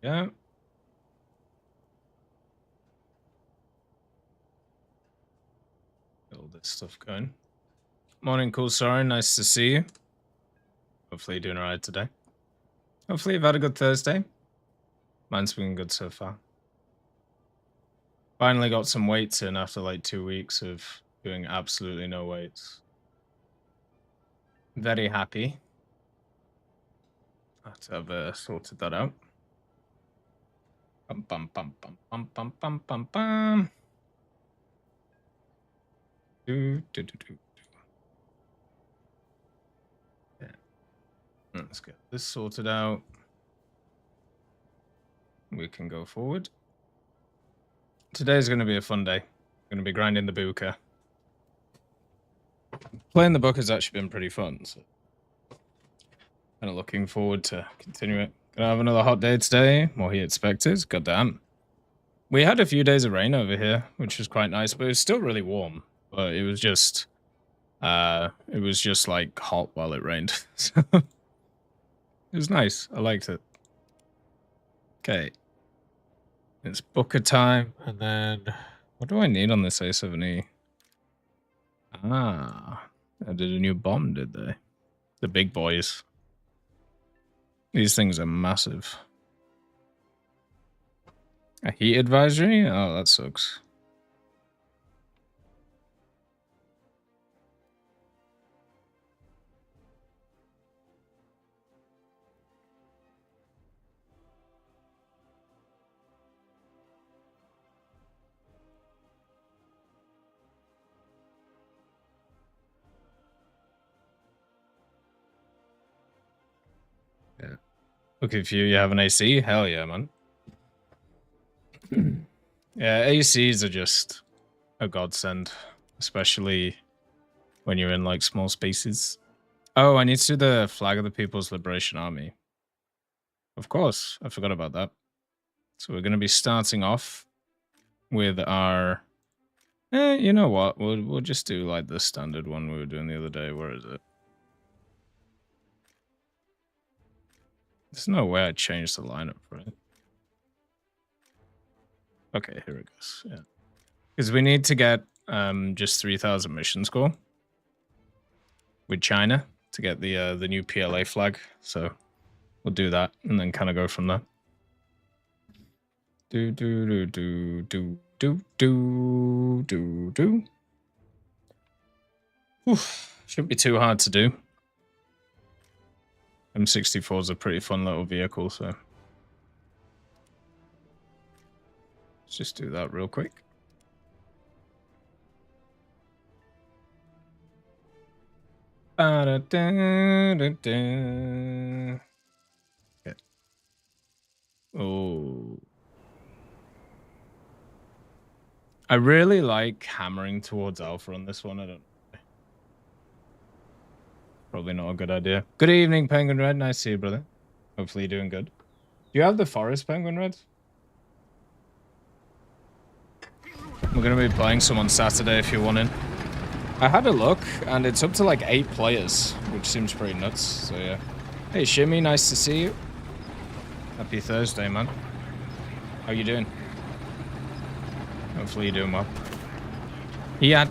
Yeah. Get all this stuff going. Morning, cool sorry. Nice to see you. Hopefully you're doing alright today. Hopefully you've had a good Thursday. Mine's been good so far. Finally got some weights in after like 2 weeks of doing absolutely no weights. Very happy. I have to have sorted that out. Bum bum bum bum bum bum bum bum bum. Do. Yeah. Let's get this sorted out. We can go forward. Today's going to be a fun day. Going to be grinding the Booker. Playing the Booker's actually been pretty fun, so kind of looking forward to continue it. Gonna have another hot day today, more heat expected. Goddamn. We had a few days of rain over here, which was quite nice, but it was still really warm. But it was just like hot while it rained. So it was nice. I liked it. Okay. It's Booker time, and then what do I need on this A7E? Ah, I did a new bomb, did they? The big boys. These things are massive. A heat advisory? Oh, that sucks. Yeah. Okay, for you, you have an AC? Hell yeah, man. Yeah, ACs are just a godsend, especially when you're in like small spaces. Oh, I need to do the flag of the People's Liberation Army. Of course, I forgot about that. So we're going to be starting off with our... you know what? We'll just do like the standard one we were doing the other day. Where is it? There's no way I changed the lineup for it. Okay, here it goes. Yeah, because we need to get just 3,000 mission score with China to get the new PLA flag. So we'll do that and then kind of go from there. Do. Oof, shouldn't be too hard to do. M64 is a pretty fun little vehicle, so let's just do that real quick. Okay. Oh. I really like hammering towards Alpha on this one. I don't know. Probably not a good idea. Good evening, Penguin Red. Nice to see you, brother. Hopefully you're doing good. Do you have the Forest, Penguin Red? We're going to be playing some on Saturday if you're wanting. I had a look, and it's up to like 8 players, which seems pretty nuts. So yeah. Hey, Shimmy, nice to see you. Happy Thursday, man. How you doing? Hopefully you're doing well. Yeah,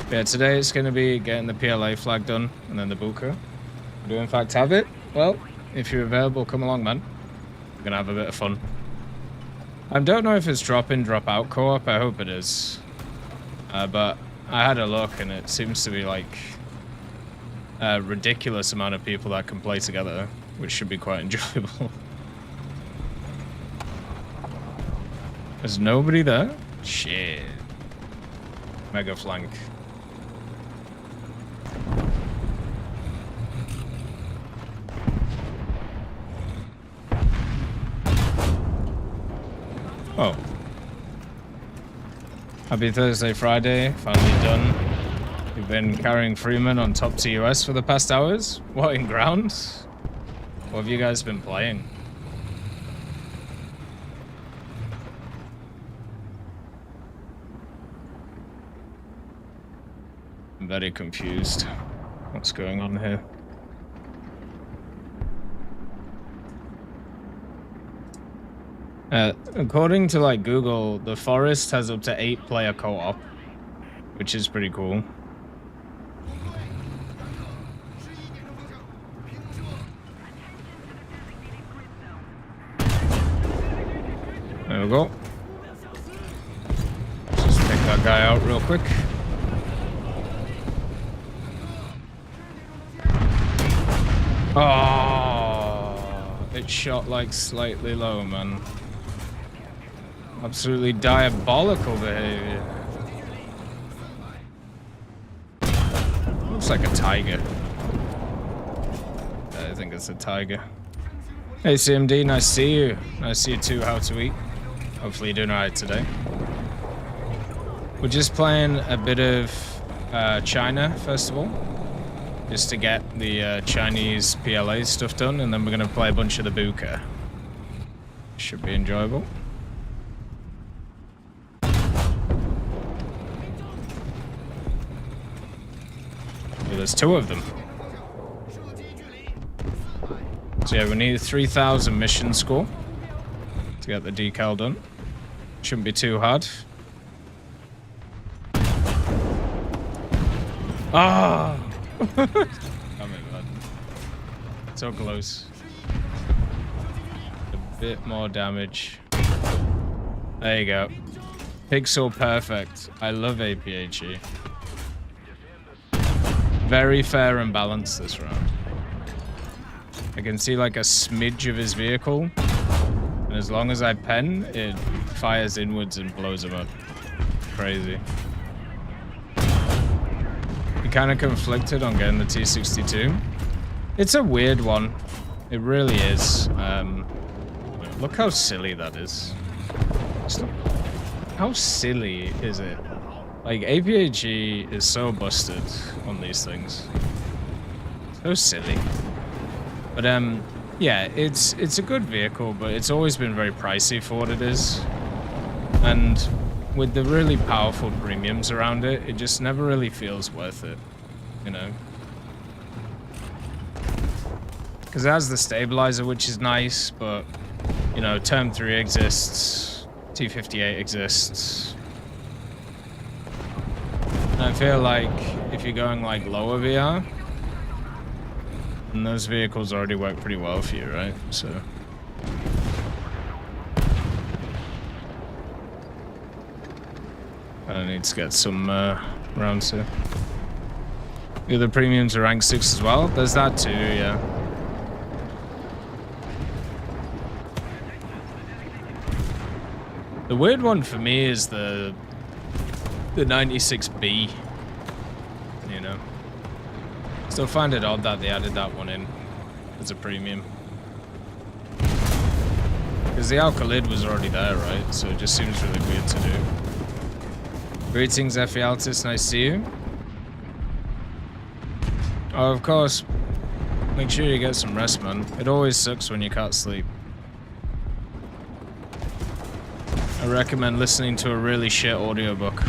yeah, today it's going to be getting the PLA flag done, and then the Booker. Do you in fact have it? Well, if you're available, come along, man. We're going to have a bit of fun. I don't know if it's drop-in, drop-out co-op. I hope it is. But I had a look, and it seems to be like a ridiculous amount of people that can play together, which should be quite enjoyable. There's nobody there? Shit. Mega flank. Oh. Happy Thursday, Friday. Finally done. You've been carrying Freeman on top TUS for the past hours? What, in ground? What have you guys been playing? I'm very confused. What's going on here? According to like Google, the forest has up to 8-player co-op, which is pretty cool. There we go. Just take that guy out real quick. Oh, it shot like slightly low, man. Absolutely diabolical behavior. Looks like a tiger. I think it's a tiger. Hey CMD, nice to see you. Nice to see you too, how to eat. Hopefully you're doing alright today. We're just playing a bit of China, first of all. Just to get the Chinese PLA stuff done, and then we're going to play a bunch of the Booker. Should be enjoyable. Well, there's 2 of them. So yeah, we need a 3,000 mission score to get the decal done. Shouldn't be too hard. Ah! Damn it, man. So close. A bit more damage. There you go. Pixel perfect. I love APHE. Very fair and balanced this round. I can see like a smidge of his vehicle, and as long as I pen, it fires inwards and blows him up. Crazy. He kind of conflicted on getting the T-62. It's a weird one. It really is. Look how silly that is. How silly is it? Like, APHE is so busted on these things. So silly. But, yeah, it's a good vehicle, but it's always been very pricey for what it is. And with the really powerful premiums around it, it just never really feels worth it, you know? Because it has the stabilizer, which is nice, but, you know, Term 3 exists, T-58 exists. And I feel like if you're going, like, lower VR, and those vehicles already work pretty well for you, right? So... I need to get some rounds here. The other premiums are rank 6 as well. There's that too, yeah. The weird one for me is the 96B. You know, still find it odd that they added that one in as a premium. Because the Alcalid was already there, right? So it just seems really weird to do. Greetings, Effie Altis, nice to see you. Oh, of course, make sure you get some rest, man. It always sucks when you can't sleep. I recommend listening to a really shit audiobook.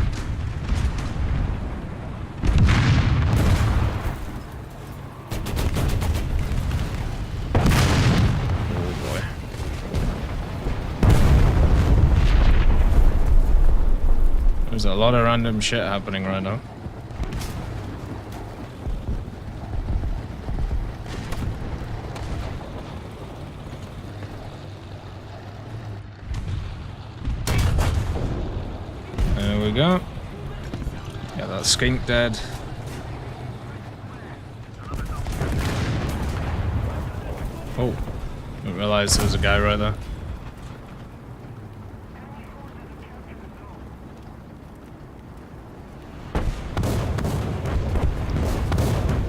There's a lot of random shit happening right now. There we go. Yeah, that skink dead. Oh, didn't realize there was a guy right there.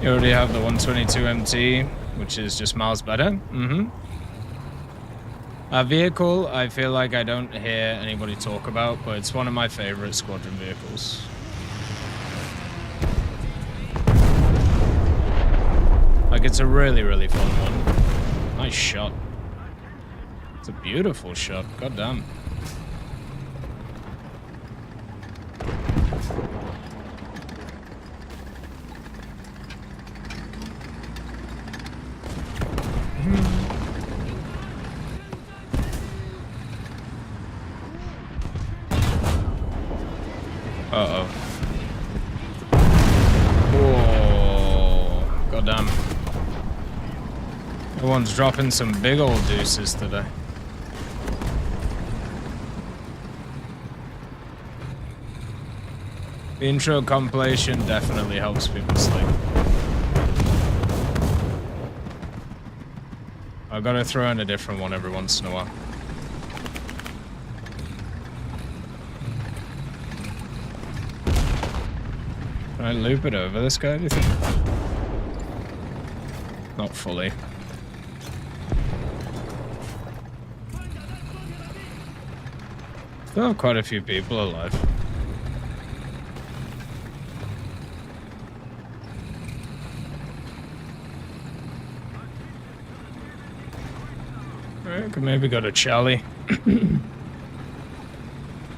You already have the 122 MT, which is just miles better. A vehicle, I feel like I don't hear anybody talk about, but it's one of my favorite squadron vehicles. Like, it's a really, really fun one. Nice shot. It's a beautiful shot. God damn. Uh-oh. Whoa. Goddamn. Everyone's dropping some big old deuces today. The intro compilation definitely helps people sleep. I've got to throw in a different one every once in a while. Can I loop it over this guy, do you think? Not fully. Still have quite a few people alive. Alright, could maybe go to Charlie.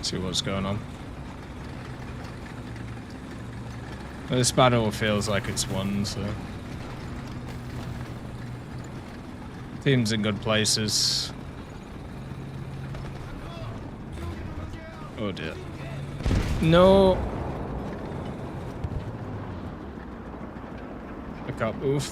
See what's going on. This battle feels like it's won, so... Team's in good places. Oh dear. No! I can't move.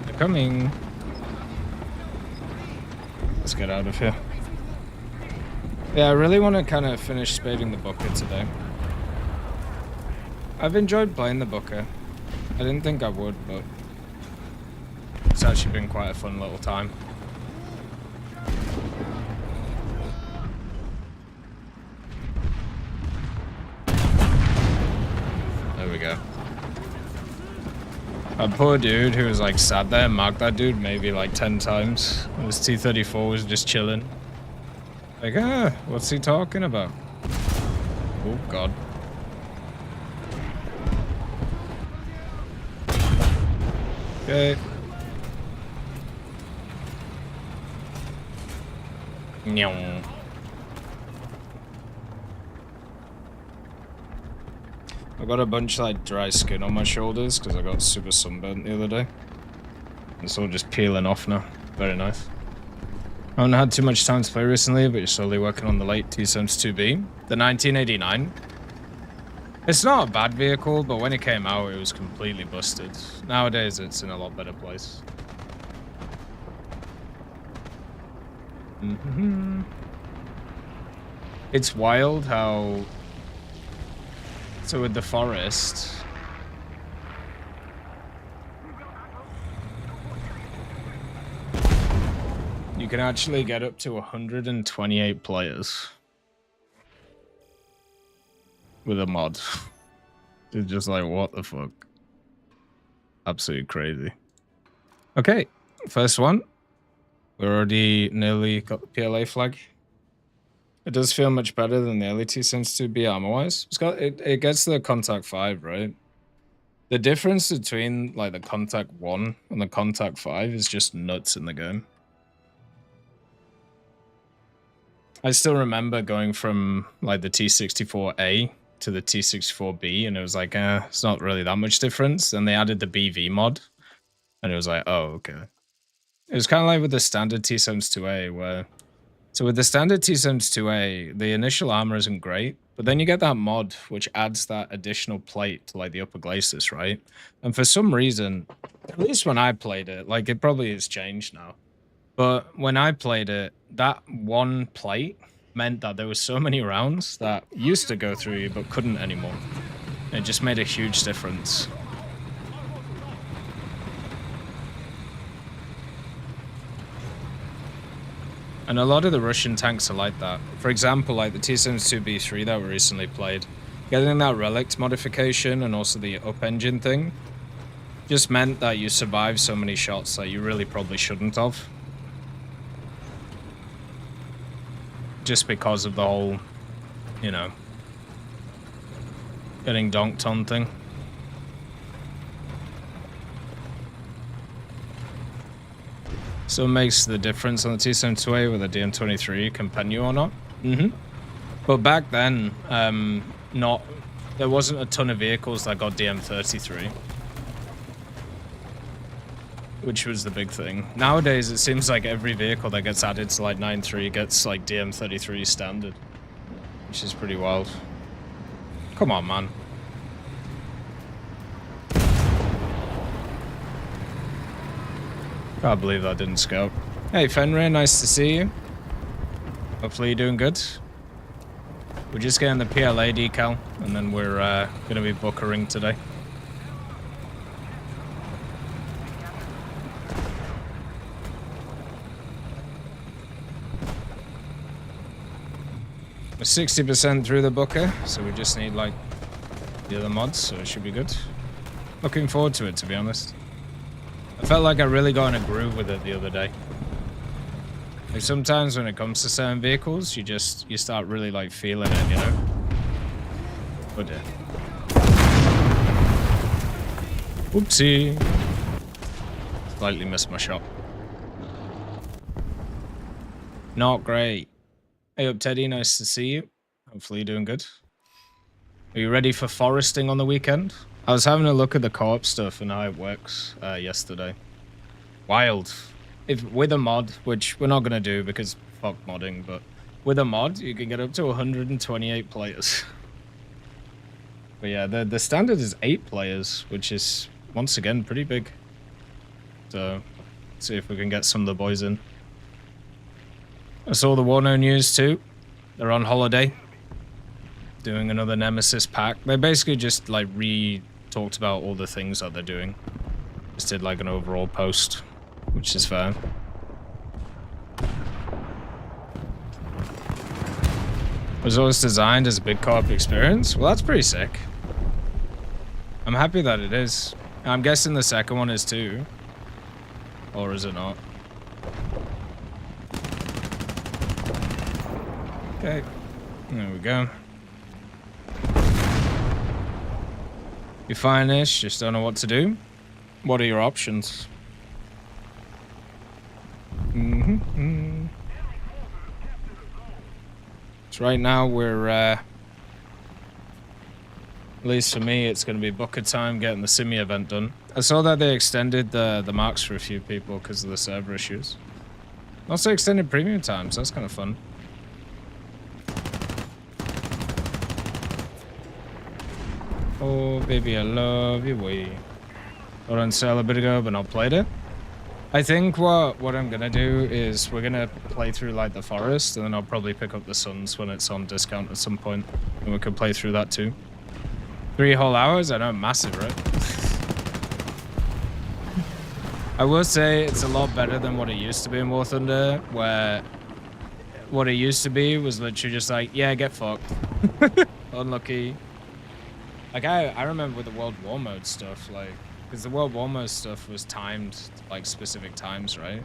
They're coming. Let's get out of here. Yeah, I really want to kind of finish spading the Booker today. I've enjoyed playing the Booker. I didn't think I would, but it's actually been quite a fun little time. There we go. A poor dude who was like sat there and marked that dude maybe like 10 times. And his T-34 was just chilling. Like, what's he talking about? Oh, God. Okay. Nyong. I got a bunch of like dry skin on my shoulders because I got super sunburnt the other day. It's all just peeling off now. Very nice. I haven't had too much time to play recently, but you're slowly working on the late T-72B. The 1989. It's not a bad vehicle, but when it came out, it was completely busted. Nowadays, it's in a lot better place. It's wild how... So with the forest... You can actually get up to 128 players with a mod. It's just like, what the fuck? Absolutely crazy. Okay, first one. We're already nearly got the PLA flag. It does feel much better than the early T-72B armor-wise. It gets the Contact 5, right? The difference between like the Contact 1 and the Contact 5 is just nuts in the game. I still remember going from like the T-64A to the T-64B, and it was like, it's not really that much difference. And they added the BV mod, and it was like, oh, okay. It was kind of like with the standard T-72A, where... So with the standard T-72A, the initial armor isn't great, but then you get that mod, which adds that additional plate to like the upper glacis, right? And for some reason, at least when I played it, like it probably has changed now, but when I played it, that one plate meant that there was so many rounds that used to go through you but couldn't anymore. It just made a huge difference. And a lot of the Russian tanks are like that. For example, like the T-72B3 that we recently played, getting that relic modification and also the up engine thing just meant that you survived so many shots that you really probably shouldn't have. Just because of the whole, you know, getting donked on thing. So it makes the difference on the T-72A with the DM-23 can pen you or not. But back then, there wasn't a ton of vehicles that got DM-33. Which was the big thing. Nowadays, it seems like every vehicle that gets added to like 9.3 gets like DM-33 standard. Which is pretty wild. Come on, man. Can't believe that didn't scout. Hey, Fenrir, nice to see you. Hopefully you're doing good. We're just getting the PLA decal, and then we're going to be Bookering today. We're 60% through the Booker, so we just need like the other mods, so it should be good. Looking forward to it, to be honest. I felt like I really got in a groove with it the other day. Like sometimes when it comes to certain vehicles, you start really like feeling it, you know? Oh dear. Oopsie. Slightly missed my shot. Not great. Hey up, Teddy. Nice to see you. Hopefully you're doing good. Are you ready for foresting on the weekend? I was having a look at the co-op stuff and how it works yesterday. Wild. If with a mod, which we're not going to do because fuck modding, but with a mod, you can get up to 128 players. But yeah, the standard is 8 players, which is, once again, pretty big. So, let's see if we can get some of the boys in. I saw the Warno news too. They're on holiday. Doing another Nemesis pack. They basically just like talked about all the things that they're doing. Just did like an overall post, which is fair. Was always designed as a big co-op experience? Well, that's pretty sick. I'm happy that it is. I'm guessing the second one is too. Or is it not? Okay. There we go. You find this, just don't know what to do. What are your options? So right now we're, at least for me, it's going to be Booker time getting the Simi event done. I saw that they extended the marks for a few people because of the server issues. Also extended premium times, that's kind of fun. Oh, baby, I love you way. Got on sale a bit ago, but not played it. I think what I'm gonna do is we're gonna play through like the forest, and then I'll probably pick up the Suns when it's on discount at some point, and we could play through that too. 3 whole hours? I know, massive, right? I will say it's a lot better than what it used to be in War Thunder, where what it used to be was literally just like, yeah, get fucked. Unlucky. Like, I remember with the World War Mode stuff, like, because the World War Mode stuff was timed, like, specific times, right?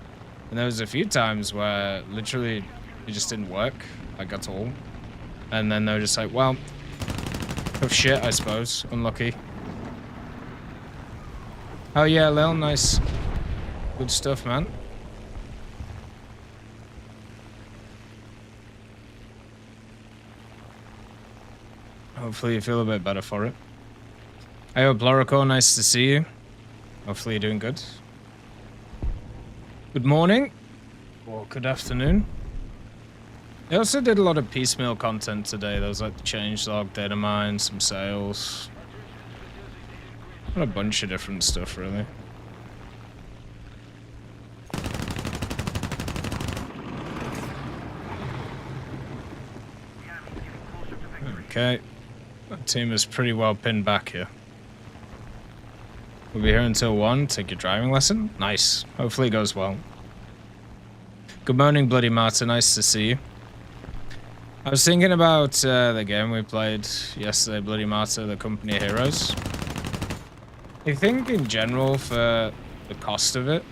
And there was a few times where, literally, it just didn't work, like, at all. And then they were just like, well, oh shit, I suppose. Unlucky. Oh yeah, Lil, nice. Good stuff, man. Hopefully you feel a bit better for it. Hey, Blorico, nice to see you. Hopefully you're doing good. Good morning. Or good afternoon. They also did a lot of piecemeal content today. There was like the changelog, data mine, some sales. A bunch of different stuff, really. Okay. That team is pretty well pinned back here. We'll be here until 1. Take your driving lesson. Nice. Hopefully it goes well. Good morning, Bloody Marta. Nice to see you. I was thinking about the game we played yesterday, Bloody Marta, the Company of Heroes. I think in general for the cost of it,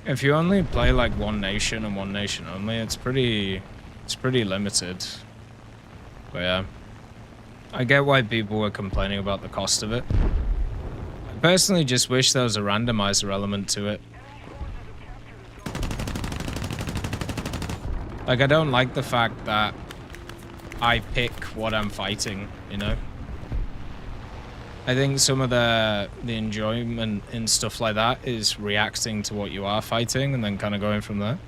if you only play like one nation and one nation only, it's pretty limited. But yeah, I get why people were complaining about the cost of it. I personally just wish there was a randomizer element to it. Like, I don't like the fact that I pick what I'm fighting, you know? I think some of the enjoyment in stuff like that is reacting to what you are fighting and then kind of going from there.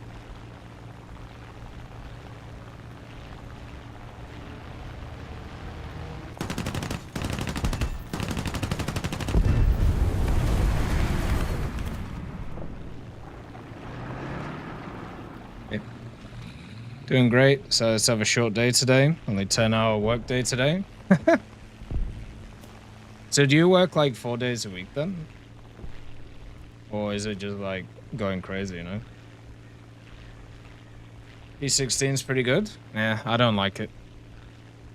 Doing great. So let's have a short day today. Only 10-hour work day today. So do you work like 4 days a week then? Or is it just like going crazy, you know? P-16 is pretty good. Yeah, I don't like it.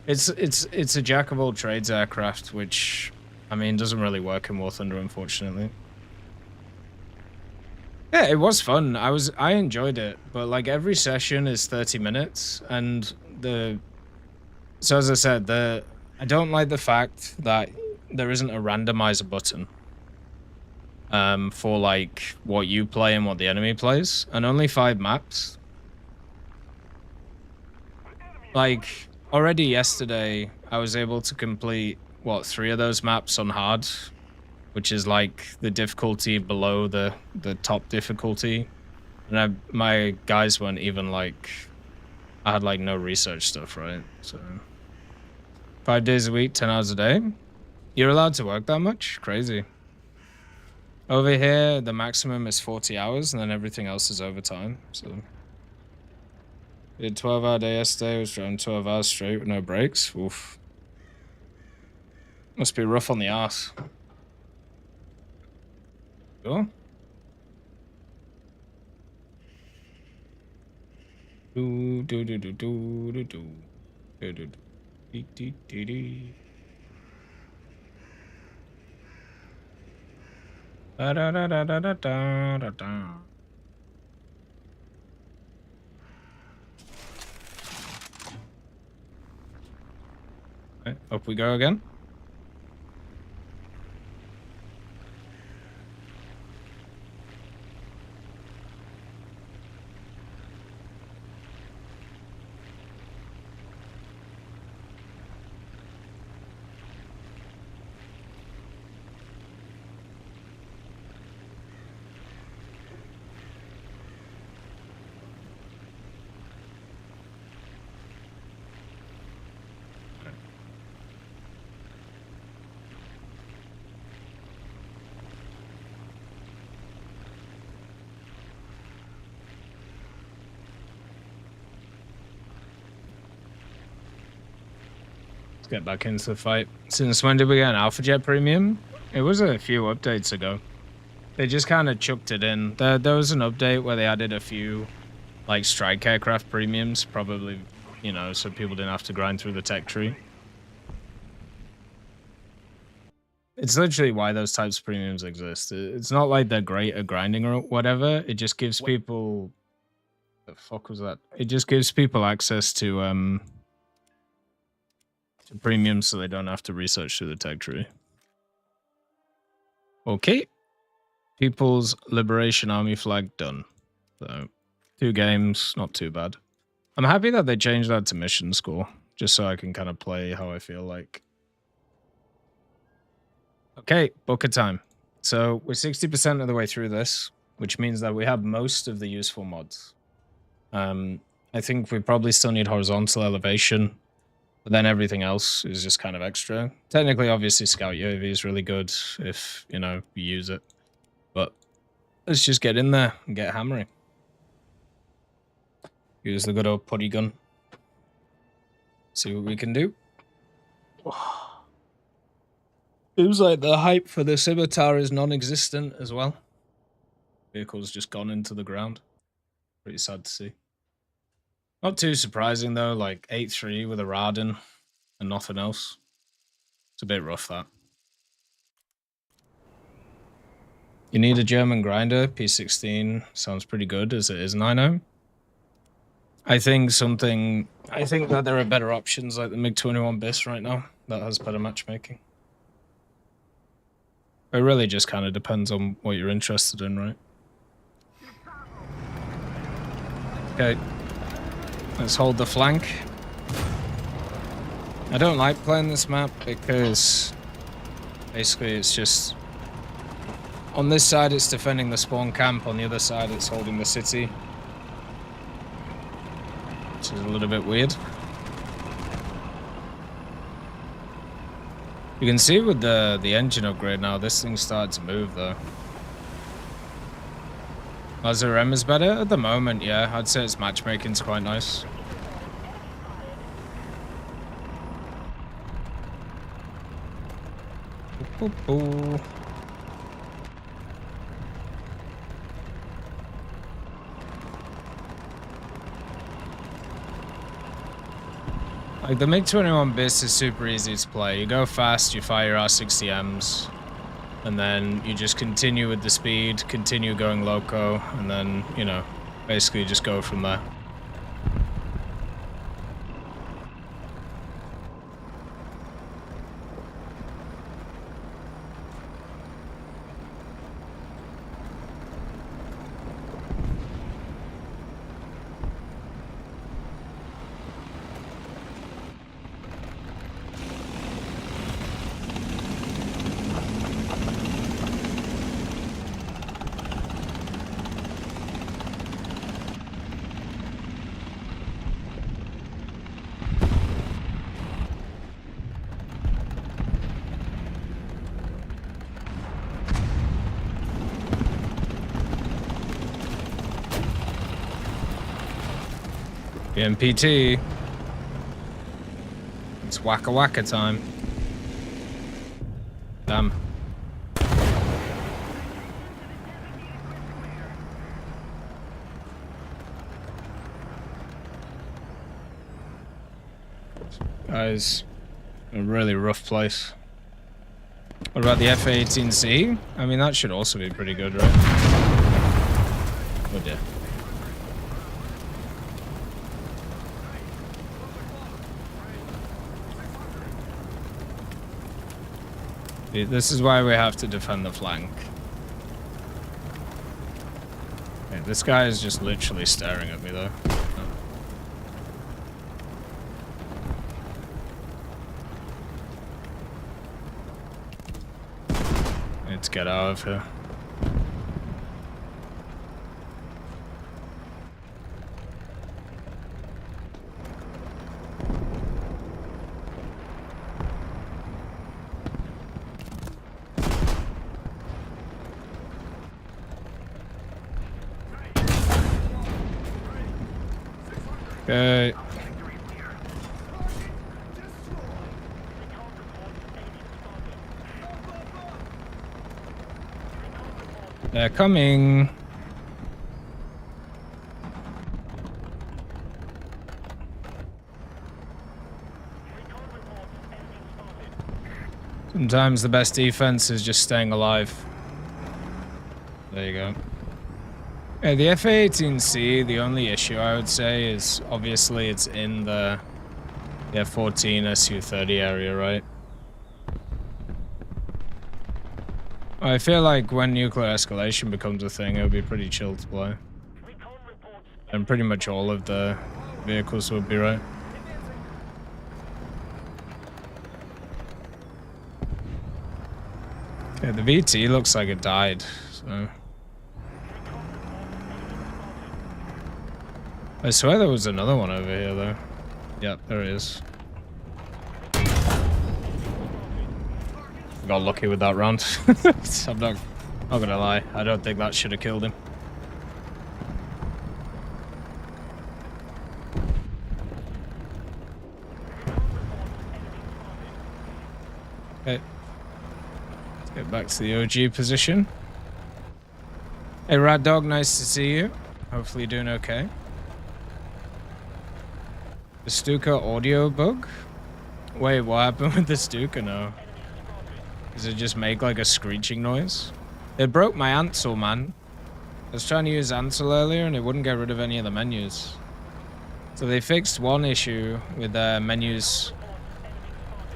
It's a jack of all trades aircraft, which, I mean, doesn't really work in War Thunder, unfortunately. Yeah, it was fun. I enjoyed it, but like every session is 30 minutes, and so as I said, I don't like the fact that there isn't a randomizer button for like what you play and what the enemy plays, and only 5 maps. Like already yesterday, I was able to complete what 3 of those maps on hard, which is like the difficulty below the top difficulty. And my guys weren't even like, I had like no research stuff, right? So 5 days a week, 10 hours a day. You're allowed to work that much? Crazy. Over here, the maximum is 40 hours and then everything else is overtime. So we did 12-hour day yesterday, was driving 12 hours straight with no breaks. Oof. Must be rough on the ass. Sure. Do do do do do do do do do do do do do. Da da da da da da da da. Right, up we go again. Let's get back into the fight. Since when did we get an Alpha Jet Premium? It was a few updates ago. They just kind of chucked it in. There was an update where they added a few, like, strike aircraft premiums, probably, you know, so people didn't have to grind through the tech tree. It's literally why those types of premiums exist. It's not like they're great at grinding or whatever. It just gives people... The fuck was that? It just gives people access to premiums so they don't have to research through the tech tree. Okay. People's Liberation Army flag done. So 2 games, not too bad. I'm happy that they changed that to mission score, just so I can kind of play how I feel like. Okay, Booker time. So we're 60% of the way through this, which means that we have most of the useful mods. I think we probably still need horizontal elevation, but then everything else is just kind of extra. Technically, obviously, Scout UAV is really good if, you know, you use it. But let's just get in there and get hammering. Use the good old putty gun. See what we can do. Seems like the hype for the scimitar is non-existent as well. Vehicle's just gone into the ground. Pretty sad to see. Not too surprising though, like 8-3 with a Radin and nothing else. It's a bit rough, that. You need a German grinder. P16 sounds pretty good as it is 9-0. I think that there are better options like the MiG-21 BIS right now that has better matchmaking. It really just kind of depends on what you're interested in, right? Okay, let's hold the flank. I don't like playing this map because basically it's just on this side it's defending the spawn camp, on the other side it's holding the city, which is a little bit weird. You can see with the engine upgrade now, this thing started to move though. Lazarem is better at the moment, yeah. I'd say its matchmaking's quite nice. Ooh. Like the MiG-21 BIS is super easy to play. You go fast, you fire your R60Ms, and then you just continue with the speed, continue going loco, and then, you know, basically just go from there. BMPT. It's wacka wacka time. Damn. Guys, a really rough place. What about the F-18C? I mean, that should also be pretty good, right? Oh dear. This is why we have to defend the flank. Okay, this guy is just literally staring at me though. Need to get out of here. Okay. They're coming. Sometimes the best defense is just staying alive. There you go. Yeah, the F-18C, the only issue I would say is obviously it's in the F-14 Su-30 area, right? I feel like when nuclear escalation becomes a thing, it would be pretty chill to play. And pretty much all of the vehicles would be, right? Okay, the VT looks like it died, so... I swear there was another one over here, though. Yep, there it is. Got lucky with that round. I'm not gonna lie. I don't think that should have killed him. Okay. Let's get back to the OG position. Hey, Rad Dog, nice to see you. Hopefully you're doing okay. The Stuka audio bug? Wait, what happened with the Stuka now? Does it just make like a screeching noise? It broke my Ansel, man. I was trying to use Ansel earlier and it wouldn't get rid of any of the menus. So they fixed one issue with their menus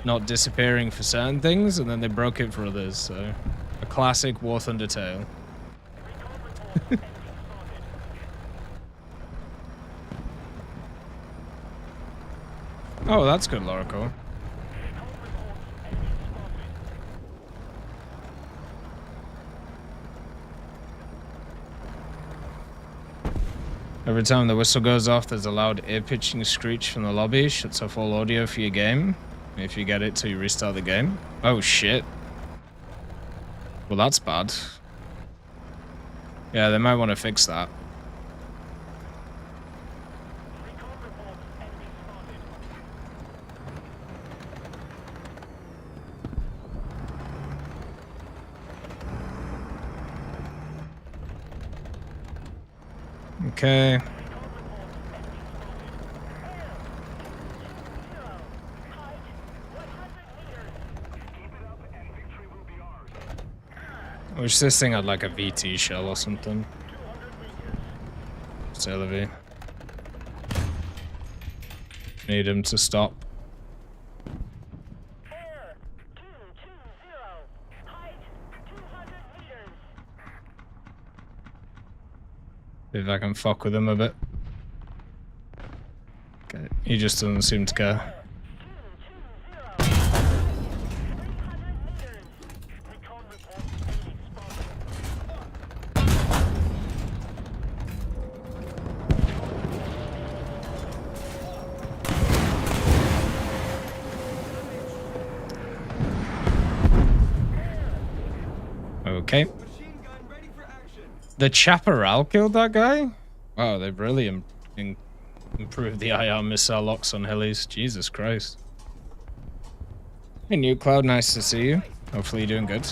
not disappearing for certain things, and then they broke it for others, so... A classic War Thunder tale. Oh, that's good, Lorico. Every time the whistle goes off, there's a loud ear-pitching screech from the lobby. Shuts off all audio for your game. If you get it till you restart the game. Oh, shit. Well, that's bad. Yeah, they might want to fix that. Okay. I wish this thing had like a VT shell or something. Sylvie. Need him to stop. See if I can fuck with him a bit. Okay, he just doesn't seem to care. Okay. The Chaparral killed that guy? Wow, they've really improved the IR missile locks on helis. Jesus Christ. Hey, New Cloud, nice to see you. Hopefully you're doing good.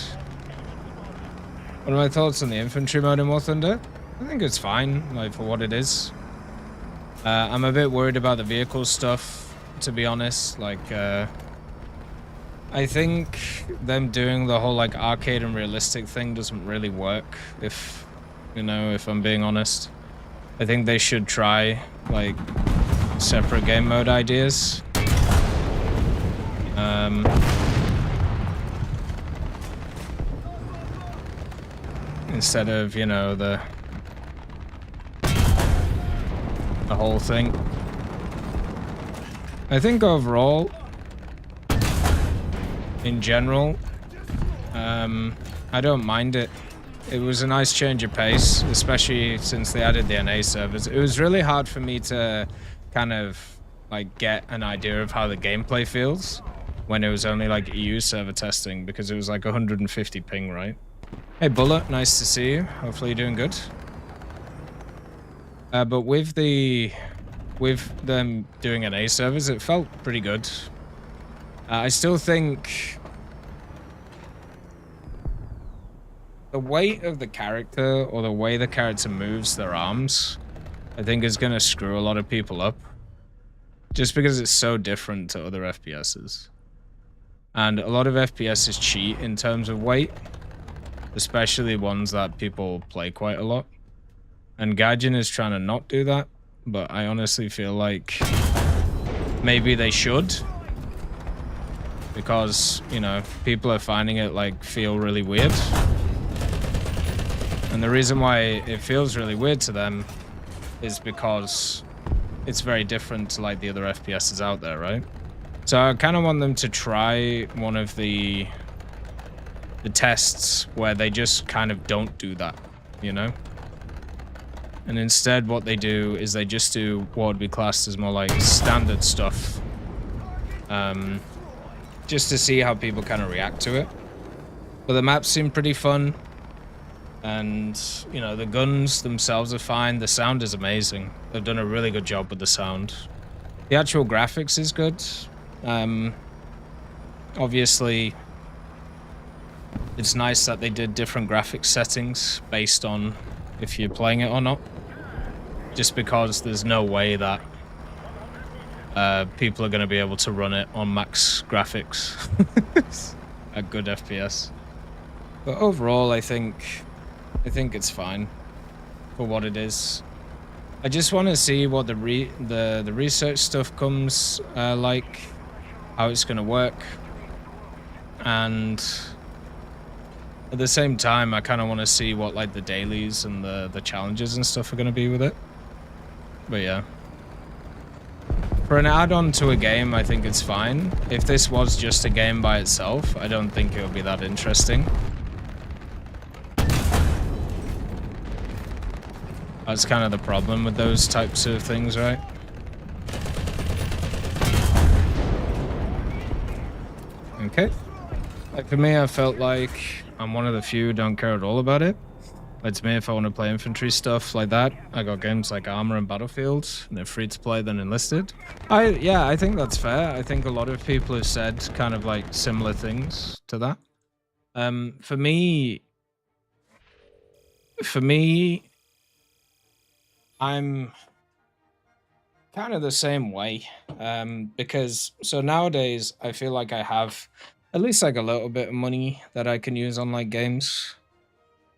What are my thoughts on the infantry mode in War Thunder? I think it's fine, like, for what it is. I'm a bit worried about the vehicle stuff, to be honest. Like, I think them doing the whole like arcade and realistic thing doesn't really work, if I'm being honest. I think they should try like separate game mode ideas. Instead of, the whole thing. I think overall, in general, I don't mind it. It was a nice change of pace, especially since they added the NA servers. It was really hard for me to kind of like get an idea of how the gameplay feels when it was only like EU server testing, because it was like 150 ping, right? Hey Bullet, nice to see you. Hopefully you're doing good. But with them doing NA servers, it felt pretty good. I still think the weight of the character, or the way the character moves their arms, I think is going to screw a lot of people up. Just because it's so different to other FPSs. And a lot of FPSs cheat in terms of weight. Especially ones that people play quite a lot. And Gaijin is trying to not do that. But I honestly feel like maybe they should. Because, people are finding it like feel really weird. And the reason why it feels really weird to them is because it's very different to like the other FPSs out there, right? So I kind of want them to try one of the tests where they just kind of don't do that, And instead what they do is they just do what would be classed as more like standard stuff. Just to see how people kind of react to it. But the maps seem pretty fun. And, the guns themselves are fine. The sound is amazing. They've done a really good job with the sound. The actual graphics is good. Obviously, it's nice that they did different graphics settings based on if you're playing it or not. just because there's no way that people are going to be able to run it on max graphics at good FPS. But overall, I think it's fine for what it is. I just want to see what the research stuff comes like, how it's going to work, and at the same time, I kind of want to see what like the dailies and the challenges and stuff are going to be with it. But yeah, for an add-on to a game, I think it's fine. If this was just a game by itself, I don't think it would be that interesting. That's kind of the problem with those types of things, right? Okay. Like for me, I felt like I'm one of the few who don't care at all about it. Like to me, if I want to play infantry stuff like that, I got games like Armor and Battlefield, and they're free to play than enlisted. Yeah, I think that's fair. I think a lot of people have said kind of like similar things to that. For me, I'm kind of the same way, because so nowadays I feel like I have at least like a little bit of money that I can use on like games.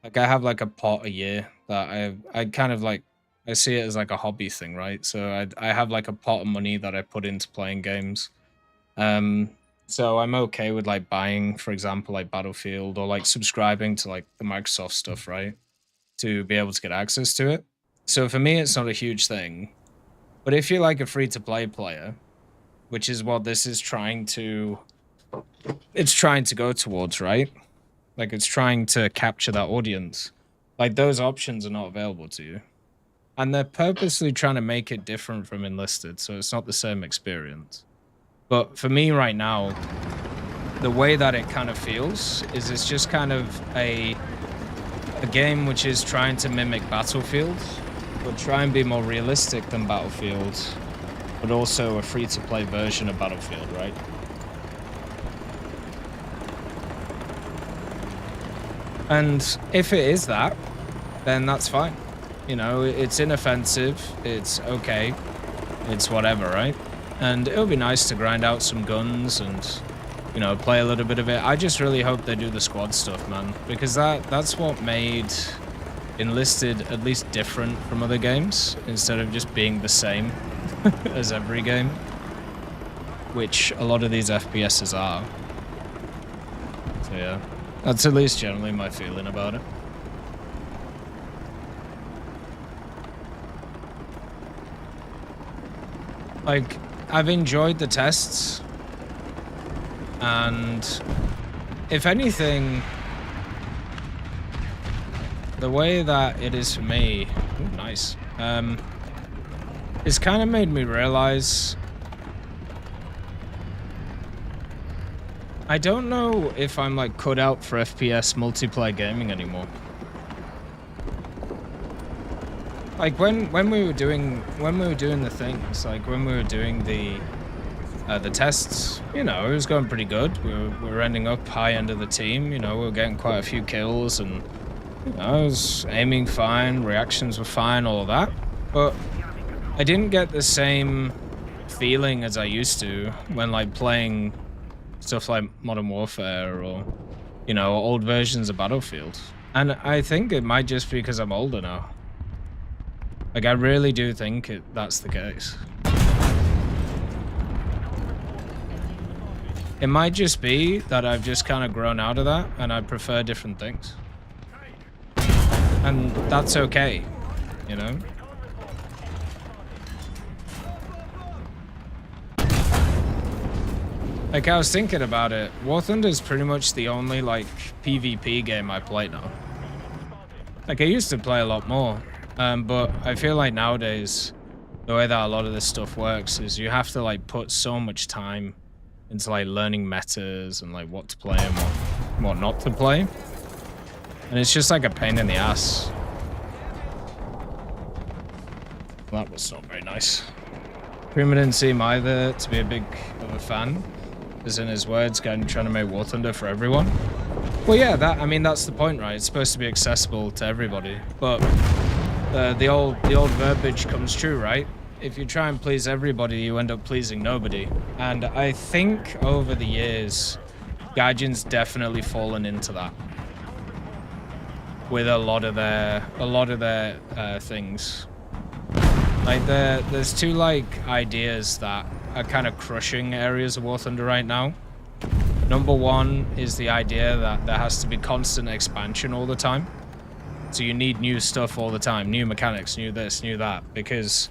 Like I have like a pot a year that I kind of like, I see it as like a hobby thing, right? So I have like a pot of money that I put into playing games. So I'm okay with like buying, for example, like Battlefield, or like subscribing to like the Microsoft stuff, right? To be able to get access to it. So for me, it's not a huge thing. But if you're like a free-to-play player, which is what this is trying to go towards, right? Like it's trying to capture that audience. Like those options are not available to you. And they're purposely trying to make it different from enlisted, so it's not the same experience. But for me right now, the way that it kind of feels is it's just kind of a game which is trying to mimic Battlefield, but try and be more realistic than Battlefield, but also a free-to-play version of Battlefield, right? And if it is that, then that's fine. You know, it's inoffensive, it's okay, it's whatever, right? And it'll be nice to grind out some guns and, you know, play a little bit of it. I just really hope they do the squad stuff, man, because that's what made enlisted at least different from other games, instead of just being the same as every game, which a lot of these FPSs are. So yeah, that's at least generally my feeling about it. Like, I've enjoyed the tests, and if anything, the way that it is for me, ooh, nice, it's kind of made me realize I don't know if I'm like cut out for FPS multiplayer gaming anymore. Like when we were doing the things, like when we were doing the tests, you know, it was going pretty good. We were ending up high end of the team, you know, we were getting quite a few kills, and you know, I was aiming fine, reactions were fine, all of that. But I didn't get the same feeling as I used to when like playing stuff like Modern Warfare or, you know, old versions of Battlefield. And I think it might just be because I'm older now. Like, I really do think that's the case. It might just be that I've just kind of grown out of that and I prefer different things. And that's okay, you know? Like, I was thinking about it. War Thunder is pretty much the only, like, PvP game I play now. Like, I used to play a lot more. But I feel like nowadays, the way that a lot of this stuff works is you have to, like, put so much time into, like, learning metas and, like, what to play and what not to play. And it's just, like, a pain in the ass. That was not very nice. Prima didn't seem either to be a big of a fan. As in his words, trying to make War Thunder for everyone. Well, yeah, I mean, that's the point, right? It's supposed to be accessible to everybody. But the old verbiage comes true, right? If you try and please everybody, you end up pleasing nobody. And I think over the years, Gaijin's definitely fallen into that with a lot of their things. Like there's two like ideas that are kind of crushing areas of War Thunder right now. Number one is the idea that there has to be constant expansion all the time. So you need new stuff all the time, new mechanics, new this, new that, because,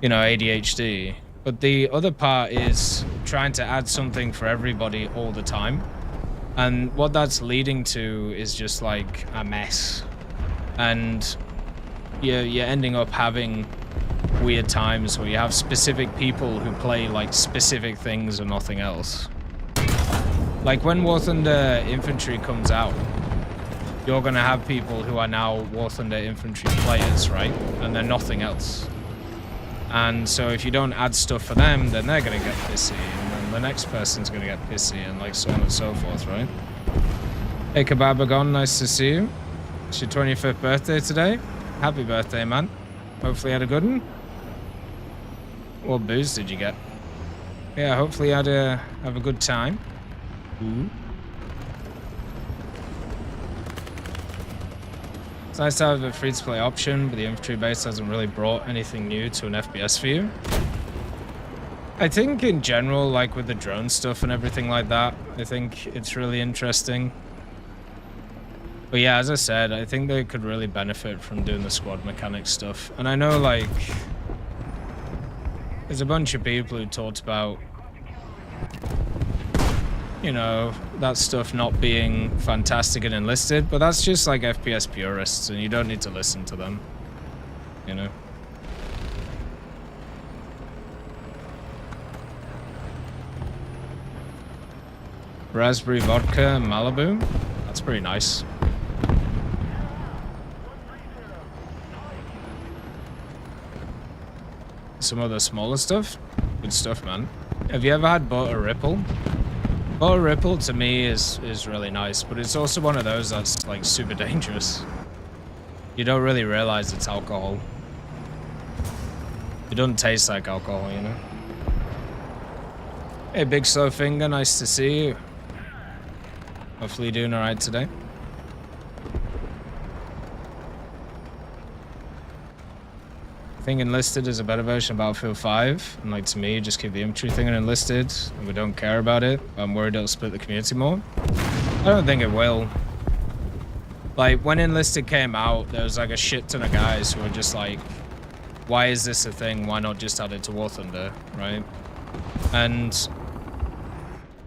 you know, ADHD. But the other part is trying to add something for everybody all the time. And what that's leading to is just like a mess. And you're ending up having weird times where you have specific people who play like specific things and nothing else. Like when War Thunder Infantry comes out, you're going to have people who are now War Thunder Infantry players, right? And they're nothing else. And so if you don't add stuff for them, then they're going to get pissy, and then the next person's going to get pissy, and like so on and so forth, right? Hey Kababagon, nice to see you. It's your 25th birthday today. Happy birthday, man. Hopefully you had a good one. What booze did you get? Yeah, hopefully you had have a good time. Ooh. It's nice to have a free-to-play option, but the infantry base hasn't really brought anything new to an FPS for you. I think in general, like with the drone stuff and everything like that, I think it's really interesting. But yeah, as I said, I think they could really benefit from doing the squad mechanic stuff. And I know, like, there's a bunch of people who talked about, you know, that stuff not being fantastic and enlisted, but that's just like FPS purists, and you don't need to listen to them, you know. Raspberry vodka Malibu, that's pretty nice. Some other smaller stuff, good stuff, man. Have you ever had Butter Ripple? Butter Ripple to me is really nice, but it's also one of those that's like super dangerous. You don't really realize it's alcohol. It doesn't taste like alcohol, you know. Hey, Big Slow Finger, nice to see you. Hopefully you're doing alright today. I think Enlisted is a better version of Battlefield 5, and like to me, just keep the infantry thing in Enlisted, and we don't care about it. I'm worried it'll split the community more. I don't think it will. Like, when Enlisted came out, there was like a shit ton of guys who were just like, why is this a thing? Why not just add it to War Thunder, right? And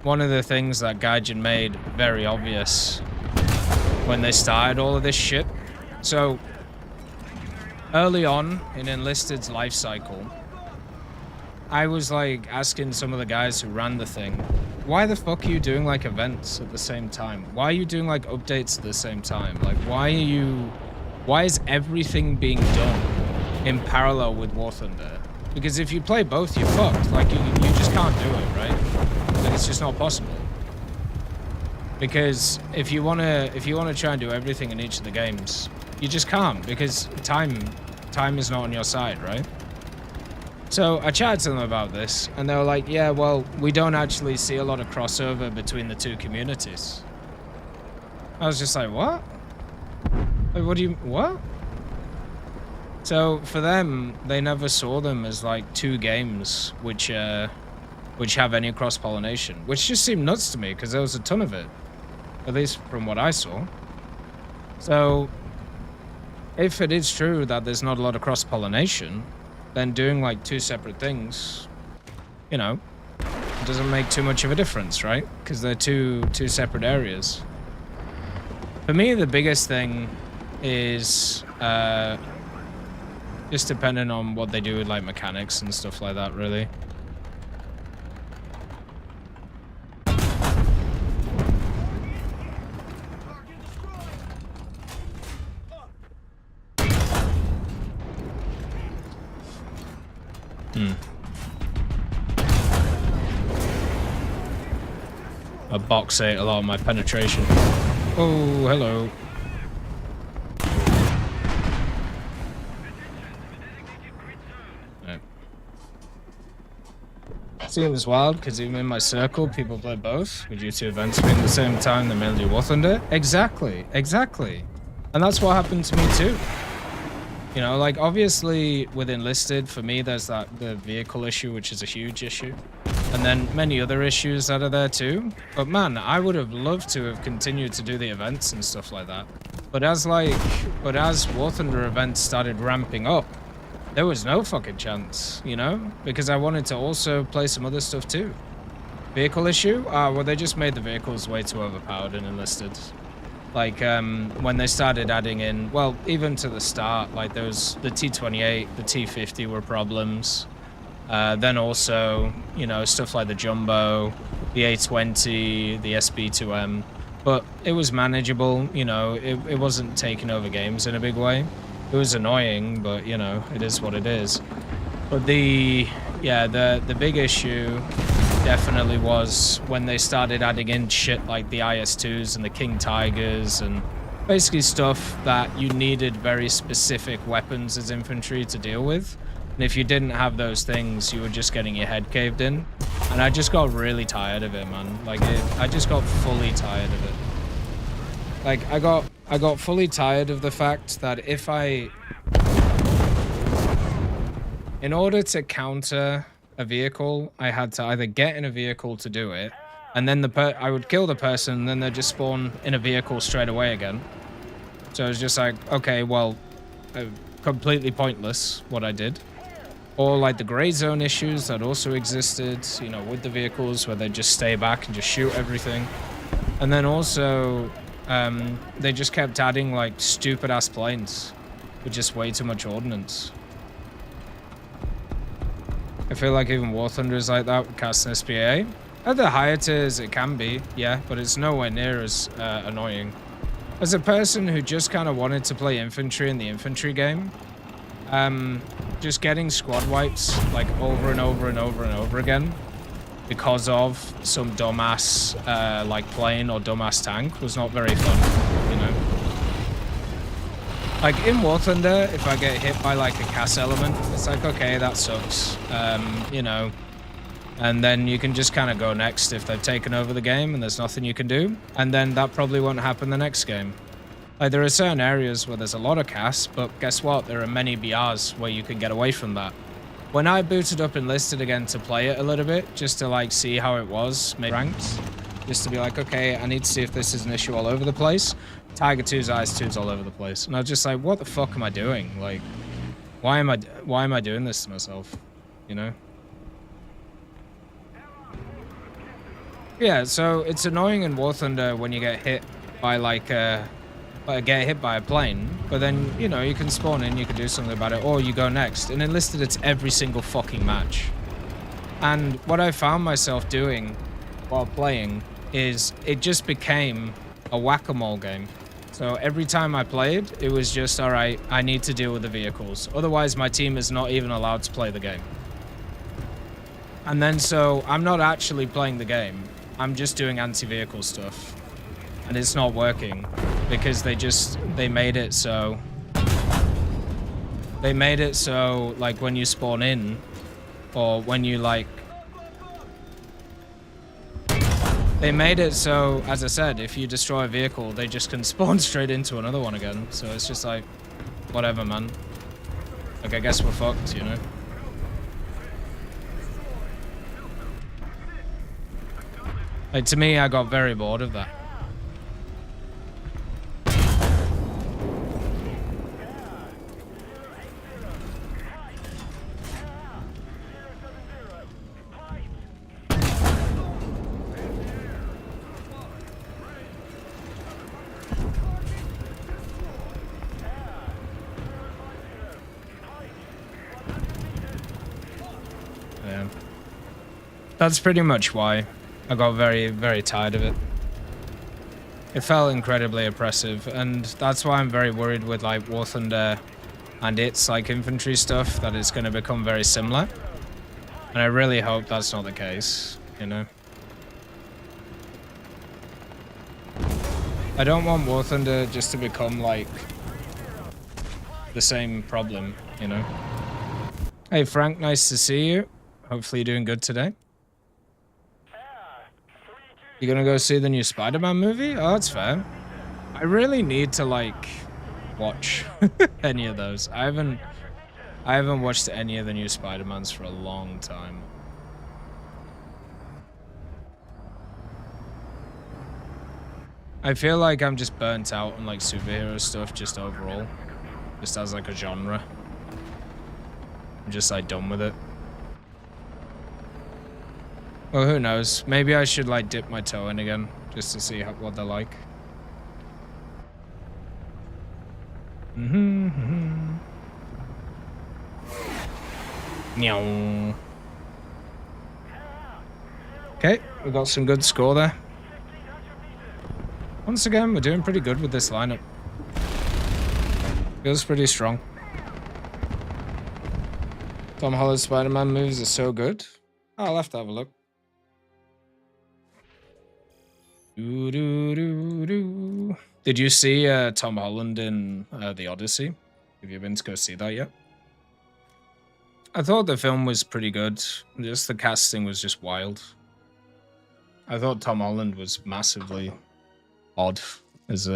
one of the things that Gaijin made very obvious when they started all of this shit. So, early on in Enlisted's life cycle, I was like asking some of the guys who ran the thing, why the fuck are you doing like events at the same time? Why are you doing like updates at the same time? Like why is everything being done in parallel with War Thunder? Because if you play both, you're fucked. Like you just can't do it, right? Like, it's just not possible. Because if you wanna try and do everything in each of the games, you just can't, because time is not on your side, right? So I chatted to them about this, and they were like, yeah, well, we don't actually see a lot of crossover between the two communities. I was just like, what? Like, what? So for them, they never saw them as like two games which have any cross-pollination, which just seemed nuts to me, because there was a ton of it, at least from what I saw. So if it is true that there's not a lot of cross-pollination, then doing like two separate things, you know, doesn't make too much of a difference, right? Because they're two separate areas. For me, the biggest thing is just depending on what they do with like mechanics and stuff like that, really. A box ate a lot of my penetration. Oh, hello. Seems wild because even in my circle, people play both. With you two events being the same time, they mainly do War Thunder. Exactly, exactly. And that's what happened to me too. You know, like obviously with enlisted, for me, there's the vehicle issue, which is a huge issue. And then many other issues that are there too. But man, I would have loved to have continued to do the events and stuff like that. But as War Thunder events started ramping up, there was no fucking chance, you know? Because I wanted to also play some other stuff too. Vehicle issue? Well, they just made the vehicles way too overpowered and enlisted. Like, when they started adding in, well, even to the start, like there was the T-28, the T-50 were problems. Then also, you know, stuff like the Jumbo, the A-20, the SB-2M. But it was manageable, you know, it wasn't taking over games in a big way. It was annoying, but, you know, it is what it is. But the big issue definitely was when they started adding in shit like the IS-2s and the King Tigers and basically stuff that you needed very specific weapons as infantry to deal with. And if you didn't have those things, you were just getting your head caved in. And I just got really tired of it, man. Like, I just got fully tired of it. Like, I got fully tired of the fact that in order to counter a vehicle, I had to either get in a vehicle to do it, and then I would kill the person, and then they'd just spawn in a vehicle straight away again. So it was just like, okay, well, completely pointless what I did. Or like the gray zone issues that also existed, you know, with the vehicles where they just stay back and just shoot everything. And then also, they just kept adding like stupid ass planes with just way too much ordnance. I feel like even War Thunder is like that with Cast and SPA. At the higher tiers it can be, yeah, but it's nowhere near as annoying. As a person who just kind of wanted to play infantry in the infantry game, just getting squad wipes like over and over and over and over again because of some dumbass like plane or dumbass tank was not very fun, you know. Like in War Thunder, if I get hit by like a CAS element, it's like, okay, that sucks, you know. And then you can just kind of go next if they've taken over the game and there's nothing you can do. And then that probably won't happen the next game. Like there are certain areas where there's a lot of CAS, but guess what? There are many BRs where you can get away from that. When I booted up Enlisted again to play it a little bit, just to like see how it was, maybe ranked, just to be like, okay, I need to see if this is an issue all over the place. Tiger 2's, IS-2's all over the place. And I was just like, what the fuck am I doing? Like, why am I doing this to myself? You know? Yeah, so it's annoying in War Thunder when you get hit by like get hit by a plane, but then, you know, you can spawn in, you can do something about it, or you go next. And Enlisted, it's every single fucking match. And what I found myself doing while playing is it just became a whack-a-mole game. So every time I played, it was just, all right, I need to deal with the vehicles. Otherwise, my team is not even allowed to play the game. And then so I'm not actually playing the game. I'm just doing anti-vehicle stuff. And it's not working because they made it so like when you spawn in or when you like they made it so, as I said, if you destroy a vehicle, they just can spawn straight into another one again. So it's just like, whatever, man. Like, I guess we're fucked, you know? Like, to me, I got very bored of that. Yeah. That's pretty much why I got very, very tired of it. It felt incredibly oppressive, and that's why I'm very worried with like War Thunder and its like infantry stuff, that it's going to become very similar. And I really hope that's not the case, you know. I don't want War Thunder just to become like the same problem, you know. Hey Frank, nice to see you. Hopefully you're doing good today. You gonna go see the new Spider-Man movie? Oh, that's fair. I really need to like watch any of those. I haven't watched any of the new Spider-Mans for a long time. I feel like I'm just burnt out on like superhero stuff just overall. Just as like a genre. I'm just like done with it. Well, who knows? Maybe I should like dip my toe in again just to see what they're like. Meow. Okay, we got some good score there. Once again, we're doing pretty good with this lineup. Feels pretty strong. Tom Holland's Spider-Man movies are so good. Oh, I'll have to have a look. Did you see Tom Holland in The Odyssey? Have you been to go see that yet? I thought the film was pretty good. Just the casting was just wild. I thought Tom Holland was massively odd as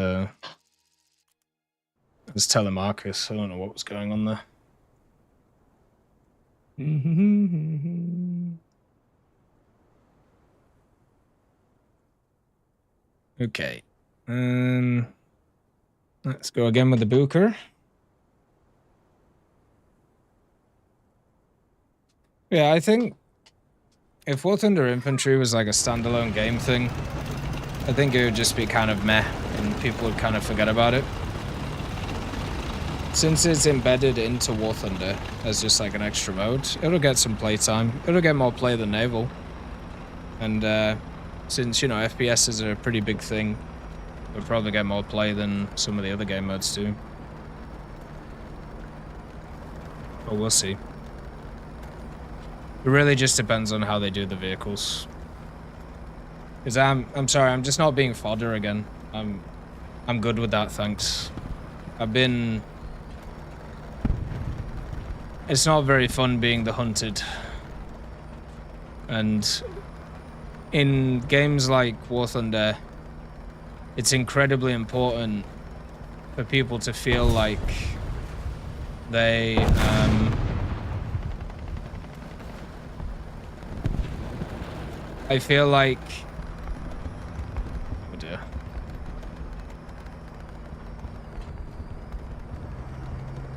Telemarcus. I don't know what was going on there. Okay. Let's go again with the Booker. Yeah, I think if War Thunder Infantry was like a standalone game thing, I think it would just be kind of meh and people would kind of forget about it. Since it's embedded into War Thunder as just like an extra mode, it'll get some playtime. It'll get more play than Naval. And since, you know, FPS is a pretty big thing, it'll probably get more play than some of the other game modes do. But we'll see. It really just depends on how they do the vehicles. Because I'm sorry, I'm just not being fodder again. I'm good with that, thanks. It's not very fun being the hunted. And in games like War Thunder, it's incredibly important for people to feel like they I feel like, oh dear.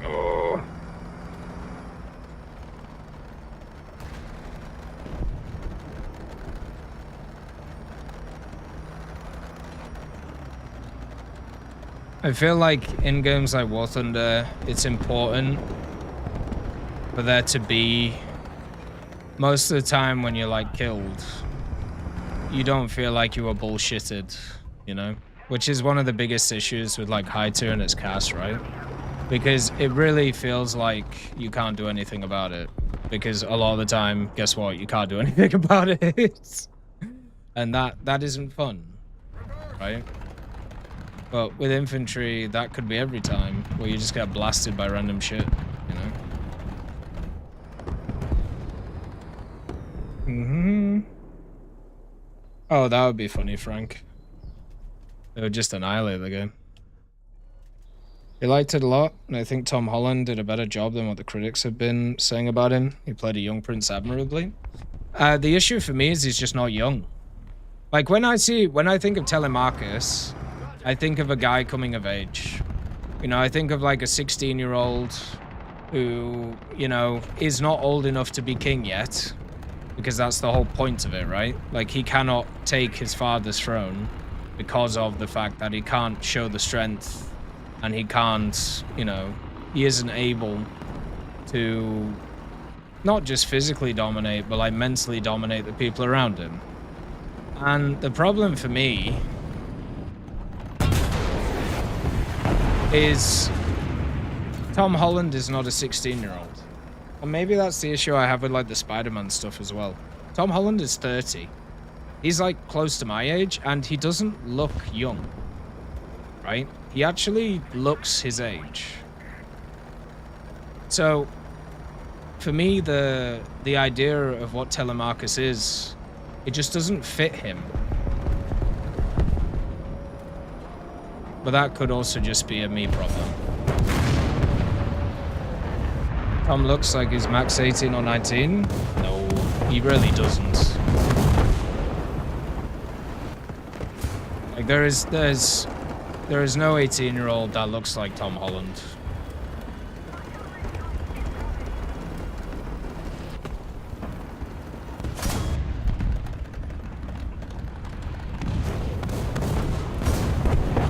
Oh. I feel like in games like War Thunder, it's important for there to be, most of the time when you're like killed, you don't feel like you were bullshitted, you know? Which is one of the biggest issues with like high tier and its cast, right? Because it really feels like you can't do anything about it. Because a lot of the time, guess what? You can't do anything about it. And that isn't fun, right? But with infantry, that could be every time, where you just get blasted by random shit, you know? Oh, that would be funny, Frank. They would just annihilate the game. He liked it a lot, and I think Tom Holland did a better job than what the critics have been saying about him. He played a young prince admirably. The issue for me is he's just not young. Like, when I think of Telemarcus, I think of a guy coming of age. You know, I think of like a 16-year-old who, you know, is not old enough to be king yet. Because that's the whole point of it, right? Like, he cannot take his father's throne because of the fact that he can't show the strength and he can't, you know, he isn't able to not just physically dominate, but like mentally dominate the people around him. And the problem for me is Tom Holland is not a 16-year-old. And maybe that's the issue I have with like the Spider-Man stuff as well. Tom Holland is 30. He's like close to my age and he doesn't look young, right? He actually looks his age. So for me, the idea of what Telemarcus is, it just doesn't fit him. But that could also just be a me problem. Tom looks like he's max 18 or 19. No, he really doesn't. Like there is no 18-year-old that looks like Tom Holland.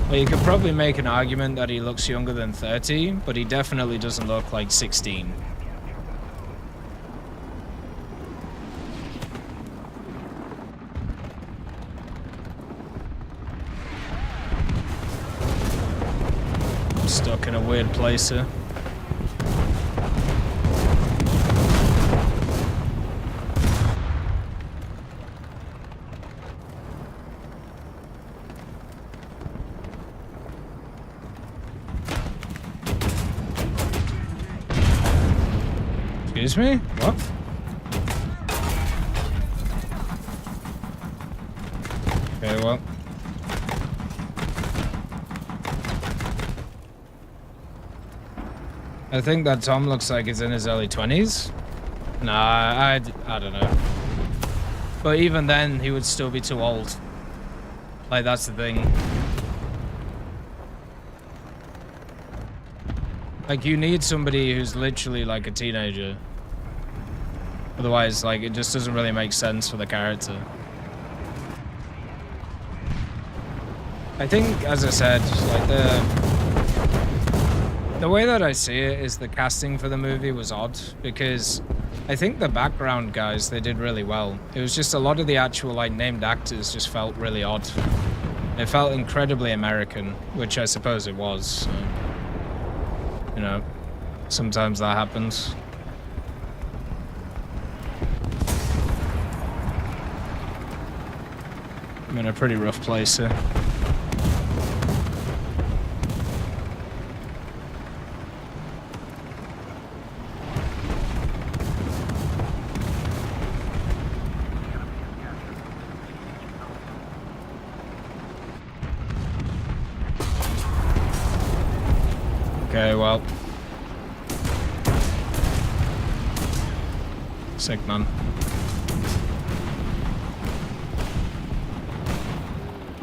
Well, you could probably make an argument that he looks younger than 30, but he definitely doesn't look like 16. I'm stuck in a weird place here. Excuse me? What? Okay, well. I think that Tom looks like he's in his early 20s. Nah, I don't know. But even then, he would still be too old. Like, that's the thing. Like, you need somebody who's literally like a teenager. Otherwise, like, it just doesn't really make sense for the character. I think, as I said, like, the way that I see it is the casting for the movie was odd, because I think the background guys, they did really well. It was just a lot of the actual, like, named actors just felt really odd. It felt incredibly American, which I suppose it was. So, you know, sometimes that happens. I'm in a pretty rough place here. Okay, well. Sick, man.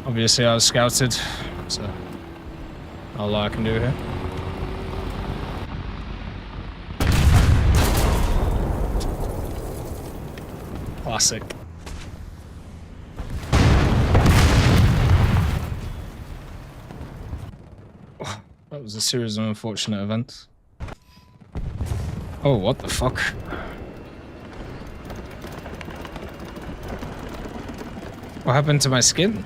Obviously, I was scouted, so all I can do here. Classic. That was a series of unfortunate events. Oh, what the fuck? What happened to my skin?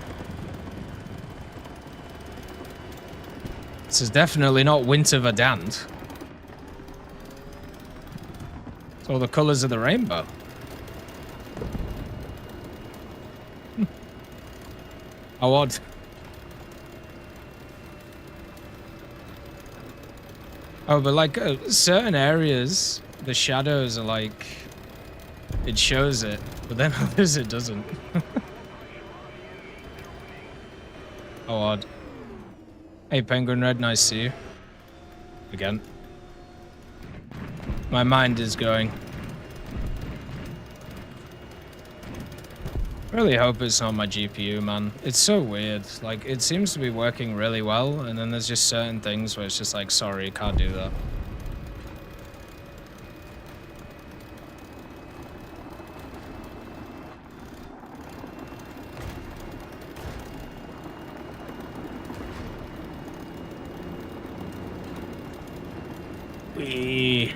This is definitely not Winter Verdant. It's all the colors of the rainbow. How odd. Oh, but like certain areas, the shadows are like, it shows it, but then others it doesn't. How odd. Hey, Penguin Red, nice to see you. Again. My mind is going. I really hope it's not my GPU, man. It's so weird. Like, it seems to be working really well, and then there's just certain things where it's just like, sorry, can't do that. Wee.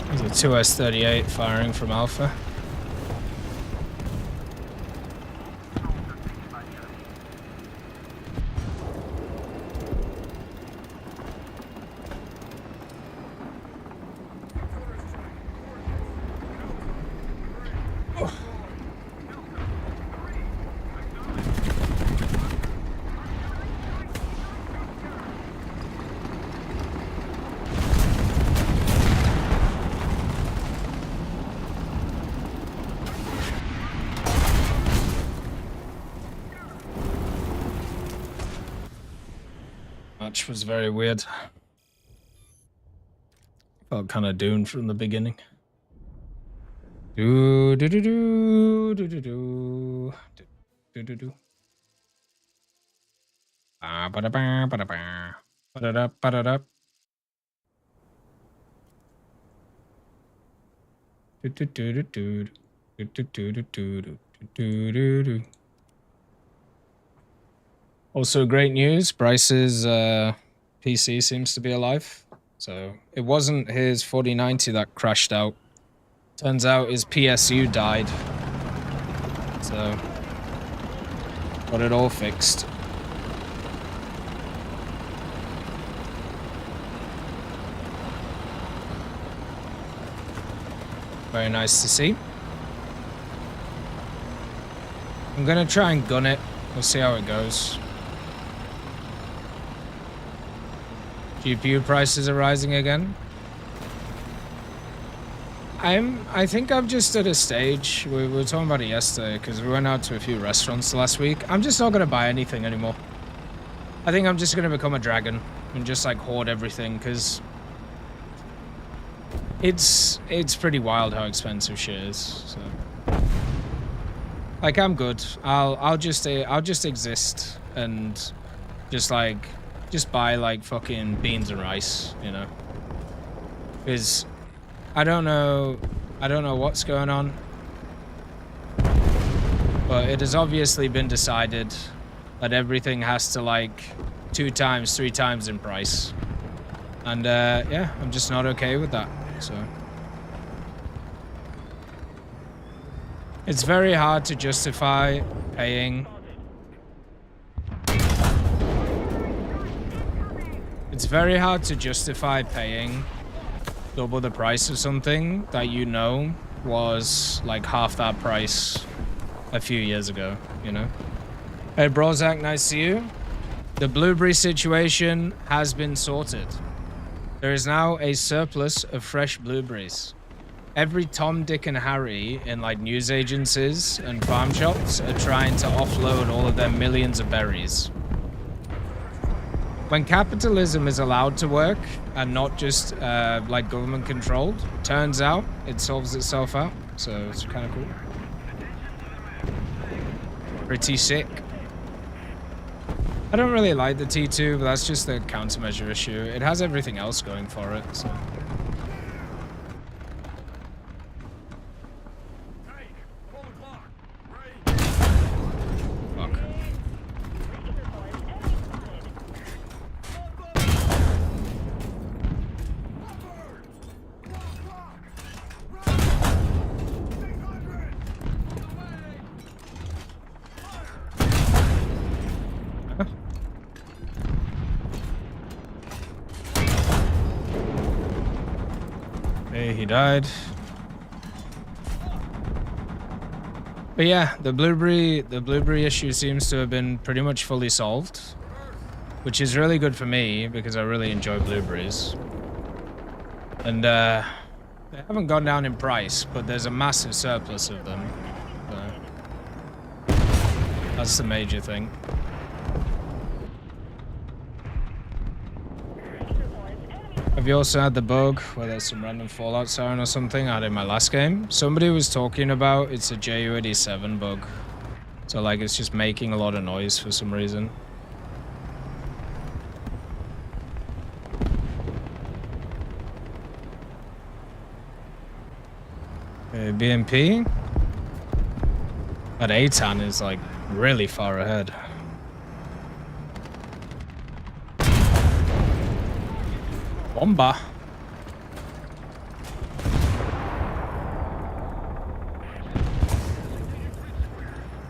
There's a 2S38 firing from Alpha. match was very weird. Felt kind of doomed from the beginning. Do do do do do do do do do do. Ba ba da ba ba da ba ba da da ba da da. Do do do do do do do do do do do do do. Also, great news. Bryce's PC seems to be alive. So it wasn't his 4090 that crashed out. Turns out his PSU died. So got it all fixed. Very nice to see. I'm gonna try and gun it. We'll see how it goes. GPU prices are rising again. I think I'm just at a stage, we were talking about it yesterday because we went out to a few restaurants last week. I'm just not going to buy anything anymore. I think I'm just going to become a dragon and just like hoard everything because it's pretty wild how expensive shit is. So like I'm good. I'll just exist and just buy like fucking beans and rice, you know. Because I don't know what's going on, but it has obviously been decided that everything has to like 2 times, 3 times in price. And yeah, I'm just not okay with that. So it's very hard to justify paying. It's very hard to justify paying double the price of something that you know was like half that price a few years ago, you know? Hey, Brozak, nice to see you. The blueberry situation has been sorted. There is now a surplus of fresh blueberries. Every Tom, Dick, and Harry in like news agencies and farm shops are trying to offload all of their millions of berries. When capitalism is allowed to work and not just like government controlled, turns out it solves itself out. So it's kind of cool. Pretty sick. I don't really like the T2, but that's just the countermeasure issue. It has everything else going for it, so. He died. But yeah, the blueberry issue seems to have been pretty much fully solved, which is really good for me because I really enjoy blueberries. And they haven't gone down in price, but there's a massive surplus of them. So that's the major thing. Have you also had the bug where there's some random Fallout siren or something I had in my last game? Somebody was talking about it's a JU87 bug. So like it's just making a lot of noise for some reason. Okay, BMP. That ATAN is like really far ahead. Bomba.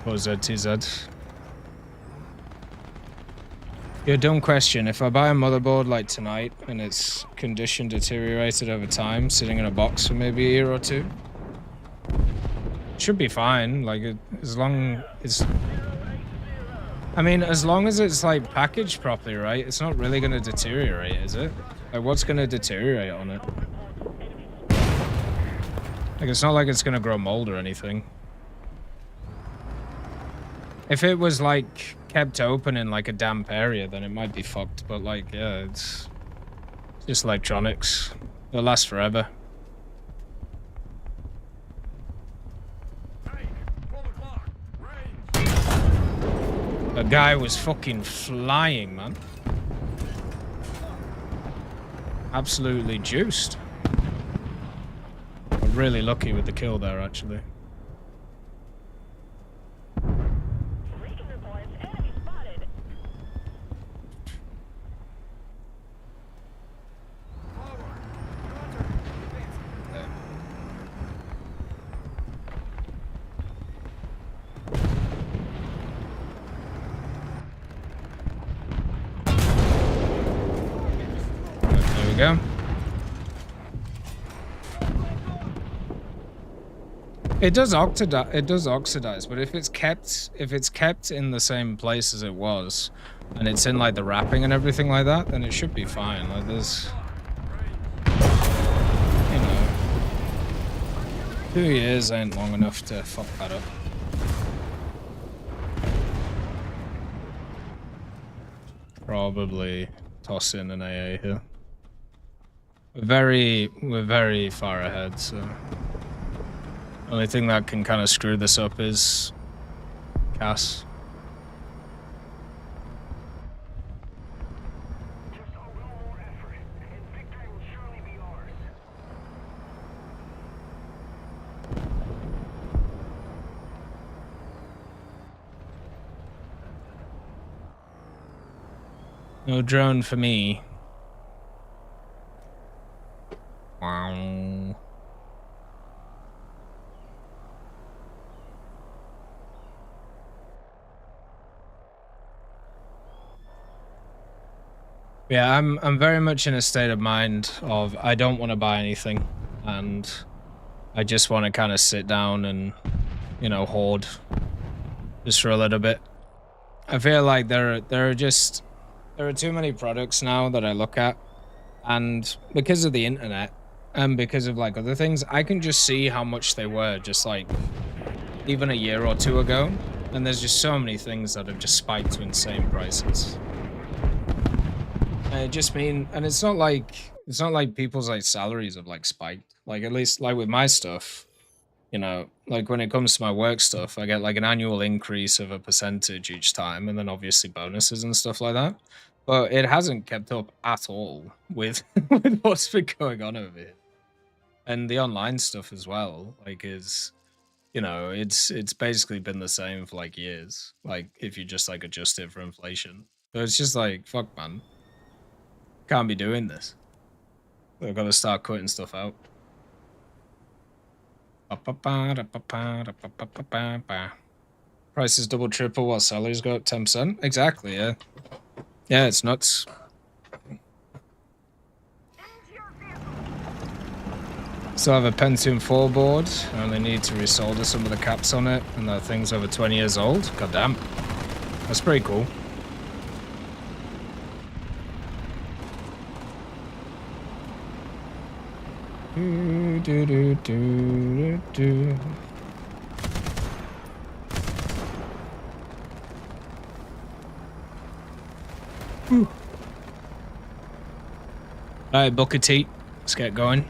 What was that, TZ? Yeah, dumb question. If I buy a motherboard like tonight and its condition deteriorated over time, sitting in a box for maybe a year or two, it should be fine. Like, as long as... I mean, as long as it's like packaged properly, right? It's not really going to deteriorate, is it? Like, what's going to deteriorate on it? Like, it's not like it's going to grow mold or anything. If it was like kept open in like a damp area, then it might be fucked. But like, yeah, it's just electronics. It'll last forever. The guy was fucking flying, man. Absolutely juiced. I'm really lucky with the kill there, actually. Go. It does oxidize, but if it's kept in the same place as it was, and it's in like the wrapping and everything like that, then it should be fine. Like there's, you know, 2 years ain't long enough to fuck that up. Probably toss in an AA here. We're very far ahead, so only thing that can kind of screw this up is Cass. Just a little more effort, and victory will surely be ours. No drone for me. Wow. Yeah, I'm very much in a state of mind of I don't want to buy anything, and I just want to kind of sit down and, you know, hoard just for a little bit. I feel like there are too many products now that I look at, and because of the internet and because of like other things, I can just see how much they were just like even a year or two ago, and there's just so many things that have just spiked to insane prices. And it's not like people's like salaries have like spiked. Like at least like with my stuff, you know, like when it comes to my work stuff, I get like an annual increase of a percentage each time, and then obviously bonuses and stuff like that. But it hasn't kept up at all with with what's been going on over here. And the online stuff as well, like is, you know, it's basically been the same for like years. Like if you just like adjust it for inflation. So it's just like, fuck man. Can't be doing this. We've got to start cutting stuff out. Prices double, triple while salaries go up 10%. Exactly, yeah. Yeah, it's nuts. Still have a Pentium 4 board. I only need to resolder some of the caps on it, and that thing's over 20 years old. God damn. That's pretty cool. Alright, Booker T. Let's get going.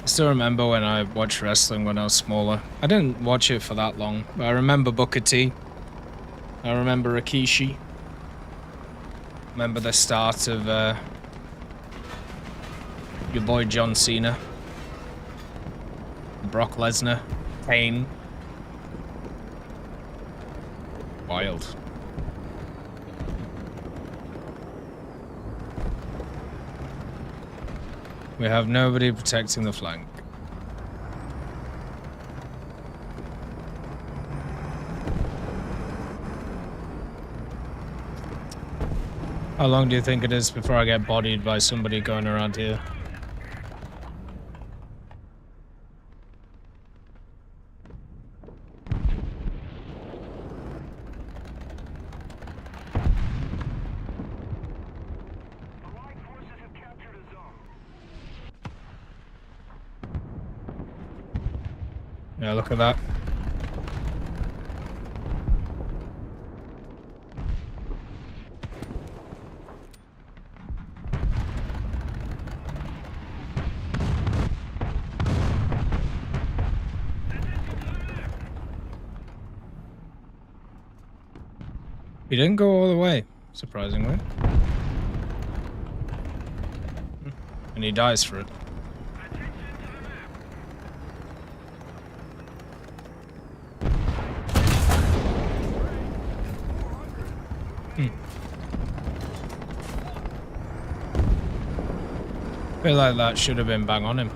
I still remember when I watched wrestling when I was smaller. I didn't watch it for that long, but I remember Booker T. I remember Rikishi. Remember the start of your boy John Cena. Brock Lesnar. Kane. Wild. We have nobody protecting the flank. How long do you think it is before I get bodied by somebody going around here? Yeah, look at that. He didn't go all the way, surprisingly. And he dies for it. Feel like that should have been bang on him.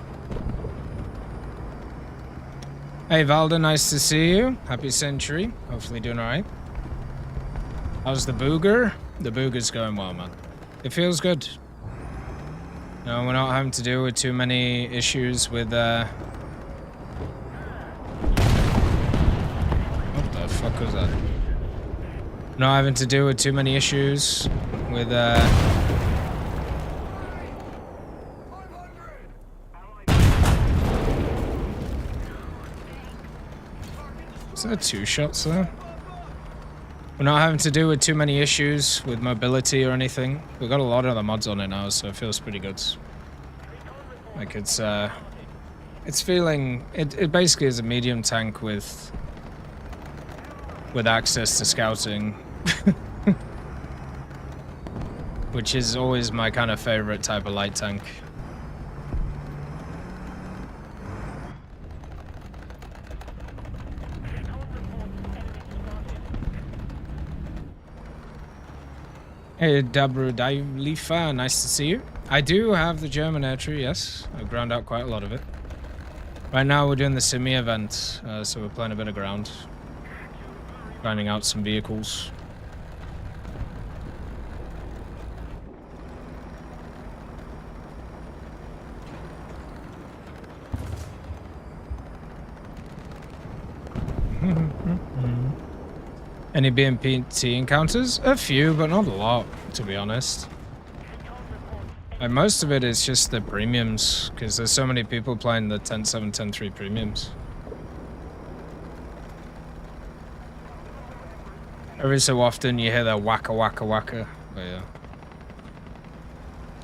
Hey Valda, nice to see you. Happy century. Hopefully doing alright. How's the booger? The booger's going well, man. It feels good. No, we're not having to deal with too many issues with what the fuck was that? Not having to deal with too many issues with Is there 2 shots there? We're not having to deal with too many issues with mobility or anything. We've got a lot of the mods on it now, so it feels pretty good. Like it's feeling it basically is a medium tank with access to scouting. Which is always my kind of favorite type of light tank. Hey, Dabru Dailifa, nice to see you. I do have the German air tree, yes. I've ground out quite a lot of it. Right now we're doing the Simi event, so we're playing a bit of ground. Grinding out some vehicles. Any BMPT encounters? A few, but not a lot, to be honest. And most of it is just the premiums, because there's so many people playing the 10.7, 10.3 premiums. Every so often you hear the waka waka waka, but yeah.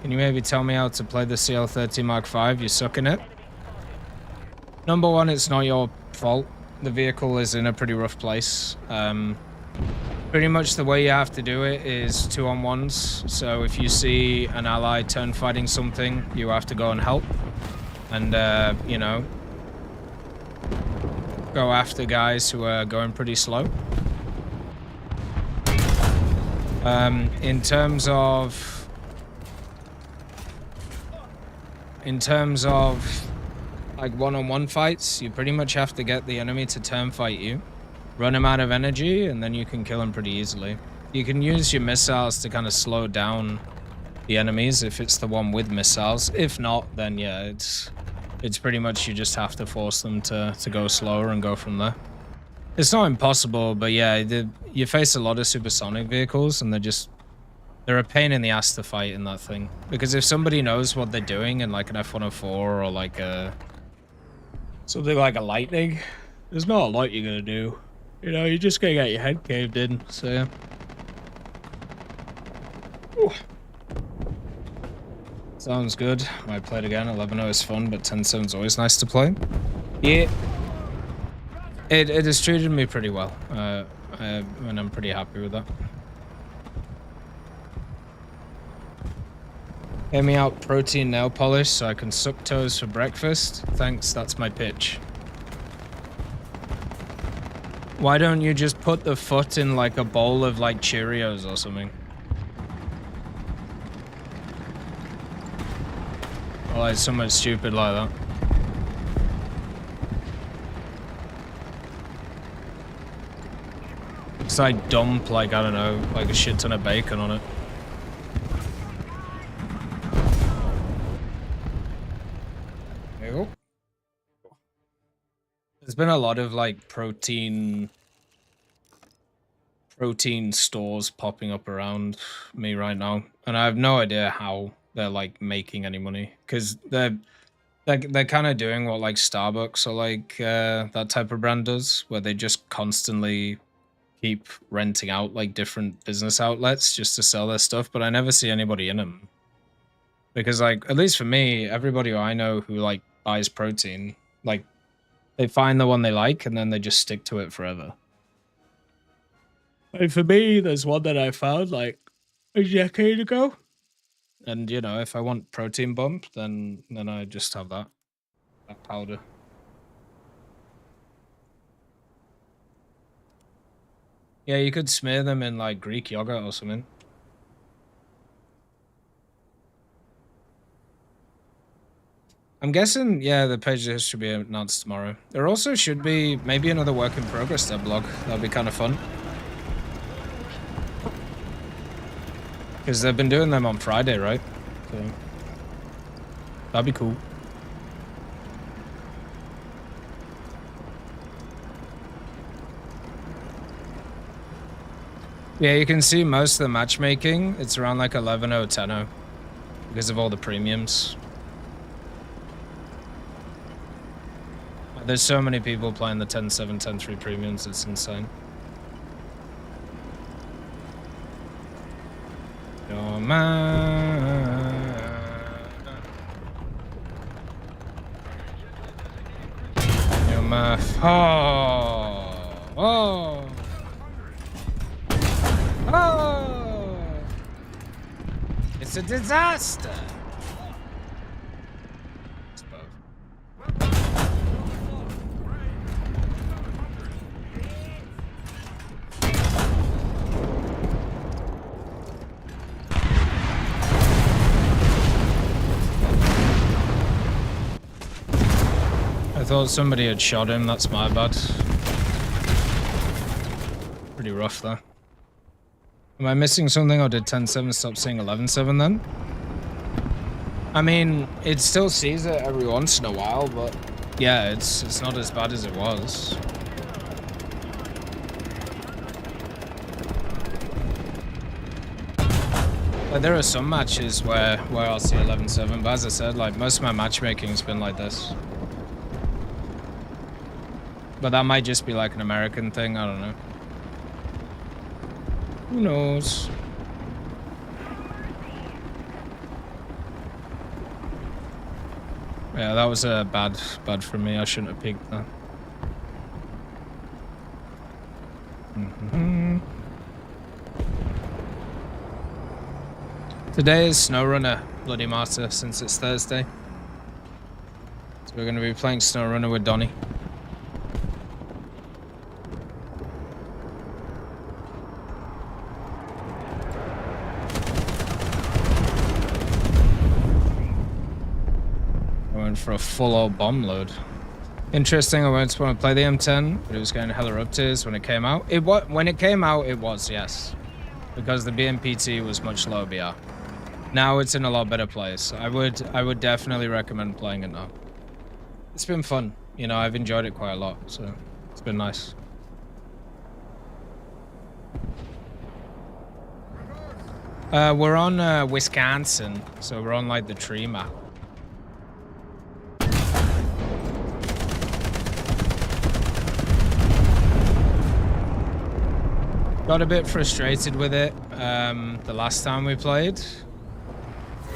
Can you maybe tell me how to play the CL-30 Mark V? You suck in it? Number one, it's not your fault. The vehicle is in a pretty rough place. Pretty much the way you have to do it is 2-on-1s. So if you see an ally turn fighting something, you have to go and help. And, you know, go after guys who are going pretty slow. In terms of like one-on-one fights, you pretty much have to get the enemy to turn fight you, run him out of energy, and then you can kill him pretty easily. You can use your missiles to kind of slow down the enemies if it's the one with missiles. If not, then yeah, it's pretty much you just have to force them to go slower and go from there. It's not impossible, but yeah, you face a lot of supersonic vehicles, and they're a pain in the ass to fight in that thing. Because if somebody knows what they're doing in like an F-104 or like something like a Lightning, there's not a lot you're gonna do. You know, you're just gonna get your head caved in, so yeah. Ooh. Sounds good. Might play it again. 11.0 is fun, but 10.7 is always nice to play. Yeah. It has treated me pretty well, and I'm pretty happy with that. Get me out protein nail polish so I can suck toes for breakfast. Thanks, that's my pitch. Why don't you just put the foot in like a bowl of like Cheerios or something? Or like something stupid like that. It's like dump, like, I don't know, like a shit ton of bacon on it. There you go. There's been a lot of like protein stores popping up around me right now, and I have no idea how they're like making any money, because they're kind of doing what like Starbucks or like that type of brand does, where they just constantly keep renting out like different business outlets just to sell their stuff, but I never see anybody in them. Because like, at least for me, everybody who I know who like buys protein, like they find the one they like and then they just stick to it forever. And for me, there's one that I found like a decade ago. And you know, if I want protein bump, then I just have that powder. Yeah, you could smear them in like Greek yogurt or something. I'm guessing, yeah, the page list should be announced tomorrow. There also should be maybe another work in progress dev blog. That'd be kind of fun. Because they've been doing them on Friday, right? So that'd be cool. Yeah, you can see most of the matchmaking. It's around like 11.0, 10.0 because of all the premiums. There's so many people playing the 10.7, 10.3 premiums. It's insane. You're mine. You're my... Oh! It's a disaster! I thought somebody had shot him, that's my bad. Pretty rough there. Am I missing something, or did 10.7 stop seeing 11.7 then? I mean, it still sees it every once in a while, but yeah, it's not as bad as it was. Like, there are some matches where I'll see 11.7, but as I said, like, most of my matchmaking's been like this. But that might just be like an American thing, I don't know. Who knows? Yeah, that was a bad for me. I shouldn't have peeked that. Today is SnowRunner, Bloody Martyr, since it's Thursday. So we're going to be playing SnowRunner with Donnie. For a full old bomb load. Interesting, I went to want to play the M10, but it was going hella up tiers when it came out. When it came out, it was, yes. Because the BMPT was much lower BR. Now it's in a lot better place. I would definitely recommend playing it now. It's been fun. You know, I've enjoyed it quite a lot, so it's been nice. We're on Wisconsin, so we're on like the tree map. Got a bit frustrated with it the last time we played.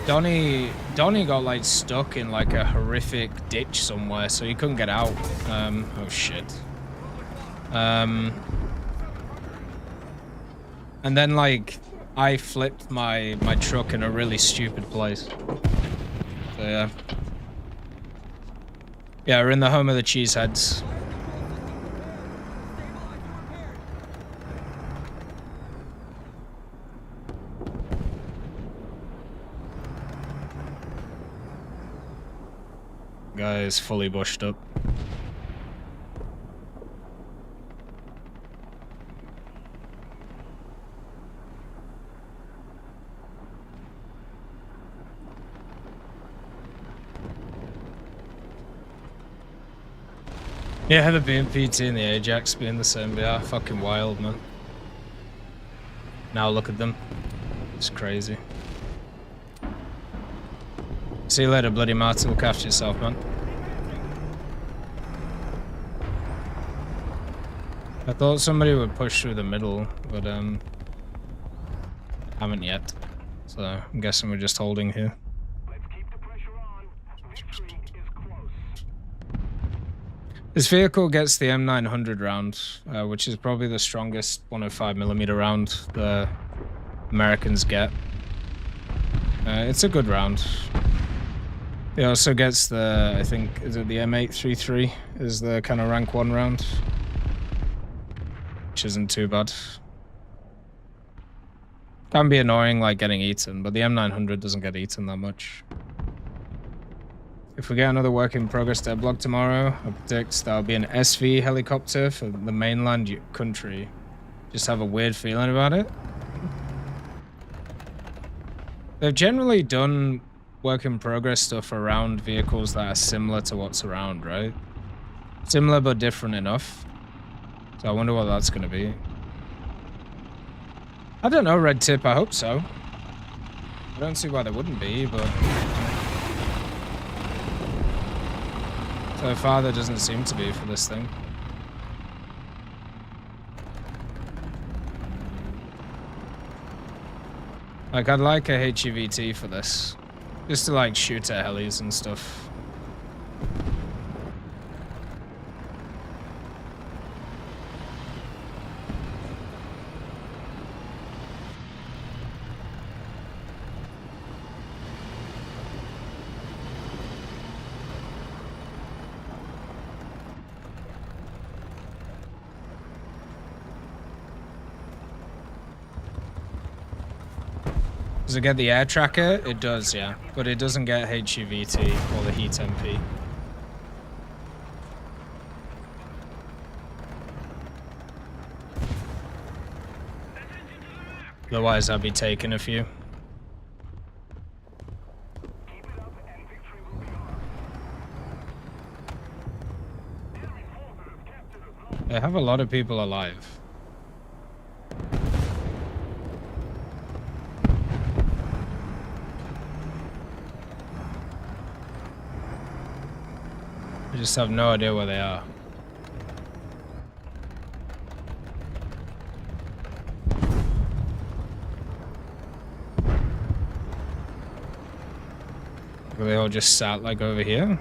Donnie got like stuck in like a horrific ditch somewhere, so he couldn't get out. Oh shit. And then like I flipped my truck in a really stupid place. So yeah. Yeah, we're in the home of the cheeseheads. Guy is fully bushed up. Yeah, the BMPT and the Ajax being the same, they are fucking wild, man. Now look at them. It's crazy. See you later, Bloody Martin. Look after yourself, man. I thought somebody would push through the middle, but haven't yet. So I'm guessing we're just holding here. Let's keep the pressure on. Victory is close. This vehicle gets the M900 round, which is probably the strongest 105mm round the Americans get. It's a good round. It also gets the, I think, is it the M833 is the kind of rank 1 round, which isn't too bad. Can be annoying, like getting eaten, but the M900 doesn't get eaten that much. If we get another work in progress deadblock tomorrow, I predict that'll be an SV helicopter for the mainland country. Just have a weird feeling about it. They've generally done work in progress stuff around vehicles that are similar to what's around, right? Similar but different enough. So I wonder what that's going to be. I don't know, Red Tip, I hope so. I don't see why there wouldn't be, but... so far there doesn't seem to be for this thing. Like, I'd like a HEVT for this. Just to, like, shoot at helis and stuff. Does it get the air tracker? It does, yeah. But it doesn't get HEVT or the heat MP. Otherwise, I'd be taking a few. Keep it up and victory will be ours. Enemy forces have captured a small They have a lot of people alive. I just have no idea where they are. Are they all just sat like over here?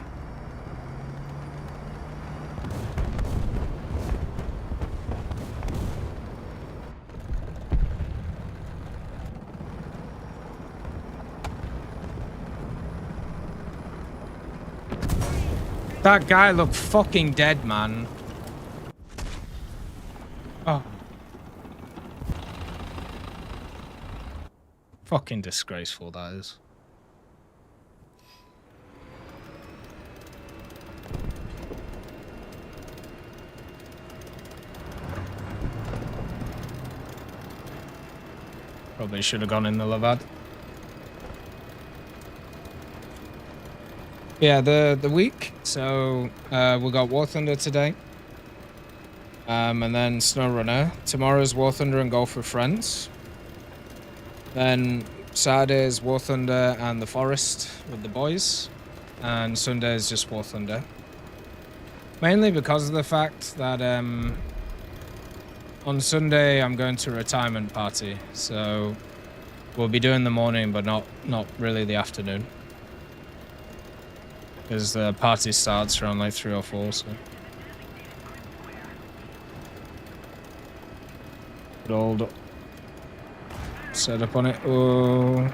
That guy looked fucking dead, man. Oh. Fucking disgraceful, that is. Probably should have gone in the Levad. Yeah, the week. So we got War Thunder today. And then SnowRunner. Tomorrow's War Thunder and Golf with Friends. Then Saturday is War Thunder and the Forest with the boys. And Sunday is just War Thunder. Mainly because of the fact that on Sunday I'm going to a retirement party. So we'll be doing the morning, but not really the afternoon. Because the party starts around like 3 or 4, so. Good old setup on it. Oh.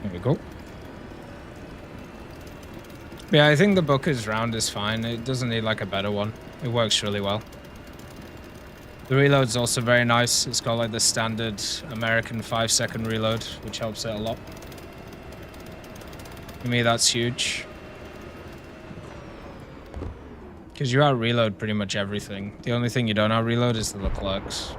There we go. Yeah, I think the Booker's round is fine. It doesn't need like a better one. It works really well. The reload's also very nice. It's got like the standard American 5-second reload, which helps it a lot. For me, that's huge. Because you out-reload pretty much everything. The only thing you don't out-reload is the Leclercs.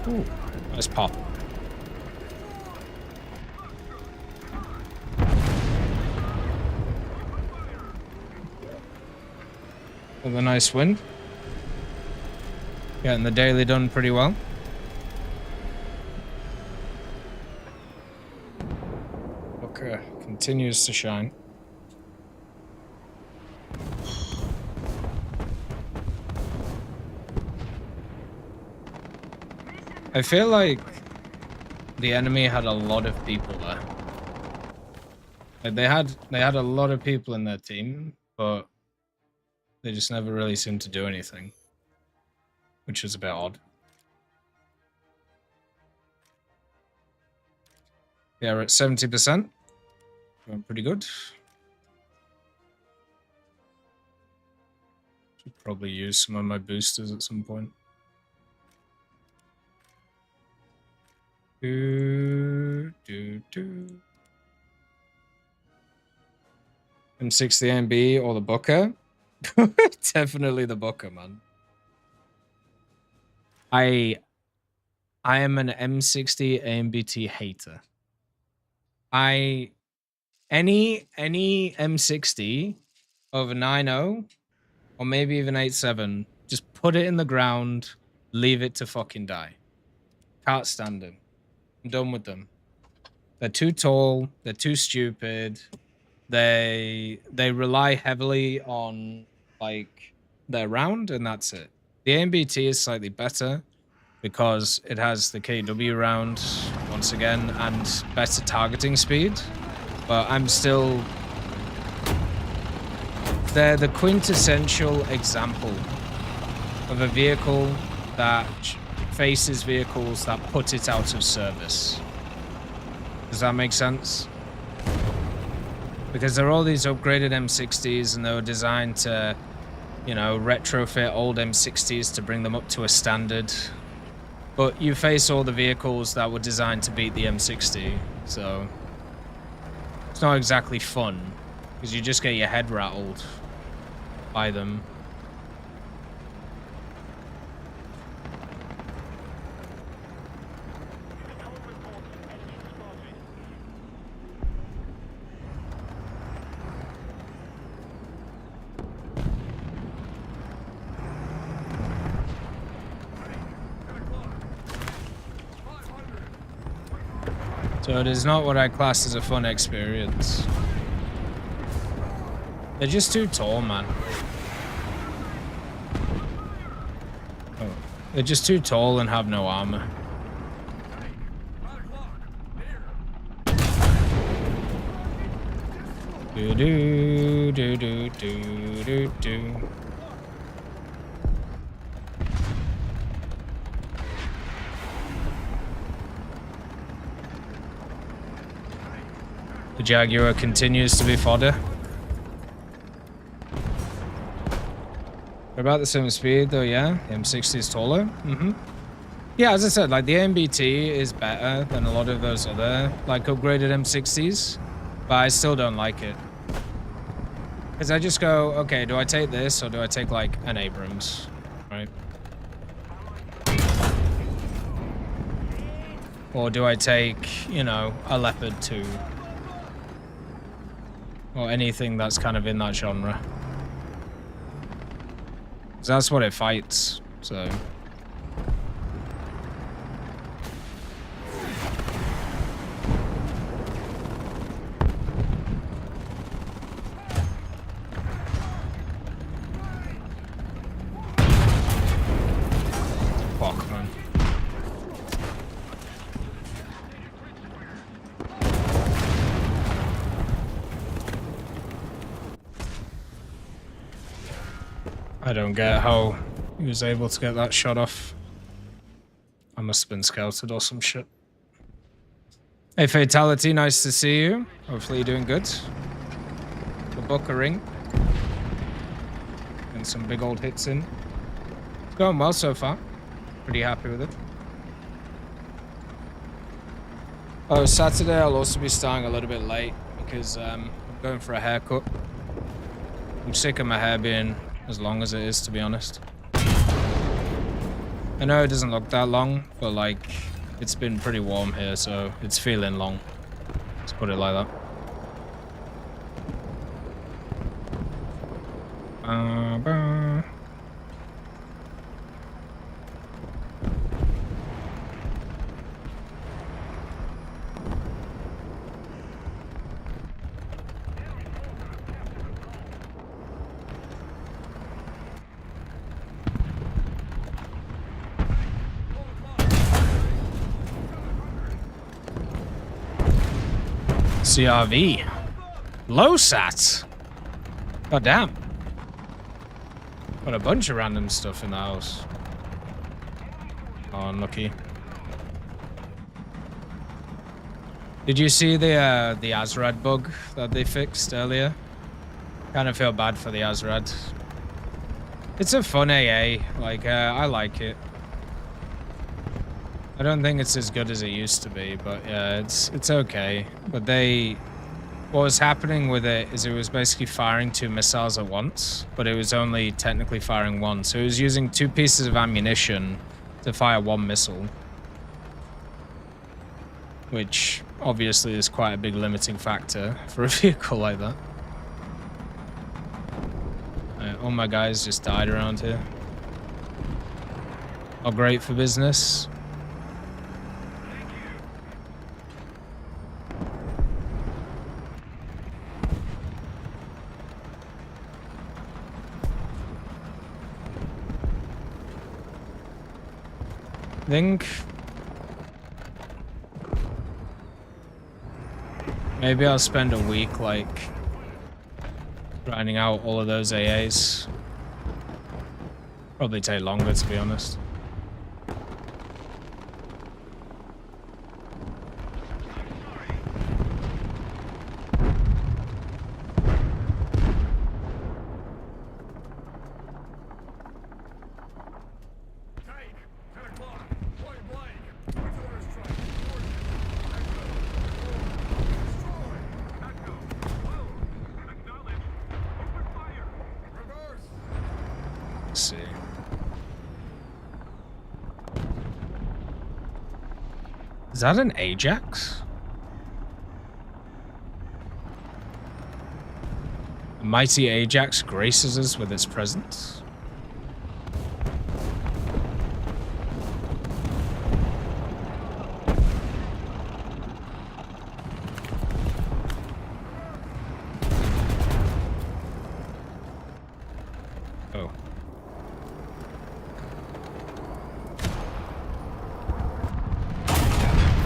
Ooh, nice pop. With a nice win. Getting the daily done pretty well. Booker continues to shine. I feel like the enemy had a lot of people there. Like they had a lot of people in their team, but they just never really seemed to do anything, which is a bit odd. Yeah, we're at 70%. Going pretty good. Should probably use some of my boosters at some point. M60 AMB or the Booker? Definitely the Booker, man. I am an M60 AMBT hater. Any M60 over 9.0 or maybe even 8.7, just put it in the ground, leave it to fucking die. Can't stand them. I'm done with them. They're too tall. They're too stupid. They rely heavily on like their round, and that's it. The AMBT is slightly better because it has the KW round once again and better targeting speed. But I'm still... They're the quintessential example of a vehicle that faces vehicles that put it out of service. Does that make sense? Because there are all these upgraded M60s and they were designed to, you know, retrofit old M60s to bring them up to a standard. But you face all the vehicles that were designed to beat the M60, so it's not exactly fun because you just get your head rattled by them. So it is not what I class as a fun experience. They're just too tall, man. Oh, they're just too tall and have no armor. Do do do do do do do. The Jaguar continues to be fodder. They're about the same speed though, yeah? The M60 is taller. Yeah, as I said, like the MBT is better than a lot of those other like upgraded M60s, but I still don't like it. Because I just go, okay, do I take this or do I take like an Abrams, right? Or do I take, you know, a Leopard 2? Or anything that's kind of in that genre. 'Cause that's what it fights, so... Fuck, man. I don't get how he was able to get that shot off. I must have been scouted or some shit. Hey, Fatality, nice to see you. Hopefully you're doing good. The Booker ring. And some big old hits in. It's going well so far. Pretty happy with it. Oh, Saturday I'll also be starting a little bit late because I'm going for a haircut. I'm sick of my hair being as long as it is, to be honest. I know it doesn't look that long, but like it's been pretty warm here, so it's feeling long. Let's put it like that. Bah. CRV. Low sats. God damn. Got a bunch of random stuff in the house. Oh, unlucky. Did you see the Azrad bug that they fixed earlier? Kind of feel bad for the Azrad. It's a fun AA. Like, I like it. I don't think it's as good as it used to be, but yeah, it's okay. But what was happening with it is it was basically firing 2 missiles at once, but it was only technically firing 1. So it was using 2 pieces of ammunition to fire 1 missile, which obviously is quite a big limiting factor for a vehicle like that. All my guys just died around here. Not great for business. Think maybe I'll spend a week like grinding out all of those AAs. Probably take longer, to be honest. Let's see. Is that an Ajax? A mighty Ajax graces us with its presence. Oh.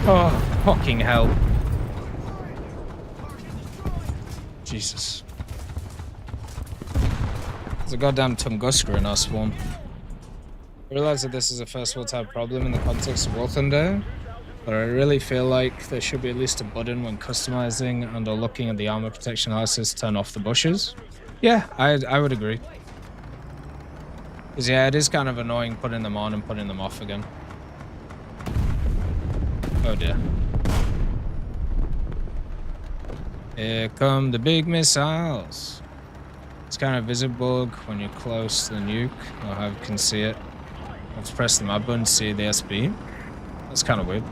Oh, fucking hell. Jesus. There's a goddamn Tunguska in our spawn. I realize that this is a first world type problem in the context of War Thunder, but I really feel like there should be at least a button when customizing and or looking at the armor protection analysis to turn off the bushes. Yeah, I would agree. Because yeah, it is kind of annoying putting them on and putting them off again. Oh dear. Here come the big missiles. It's kind of visible when you're close to the nuke, or how you can see it. Let's press the map button to see the SB. That's kind of weird.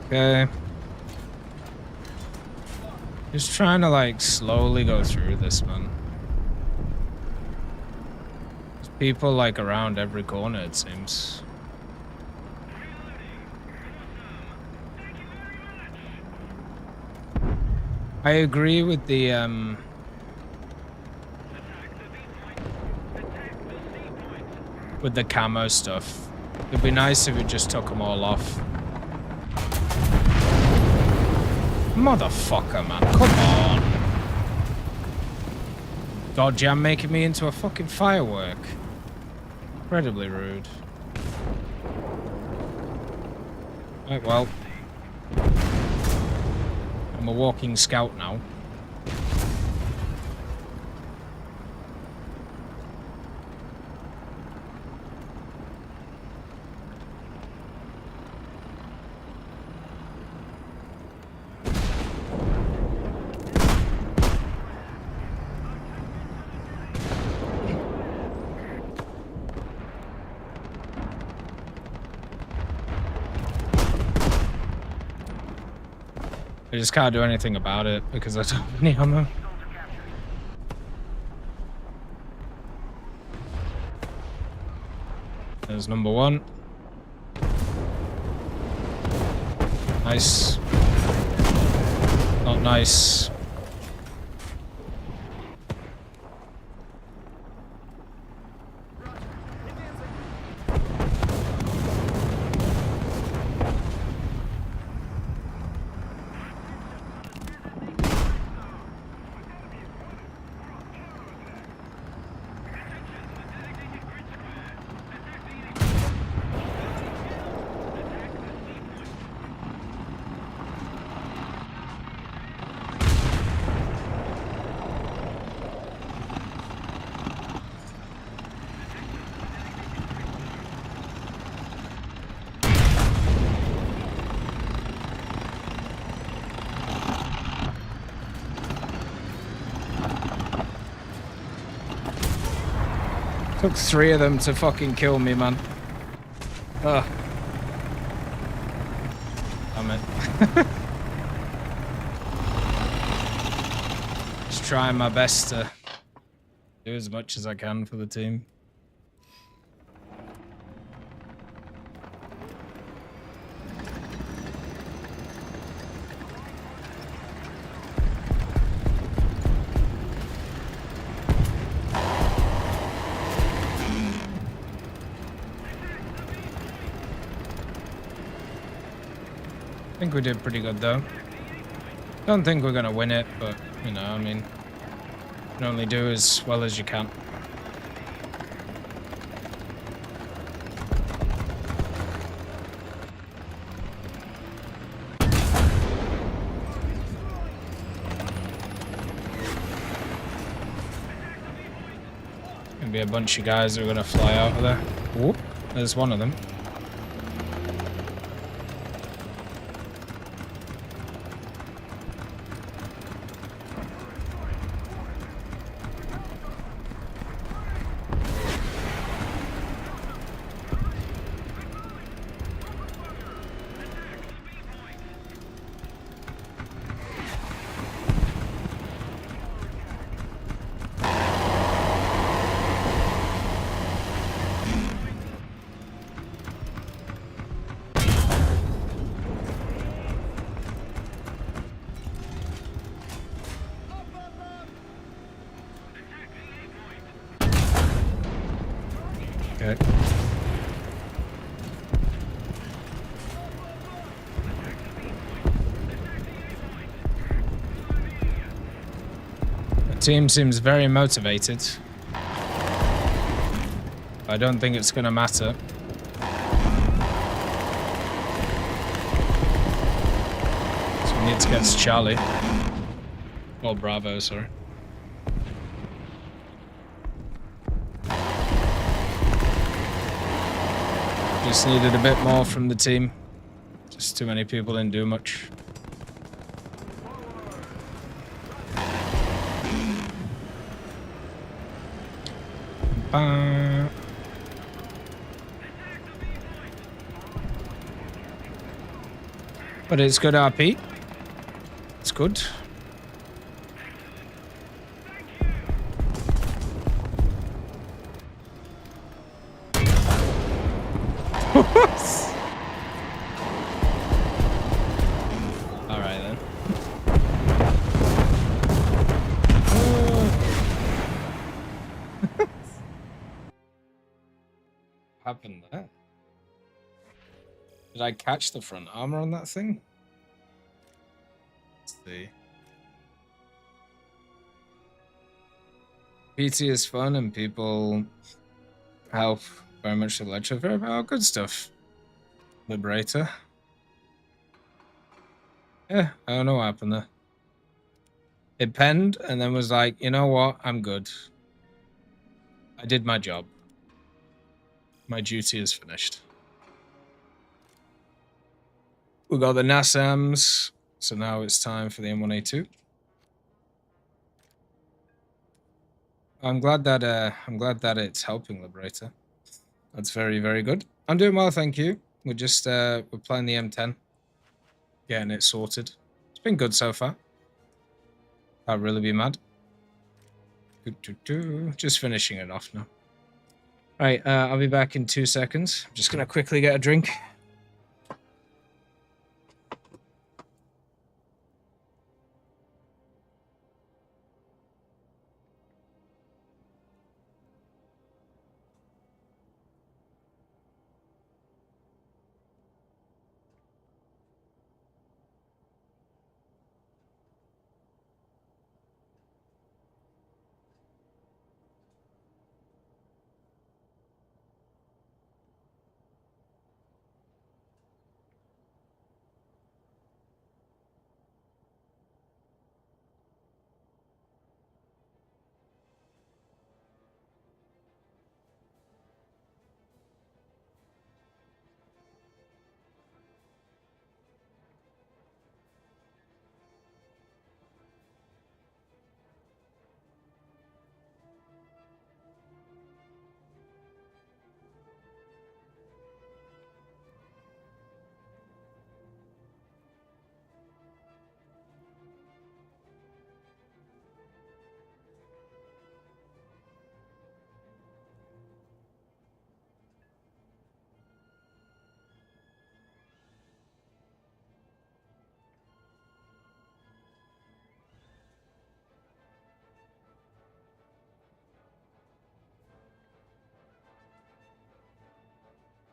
Okay. Just trying to like slowly go through this, man. There's people like around every corner, it seems. I agree with the camo stuff. It'd be nice if it just took them all off. Motherfucker, man. Come on. God, jam making me into a fucking firework. Incredibly rude. Right, well. I'm a walking scout now. I just can't do anything about it because I don't have any ammo. There's number one. Nice. Not nice. Took 3 of them to fucking kill me, man. Ugh. Damn it. Just trying my best to do as much as I can for the team. I think we did pretty good though. Don't think we're gonna win it, but you know, I mean, you can only do as well as you can. Gonna be a bunch of guys that are gonna fly out of there. Whoop, there's one of them. Okay. The team seems very motivated. I don't think it's gonna matter. So we need to get to Charlie. Oh, Bravo, sorry. Just needed a bit more from the team. Just too many people didn't do much. But it's good RP. It's good. Alright then. What happened there? Did I catch the front armor on that thing? Let's see. PT is fun and people help very much the lecture. Oh, good stuff. Liberator. Yeah, I don't know what happened there. It penned and then was like, you know what? I'm good. I did my job. My duty is finished. We got the NASAMs, so now it's time for the M1A2. I'm glad that it's helping Liberator. That's very, very good. I'm doing well, thank you. We're just we're playing the M10, getting it sorted. It's been good so far. Can't really be mad. Just finishing it off now. Right, I'll be back in 2 seconds. I'm just gonna quickly get a drink.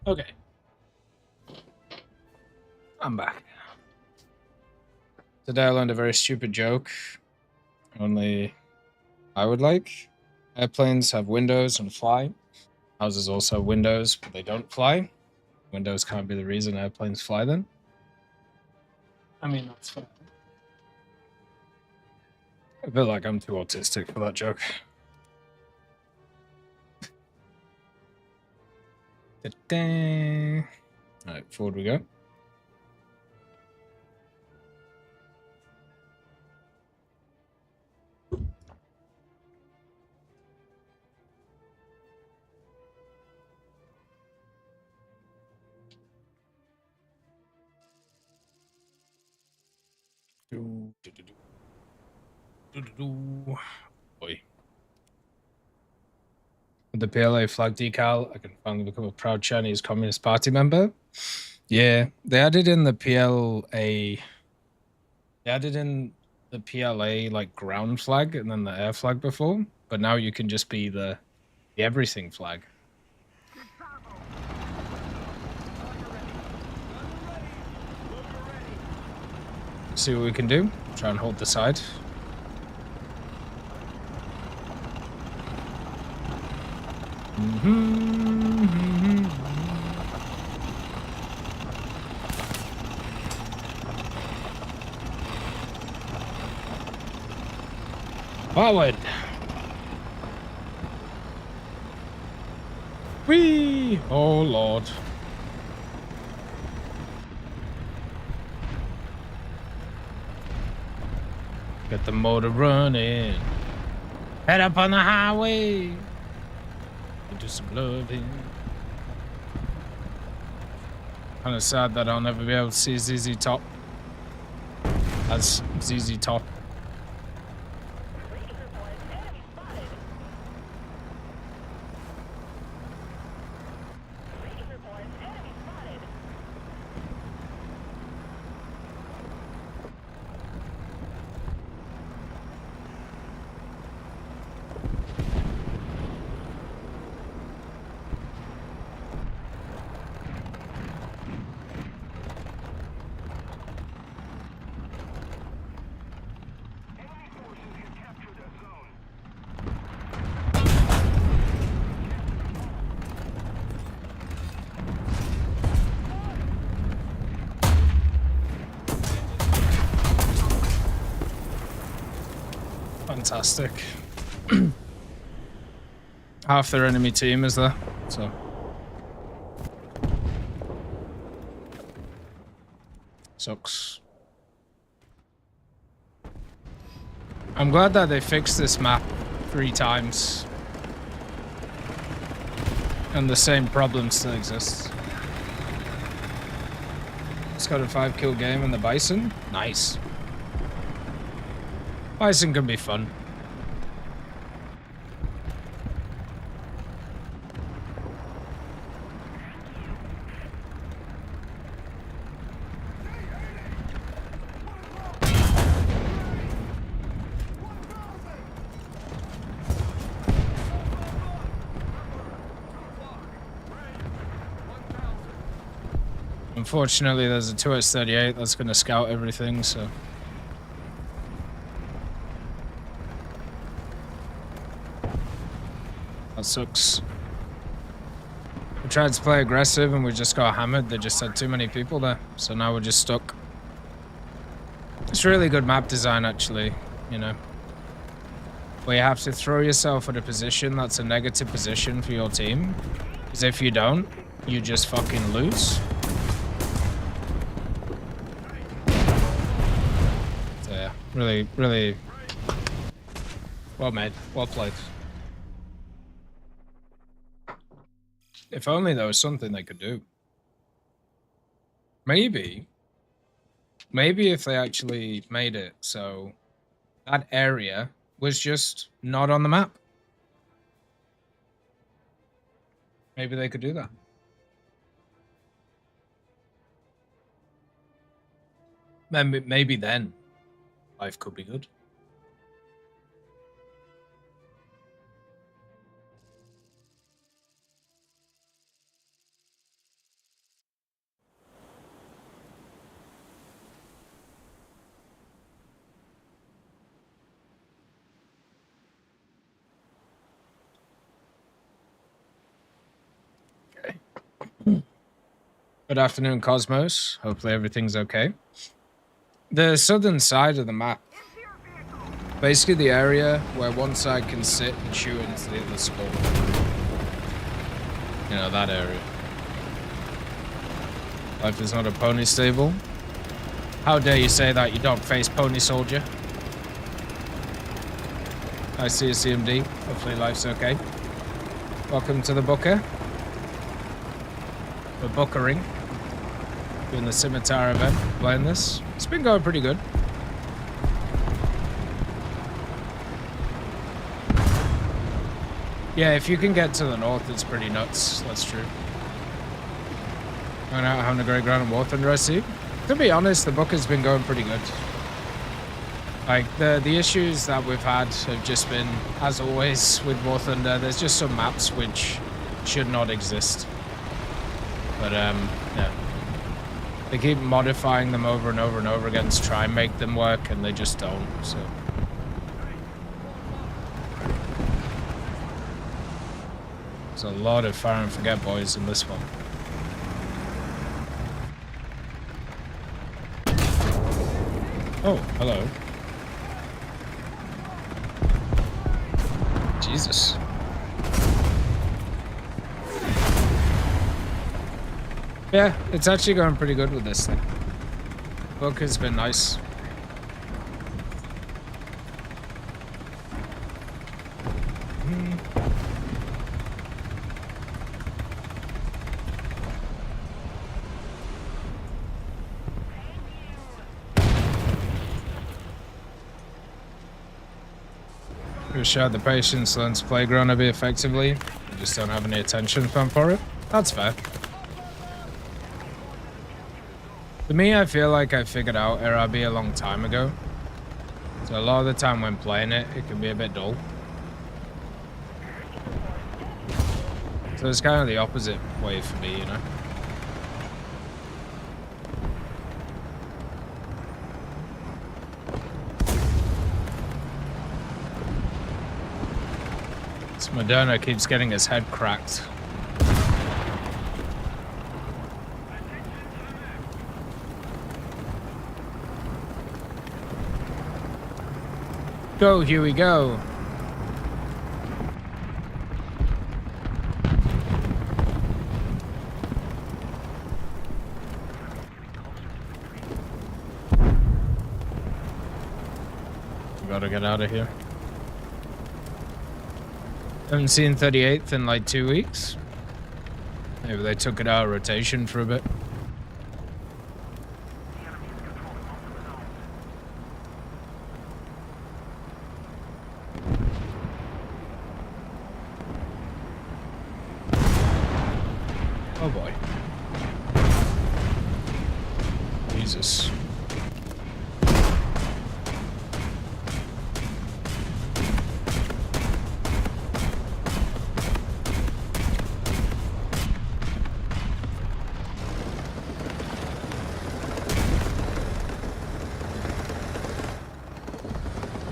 Okay. I'm back. Today I learned a very stupid joke. Only I would like. Airplanes have windows and fly. Houses also have windows, but they don't fly. Windows can't be the reason airplanes fly then. I mean, that's fine. I feel like I'm too autistic for that joke. Alright, forward we go. Boy. With the PLA flag decal, I can finally become a proud Chinese Communist Party member. Yeah, they added in the PLA. They added in the PLA like ground flag and then the air flag before, but now you can just be the everything flag. See what we can do. Try and hold the side. Forward. Whee! Oh Lord. Get the motor running. Head up on the highway. Do some loving. Kind of sad that I'll never be able to see ZZ Top as ZZ Top. Fantastic. Half their enemy team is there, so. Sucks. I'm glad that they fixed this map 3 times. And the same problem still exists. It's got a 5-kill game in the Bison. Nice. Bison can be fun. Unfortunately, there's a 2S38 that's going to scout everything, so... That sucks. We tried to play aggressive and we just got hammered. They just had too many people there, so now we're just stuck. It's really good map design, actually, you know. Where you have to throw yourself at a position that's a negative position for your team. Because if you don't, you just fucking lose. So yeah, really, really well made, well played. If only there was something they could do. Maybe if they actually made it so that area was just not on the map. Maybe they could do that. Maybe then life could be good. Good afternoon, Cosmos. Hopefully everything's okay. The southern side of the map, basically the area where one side can sit and shoot into the other skull. You know, that area. Life is not a pony stable. How dare you say that, you dog-faced pony soldier? I see a CMD. Hopefully life's okay. Welcome to the Booker. We're Bookering. Doing the Scimitar event, playing this. It's been going pretty good. Yeah, if you can get to the north, it's pretty nuts. That's true. Going out having a great ground in War Thunder, I see. To be honest, the book has been going pretty good. Like, the issues that we've had have just been, as always, with War Thunder, there's just some maps which should not exist. But, yeah. They keep modifying them over and over and over again to try and make them work, and they just don't, so... There's a lot of fire and forget boys in this one. Oh, hello. Jesus. Yeah, it's actually going pretty good with this thing. The book has been nice. We showed the patience, learn to play Gronaby effectively. We just don't have any attention span for it. That's fair. For me, I feel like I figured out RRB a long time ago. So a lot of the time when playing it, it can be a bit dull. So it's kind of the opposite way for me, you know? So Moderna keeps getting his head cracked. Go, Huey, go. We gotta get out of here. Haven't seen 38th in like 2 weeks. Maybe they took it out of rotation for a bit. Oh boy. Jesus.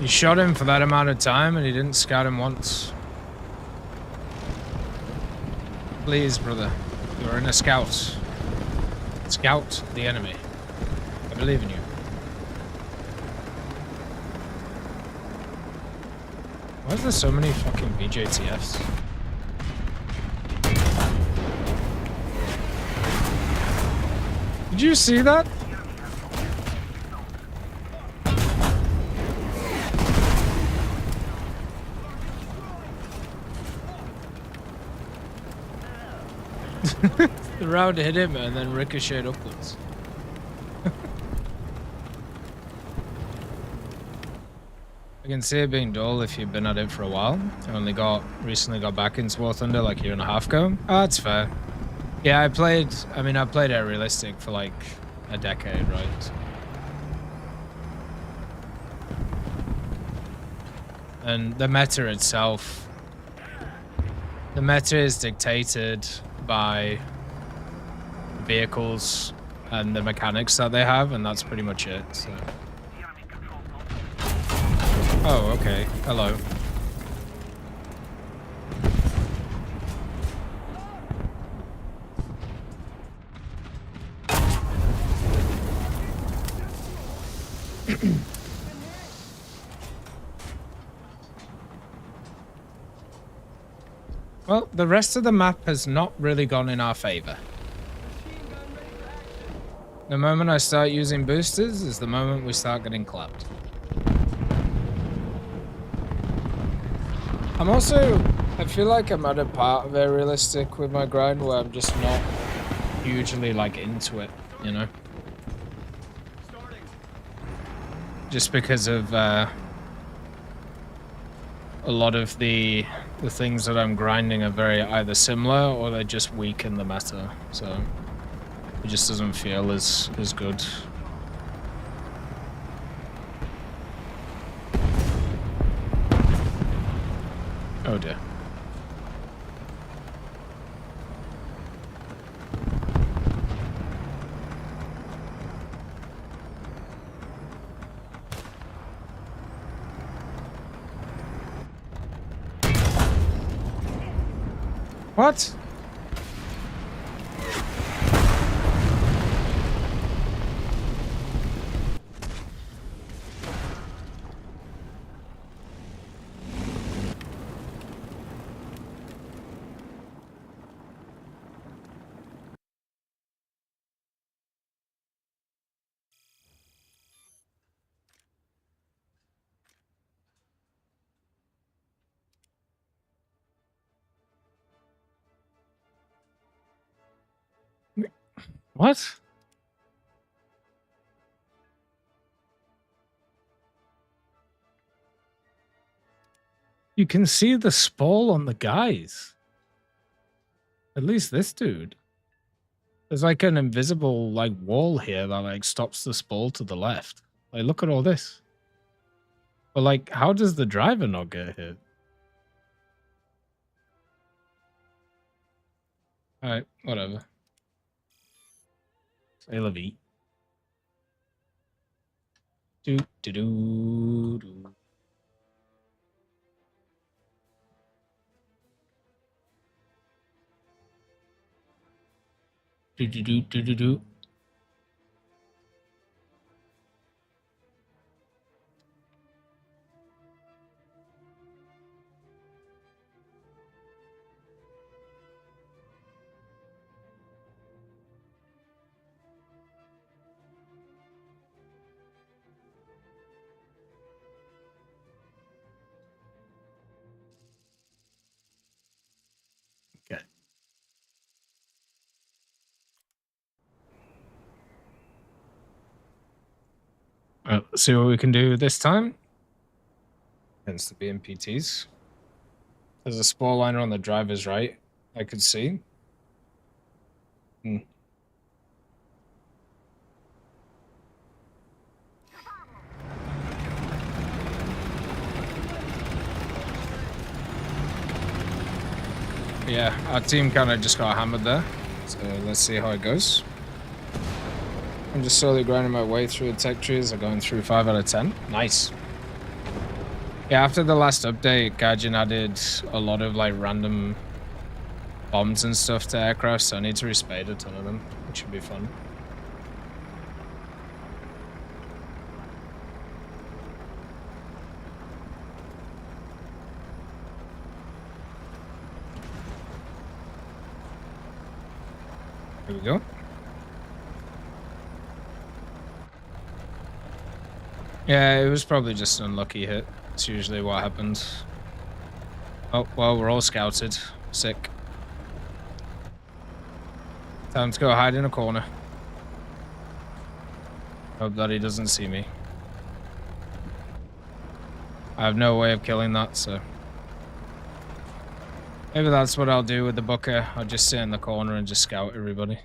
You shot him for that amount of time and he didn't scout him once. Please, brother. You're in a scout. Scout the enemy. I believe in you. Why is there so many fucking BJTFs? Did you see that? The round hit him and then ricocheted upwards. I can see it being dull if you've been at it for a while. I recently got back into War Thunder like a year and a half ago. Oh, that's fair. Yeah, I played it realistic for like a decade, right? And the meta itself, the meta is dictated by vehicles and the mechanics that they have, and that's pretty much it. So. Oh, okay. Hello. Well, the rest of the map has not really gone in our favor. The moment I start using boosters is the moment we start getting clapped. I feel like I'm at a part of it realistic with my grind where I'm just not hugely like into it, you know? Just because of a lot of the things that I'm grinding are very either similar or they just weaken the meta, so it just doesn't feel as good. Oh dear. What? What? You can see the spoil on the guys. At least this dude. There's like an invisible like wall here that like stops the spoil to the left. Like look at all this. But like how does the driver not get hit? Alright, whatever. Say la vie. Do do do do. Do do do do do do. Okay. Well, let's see what we can do this time. Against the BMPTs. There's a spoil liner on the driver's right, I could see. Hmm. Yeah, our team kind of just got hammered there. So let's see how it goes. I'm just slowly grinding my way through the tech trees. I'm going through 5 out of 10. Nice. Yeah, after the last update, Gaijin added a lot of like random bombs and stuff to aircraft, so I need to respade a ton of them, which should be fun. Here we go. Yeah, it was probably just an unlucky hit. It's usually what happens. Oh, well, we're all scouted. Sick. Time to go hide in a corner. Hope that he doesn't see me. I have no way of killing that, so... maybe that's what I'll do with the Booker. I'll just sit in the corner and just scout everybody.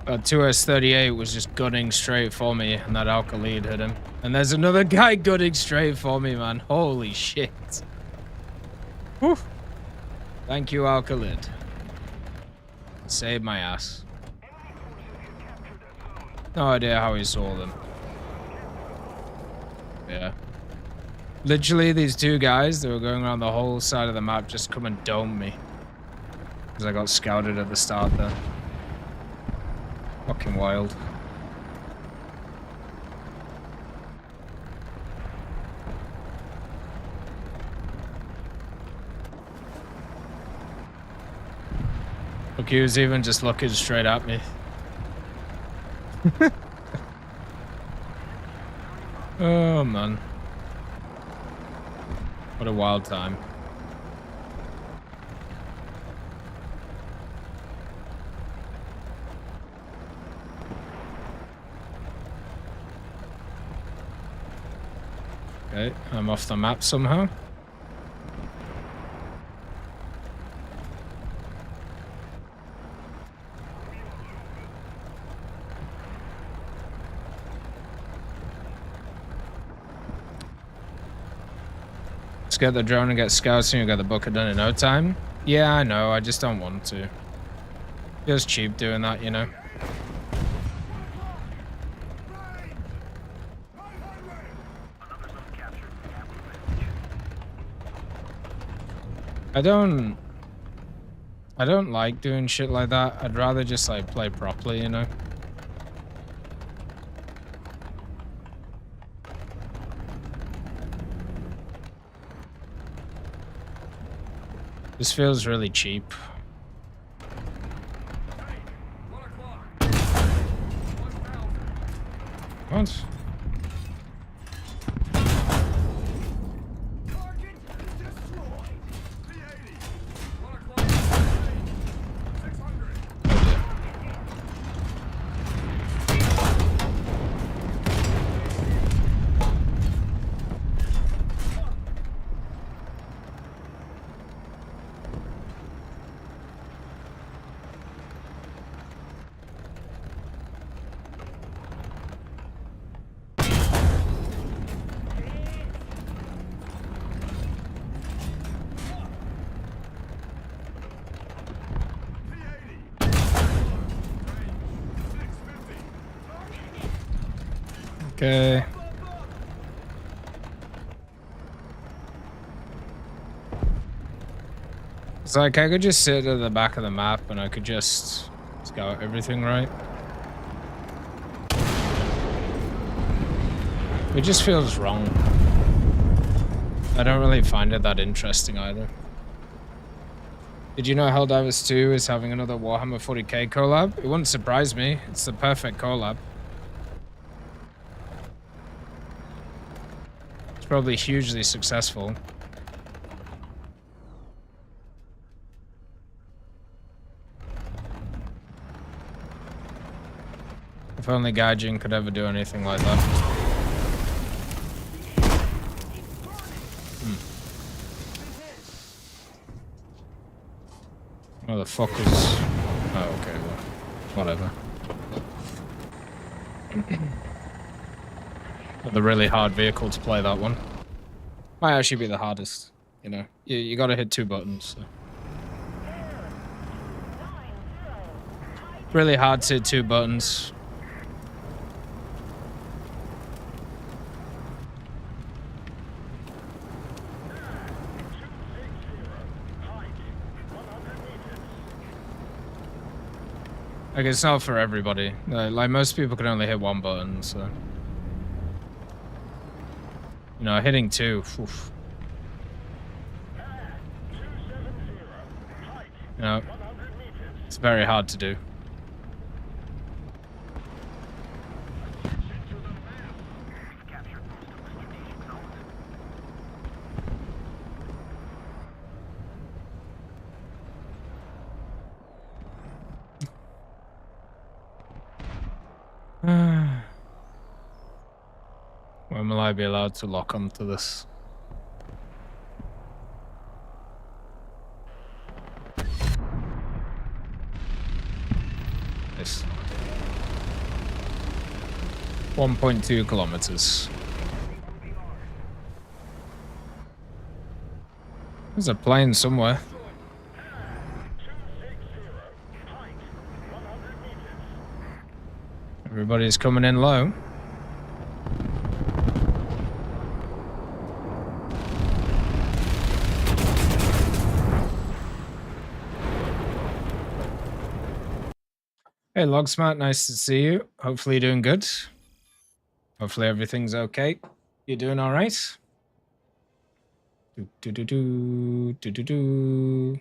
That 2S38 was just gunning straight for me, and that Alka lead hit him. And there's another guy gunning straight for me, man. Holy shit. Whew. Thank you, Alka lead. Saved my ass. No idea how he saw them. Yeah. Literally, these two guys that were going around the whole side of the map just come and dome me. Because I got scouted at the start there. Fucking wild. Look, he was even just looking straight at me. Oh, man. What a wild time. Okay, I'm off the map somehow. Let's get the drone and get scouts and you get the Booker done in no time. Yeah, I know, I just don't want to. Feels cheap doing that, you know. I don't like doing shit like that. I'd rather just like play properly, you know. This feels really cheap. What? Okay. It's like I could just sit at the back of the map and I could just scout everything, right? It just feels wrong. I don't really find it that interesting either. Did you know Helldivers 2 is having another Warhammer 40k collab? It wouldn't surprise me. It's the perfect collab. Probably hugely successful. If only Gaijin could ever do anything like that. Oh, the fuck was... Oh, okay, well, whatever. The really hard vehicle to play, that one. Might actually be the hardest, you know. You gotta hit 2 buttons. So. Really hard to hit 2 buttons. Like, it's not for everybody. Like, most people can only hit 1 button, so... You know, hitting 2, oof. You know, it's very hard to do. When will I be allowed to lock onto this? This 1.2 kilometers. There's a plane somewhere. Everybody's coming in low. Hey, Logsmart, nice to see you. Hopefully you're doing good. Hopefully everything's okay. You're doing all right? Do do do do do do do.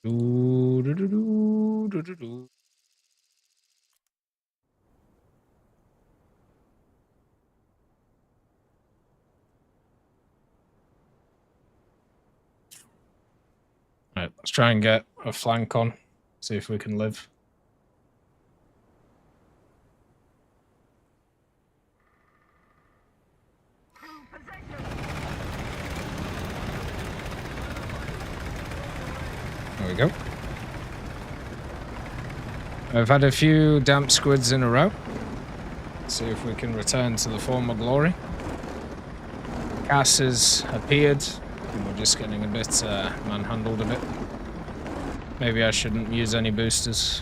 Do do do do do do do. Alright, let's try and get a flank on. See if we can live. There we go. I've had a few damp squids in a row. Let's see if we can return to the former glory. Cass has appeared. And we're just getting a bit manhandled a bit. Maybe I shouldn't use any boosters.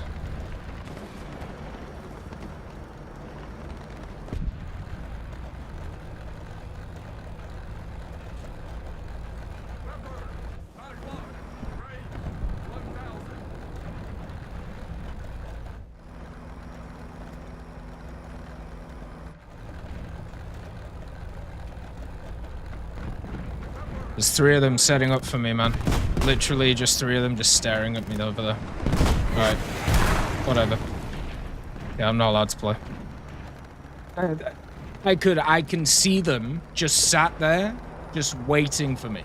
There's 3 of them setting up for me, man. Literally just 3 of them just staring at me over there. Alright. Whatever. Yeah, I'm not allowed to play. I can see them just sat there, just waiting for me.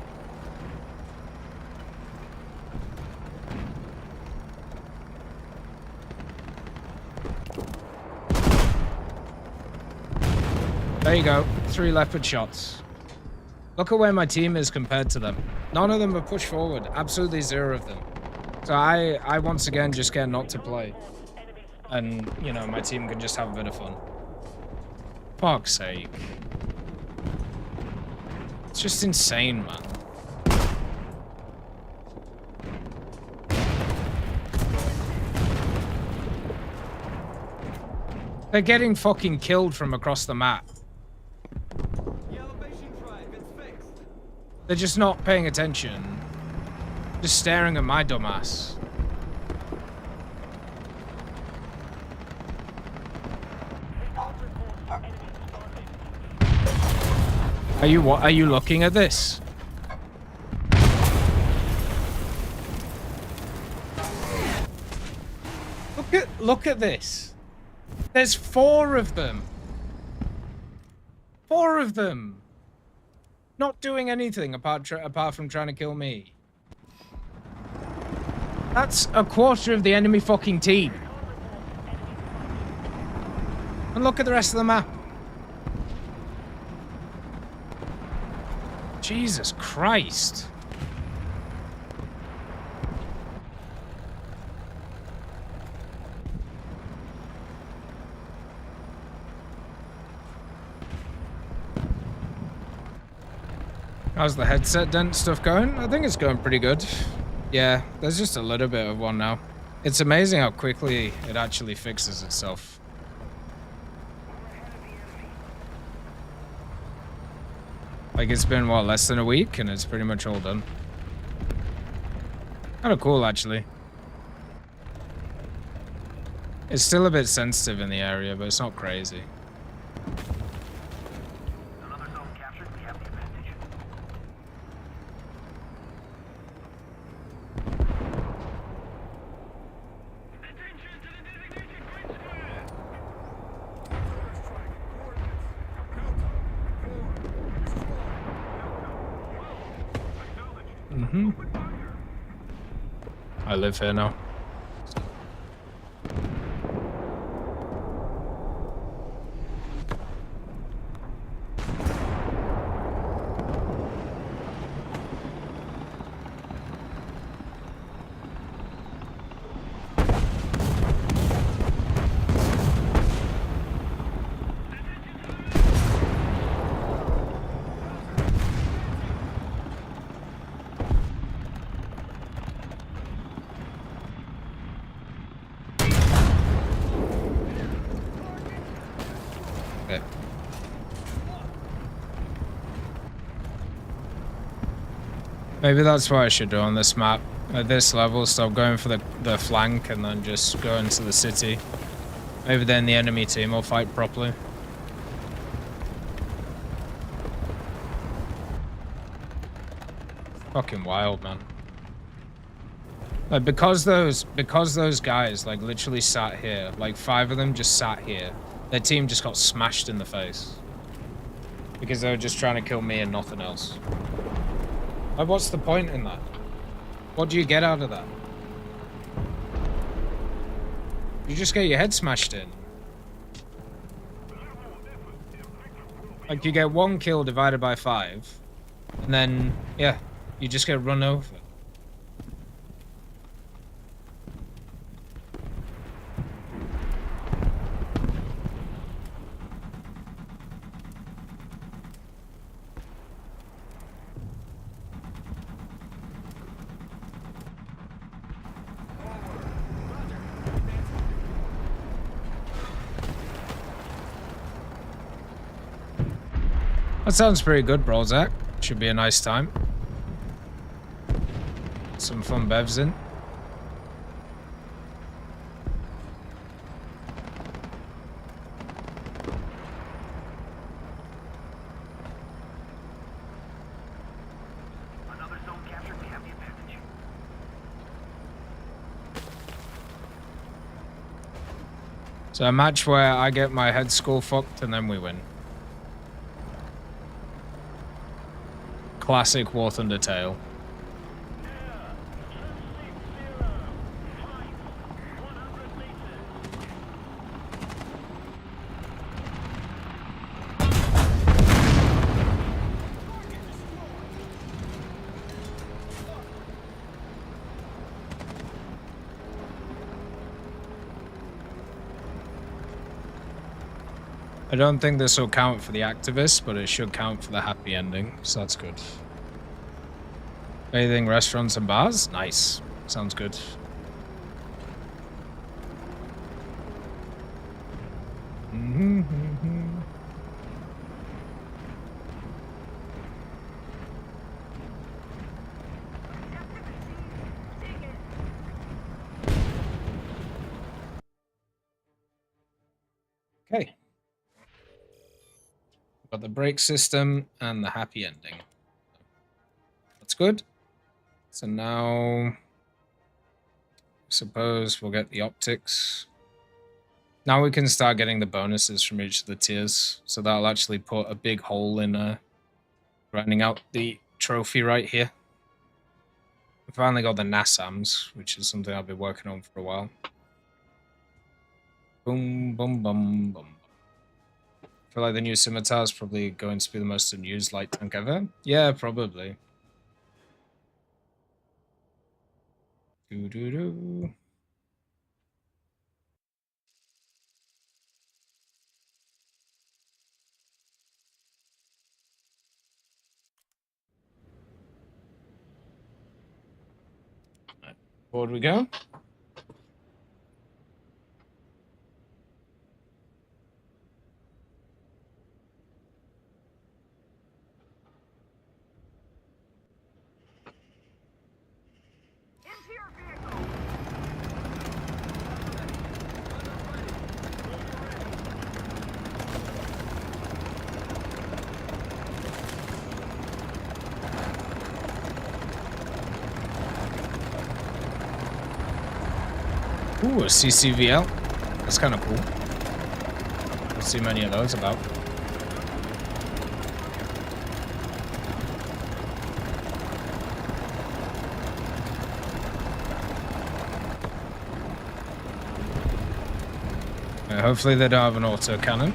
There you go. 3 leopard shots. Look at where my team is compared to them. None of them are pushed forward. Absolutely 0 of them. So I once again just get not to play. And, you know, my team can just have a bit of fun. Fuck's sake. It's just insane, man. They're getting fucking killed from across the map. They're just not paying attention. Just staring at my dumbass. Are you looking at this? Look at this. There's 4 of them. 4 of them. Not doing anything apart from trying to kill me. That's a quarter of the enemy fucking team. And look at the rest of the map. Jesus Christ. How's the headset dent stuff going? I think it's going pretty good. Yeah, there's just a little bit of one now. It's amazing how quickly it actually fixes itself. Like, it's been, what, less than a week, and it's pretty much all done. Kind of cool, actually. It's still a bit sensitive in the area, but it's not crazy. Another zone captured. We have the advantage. Attention to the designated grid square. First strike. Coordinates. Mm-hmm. I live here now. Maybe that's what I should do on this map. At this level, stop going for the flank and then just go into the city. Maybe then the enemy team will fight properly. Fucking wild, man. Like, because those guys, like, literally sat here, like, 5 of them just sat here, their team just got smashed in the face. Because they were just trying to kill me and nothing else. Like, what's the point in that? What do you get out of that? You just get your head smashed in. Like, you get 1 kill divided by 5, and then, yeah, you just get run over. That sounds pretty good, bro, Zach. Should be a nice time. Some fun bevs in. Another zone captured. We have the advantage. So a match where I get my head skull fucked and then we win. Classic War Thunder tale. I don't think this will count for the activists, but it should count for the happy ending, so that's good. Bathing restaurants and bars? Nice. Sounds good. Okay. Got the brake system and the happy ending. That's good. So now, suppose we'll get the optics. Now we can start getting the bonuses from each of the tiers, so that'll actually put a big hole in grinding out the trophy right here. We finally got the NASAMs, which is something I've been working on for a while. Boom, boom, boom, boom. I feel like the new scimitar is probably going to be the most unused light tank ever. Yeah, probably. Doo-doo-doo. Forward we go. Into your vehicle! Ooh, a CCVL. That's kind of cool. Don't see many of those about. Hopefully they don't have an auto cannon.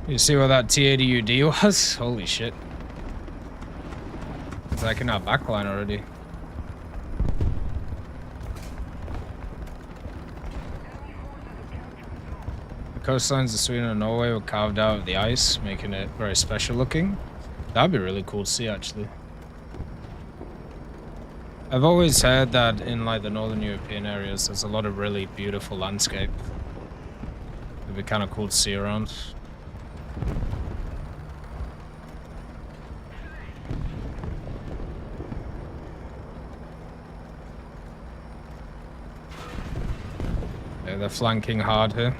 You see what that T80UD was? Holy shit. It's like in our backline already. The coastlines of Sweden and Norway were carved out of the ice, making it very special looking. That'd be really cool to see, actually. I've always heard that in like the northern European areas, there's a lot of really beautiful landscape. It'd be kind of cool to see around. Yeah, they're flanking hard here.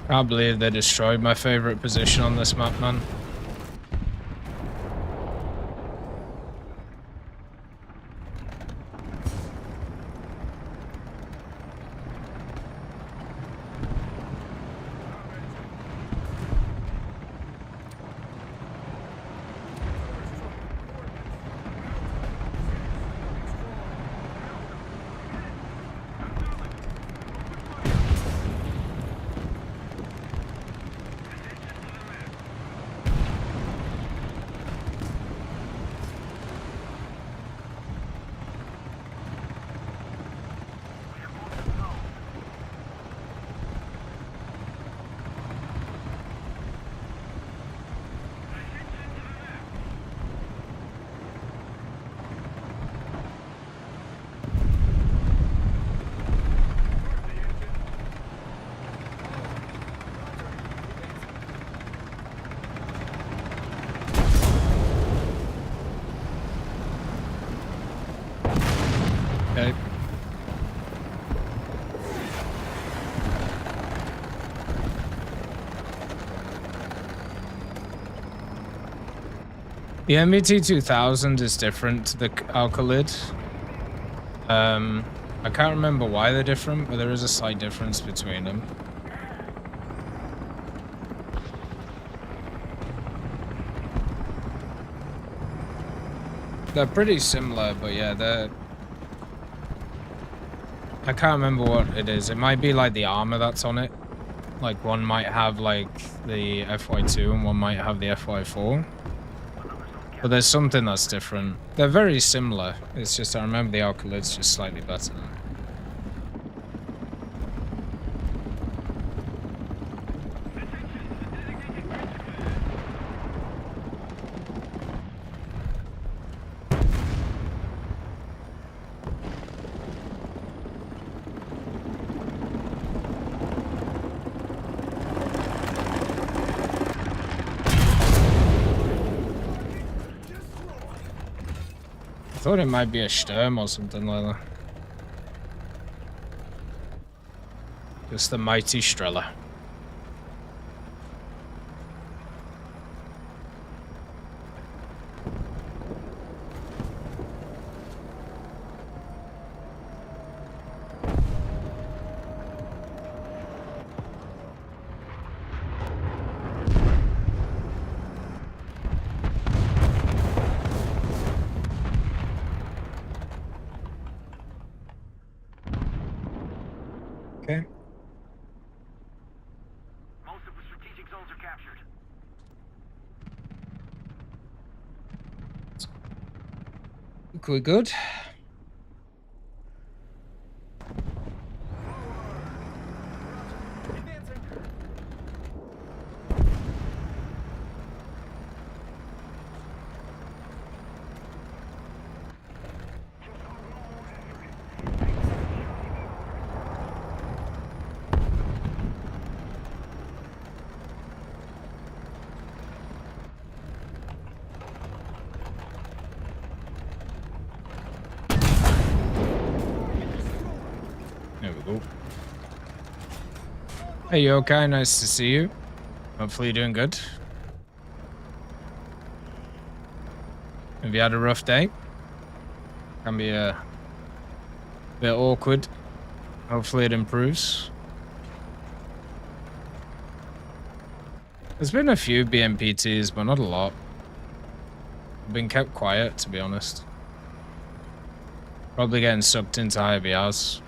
Can't believe they destroyed my favorite position on this map, man. Okay. The MBT 2000 is different to the Alkalid. I can't remember why they're different, but there is a slight difference between them. They're pretty similar, but yeah, they're... I can't remember what it is. It might be like the armor that's on it. Like one might have like the FY2 and one might have the FY4. But there's something that's different. They're very similar. It's just I remember the Alkalid's just slightly better. I thought it might be a Sturm or something like that. Just the mighty Strela. Okay. Most of the strategic zones are captured. Think we're good. There we go. Hey, you okay? Nice to see you. Hopefully you're doing good. Have you had a rough day? Can be a bit awkward. Hopefully it improves. There's been a few BMPTs, but not a lot. I've been kept quiet, to be honest. Probably getting sucked into IVRs.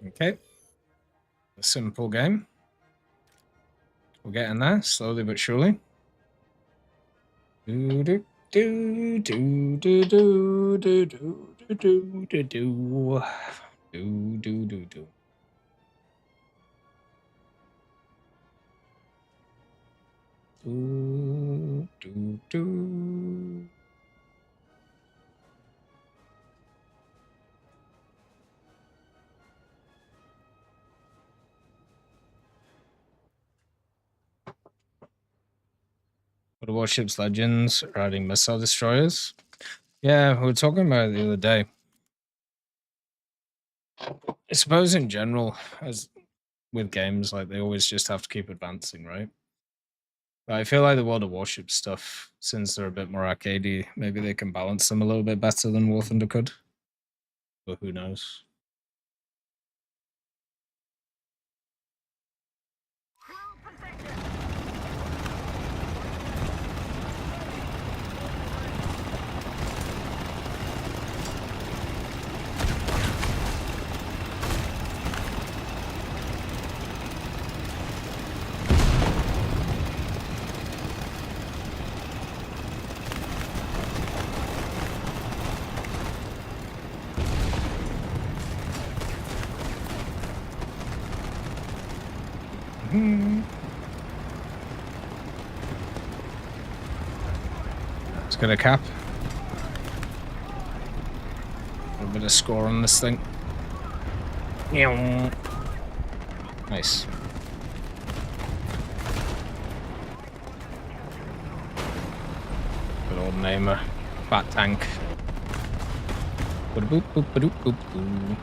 Okay. A simple game. We're getting there, slowly but surely. Do do do do do do do do do do do do do do do. Do do do. What are warships legends riding missile destroyers? Yeah, we were talking about it the other day. I suppose in general, as with games, like they always just have to keep advancing, right? But I feel like the World of Warships stuff, since they're a bit more arcadey, maybe they can balance them a little bit better than War Thunder could. But who knows? Let's get a cap. A little bit of score on this thing. Nice. Good old namer. Fat tank. Boop, boop, boop, boop, boop.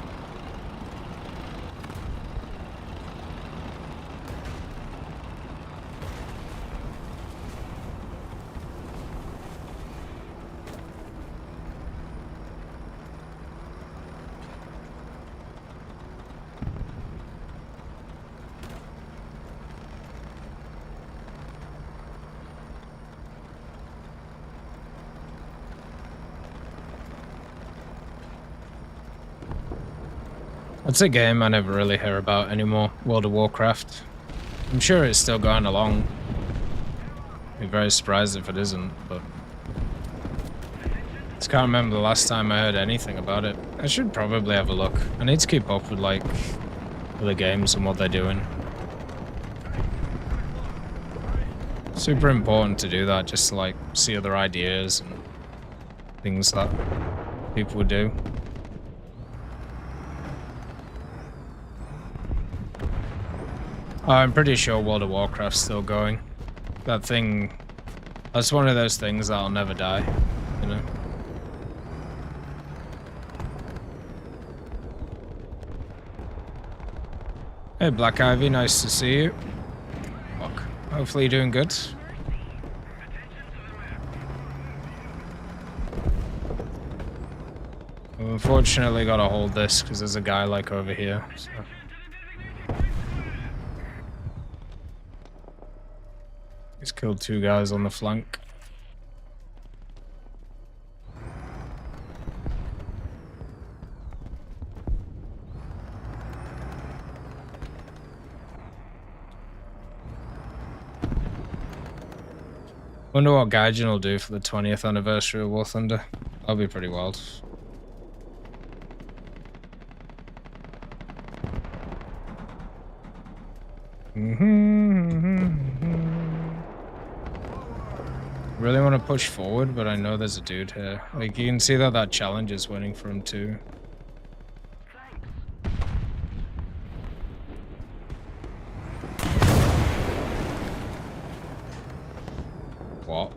It's a game I never really hear about anymore, World of Warcraft. I'm sure it's still going along. I'd be very surprised if it isn't, but I just can't remember the last time I heard anything about it. I should probably have a look. I need to keep up with like other games and what they're doing. Super important to do that, just to like see other ideas and things that people would do. I'm pretty sure World of Warcraft's still going. That thing, that's one of those things that'll never die, you know? Hey Black Ivy, nice to see you. Fuck. Hopefully you're doing good. I've unfortunately gotta hold this because there's a guy like over here. So. He's killed 2 guys on the flank. Wonder what Gaijin will do for the 20th anniversary of War Thunder. That'll be pretty wild. Really want to push forward, but I know there's a dude here. Like, you can see that that challenge is winning for him too. What?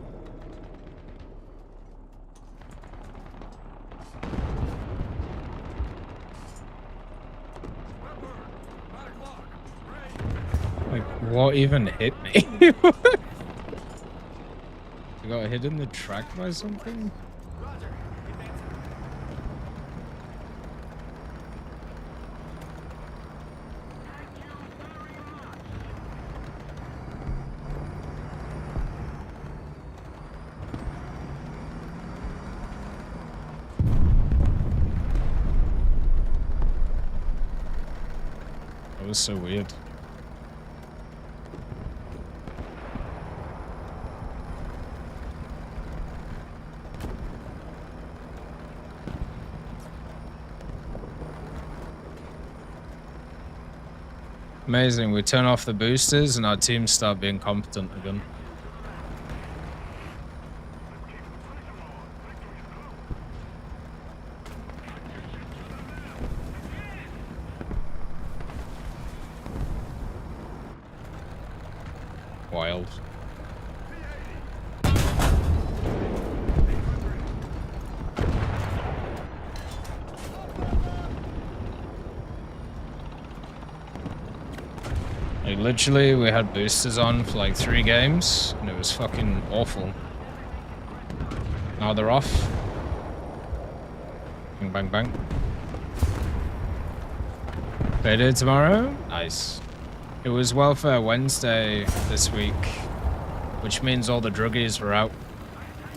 Like, what even hit me? I got hit in the track by something? That was so weird. Amazing, we turn off the boosters and our teams start being competent again. Wild. Like, literally, we had boosters on for like 3 games, and it was fucking awful. Now they're off. Bang, bang, bang. Payday tomorrow? Nice. It was Welfare Wednesday this week, which means all the druggies were out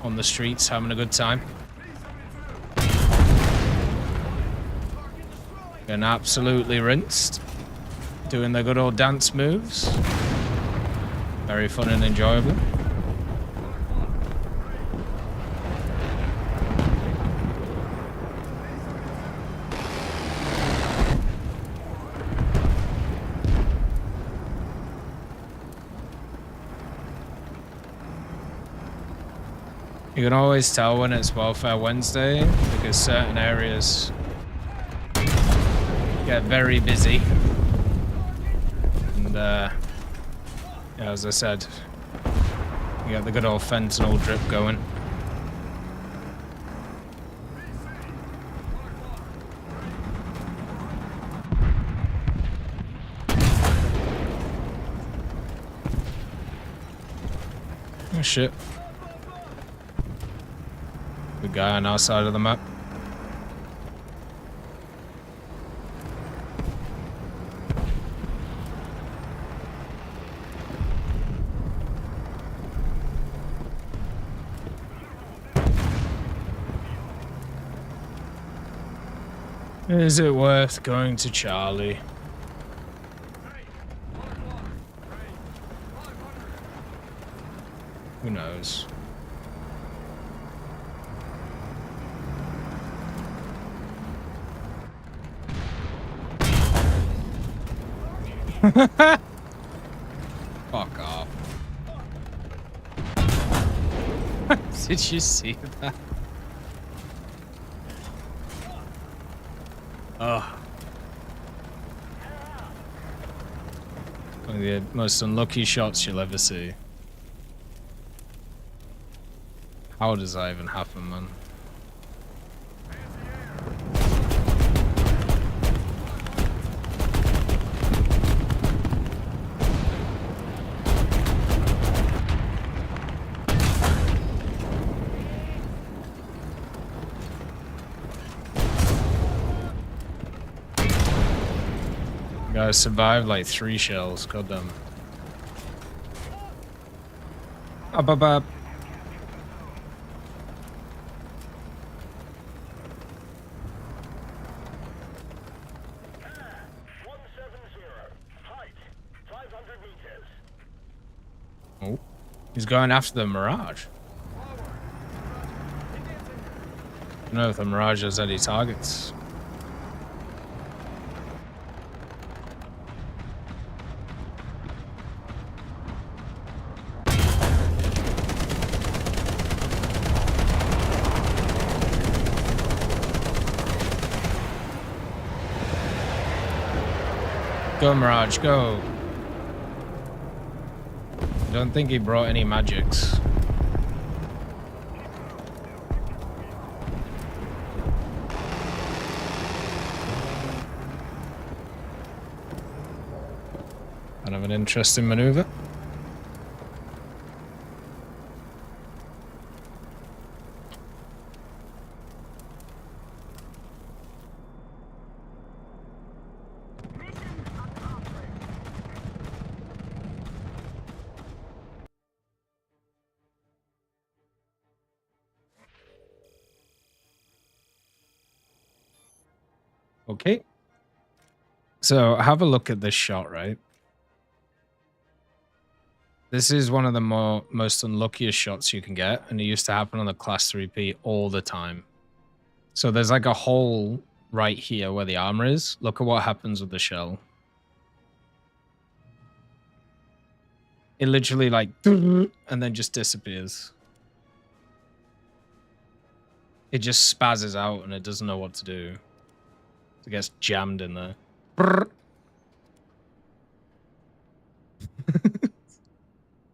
on the streets having a good time. Getting absolutely rinsed. Doing their good old dance moves. Very fun and enjoyable. You can always tell when it's Welfare Wednesday because certain areas get very busy. And, yeah, as I said, you got the good old fentanyl drip going. Oh shit. Good guy on our side of the map. Is it worth going to Charlie? Who knows? Fuck off. Did you see that? Oh. One of the most unlucky shots you'll ever see. How does that even happen, man? Guys survived like 3 shells, goddamn. Up, up, up. Oh, he's going after the Mirage. I don't know if the Mirage has any targets. Go, Mirage, go. I don't think he brought any magics. Kind of an interesting maneuver. Okay. So have a look at this shot, right? This is one of the most unluckiest shots you can get, and it used to happen on the Class 3P all the time. So there's like a hole right here where the armor is. Look at what happens with the shell. It literally like and then just disappears. It just spazzes out and it doesn't know what to do. It gets jammed in there.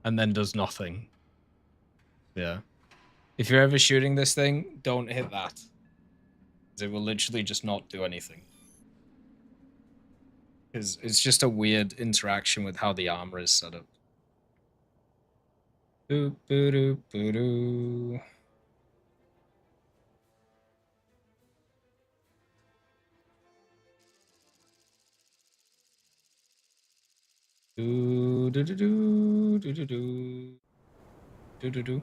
And then does nothing. Yeah. If you're ever shooting this thing, don't hit that. It will literally just not do anything. Because it's just a weird interaction with how the armor is set up. Boop, boo-doo, boo-doo. Do do do do do do do do do do.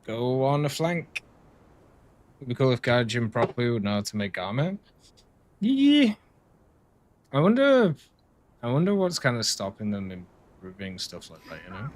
Go on the flank. It'd be cool if Gaijin properly would know how to make armor. Yeah. I wonder what's kind of stopping them improving stuff like that, you know?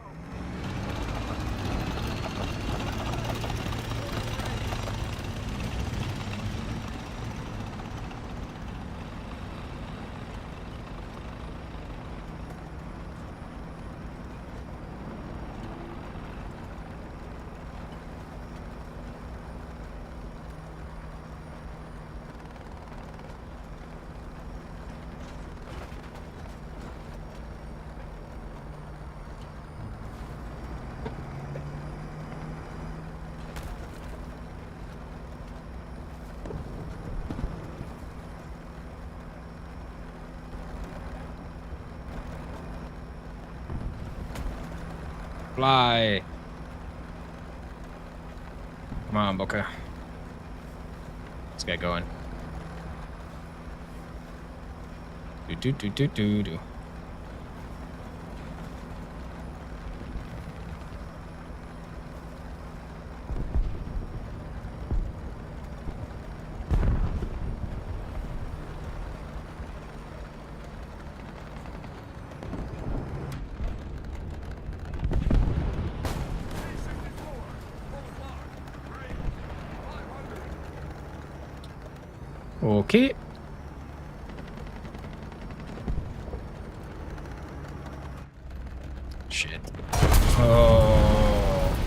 Fly. Come on, Booker. Let's get going. Do. Okay. Shit. Oh.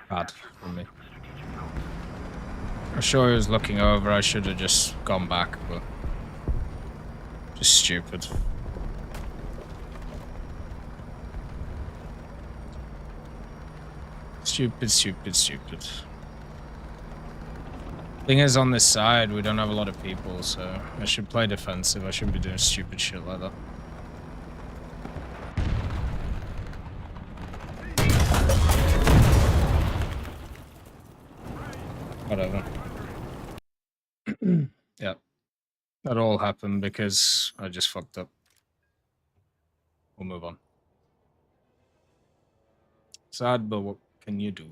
Bad for me. I'm sure he was looking over. I should have just gone back, but just stupid. Stupid. Thing is, on this side, we don't have a lot of people, so I should play defensive. I shouldn't be doing stupid shit like that. Whatever. Yeah. That all happened because I just fucked up. We'll move on. Sad, but what can you do?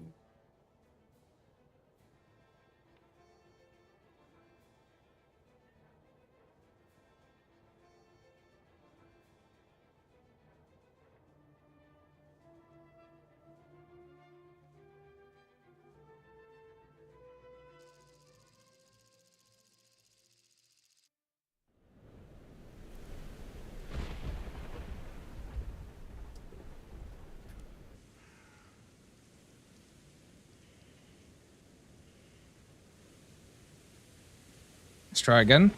Let's try again.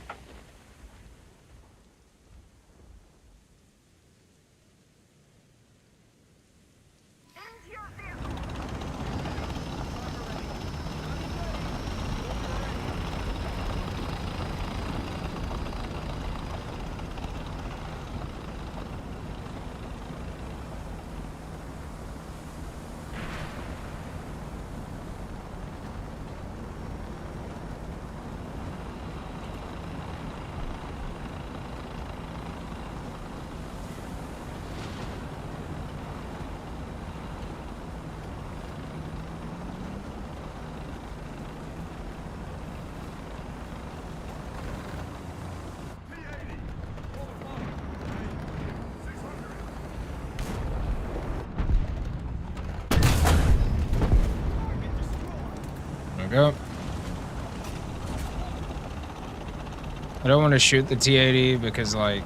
There we go. I don't want to shoot the T-80 because, like,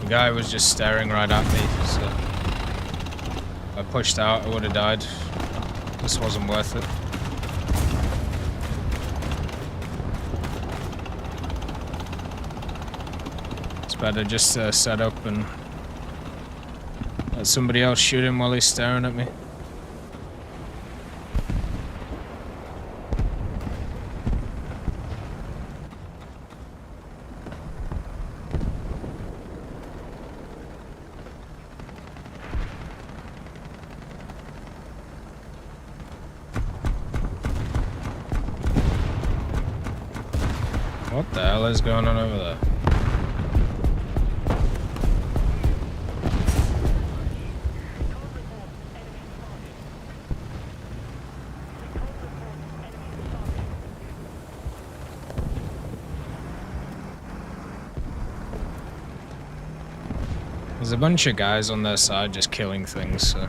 the guy was just staring right at me, so if I pushed out, I would have died. This wasn't worth it. It's better just set up and let somebody else shoot him while he's staring at me. What the hell is going on over there? There's a bunch of guys on their side just killing things, so.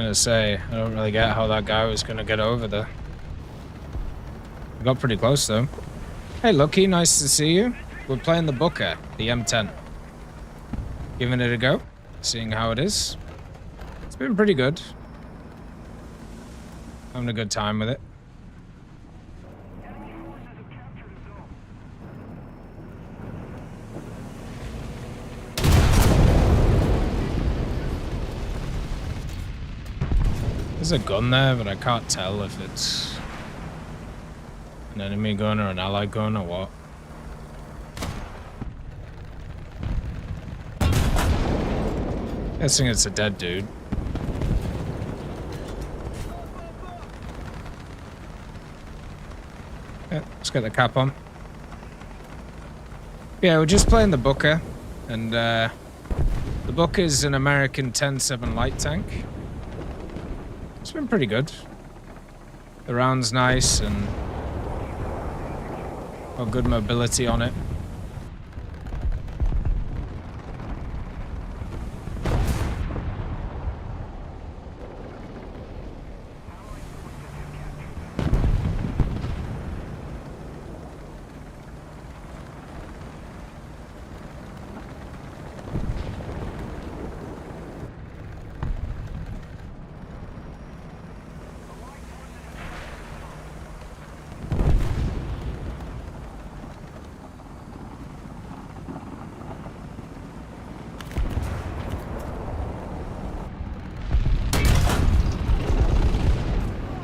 Gonna say, I don't really get how that guy was gonna get over there. We got pretty close though. Hey Lucky, nice to see you. We're playing the Booker, the M10. Giving it a go, seeing how it is. It's been pretty good. Having a good time with it. There's a gun there, but I can't tell if it's an enemy gun or an ally gun or what. Guessing it's a dead dude. Yeah, let's get the cap on. Yeah, we're just playing the Booker, and the Booker is an American 10-7 light tank. It's been pretty good. The round's nice and got good mobility on it.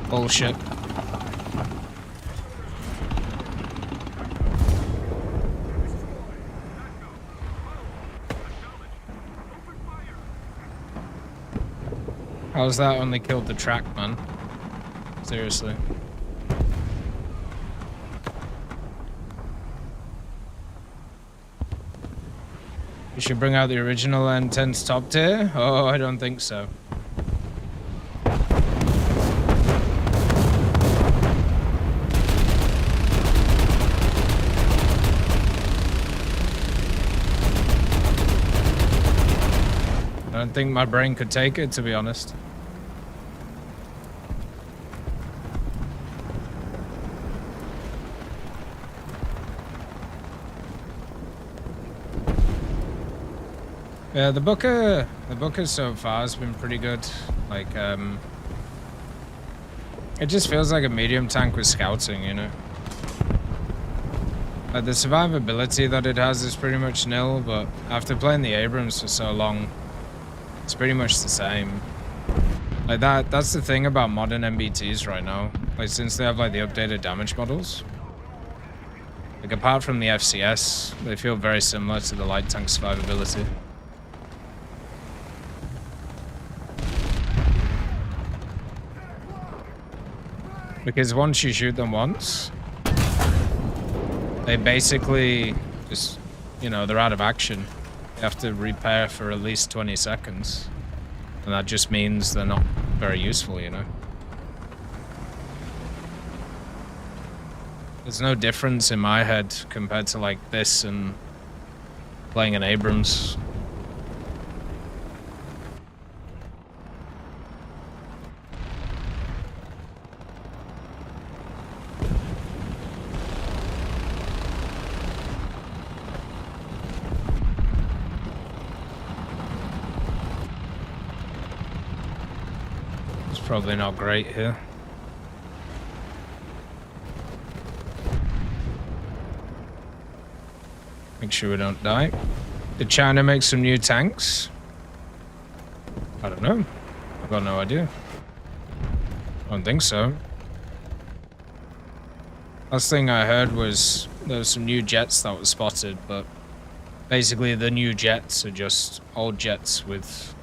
Bullshit. How's that only killed the track, man? Seriously. You should bring out the original M10's top tier? Oh, I don't think so. I don't think my brain could take it, to be honest. Yeah, the Booker so far has been pretty good. Like, it just feels like a medium tank with scouting, you know? Like, the survivability that it has is pretty much nil, but after playing the Abrams for so long, it's pretty much the same. Like that's the thing about modern MBTs right now. Like since they have like the updated damage models. Like apart from the FCS, they feel very similar to the light tank survivability. Because once you shoot them once, they basically just, you know, they're out of action. You have to repair for at least 20 seconds. And that just means they're not very useful, you know? There's no difference in my head compared to like this and playing an Abrams. Probably not great here. Make sure we don't die. Did China make some new tanks? I don't know. I've got no idea. I don't think so. Last thing I heard was there were some new jets that were spotted, but basically the new jets are just old jets with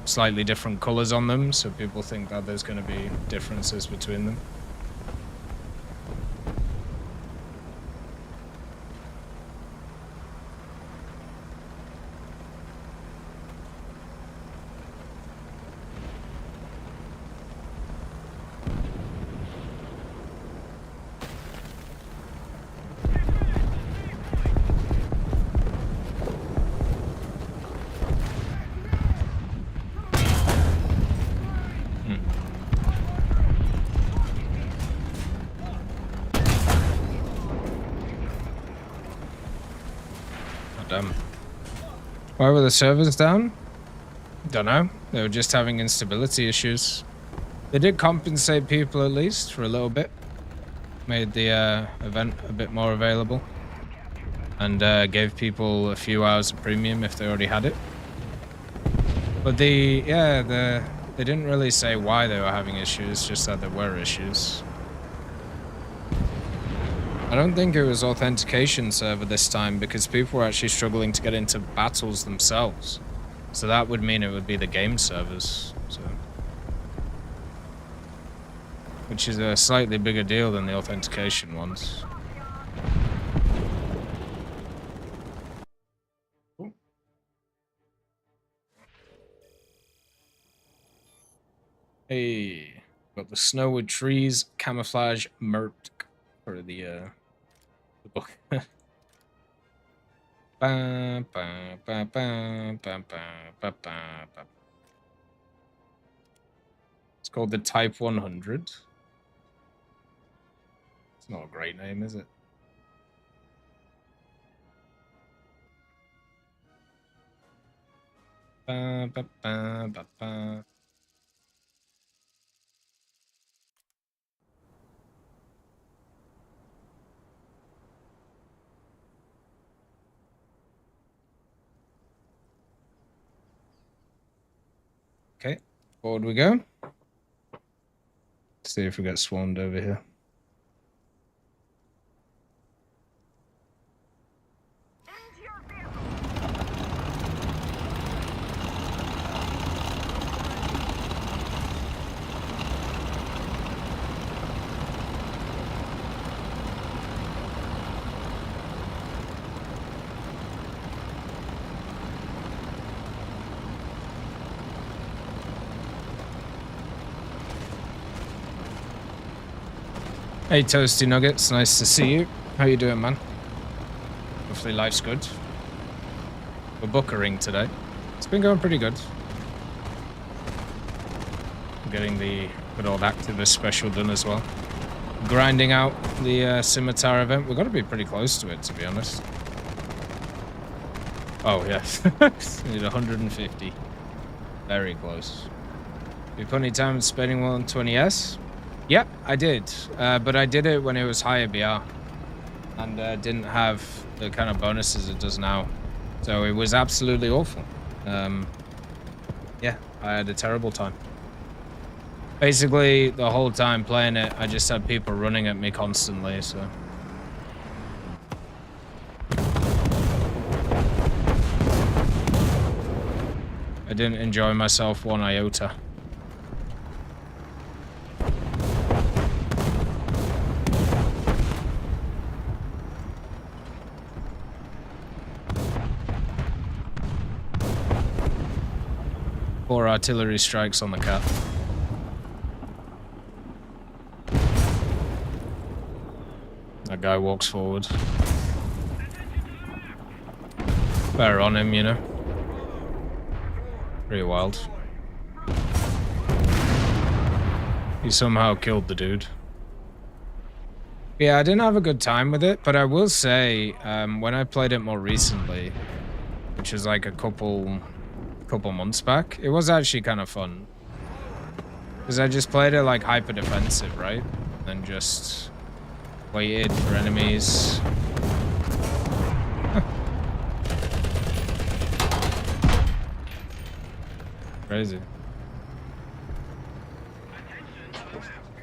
slightly different colors on them, so people think that there's going to be differences between them. Why were the servers down? Don't know. They were just having instability issues. They did compensate people at least for a little bit. Made the event a bit more available. And gave people a few hours of premium if they already had it. But they didn't really say why they were having issues, just that there were issues. I don't think it was authentication server this time because people were actually struggling to get into battles themselves. So that would mean it would be the game servers. So, which is a slightly bigger deal than the authentication ones. Hey, got the snow with trees, camouflage, merc for the book. It's called the Type 100. It's not a great name, is it? Okay, forward we go. Let's see if we get swarmed over here. Hey Toasty Nuggets, nice to see you. How you doing, man? Hopefully life's good. We're bookering today. It's been going pretty good. I'm getting the good old activist special done as well. Grinding out the scimitar event. We've got to be pretty close to it, to be honest. Oh, yes. We need 150. Very close. You put any time in spending well on 20S? Yep, I did, but I did it when it was higher BR and didn't have the kind of bonuses it does now. So it was absolutely awful. Yeah, I had a terrible time. Basically, the whole time playing it, I just had people running at me constantly, so... I didn't enjoy myself one iota. Four artillery strikes on the cat. That guy walks forward. Better on him, you know. Pretty wild. He somehow killed the dude. Yeah, I didn't have a good time with it, but I will say, when I played it more recently, which was like a couple months back, it was actually kind of fun. Because I just played it like hyper defensive, right? And just waited for enemies. Crazy.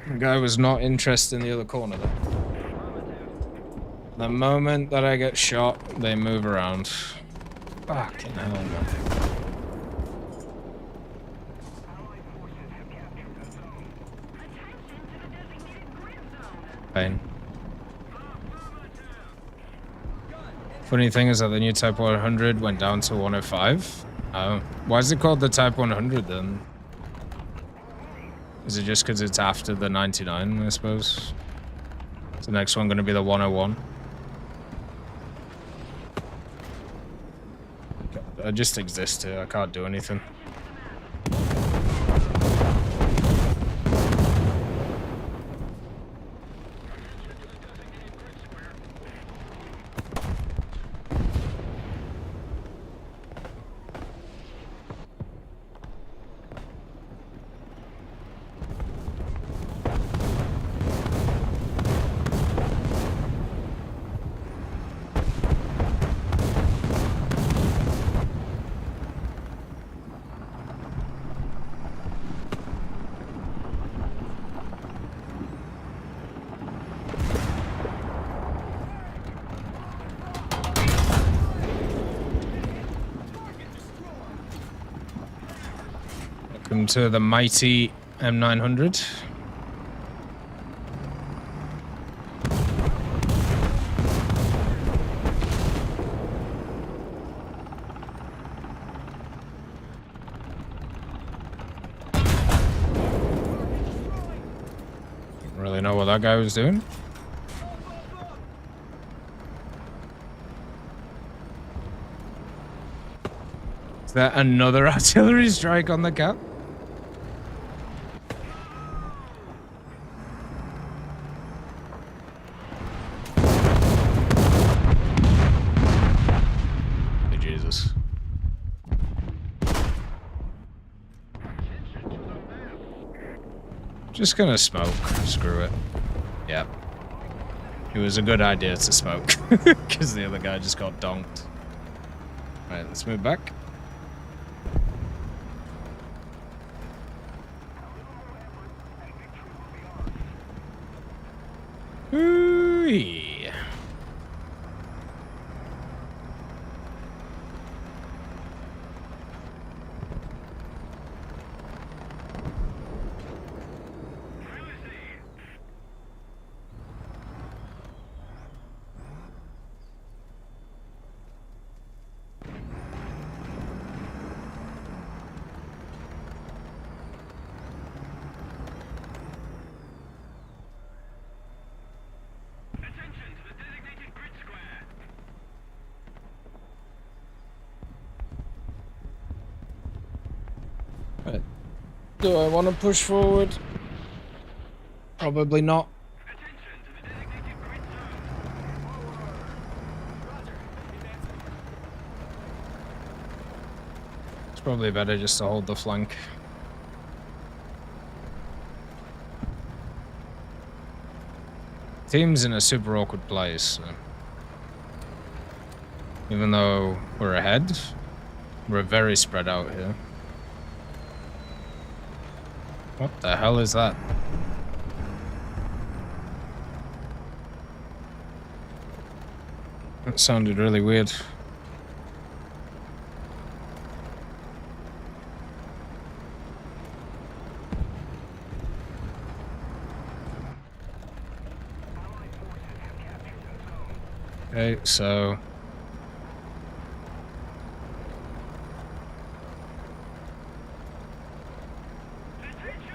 The guy was not interested in the other corner though. The moment that I get shot, they move around. Fucking hell, man. Pain. Funny thing is that the new Type 100 went down to 105. Why is it called the Type 100 then? Is it just because it's after the 99, I suppose? Is the next one going to be the 101? I just exist here. I can't do anything. Welcome to the mighty M900. Didn't really know what that guy was doing. Is that another artillery strike on the cap? Hey, Jesus. Just gonna smoke. Screw it. Yep. It was a good idea to smoke. Because the other guy just got donked. Alright, let's move back. Ooh-wee. Right. Do I want to push forward? Probably not. It's probably better just to hold the flank. Team's in a super awkward place. So. Even though we're ahead, we're very spread out here. What the hell is that? That sounded really weird. Okay, so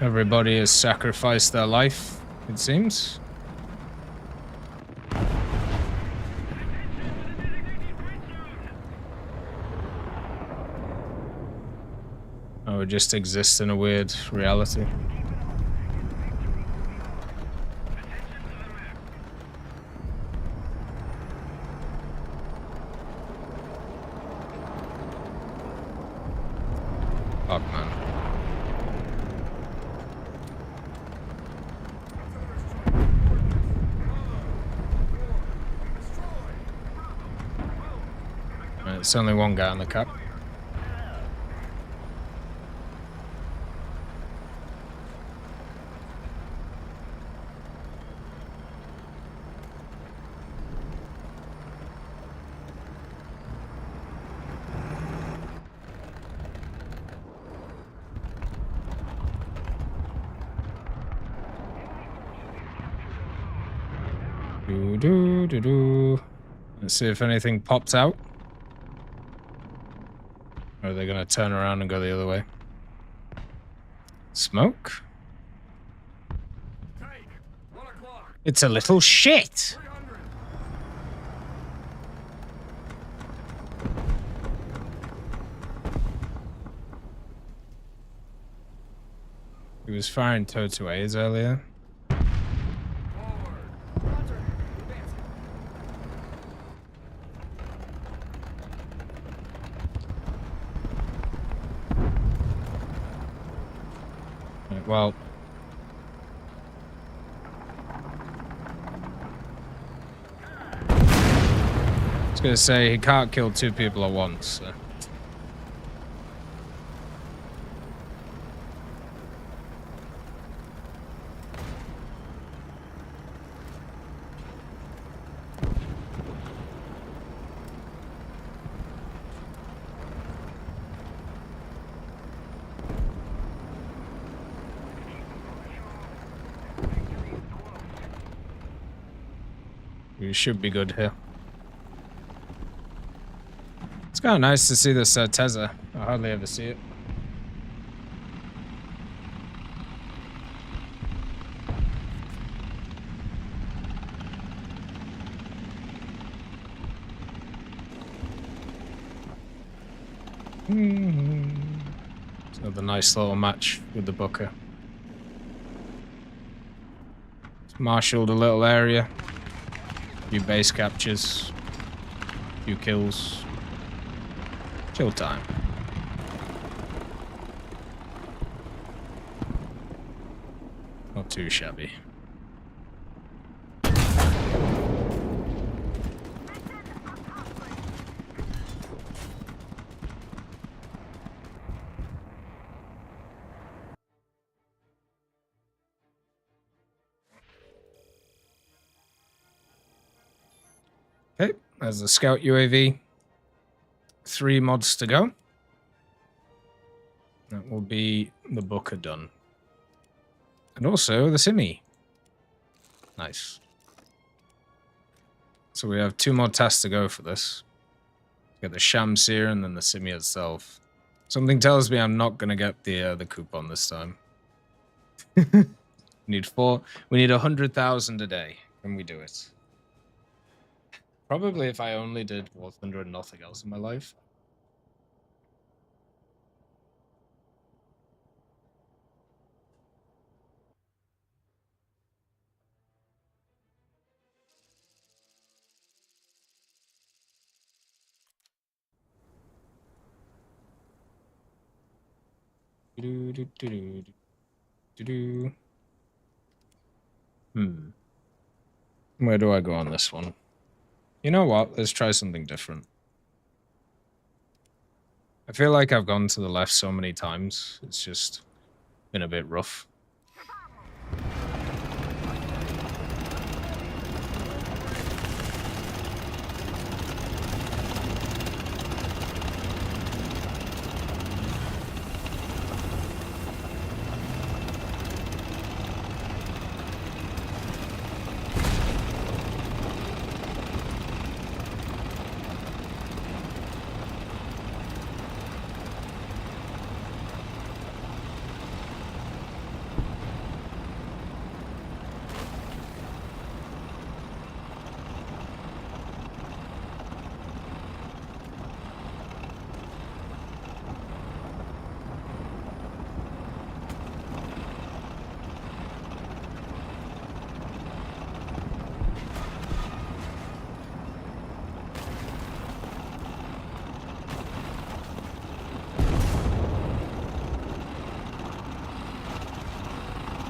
everybody has sacrificed their life, it seems. Oh, we just exist in a weird reality. Fuck, man. Right, it's only one guy on the cap. Do. Let's see if anything pops out. Or are they gonna turn around and go the other way? Smoke? It's a little shit! He was firing tow-to A's earlier. Well, I was gonna say he can't kill two people at once. So. We should be good here. It's kind of nice to see this Tezza. I hardly ever see it. It's another nice little match with the Booker. It's marshaled a little area. A few base captures. A few kills. Chill time. Not too shabby. Okay, there's the scout UAV. 3 mods to go. That will be the Booker done. And also the Simi. Nice. So we have 2 more tasks to go for this. Get the Shamsir and then the Simi itself. Something tells me I'm not going to get the coupon this time. We need 100,000 a day. Can we do it? Probably if I only did War Thunder and nothing else in my life. Where do I go on this one? You know what? Let's try something different. I feel like I've gone to the left so many times. It's just been a bit rough.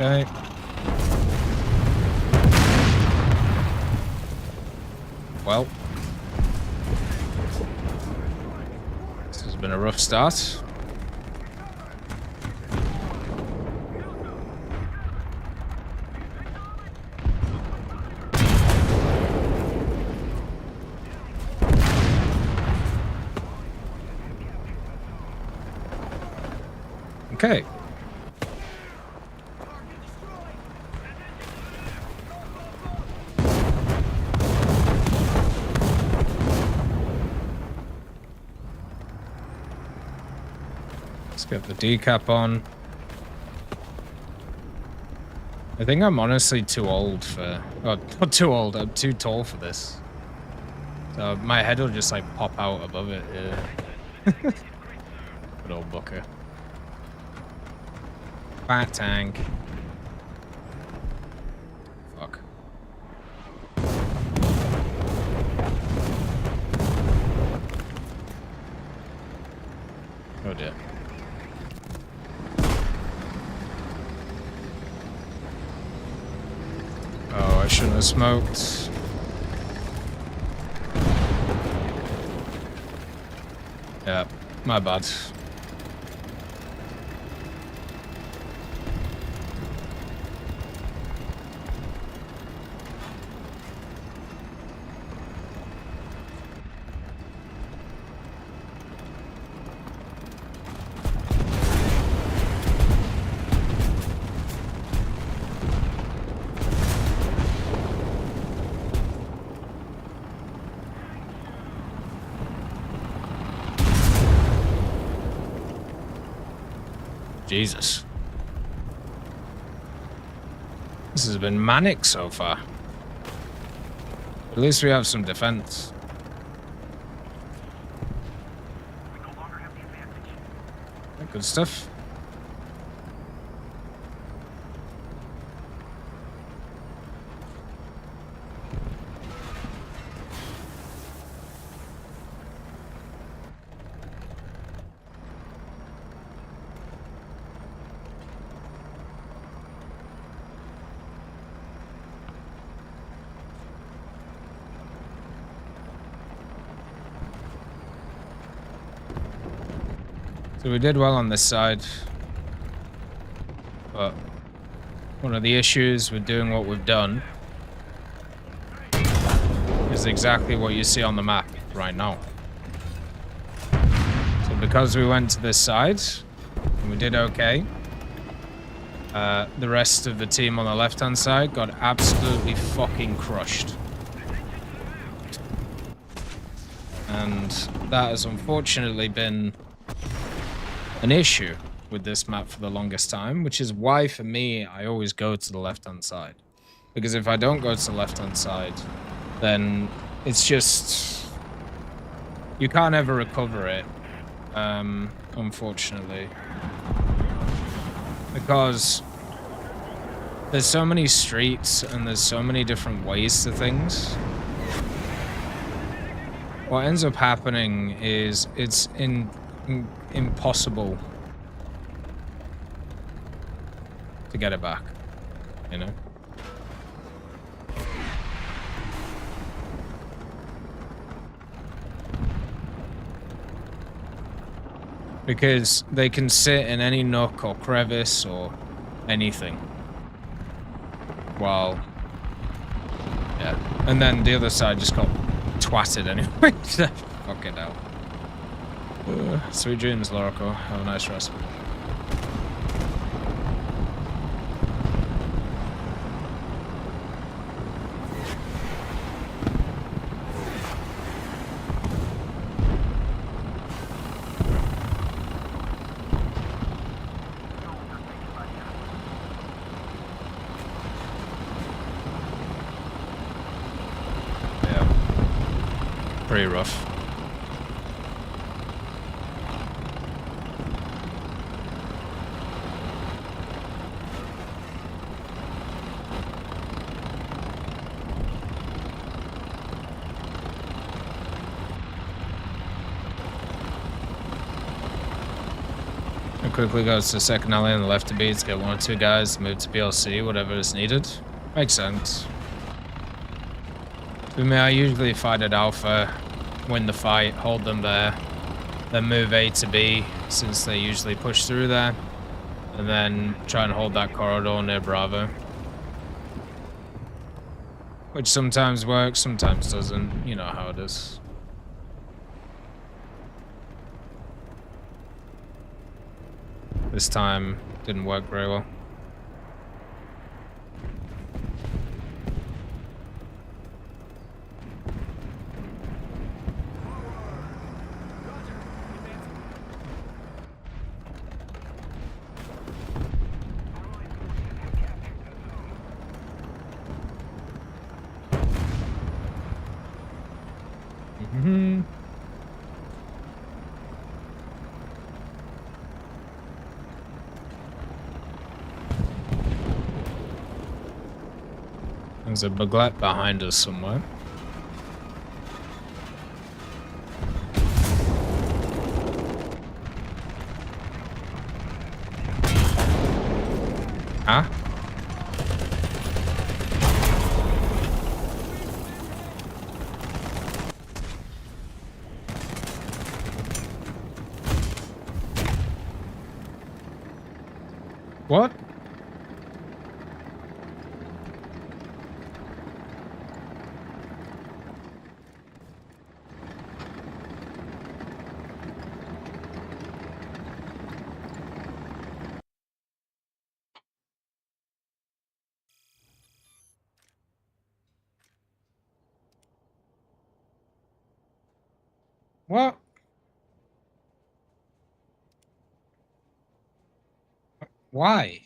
Okay. Well, this has been a rough start. Okay. Let's get the decap on. I think I'm honestly too old for... Oh, not too old, I'm too tall for this. So my head will just like pop out above it. Yeah. Good old Booker. Fat tank. Fuck. Oh dear. Oh, I shouldn't have smoked. Yeah, my bad. Jesus. This has been manic so far. At least we have some defense. We no longer have the advantage. Good stuff. So we did well on this side, but one of the issues with doing what we've done is exactly what you see on the map right now. So because we went to this side, and we did okay, the rest of the team on the left-hand side got absolutely fucking crushed. And that has unfortunately been an issue with this map for the longest time, which is why for me I always go to the left-hand side, because if I don't go to the left-hand side, then it's just you can't ever recover it, unfortunately, because there's so many streets and there's so many different ways to things. What ends up happening is it's impossible to get it back, you know? Because they can sit in any nook or crevice or anything. While, yeah. And then the other side just got twatted anyway. Fucking hell. Sweet dreams, Lorico. Have a nice rest. Yeah. Pretty rough. Quickly goes to second alley on the left to beats, get 1 or 2 guys, move to PLC, whatever is needed. Makes sense. For me, I usually fight at Alpha, win the fight, hold them there, then move A to B, since they usually push through there, and then try and hold that corridor near Bravo. Which sometimes works, sometimes doesn't. You know how it is. This time didn't work very well. There's a Baglet behind us somewhere. Huh? What? What? Why?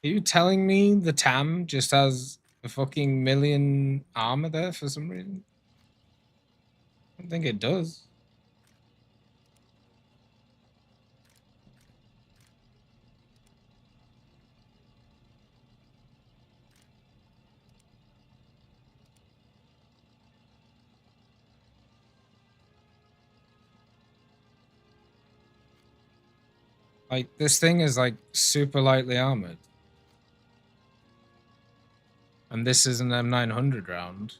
Are you telling me the TAM just has a fucking million armor there for some reason? I don't think it does. Like, this thing is like super lightly armored. And this is an M900 round.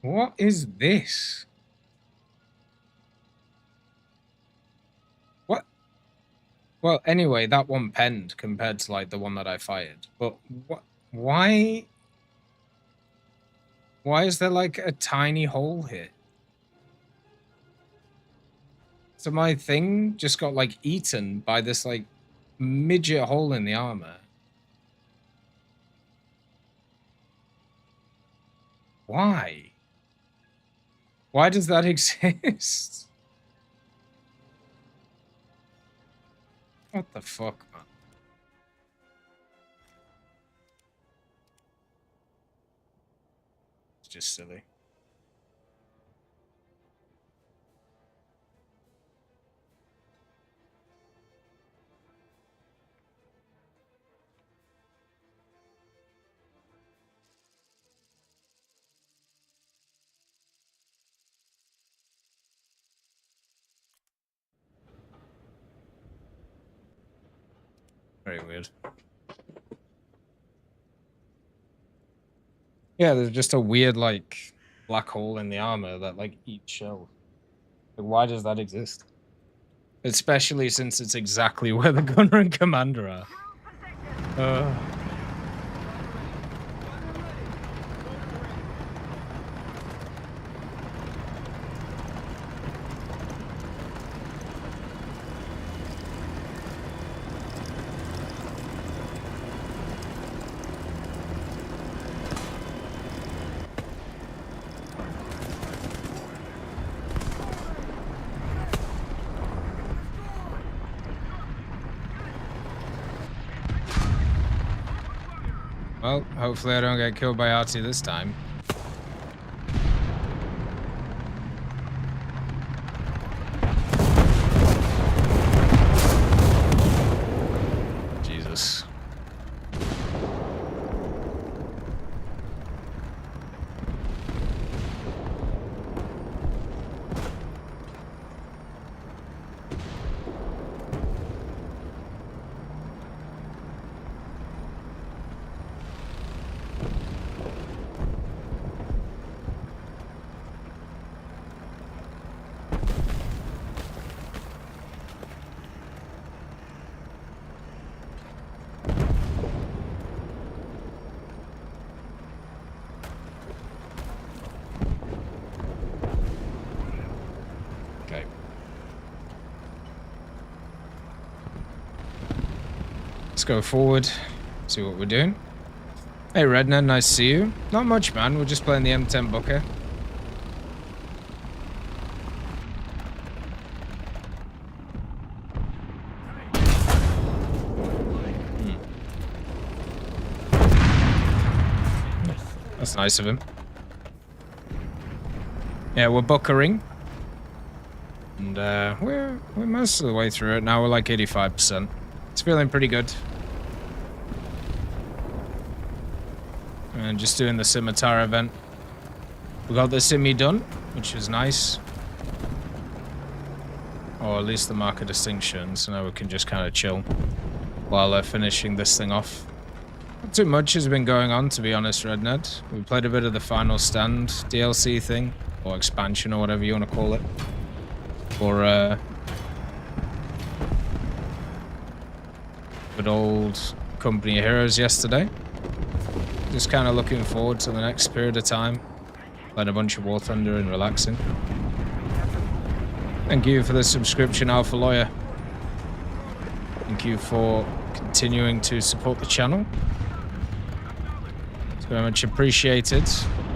What is this? What? Well, anyway, that one penned compared to like the one that I fired. But what? Why? Why is there like a tiny hole here? So my thing just got like eaten by this like midget hole in the armor. Why? Why does that exist? What the fuck, man? It's just silly. Very weird. Yeah, there's just a weird, like, black hole in the armor that, like, eats shell. Like, why does that exist? Especially since it's exactly where the gunner and commander are. Well, hopefully I don't get killed by Artie this time. Jesus. Let's go forward, see what we're doing. Hey Redner, nice to see you. Not much, man. We're just playing the M10 Booker. That's nice of him. Yeah, we're buckering. And we're most of the way through it now. We're like 85%. It's feeling pretty good. And just doing the scimitar event. We got the simi done, which is nice. Or at least the mark of distinction, so now we can just kind of chill while finishing this thing off. Not too much has been going on, to be honest, Redned. We played a bit of the Final Stand DLC thing, or expansion, or whatever you want to call it. For good old Company of Heroes yesterday. Just kind of looking forward to the next period of time. Playing a bunch of War Thunder and relaxing. Thank you for the subscription, Alpha Lawyer. thank you for continuing to support the channel. It's very much appreciated.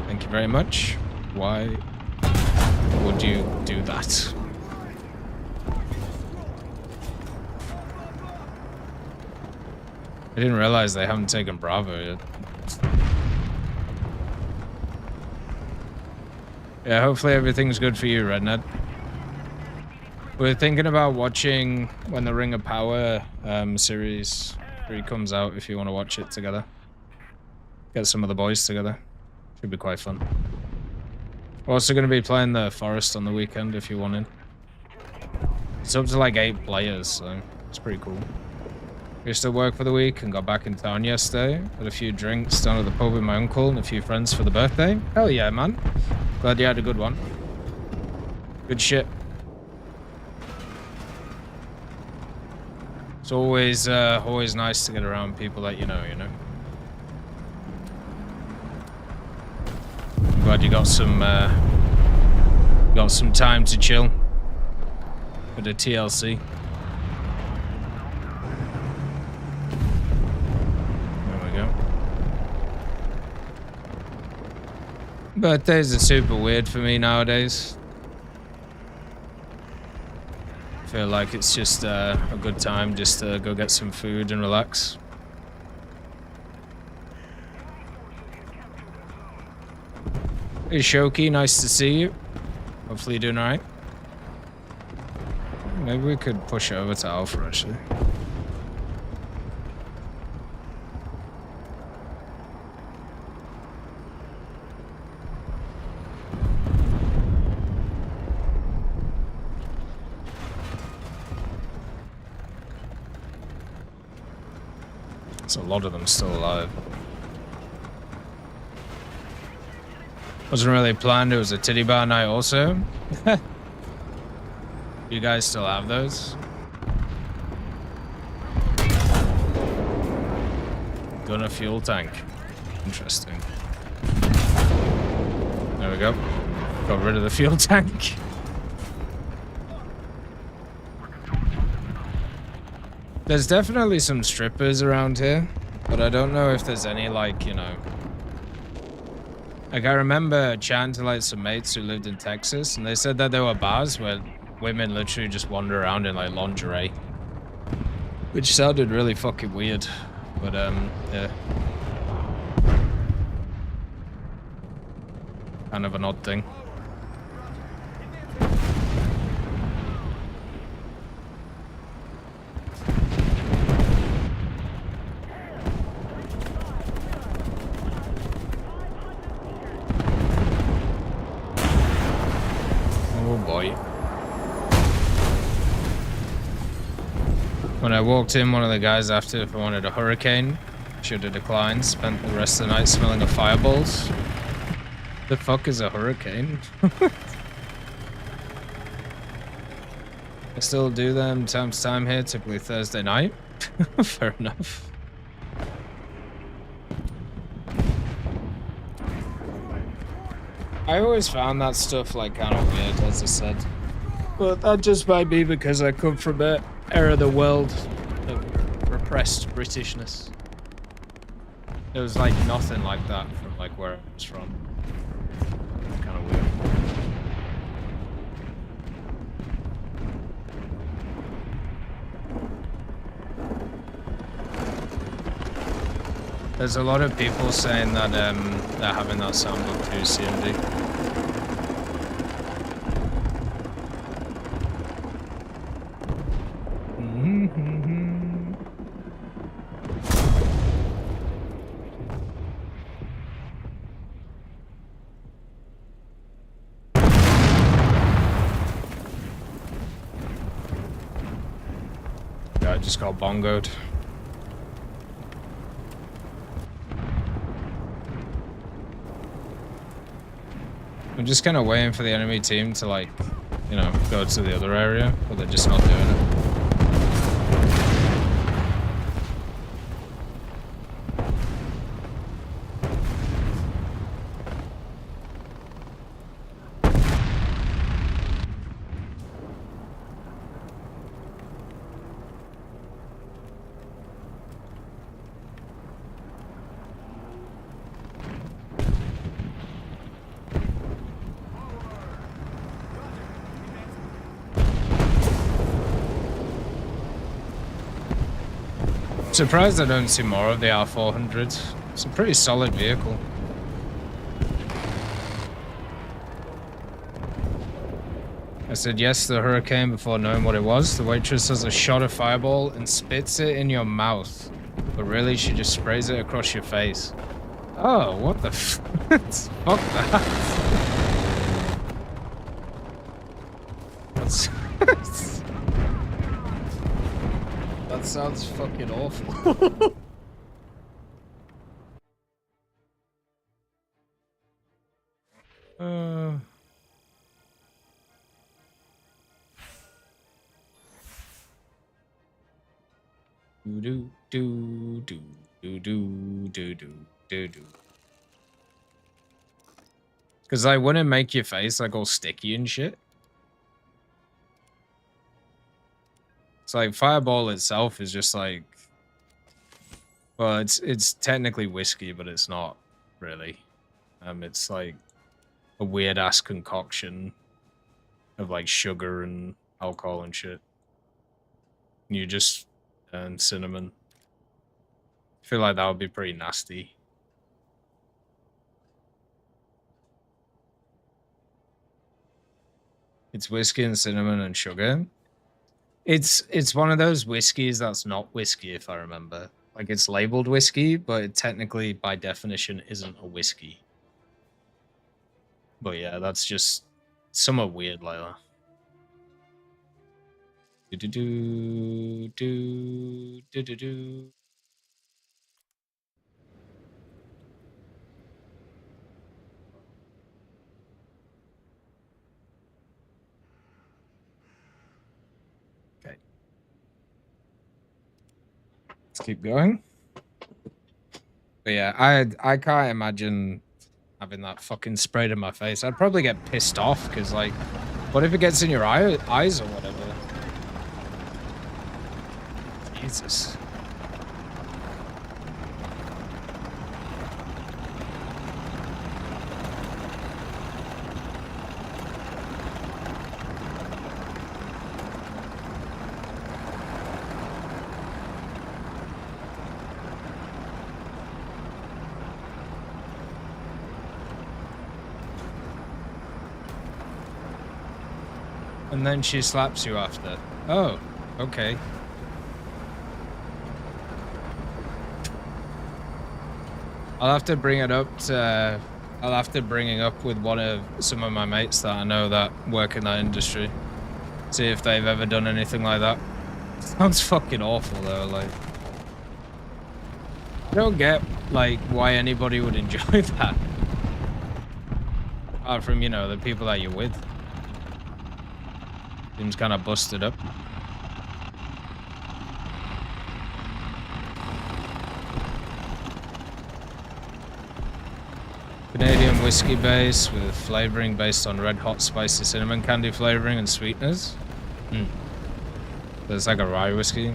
Thank you very much. Why would you do that? I didn't realize they haven't taken Bravo yet. Yeah, hopefully everything's good for you, Redned. We're thinking about watching when the Ring of Power series 3 comes out, if you want to watch it together. Get some of the boys together. Should be quite fun. We're also going to be playing the Forest on the weekend, if you want in. It's up to like 8 players, so it's pretty cool. We still work for the week and got back in town yesterday. Had a few drinks down at the pub with my uncle and a few friends for the birthday. Hell yeah, man. Glad you had a good one. Good shit. It's always nice to get around people that you know. Glad you got some time to chill. Bit of TLC. Birthdays are super weird for me nowadays. I feel like it's just a good time just to go get some food and relax. Hey Shoki, nice to see you. Hopefully you're doing alright. Maybe we could push over to Alpha actually. There's a lot of them still alive. Wasn't really planned, it was a titty bar night also. You guys still have those? Gunner fuel tank. Interesting. There we go. Got rid of the fuel tank. There's definitely some strippers around here, but I don't know if there's any, like, you know... Like, I remember chatting to, like, some mates who lived in Texas, and they said that there were bars where women literally just wander around in, like, lingerie. Which sounded really fucking weird, but, yeah. Kind of an odd thing. When I walked in, one of the guys asked if I wanted a hurricane. Should have declined. Spent the rest of the night smelling of fireballs. The fuck is a hurricane? I still do them time to time here, typically Thursday night. Fair enough. I always found that stuff like kind of weird, as I said. But that just might be because I come from an era of the world of repressed Britishness. There was like nothing like that from like where I was from. Kind of weird. There's a lot of people saying that they're having that soundbook through CMD. Just got bongoed. I'm just kind of waiting for the enemy team to, like, you know, go to the other area, but they're just not doing it. Surprised I don't see more of the R400. It's a pretty solid vehicle. I said yes to the Hurricane before knowing what it was. The waitress has a shot of Fireball and spits it in your mouth. But really, she just sprays it across your face. Oh, what the f... Fuck that. That sounds fucking awful. Do do do do do do do do. Because I wouldn't make your face like all sticky and shit. It's like Fireball itself is just like, well, it's technically whiskey, but it's not really. It's like a weird ass concoction of like sugar and alcohol and shit. You just and cinnamon. I feel like that would be pretty nasty. It's whiskey and cinnamon and sugar. It's one of those whiskeys that's not whiskey, if I remember. Like, it's labeled whiskey, but it technically, by definition, isn't a whiskey. But yeah, that's just somewhat weird like that. Do. Okay. Let's keep going. But yeah, I can't imagine having that fucking sprayed in my face. I'd probably get pissed off because, like, what if it gets in your eyes or whatever? Jesus. And then she slaps you after. Oh, okay. I'll have to bring it up to, I'll have to bring it up with some of my mates that I know that work in that industry. See if they've ever done anything like that. Sounds fucking awful though, like. I don't get, like, why anybody would enjoy that. Apart from, you know, the people that you're with. Seems kind of busted up. Canadian whiskey base with flavoring based on red hot spicy cinnamon candy flavoring and sweeteners. So it's like a rye whiskey.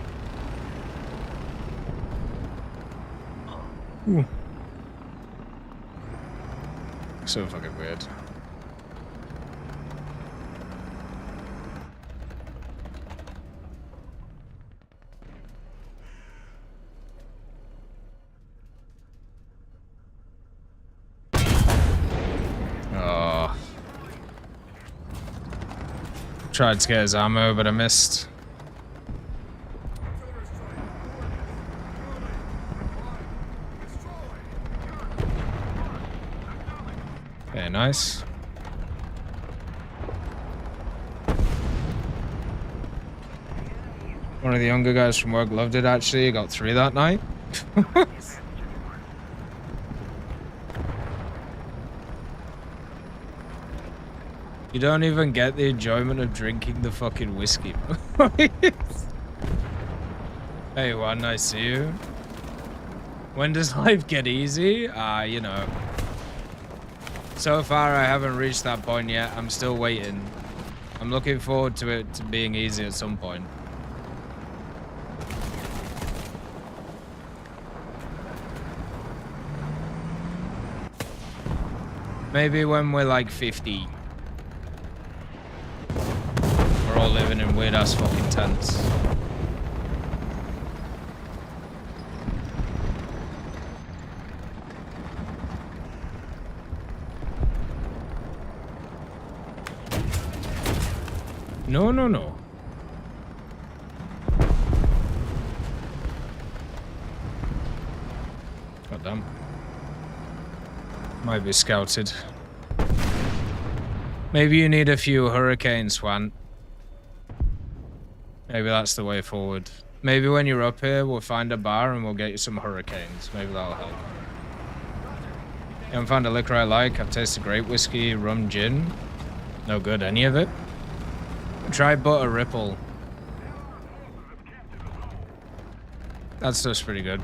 Ooh. So fucking weird. Tried to get his ammo, but I missed. Okay, nice. One of the younger guys from work loved it, actually. He got 3 that night. You don't even get the enjoyment of drinking the fucking whiskey. Hey, Juan, I see you. When does life get easy? You know. So far, I haven't reached that point yet. I'm still waiting. I'm looking forward to it being easy at some point. Maybe when we're like 50. We're all living in weird ass fucking tents. No, no, no. God damn. Might be scouted. Maybe you need a few hurricanes, Swan. Maybe that's the way forward. Maybe when you're up here, we'll find a bar and we'll get you some hurricanes. Maybe that'll help. You haven't found a liquor I like. I've tasted great whiskey, rum, gin. No good, any of it. Try Butter Ripple. That stuff's pretty good.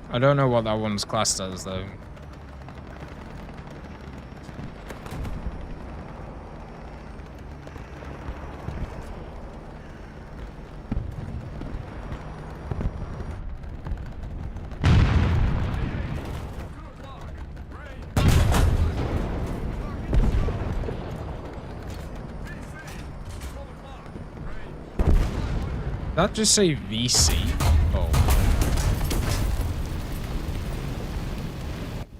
I don't know what that one's classed as, though. Did that just say VC? Oh.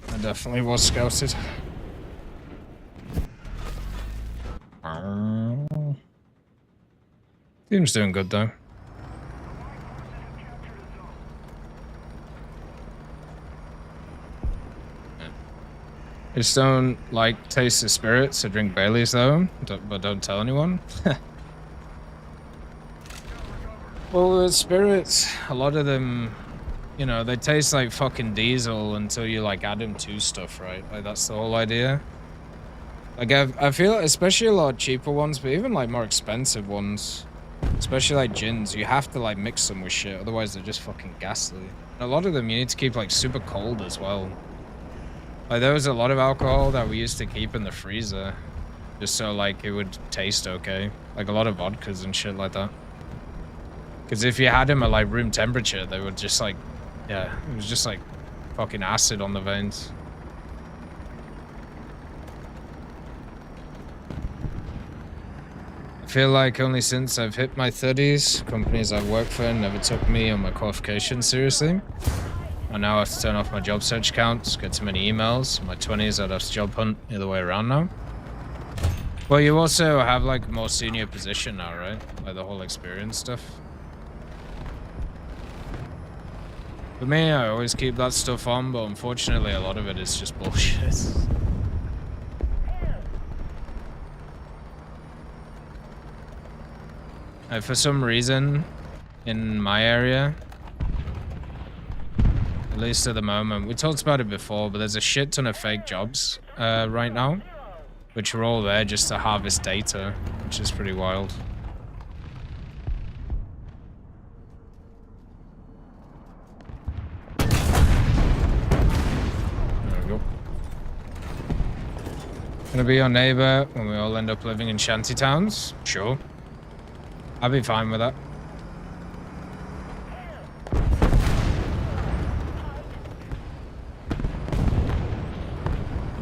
I definitely was scouted. Team's doing good though. Just don't like taste the spirits or drink Baileys though, but don't tell anyone. Well, with spirits, a lot of them, you know, they taste like fucking diesel until you like add them to stuff, right? Like that's the whole idea. Like I feel, especially a lot of cheaper ones, but even like more expensive ones, especially like gins, you have to like mix them with shit, otherwise they're just fucking ghastly. And a lot of them you need to keep like super cold as well. Like there was a lot of alcohol that we used to keep in the freezer, just so like it would taste okay. Like a lot of vodkas and shit like that. Because if you had them at like room temperature, they would just like, yeah, it was just like fucking acid on the veins. I feel like only since I've hit my 30s, companies I've worked for never took me or my qualifications seriously. I now have to turn off my job search accounts, get too many emails. In my 20s, I'd have to job hunt the other way around now. Well, you also have like a more senior position now, right? Like the whole experience stuff. For me, I always keep that stuff on, but unfortunately a lot of it is just bullshit. For some reason, in my area, at least at the moment, we talked about it before, but there's a shit ton of fake jobs right now, which are all there just to harvest data, which is pretty wild. Gonna be your neighbor when we all end up living in shanty towns? Sure. I'll be fine with that.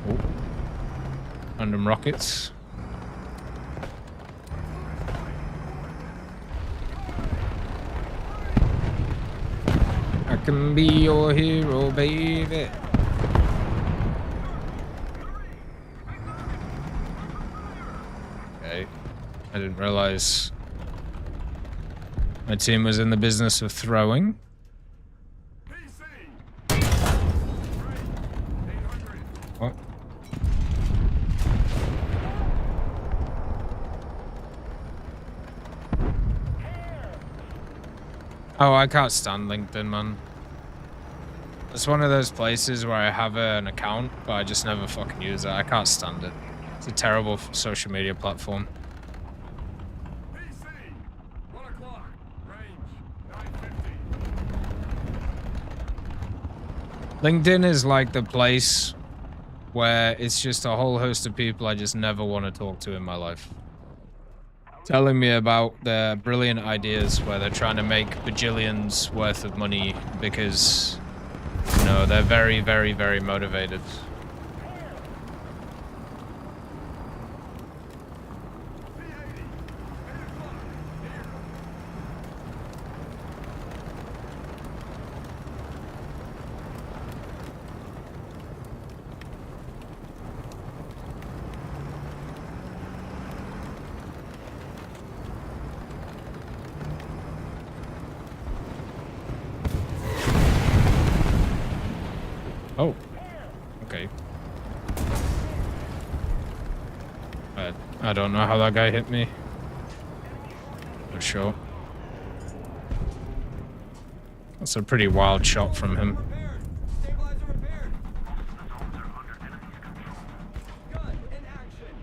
Oh. Random rockets. I can be your hero, baby. I didn't realize my team was in the business of throwing. What? Oh, I can't stand LinkedIn, man. It's one of those places where I have an account, but I just never fucking use it. I can't stand it. It's a terrible social media platform. LinkedIn is like the place where it's just a whole host of people I just never want to talk to in my life. Telling me about their brilliant ideas where they're trying to make bajillions worth of money because, you know, they're very, very, very motivated. I don't know how that guy hit me. For sure. That's a pretty wild shot from him. Repaired. Stabilizer repaired. Assaults are under enemy's control. Gun in action.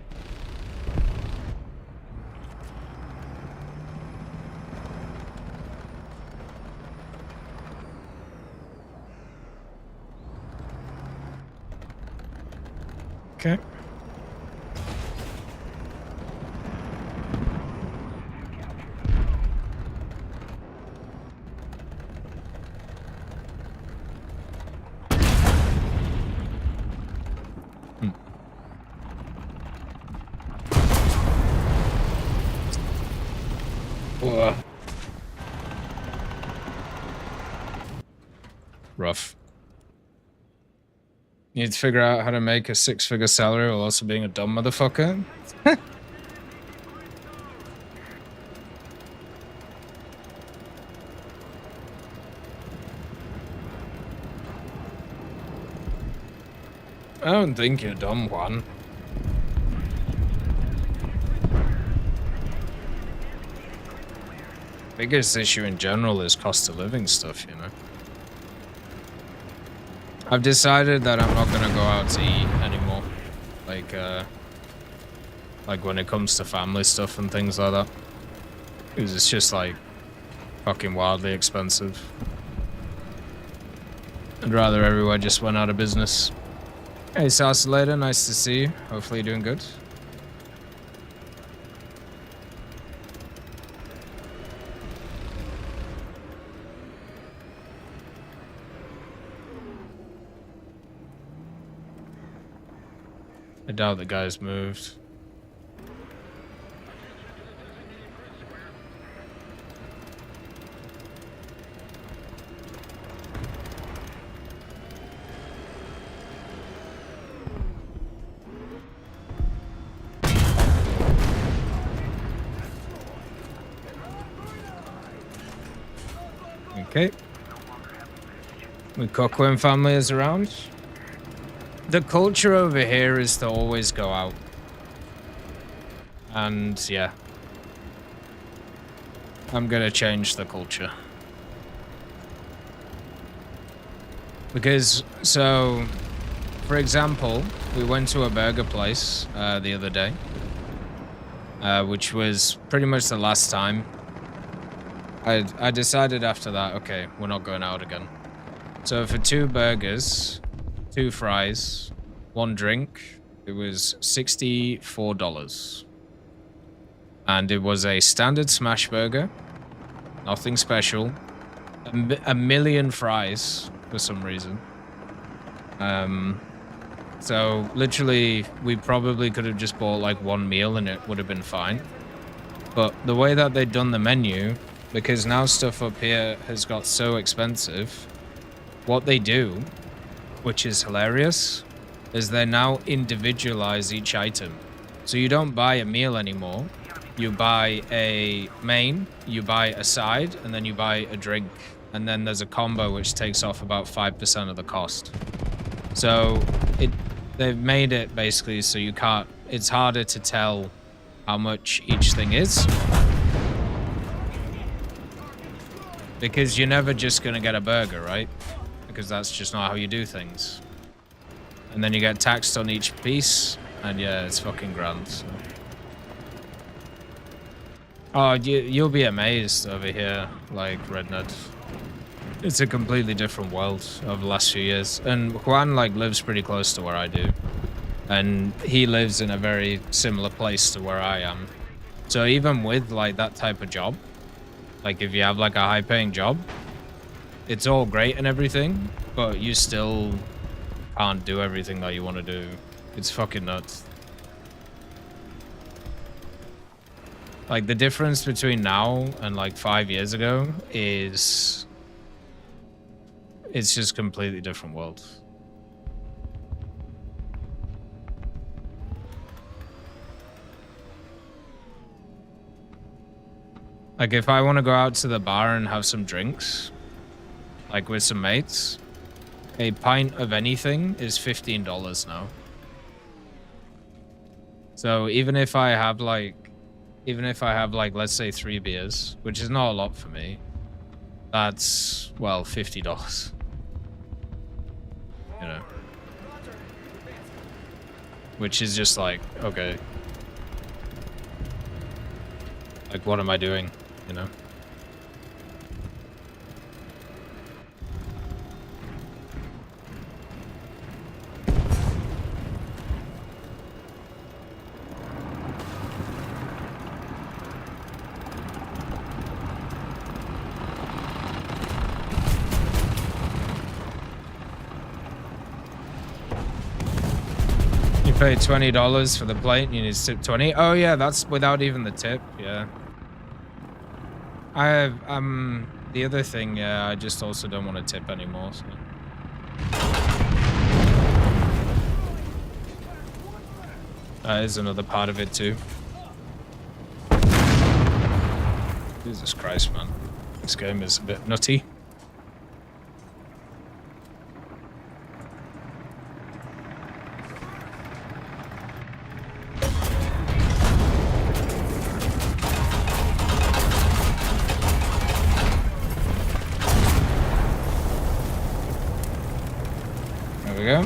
Okay. Ugh. Rough. Need to figure out how to make a 6-figure salary while also being a dumb motherfucker. I don't think you're dumb, Juan. Biggest issue in general is cost of living stuff, you know. I've decided that I'm not gonna go out to eat anymore. Like when it comes to family stuff and things like that. Because it's just like fucking wildly expensive. I'd rather everywhere just went out of business. Hey, Salsalator, nice to see you. Hopefully you're doing good. I doubt the guy's moved. Okay. The Coquin family is around. The culture over here is to always go out. And yeah. I'm gonna change the culture. Because, so, for example, we went to a burger place the other day. Which was pretty much the last time. I decided after that, okay, we're not going out again. So for 2 burgers, 2 fries, 1 drink, it was $64. And it was a standard smash burger, nothing special, a million fries for some reason. So literally we probably could have just bought like 1 meal and it would have been fine. But the way that they'd done the menu, because now stuff up here has got so expensive, what they do, which is hilarious, is they now individualize each item. So you don't buy a meal anymore. You buy a main, you buy a side, and then you buy a drink. And then there's a combo which takes off about 5% of the cost. So they've made it basically so you can't, it's harder to tell how much each thing is. Because you're never just gonna get a burger, right? Because that's just not how you do things. And then you get taxed on each piece, and yeah, it's fucking grand. So. Oh, you'll be amazed over here, like Rednut. It's a completely different world over the last few years. And Juan like lives pretty close to where I do. And he lives in a very similar place to where I am. So even with like that type of job, like if you have like a high paying job, it's all great and everything, but you still can't do everything that you want to do. It's fucking nuts. Like the difference between now and like 5 years ago is, it's just completely different world. Like if I want to go out to the bar and have some drinks, like with some mates, a pint of anything is $15 now. So even if I have like, let's say 3 beers, which is not a lot for me, that's, well, $50. You know, which is just like, okay, like what am I doing? You know. Pay $20 for the plate and you need to tip 20. Oh yeah, that's without even the tip. Yeah. I have the other thing, yeah, I just also don't want to tip anymore, so. That is another part of it too. Jesus Christ, man. This game is a bit nutty. Go.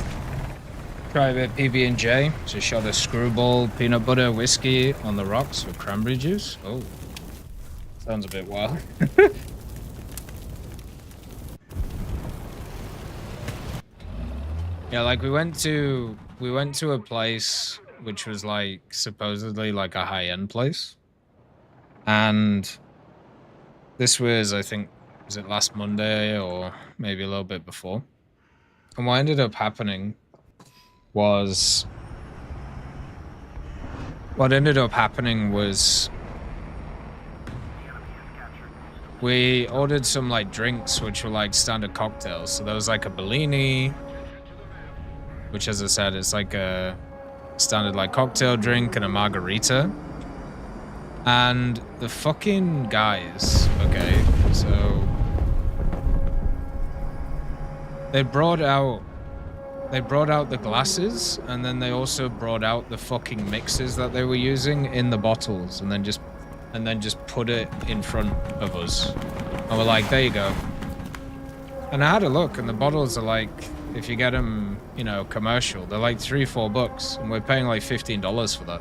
Try a bit PB&J. Just shot a screwball peanut butter whiskey on the rocks with cranberry juice. Oh, sounds a bit wild. Yeah, like we went to a place which was like supposedly like a high-end place, and this was, I think, was it last Monday or maybe a little bit before? And what ended up happening was we ordered some like drinks which were like standard cocktails. So there was like a Bellini, which, as I said, is like a standard like cocktail drink, and a margarita. And the fucking guys, okay, so they brought out the glasses, and then they also brought out the fucking mixes that they were using in the bottles, and then just put it in front of us. And we're like, there you go. And I had a look, and the bottles are like, if you get them, you know, commercial, they're like $3-4, and we're paying like $15 for that.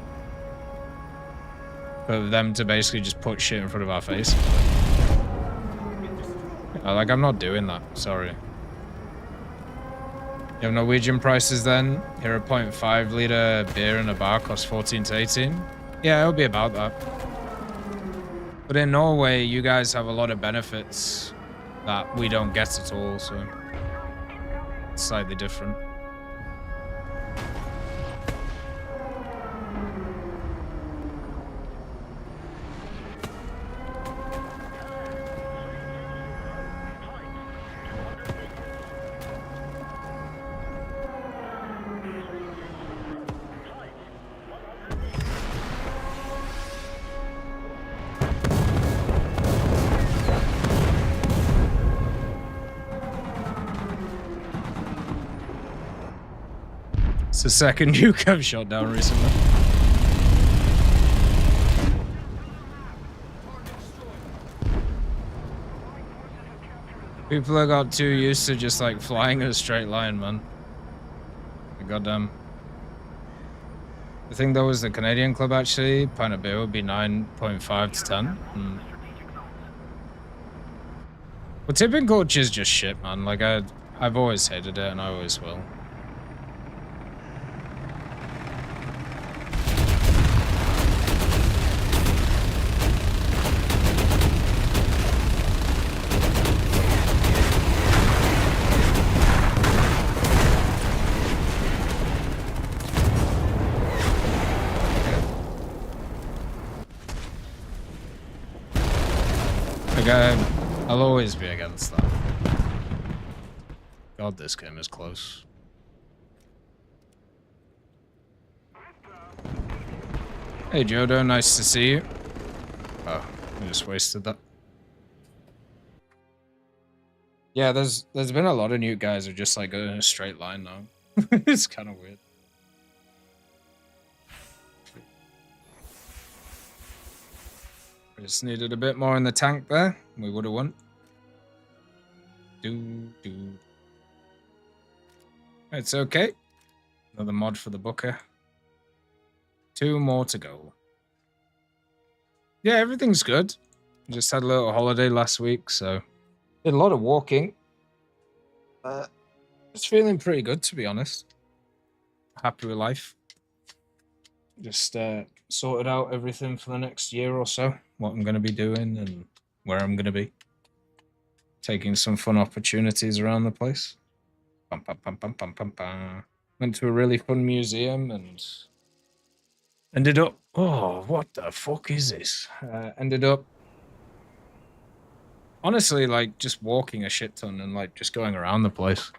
For them to basically just put shit in front of our face. Like, I'm not doing that, sorry. You have Norwegian prices then? Here a 0.5 litre beer in a bar costs 14 to 18? Yeah, it'll be about that. But in Norway, you guys have a lot of benefits that we don't get at all, so it's slightly different. It's the second nuke I've shot down recently. People have got too used to just like flying in a straight line, man. Goddamn. I think that was the Canadian club actually. Pint of beer would be 9.5 to 10. Well, tipping culture is just shit, man. Like I've always hated it, and I always will. I'll always be against that. God, this game is close. Hey, Jodo, nice to see you. Oh, I just wasted that. Yeah, there's been a lot of new guys who just like go in a straight line now. It's kind of weird. Just needed a bit more in the tank there. We would have won. It's okay. Another mod for the Booker. 2 more to go. Yeah, everything's good. Just had a little holiday last week, so did a lot of walking. It's feeling pretty good, to be honest. Happy with life. Just sorted out everything for the next year or so. What I'm going to be doing and where I'm going to be. Taking some fun opportunities around the place. Bum, bum, bum, bum, bum, bum, bum. Went to a really fun museum and ended up... Oh, what the fuck is this? Ended up... Honestly, like, just walking a shit ton and, like, just going around the place.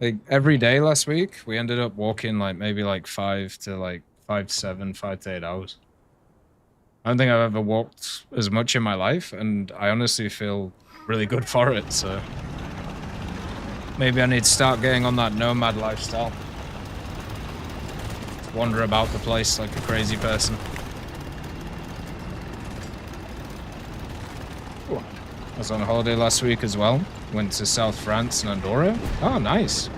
Like, every day last week, we ended up walking, like, maybe, like, 5 to 7, 5 to 8 hours. I don't think I've ever walked as much in my life, and I honestly feel really good for it, so... Maybe I need to start getting on that nomad lifestyle. Wander about the place like a crazy person. Ooh. I was on a holiday last week as well. Went to South France and Andorra. Oh, nice.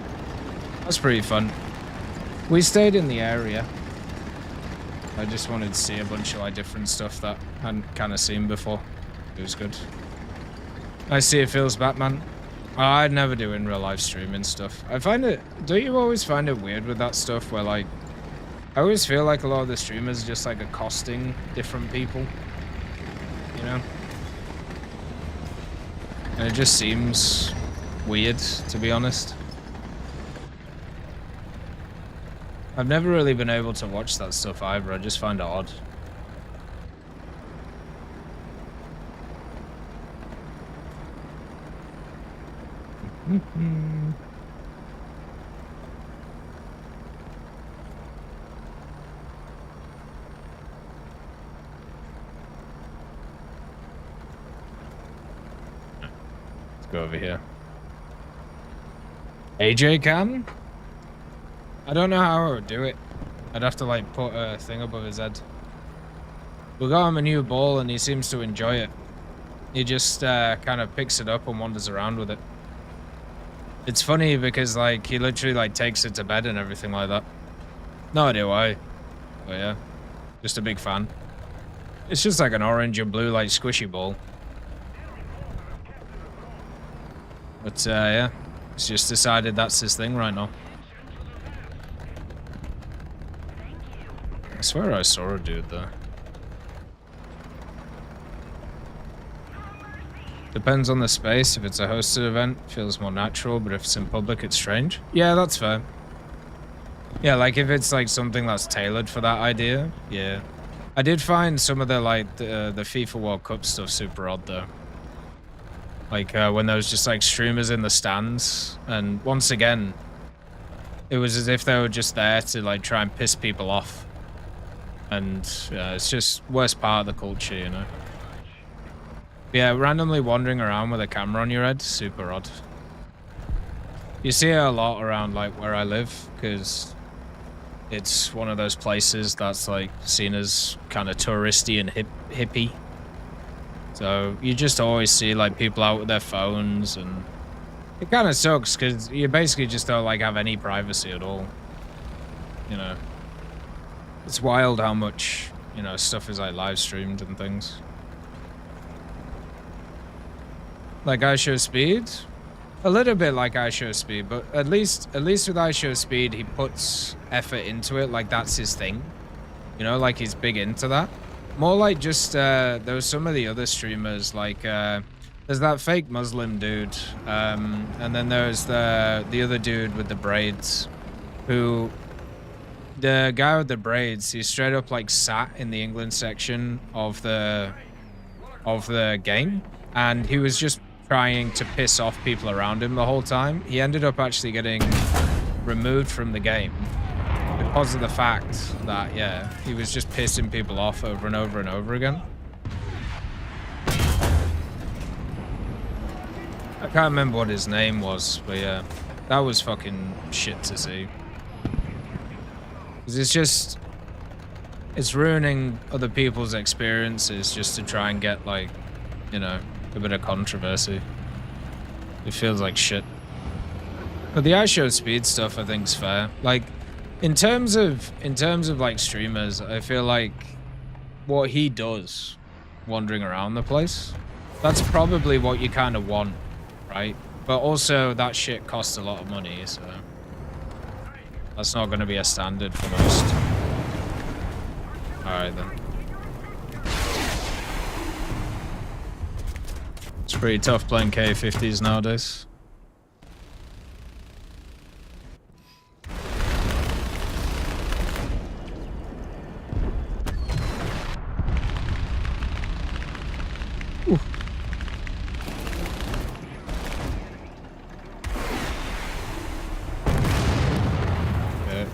That's pretty fun. We stayed in the area. I just wanted to see a bunch of like different stuff that I hadn't kind of seen before. It was good. I see it feels Batman. Oh, I'd never do in real life streaming stuff. I find it... Don't you always find it weird with that stuff where like... I always feel like a lot of the streamers are just like accosting different people. You know? And it just seems weird, to be honest. I've never really been able to watch that stuff either. I just find it odd. Let's go over here. AJ can? I don't know how I would do it. I'd have to like put a thing above his head. We got him a new ball and he seems to enjoy it. He just kind of picks it up and wanders around with it. It's funny because like he literally like takes it to bed and everything like that. No idea why. But yeah, just a big fan. It's just like an orange and blue like squishy ball. But yeah, he's just decided that's his thing right now. I swear I saw a dude there. Depends on the space. If it's a hosted event, it feels more natural, but if it's in public, it's strange. Yeah, that's fair. Yeah, like if it's like something that's tailored for that idea, yeah. I did find some of the like the FIFA World Cup stuff super odd though. Like when there was just like streamers in the stands, and once again, it was as if they were just there to like try and piss people off. And it's just worst part of the culture, you know. Yeah, randomly wandering around with a camera on your head, super odd. You see it a lot around like where I live, because it's one of those places that's like seen as kind of touristy and hippie. So you just always see like people out with their phones, and it kind of sucks because you basically just don't like have any privacy at all. You know, it's wild how much, you know, stuff is like live streamed and things. Like iShowSpeed? A little bit like iShowSpeed, but at least with iShowSpeed, he puts effort into it, like that's his thing. You know, like he's big into that. More like just, there was some of the other streamers, like, there's that fake Muslim dude, and then there's the other dude with the braids, who, the guy with the braids, he straight up like sat in the England section of the game, and he was just trying to piss off people around him the whole time. He ended up actually getting removed from the game because of the fact that, yeah, he was just pissing people off over and over and over again. I can't remember what his name was, but yeah, that was fucking shit to see. 'Cause it's just, it's ruining other people's experiences just to try and get, like, you know, a bit of controversy. It feels like shit. But the iShow speed stuff I think is fair. Like, in terms of like streamers, I feel like what he does wandering around the place, that's probably what you kind of want, right? But also that shit costs a lot of money, so that's not going to be a standard for most. Alright then. It's pretty tough playing K50s nowadays. Ooh. Okay.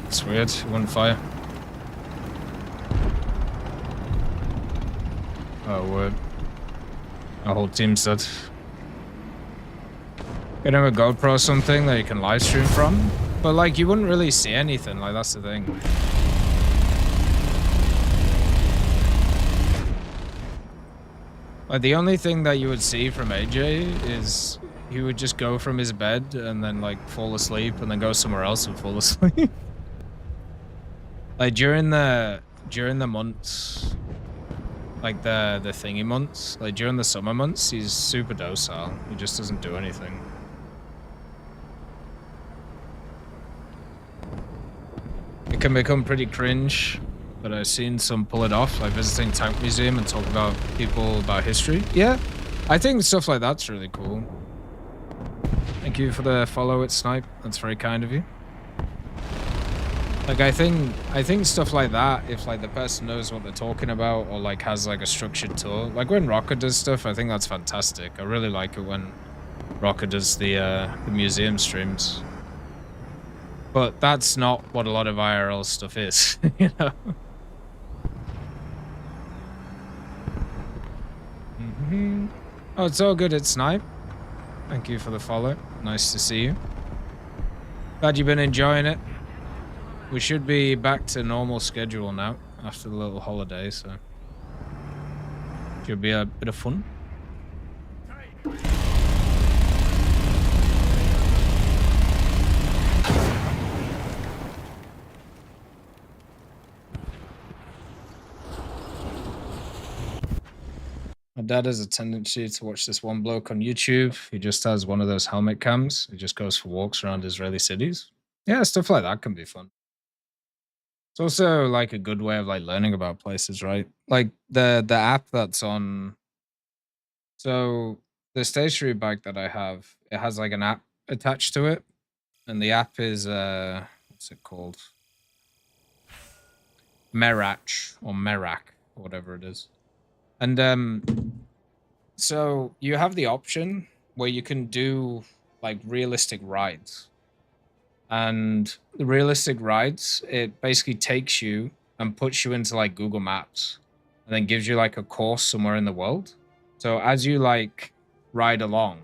It's weird, it wouldn't fire. Oh, word. Our whole team's dead. Get him a GoPro or something that you can live stream from. But, like, you wouldn't really see anything. Like, that's the thing. Like, the only thing that you would see from AJ is he would just go from his bed and then, like, fall asleep and then go somewhere else and fall asleep. Like, during the months, like the thingy months, like during the summer months, he's super docile. He just doesn't do anything. It can become pretty cringe, but I've seen some pull it off, like visiting Tank Museum and talk about people about history. Yeah, I think stuff like that's really cool. Thank you for the follow at Snipe. That's very kind of you. Like, I think stuff like that, if like the person knows what they're talking about or like has like a structured tour, like when Rocker does stuff, I think that's fantastic. I really like it when Rocker does the museum streams. But that's not what a lot of IRL stuff is, you know? Oh, it's all good at Snipe. Thank you for the follow. Nice to see you. Glad you've been enjoying it. We should be back to normal schedule now after the little holiday, so should be a bit of fun. My dad has a tendency to watch this one bloke on YouTube. He just has one of those helmet cams. He just goes for walks around Israeli cities. Yeah, stuff like that can be fun. It's also like a good way of like learning about places, right? Like the app that's on. So the stationary bike that I have, it has like an app attached to it, and the app is what's it called? Merach or Merak or whatever it is. And so you have the option where you can do like realistic rides. And the realistic rides, it basically takes you and puts you into like Google Maps and then gives you like a course somewhere in the world. So as you like ride along,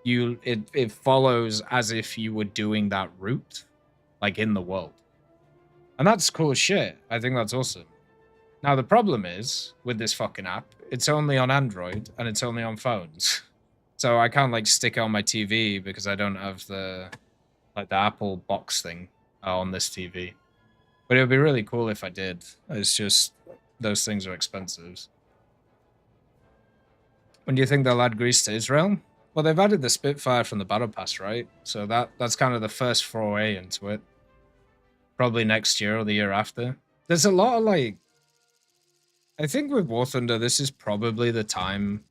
it follows as if you were doing that route like in the world. And that's cool as shit. I think that's awesome. Now the problem is with this fucking app, it's only on Android and it's only on phones. So I can't like stick it on my TV because I don't have the Apple box thing on this TV. But it would be really cool if I did. It's just those things are expensive. When do you think they'll add Greece to Israel? Well, they've added the Spitfire from the Battle Pass, right? So that's kind of the first foray into it. Probably next year or the year after. There's a lot of like... I think with War Thunder, this is probably the time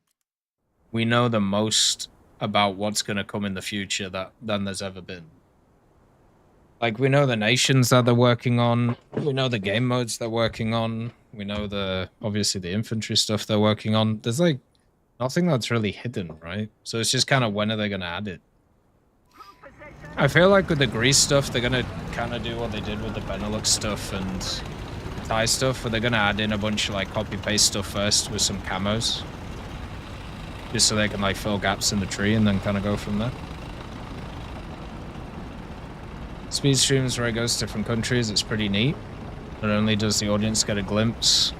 we know the most about what's going to come in the future than there's ever been. Like, we know the nations that they're working on. We know the game modes they're working on. We know obviously the infantry stuff they're working on. There's like nothing that's really hidden, right? So it's just kind of when are they going to add it? I feel like with the Greece stuff, they're going to kind of do what they did with the Benelux stuff and Thai stuff, where they're going to add in a bunch of like copy-paste stuff first with some camos. Just so they can like fill gaps in the tree and then kind of go from there. Speed streams where it goes to different countries, it's pretty neat. Not only does the audience get a glimpse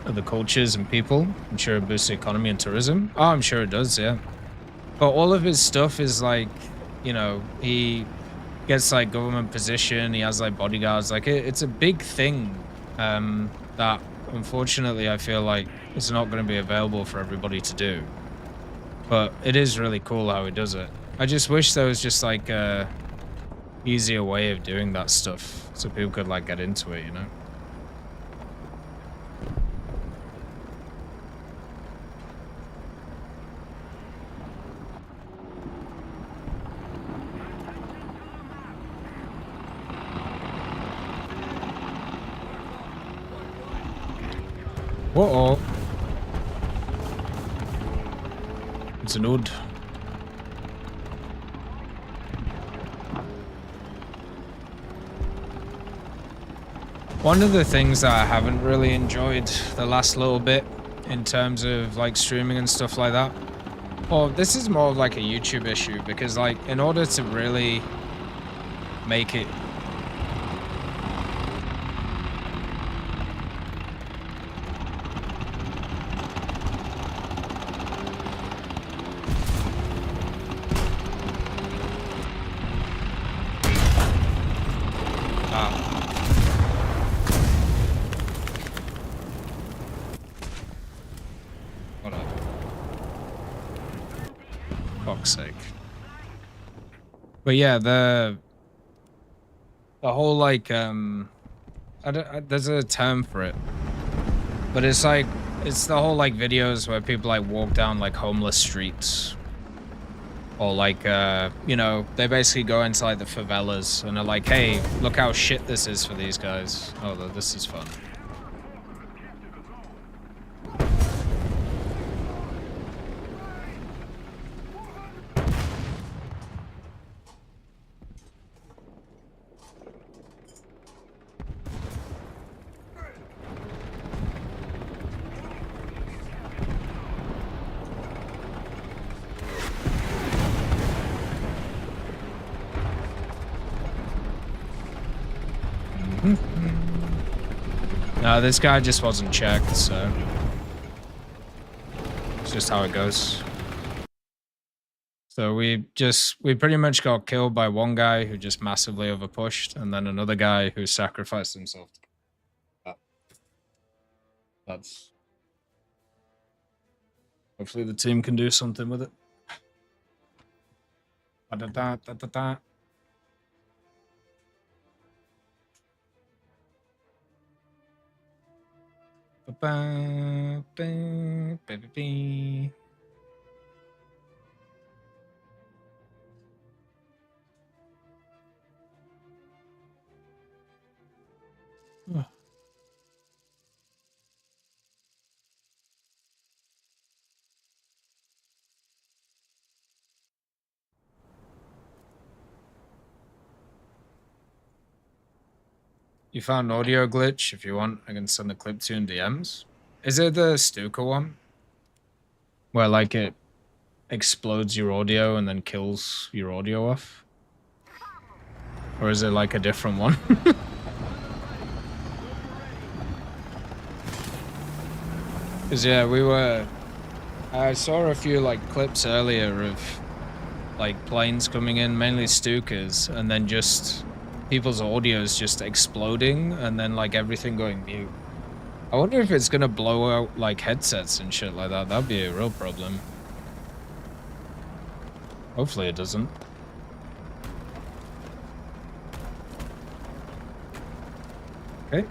of the cultures and people, I'm sure it boosts the economy and tourism. Oh, I'm sure it does, yeah. But all of his stuff is like, you know, he gets like government position, he has like bodyguards, like it's a big thing that unfortunately I feel like it's not going to be available for everybody to do. But it is really cool how he does it. I just wish there was just like a easier way of doing that stuff so people could like get into it, you know? Whoa. It's an odd. One of the things that I haven't really enjoyed the last little bit in terms of like streaming and stuff like that. Well, this is more of like a YouTube issue because like in order to really make it sake. But yeah, the whole like there's a term for it, but it's like it's the whole like videos where people like walk down like homeless streets, or like you know, they basically go into like the favelas and are like, hey, look how shit this is for these guys. Oh, this is fun. No, this guy just wasn't checked, so it's just how it goes. So we pretty much got killed by one guy who just massively overpushed, and then another guy who sacrificed himself. That's hopefully the team can do something with it. Da-da-da-da-da-da. Ba-ba-ba-ba-ba-ba. You found an audio glitch. If you want, I can send a clip to you in DMs. Is it the Stuka one? Where like it explodes your audio and then kills your audio off? Or is it like a different one? Cause yeah, I saw a few like clips earlier of like planes coming in, mainly Stukas, and then just people's audios just exploding and then like everything going mute. I wonder if it's gonna blow out like headsets and shit like that. That'd be a real problem. Hopefully it doesn't. Okay.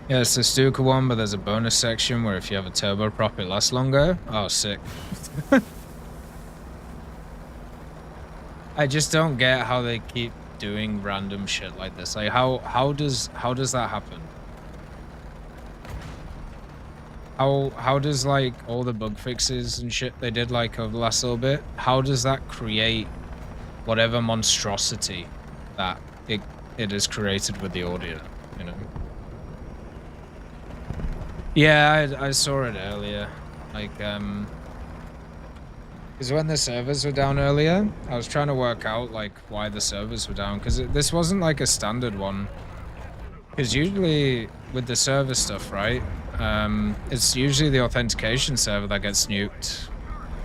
Yeah, it's the Stuka one, but there's a bonus section where if you have a turboprop, it lasts longer. Oh, sick. I just don't get how they keep doing random shit like this. Like, how does that happen? How does like all the bug fixes and shit they did like over the last little bit? How does that create whatever monstrosity that it is created with the audio? You know. Yeah, I saw it earlier. Like, Because when the servers were down earlier, I was trying to work out like why the servers were down. Because this wasn't like a standard one. Because usually with the server stuff, right? It's usually the authentication server that gets nuked.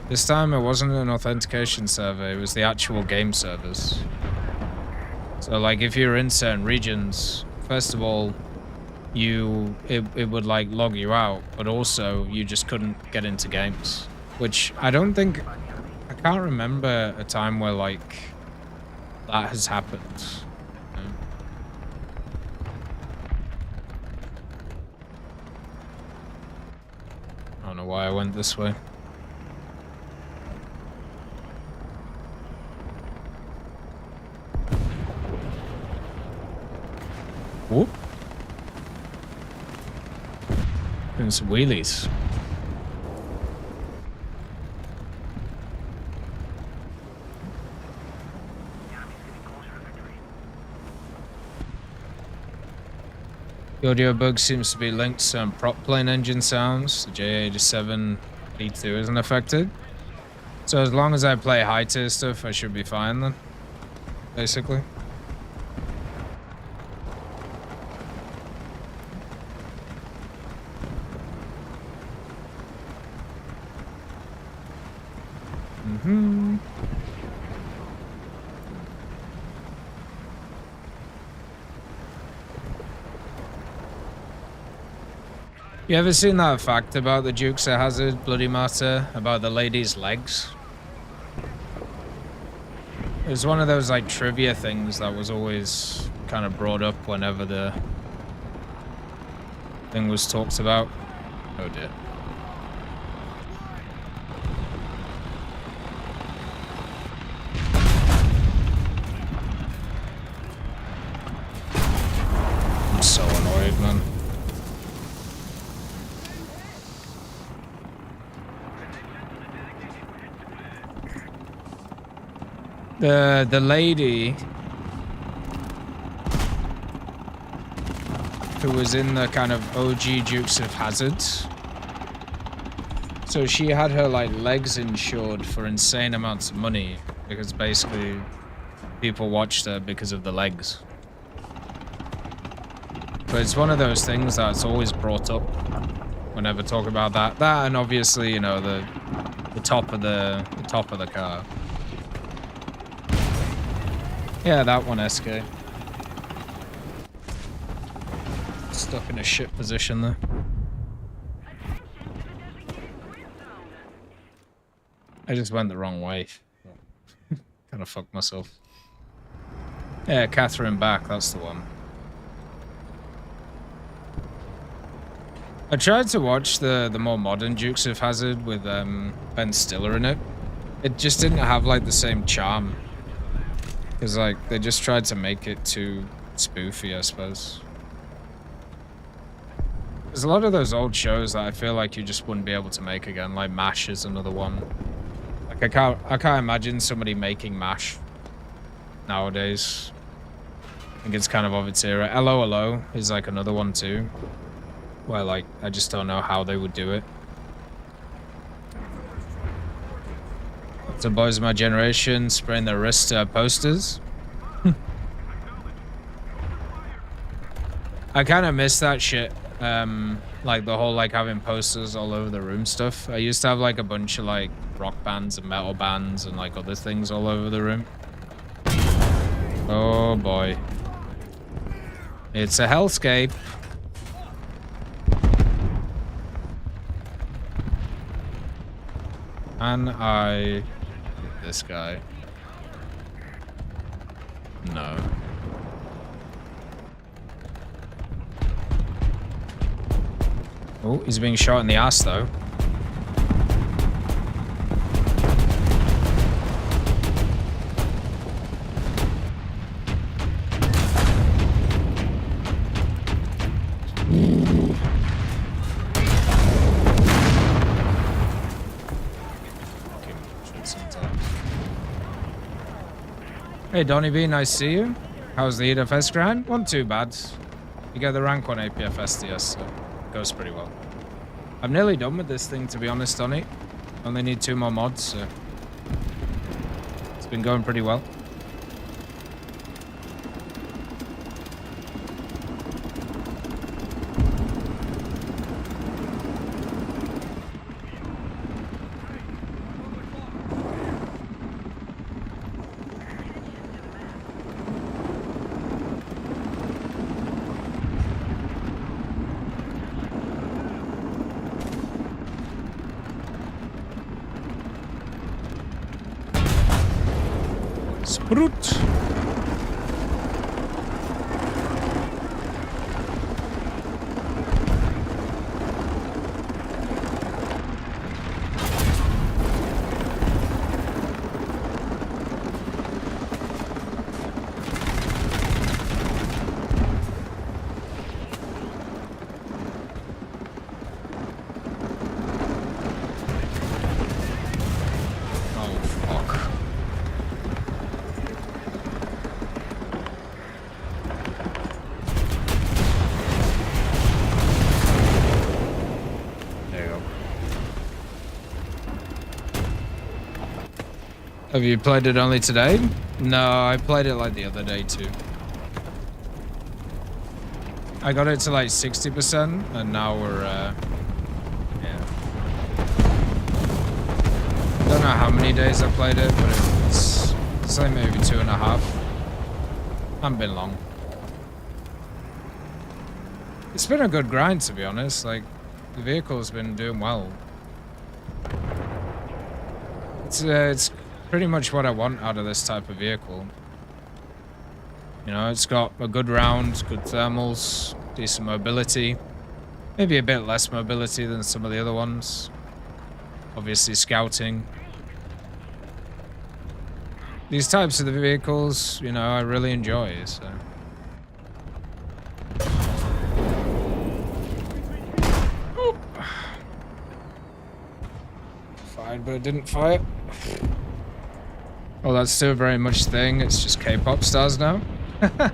This time it wasn't an authentication server, it was the actual game servers. So like if you're in certain regions, first of all, it would like log you out, but also you just couldn't get into games. Which I can't remember a time where like that has happened. I don't know why I went this way. Whoop. Doing some wheelies. The audio bug seems to be linked to some prop plane engine sounds. The J87 B2 isn't affected. So as long as I play high tier stuff, I should be fine then. Basically. You ever seen that fact about the Dukes of Hazzard, Bloody Matter, about the lady's legs? It was one of those like trivia things that was always kind of brought up whenever the thing was talked about. Oh dear. I'm so annoyed, man. The lady who was in the kind of OG Dukes of Hazzard. So she had her like legs insured for insane amounts of money because basically people watched her because of the legs. But it's one of those things that's always brought up whenever talk about that. That and obviously, you know, the top of the car. Yeah, that one, SK. Stuck in a shit position there. I just went the wrong way. Kind of fucked myself. Yeah, Catherine back, that's the one. I tried to watch the more modern Dukes of Hazzard with Ben Stiller in it. It just didn't have like the same charm. Because like they just tried to make it too spoofy, I suppose. There's a lot of those old shows that I feel like you just wouldn't be able to make again. Like MASH is another one. Like I can't imagine somebody making MASH nowadays. I think it's kind of its era. LOLO is like another one too. Where like I just don't know how they would do it. The boys of my generation spraying their wrists posters. I kind of miss that shit. Like the whole like having posters all over the room stuff. I used to have like a bunch of like rock bands and metal bands and like other things all over the room. Oh boy. It's a hellscape. And I... this guy. No. Oh, he's being shot in the ass though. Hey Donny B, nice to see you. How's the EFS grind? Wasn't too bad. You get the rank on APFSTS, so it goes pretty well. I'm nearly done with this thing, to be honest, Donny. Only need 2 more mods, so been going pretty well. Sprout. Have you played it only today? No, I played it like the other day too. I got it to like 60% and now we're, yeah. I don't know how many days I played it, but it's like maybe 2.5. Hasn't been long. It's been a good grind, to be honest. Like, the vehicle's been doing well. It's pretty much what I want out of this type of vehicle. You know, it's got a good round, good thermals, decent mobility. Maybe a bit less mobility than some of the other ones. Obviously scouting. These types of the vehicles, you know, I really enjoy, so. Fired, but it didn't fire. Well, that's still very much a thing. It's just K-pop stars now. Well,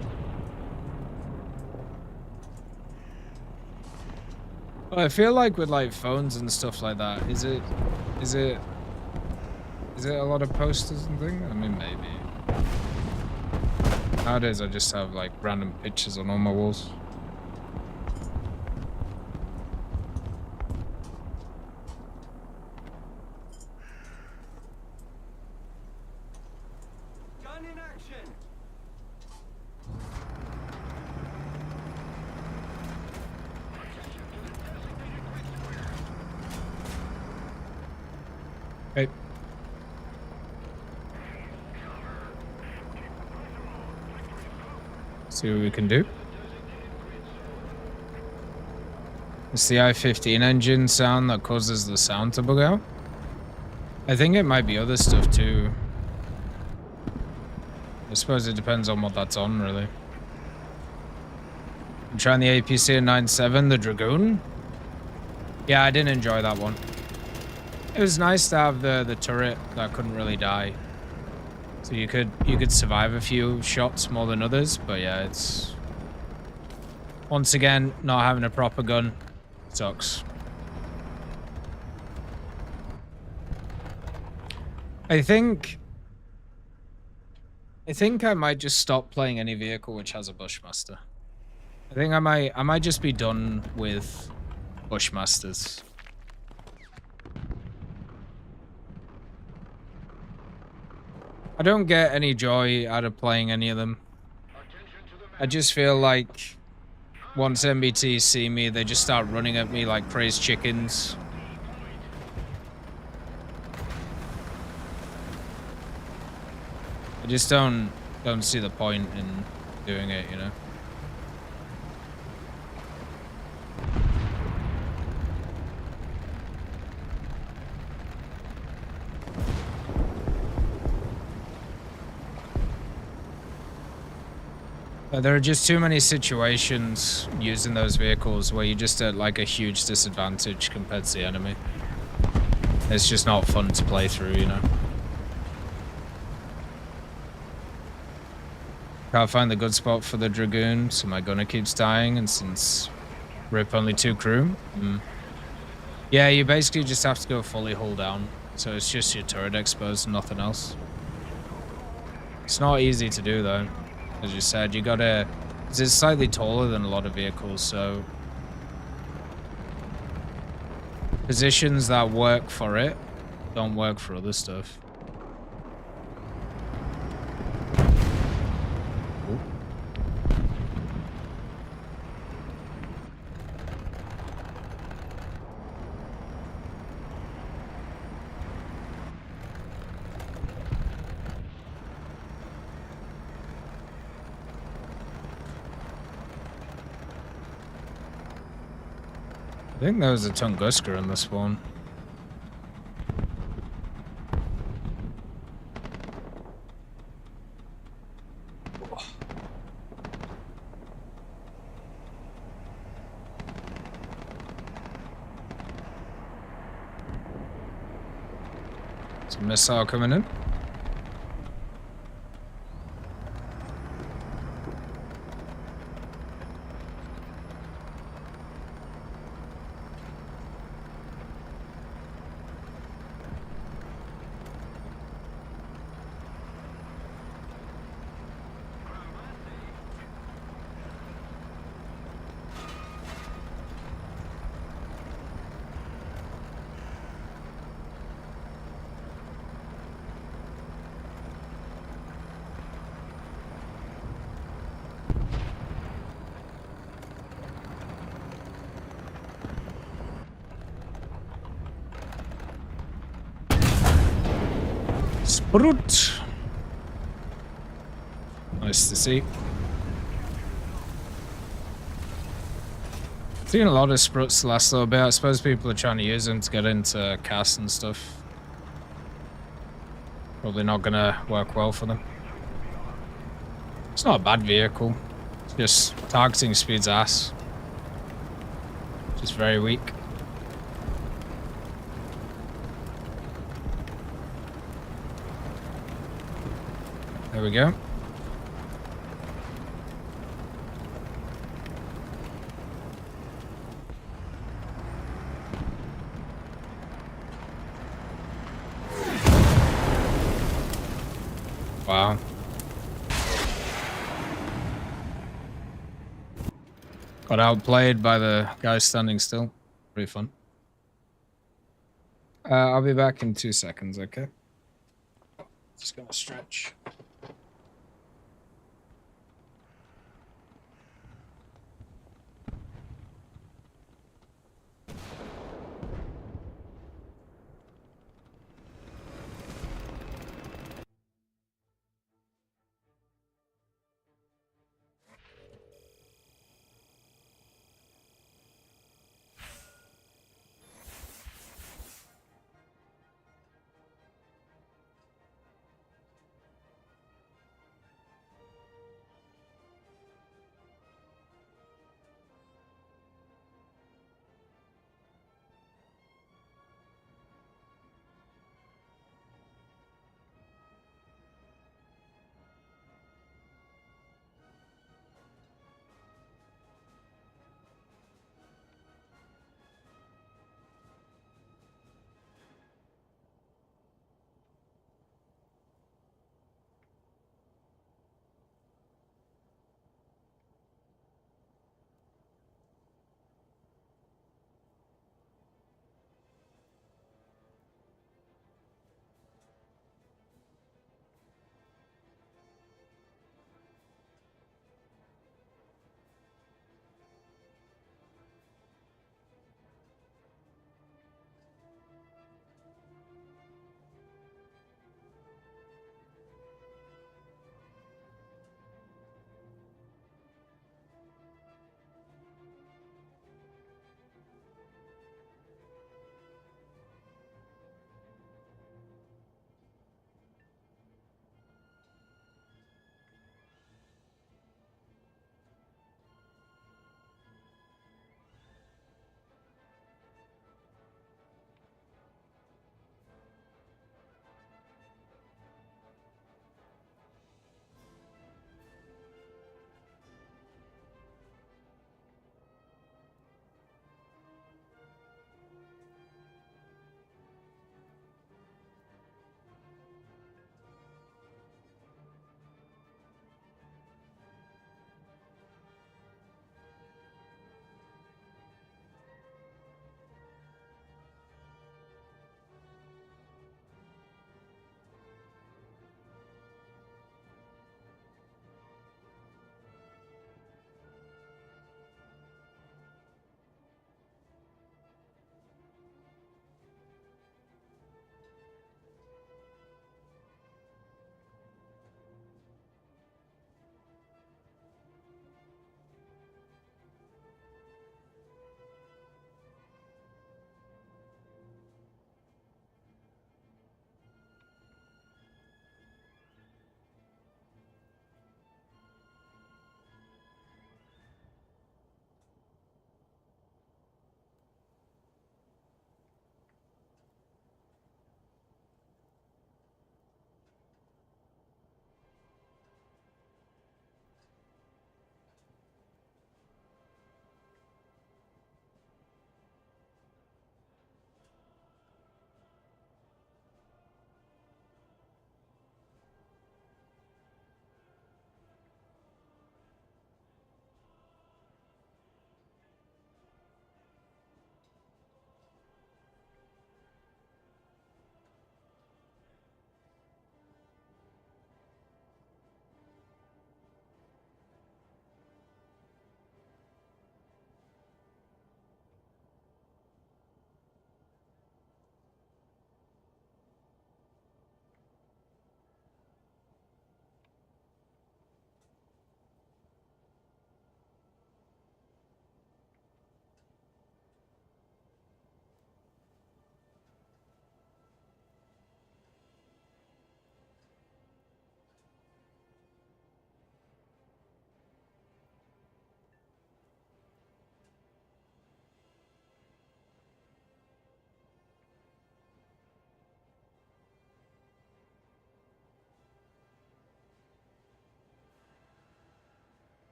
I feel like with like phones and stuff like that, is it a lot of posters and things? I mean, maybe. Nowadays, I just have like random pictures on all my walls. Okay. See what we can do. It's the i15 engine sound that causes the sound to bug out. I think it might be other stuff too. I suppose it depends on what that's on, really. I'm trying the APC 97, the Dragoon. Yeah, I didn't enjoy that one. It was nice to have the turret that couldn't really die. So you could survive a few shots more than others, but yeah, it's once again not having a proper gun sucks. I think I might just stop playing any vehicle which has a Bushmaster. I think I might just be done with Bushmasters. I don't get any joy out of playing any of them. I just feel like once MBTs see me, they just start running at me like crazed chickens. I just don't see the point in doing it, you know? There are just too many situations using those vehicles where you're just at like a huge disadvantage compared to the enemy. It's just not fun to play through, you know? Can't find the good spot for the Dragoon, so my gunner keeps dying, and since RIP only 2 crew. Yeah, you basically just have to go fully hull down, so it's just your turret exposed and nothing else. It's not easy to do though. As you said, you gotta... 'cause it's slightly taller than a lot of vehicles, so... positions that work for it don't work for other stuff. Ooh. I think there was a Tunguska in this one. It's a missile coming in. Sprut. Nice to see. Seen a lot of spruts the last little bit. I suppose people are trying to use them to get into casts and stuff. Probably not gonna work well for them. It's not a bad vehicle. It's just targeting speed's ass. Just very weak. There we go. Wow. Got outplayed by the guy standing still. Pretty fun. I'll be back in 2 seconds, okay? Just gonna stretch.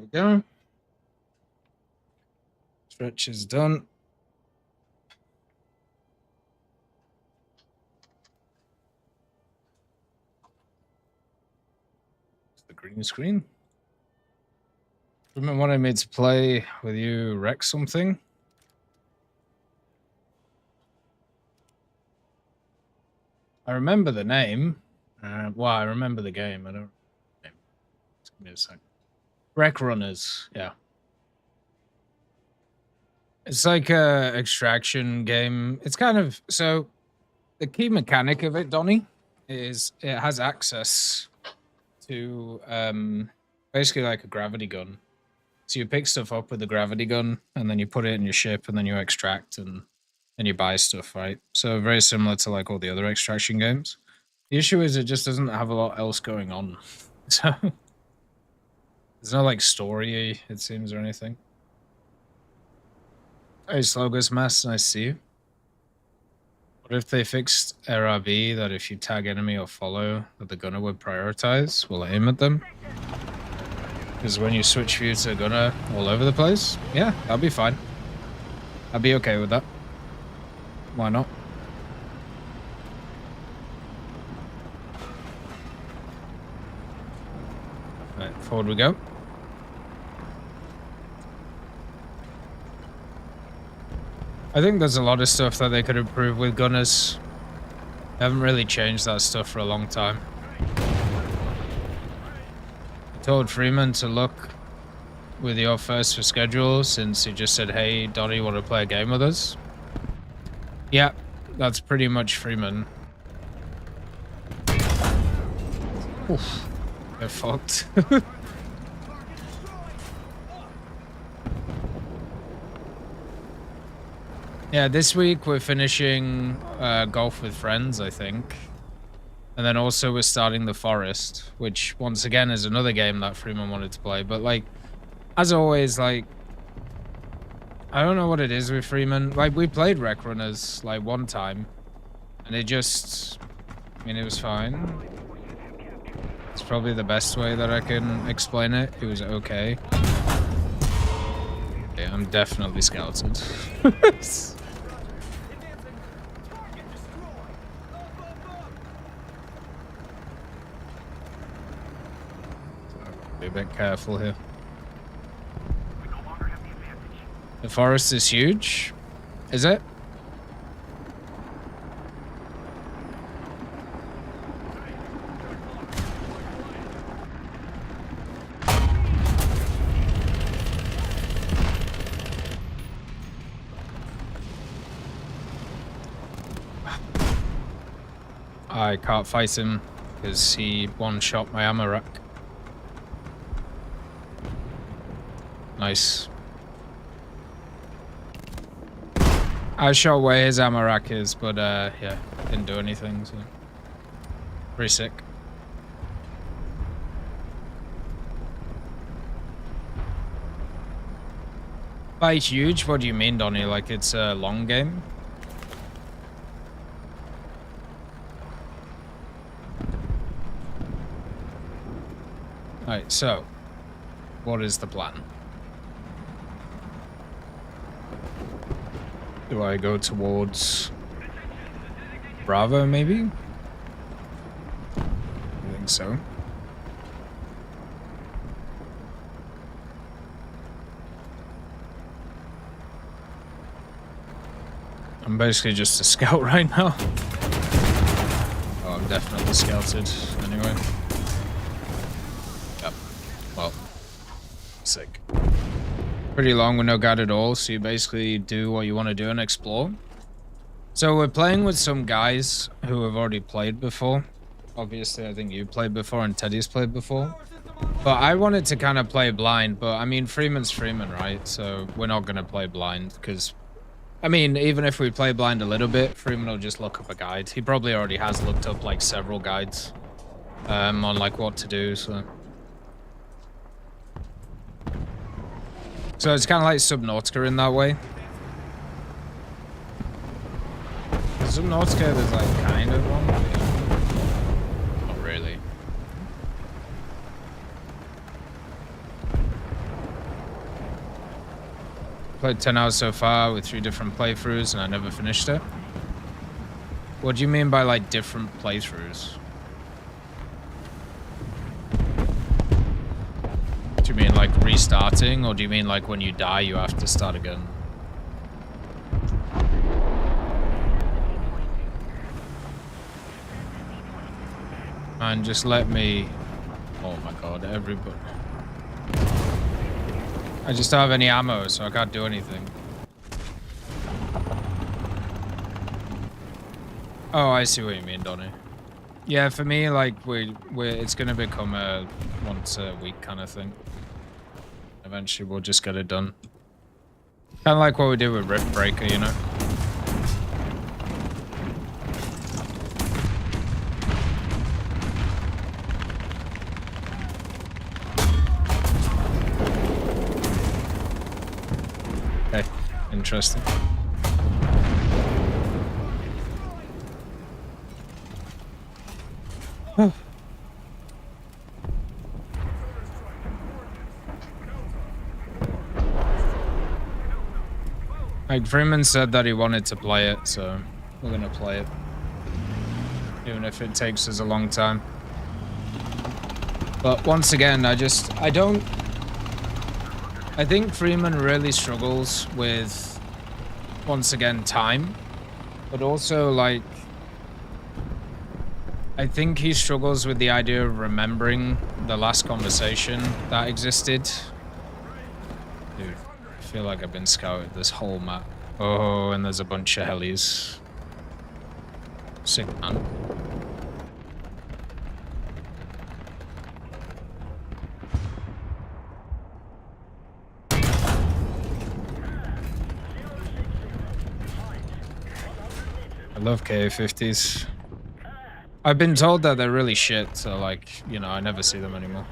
we go. Stretch is done. The green screen. Remember wanted me to play with you wreck something? I remember the name. Well, I remember the game. I don't. Just give me a sec. Wreck Runners. Yeah. It's like a extraction game. It's kind of so. The key mechanic of it, Donnie, is it has access to basically like a gravity gun. So you pick stuff up with the gravity gun, and then you put it in your ship, and then you extract, and then you buy stuff, right? So very similar to like all the other extraction games. The issue is it just doesn't have a lot else going on. So there's no like story, it seems, or anything. Hey, Slogus Mass, nice to see you. What if they fixed RRB that if you tag enemy or follow, that the gunner would prioritize? Will aim at them? Because when you switch view to gunner all over the place, yeah, that'd be fine. I'd be okay with that. Why not? Right, forward we go. I think there's a lot of stuff that they could improve with gunners. They haven't really changed that stuff for a long time. I told Freeman to look with your first for schedule since he just said, hey, Donnie, you want to play a game with us? Yeah, that's pretty much Freeman. Oof, they're fucked. Yeah, this week we're finishing Golf with Friends, I think. And then also we're starting The Forest, which once again is another game that Freeman wanted to play. But like, as always, like, I don't know what it is with Freeman. Like, we played Wreck Runners like one time, and it just, I mean, it was fine. It's probably the best way that I can explain it. It was okay. Yeah, I'm definitely scouted. Be a bit careful here. The forest is huge. Is it? I can't fight him because he one-shot my ammo rack. Nice. I shot where his ammo rack is, but yeah, didn't do anything, so pretty sick. By huge, what do you mean, Donnie? Like it's a long game? Alright, so what is the plan? Do I go towards Bravo, maybe? I think so. I'm basically just a scout right now. Oh, I'm definitely scouted anyway. Yep. Well, sick. Pretty long with no guide at all, so you basically do what you want to do and explore. So we're playing with some guys who have already played before. Obviously, I think you played before and Teddy's played before. But I wanted to kind of play blind, but I mean, Freeman's Freeman, right? So we're not going to play blind because, I mean, even if we play blind a little bit, Freeman will just look up a guide. He probably already has looked up like several guides on like what to do, so. So it's kind of like Subnautica in that way. Subnautica, there's like kind of one, but yeah. Not really. played 10 hours so far with 3 different playthroughs and I never finished it. What do you mean by like different playthroughs? Do you mean like restarting, or do you mean like when you die you have to start again? And just let me... Oh my god, everybody... I just don't have any ammo, so I can't do anything. Oh, I see what you mean, Donnie. Yeah, for me, like, it's gonna become a once a week kind of thing. Eventually, we'll just get it done. Kind of like what we did with Rift Breaker, you know? Okay, interesting. Like, Freeman said that he wanted to play it, so we're gonna play it. Even if it takes us a long time. But once again, I think Freeman really struggles with, once again, time. But also, like, I think he struggles with the idea of remembering the last conversation that existed. Dude, I feel like I've been scouted this whole map. Oh, and there's a bunch of helis. Sick, man. I love KA-50s. I've been told that they're really shit, so like, you know, I never see them anymore.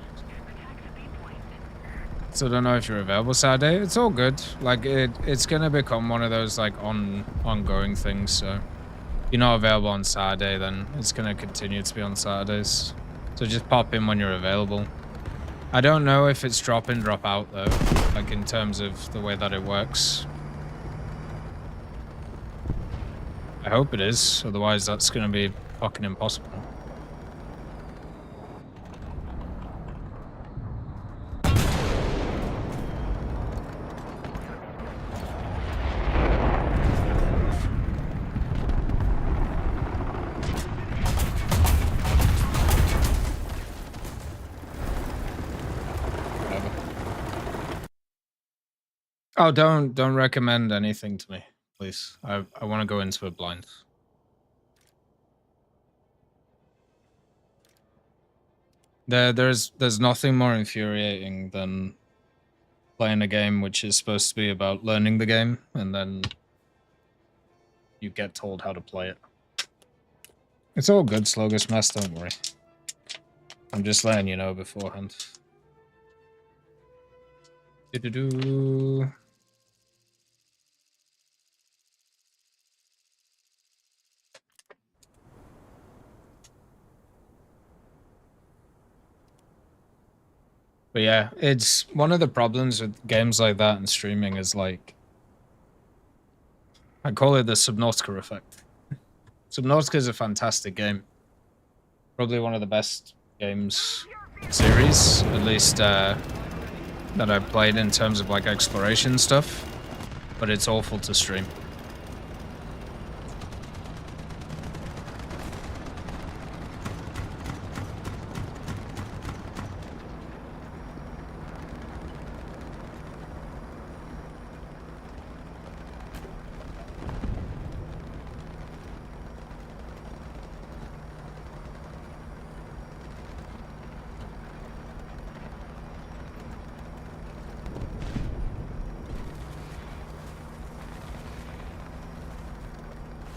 So I don't know if you're available Saturday. It's all good. Like, it's gonna become one of those like ongoing things, so if you're not available on Saturday, then it's gonna continue to be on Saturdays. So just pop in when you're available. I don't know if it's drop in, drop out though, like in terms of the way that it works. I hope it is, otherwise that's gonna be fucking impossible. Oh, don't recommend anything to me, please. I want to go into it blind. There's nothing more infuriating than playing a game which is supposed to be about learning the game, and then you get told how to play it. It's all good, Slogus Mess, don't worry. I'm just letting you know beforehand. Do-do-do. But yeah, it's one of the problems with games like that and streaming is like, I call it the Subnautica effect. Subnautica is a fantastic game. Probably one of the best games series, at least that I've played in terms of like exploration stuff, but it's awful to stream.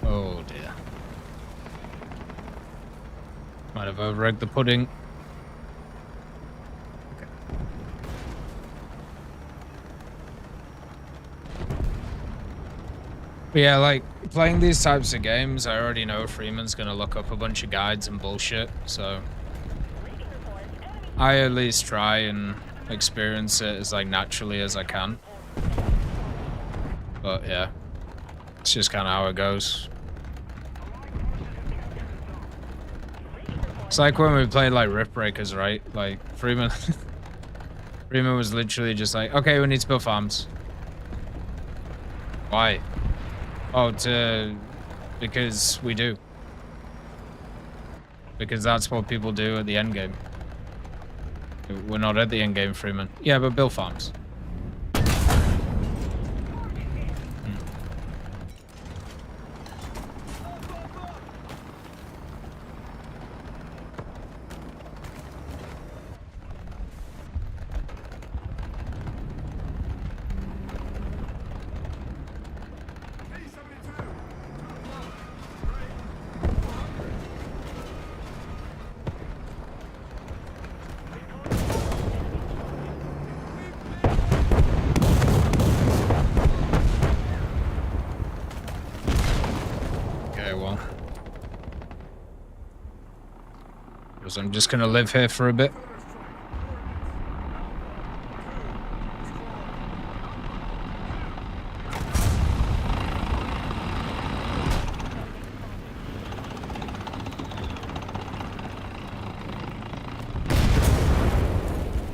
Oh dear. Might have overegged the pudding. Okay. But yeah, like, playing these types of games, I already know Freeman's gonna look up a bunch of guides and bullshit, so I at least try and experience it as like naturally as I can. But yeah, it's just kind of how it goes. It's like when we played like Rift Breakers, right? Like Freeman, Freeman was literally just like, okay, we need to build farms. Why? Oh, because we do. Because that's what people do at the end game. We're not at the end game, Freeman. Yeah, but build farms. Because I'm just gonna live here for a bit.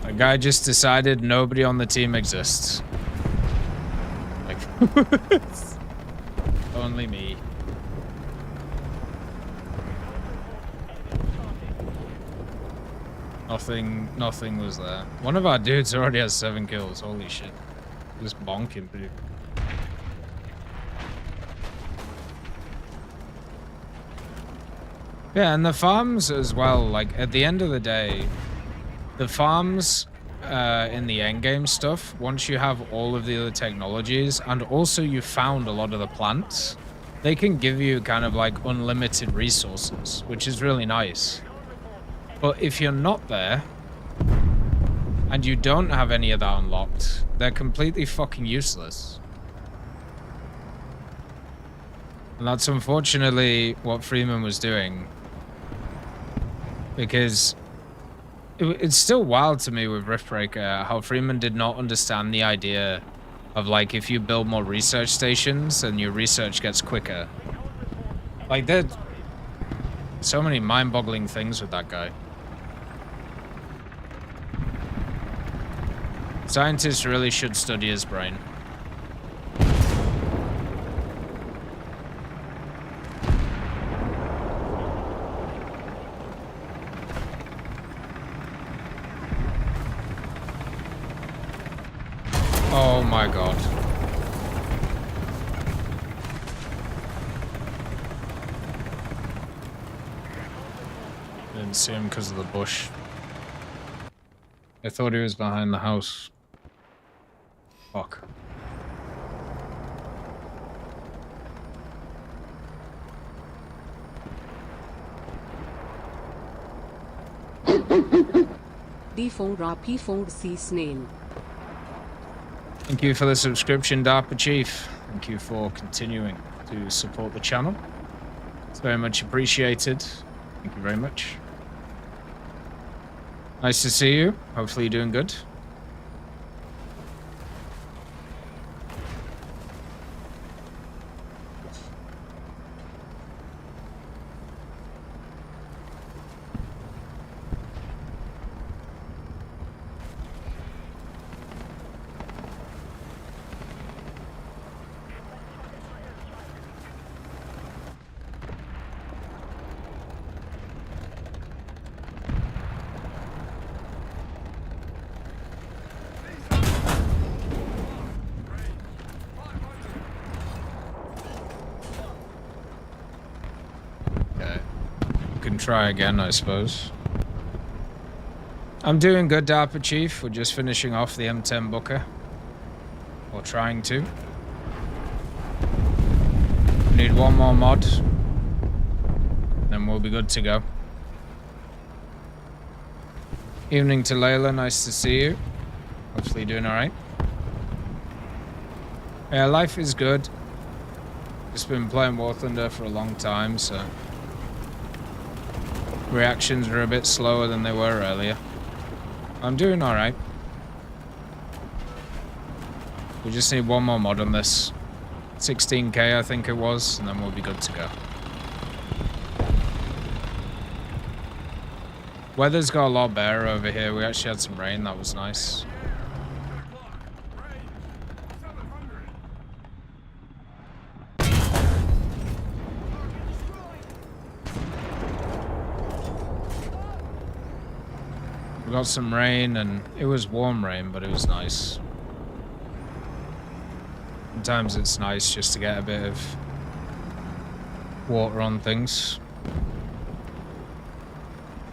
A guy just decided nobody on the team exists. Like, only me. Nothing was there. One of our dudes already has 7 kills. Holy shit. Just bonking people. Yeah, and the farms as well, like, at the end of the day, the farms in the endgame stuff, once you have all of the other technologies, and also you found a lot of the plants, they can give you kind of like unlimited resources, which is really nice. But if you're not there, and you don't have any of that unlocked, they're completely fucking useless. And that's unfortunately what Freeman was doing. Because it's still wild to me with Riftbreaker how Freeman did not understand the idea of, like, if you build more research stations, then your research gets quicker. Like, there's so many mind-boggling things with that guy. Scientists really should study his brain. Oh my god. Didn't see him because of the bush. I thought he was behind the house. Fuck. snail. Thank you for the subscription, DARPA Chief. Thank you for continuing to support the channel. It's very much appreciated. Thank you very much. Nice to see you. Hopefully you're doing good. Try again, I suppose. I'm doing good, DARPA Chief. We're just finishing off the M10 Booker. Or trying to. We need one more mod. Then we'll be good to go. Evening to Layla, nice to see you. Hopefully you're doing alright. Yeah, life is good. Just been playing War Thunder for a long time, so reactions are a bit slower than they were earlier. I'm doing alright. We just need one more mod on this. 16k, I think it was, and then we'll be good to go. Weather's got a lot better over here. We actually had some rain. That was nice. We got some rain, and it was warm rain, but it was nice. Sometimes it's nice just to get a bit of water on things.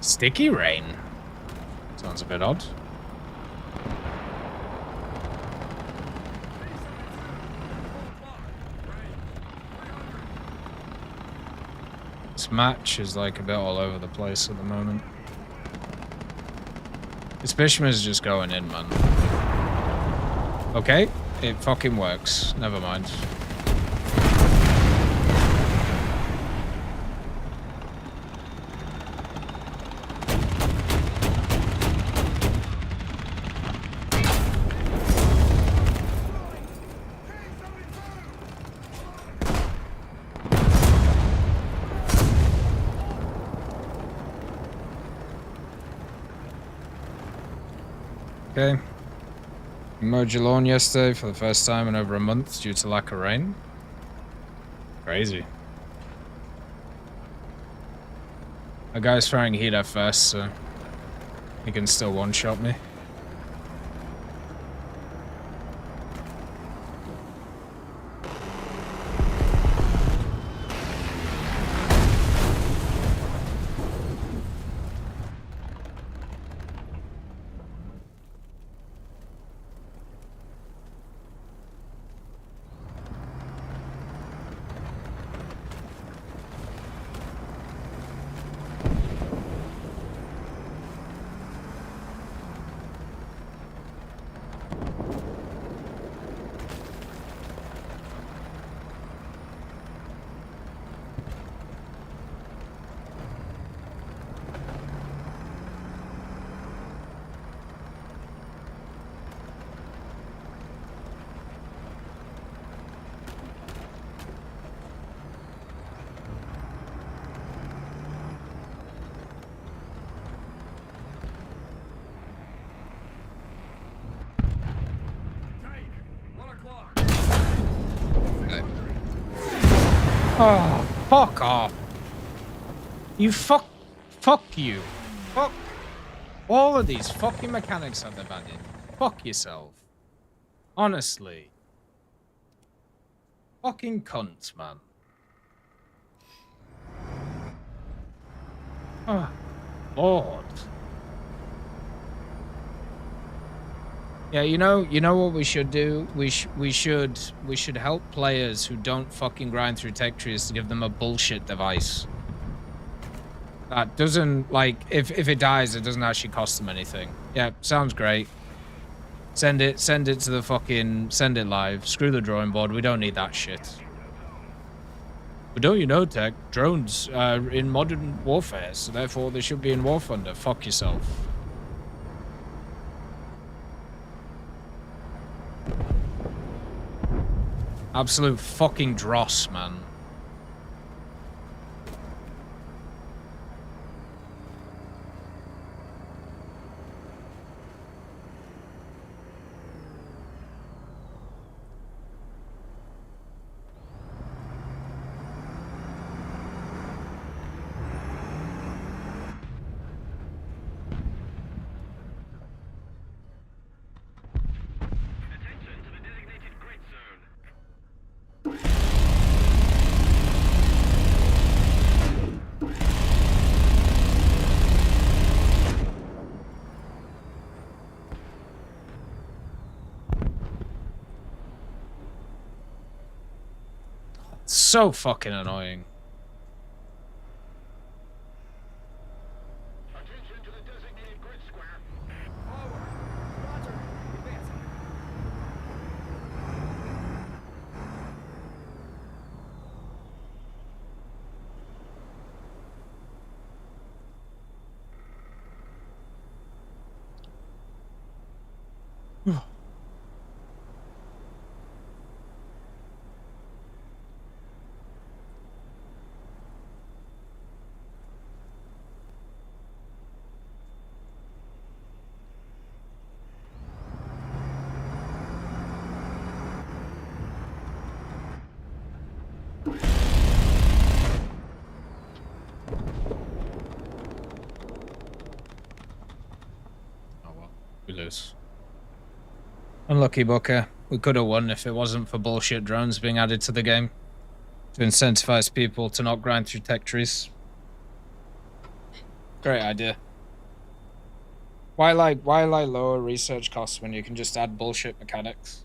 Sticky rain. Sounds a bit odd. This match is like a bit all over the place at the moment. This Bishop is just going in, man. Okay, it fucking works. Never mind. Okay. We mowed your lawn yesterday for the first time in over a month due to lack of rain. Crazy. A guy's throwing heat at first, so he can still one-shot me. Oh, fuck off. You fuck you. Fuck all of these fucking mechanics that they've added. Fuck yourself. Honestly. Fucking cunt, man. Oh, Lord. Yeah, you know what we should do? We should help players who don't fucking grind through tech trees to give them a bullshit device. That doesn't, like, if it dies, it doesn't actually cost them anything. Yeah, sounds great. Send it to the fucking, send it live. Screw the drawing board, we don't need that shit. But don't you know, Tech, drones are in modern warfare, so therefore they should be in War Thunder. Fuck yourself. Absolute fucking dross, man. Attention to the designated grid zone. So fucking annoying. Attention to the designated grid square. Unlucky Booker. We could have won if it wasn't for bullshit drones being added to the game to incentivize people to not grind through tech trees. Great idea. Why lower research costs when you can just add bullshit mechanics?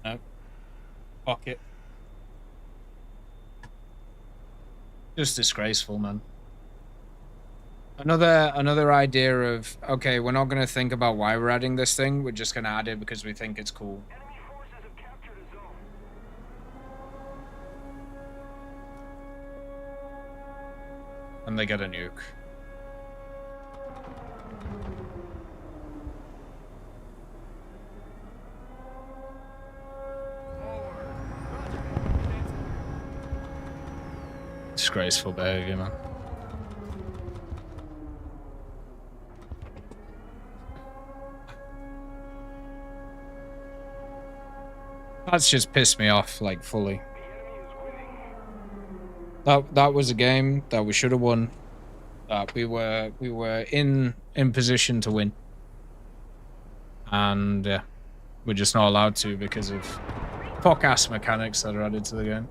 No. Fuck it. Just disgraceful, man. Another idea of, okay, we're not going to think about why we're adding this thing, we're just going to add it because we think it's cool. Enemy forces have captured a zone. And they get a nuke. Disgraceful behavior, man. That's just pissed me off, like, fully. That was a game that we should have won. That we were in position to win. And yeah, we're just not allowed to because of fuck-ass mechanics that are added to the game.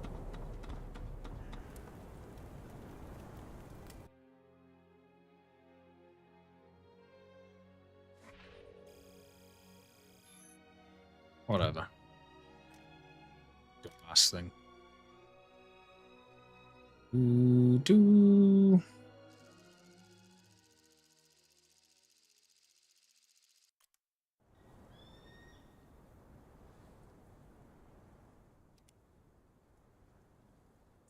Whatever. The last thing. Do.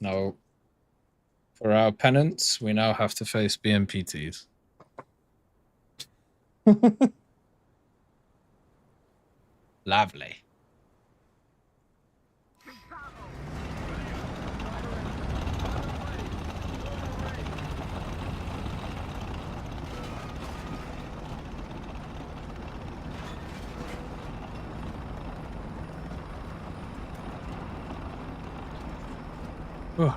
No. For our penance, we now have to face BMPTs. Lovely. Oh.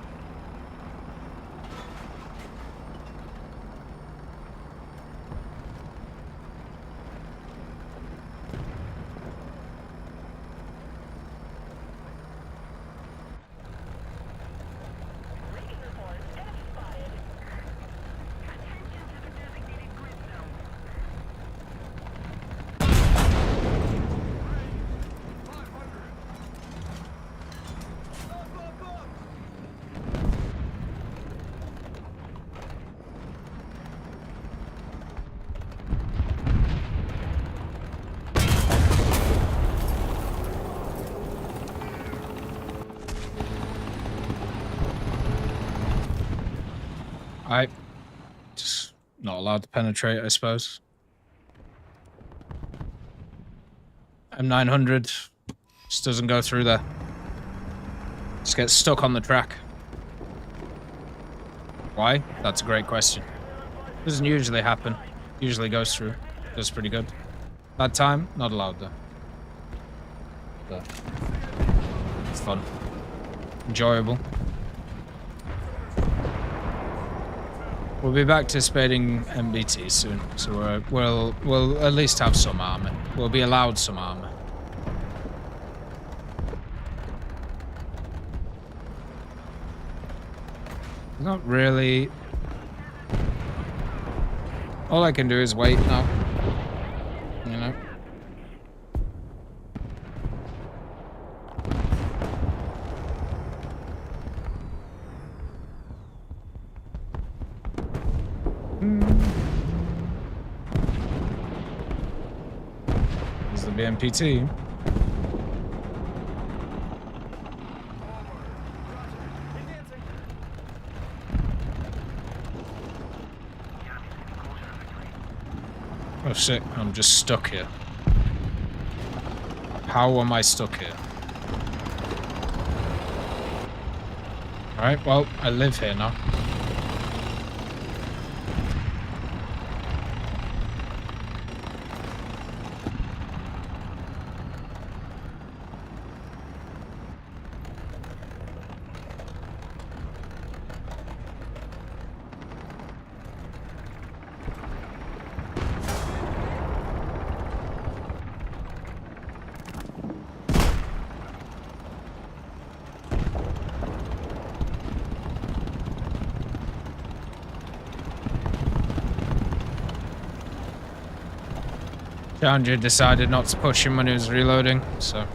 I just not allowed to penetrate, I suppose. M900 just doesn't go through there. Just gets stuck on the track. Why? That's a great question. Doesn't usually happen. Usually goes through. Does pretty good. That time, not allowed though. But it's fun. Enjoyable. We'll be back to spading MBT soon, so we'll at least have some armor. We'll be allowed some armor. Not really. All I can do is wait now. You know. There's the BMPT. Oh shit, I'm just stuck here. How am I stuck here? Alright, well, I live here now. Challenger decided not to push him when he was reloading, so.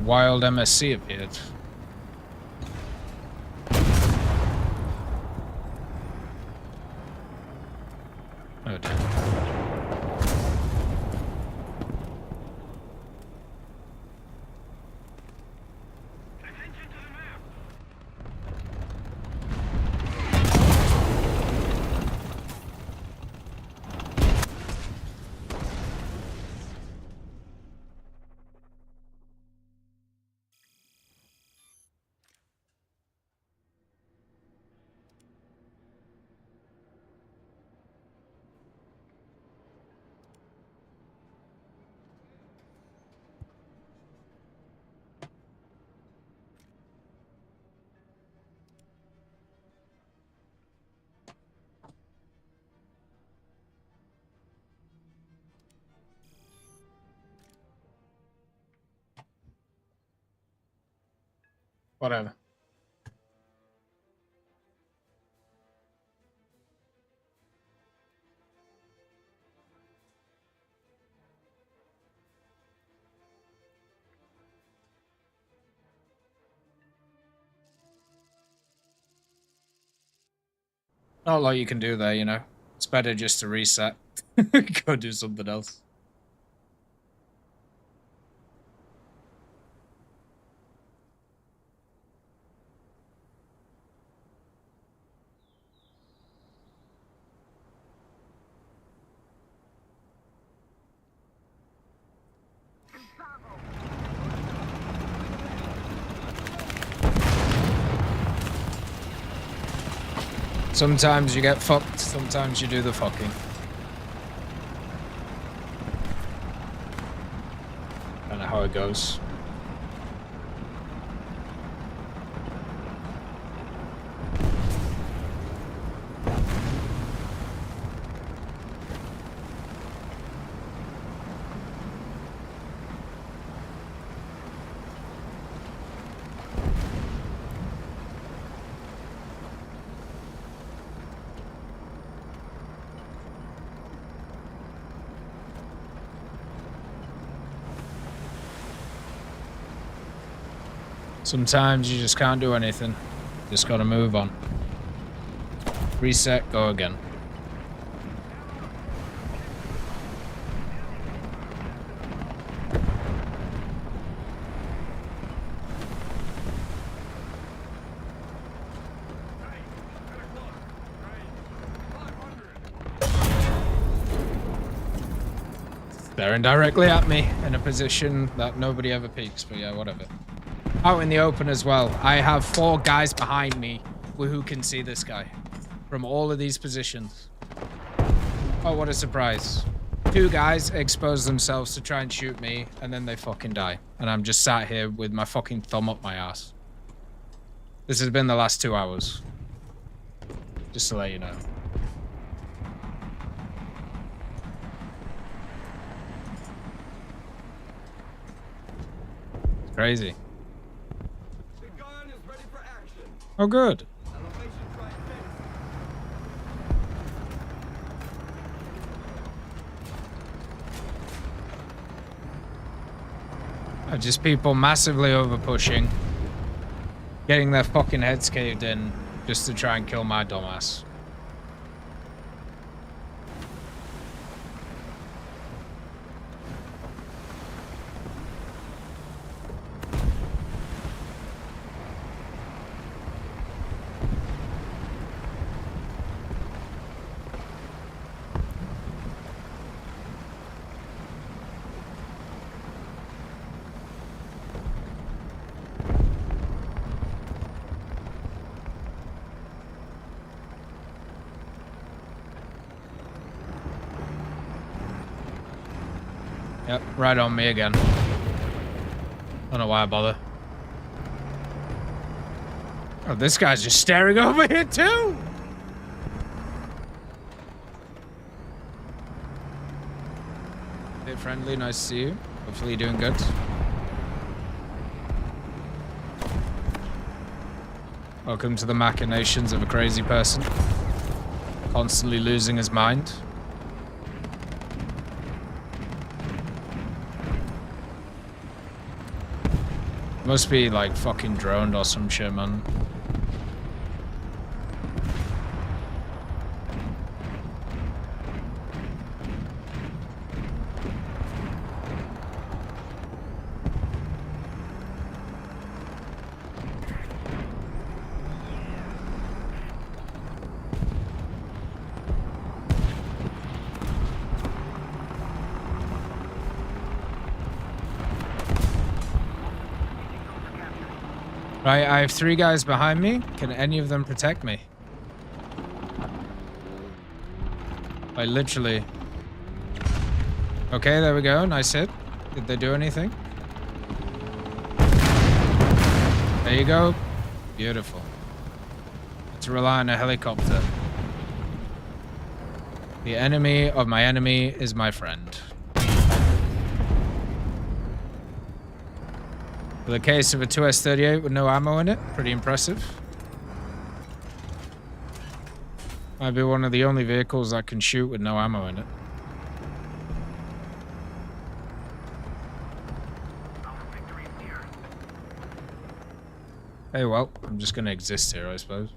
Wild MSC appeared. Oh dear. Attention to the map. Whatever. Not a lot you can do there, you know. It's better just to reset. Go do something else. Sometimes you get fucked, sometimes you do the fucking. I don't know how it goes. Sometimes you just can't do anything. Just gotta move on. Reset, go again. Staring directly at me in a position that nobody ever peeks, but yeah, whatever. Out in the open as well. I have 4 guys behind me who can see this guy from all of these positions. Oh, what a surprise. 2 guys expose themselves to try and shoot me, and then they fucking die. And I'm just sat here with my fucking thumb up my ass. This has been the last 2 hours. Just to let you know. It's crazy. Oh, good. Just people massively over pushing, getting their fucking heads caved in just to try and kill my dumbass. Yep, right on me again. Don't know why I bother. Oh, this guy's just staring over here too! Hey, friendly, nice to see you. Hopefully you're doing good. Welcome to the machinations of a crazy person. Constantly losing his mind. Must be like fucking droned or some shit, man. Right, I have 3 guys behind me. Can any of them protect me? Like, literally. Okay, there we go. Nice hit. Did they do anything? There you go. Beautiful. Let's rely on a helicopter. The enemy of my enemy is my friend. For the case of a 2S38 with no ammo in it, pretty impressive. Might be one of the only vehicles that can shoot with no ammo in it. Hey, well, I'm just gonna exist here, I suppose.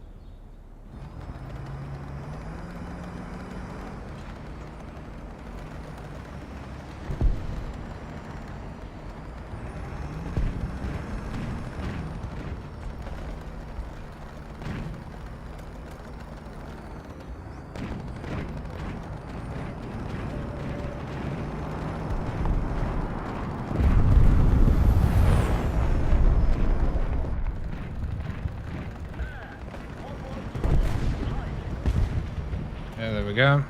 Yeah, there we go.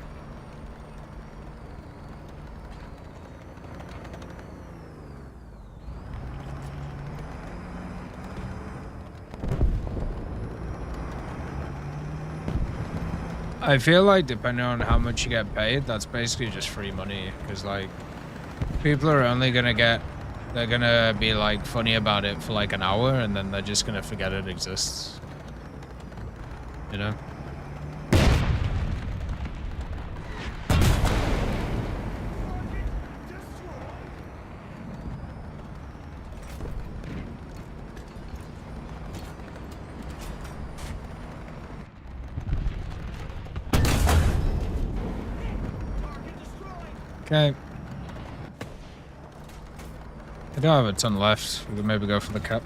I feel like depending on how much you get paid, that's basically just free money. Because, like, people are only gonna get... They're gonna be, like, funny about it for, like, an hour, and then they're just gonna forget it exists. You know? Okay. I don't have a ton left. We could maybe go for the cap.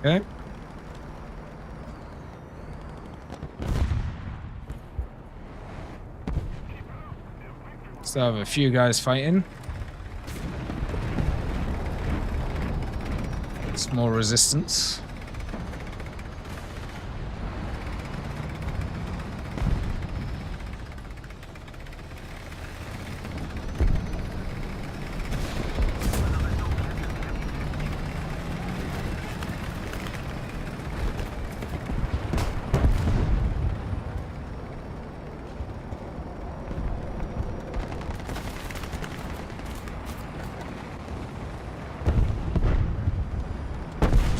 Okay. Still have a few guys fighting. Small resistance.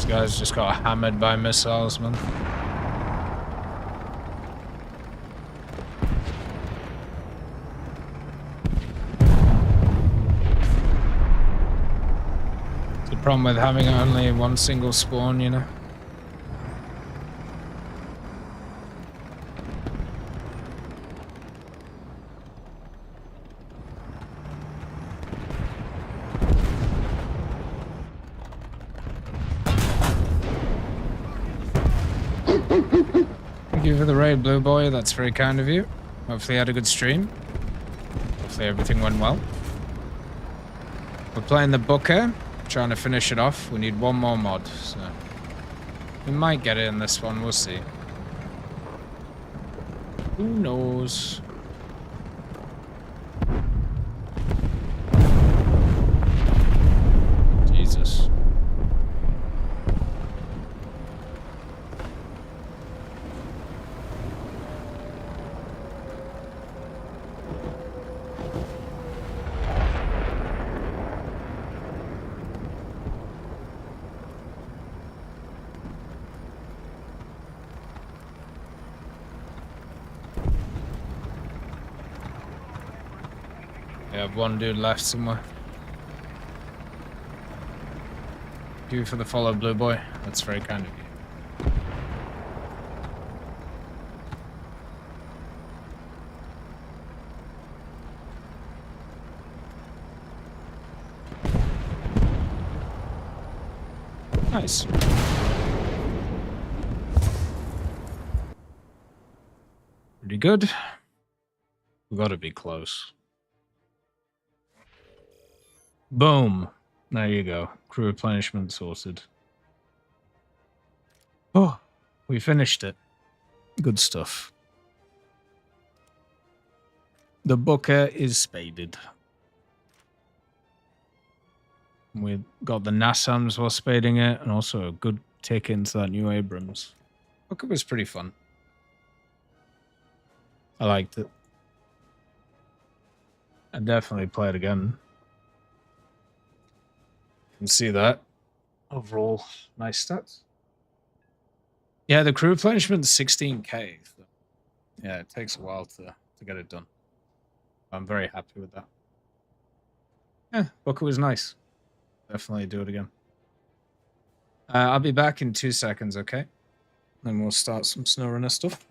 Guys just got hammered by missiles, man. It's the problem with having only one single spawn, you know. Thank you for the raid, Blue Boy. That's very kind of you. Hopefully you had a good stream. Hopefully everything went well. We're playing the Booker. Trying to finish it off. We need one more mod, so... We might get it in this one. We'll see. Who knows? Jesus. We have one dude left somewhere. Thank you for the follow, Blue Boy. That's very kind of you. Nice. Pretty good. We've got to be close. Boom. There you go. Crew replenishment sorted. Oh, we finished it. Good stuff. The Booker is spaded. We got the Nassams while spading it, and also a good take into that new Abrams. Booker was pretty fun. I liked it. I'd definitely play it again. You can see that. Overall, nice stats. Yeah, the crew replenishment is 16k. So yeah, it takes a while to get it done. I'm very happy with that. Yeah, Booker was nice. Definitely do it again. I'll be back in 2 seconds, okay? Then we'll start some SnowRunner stuff.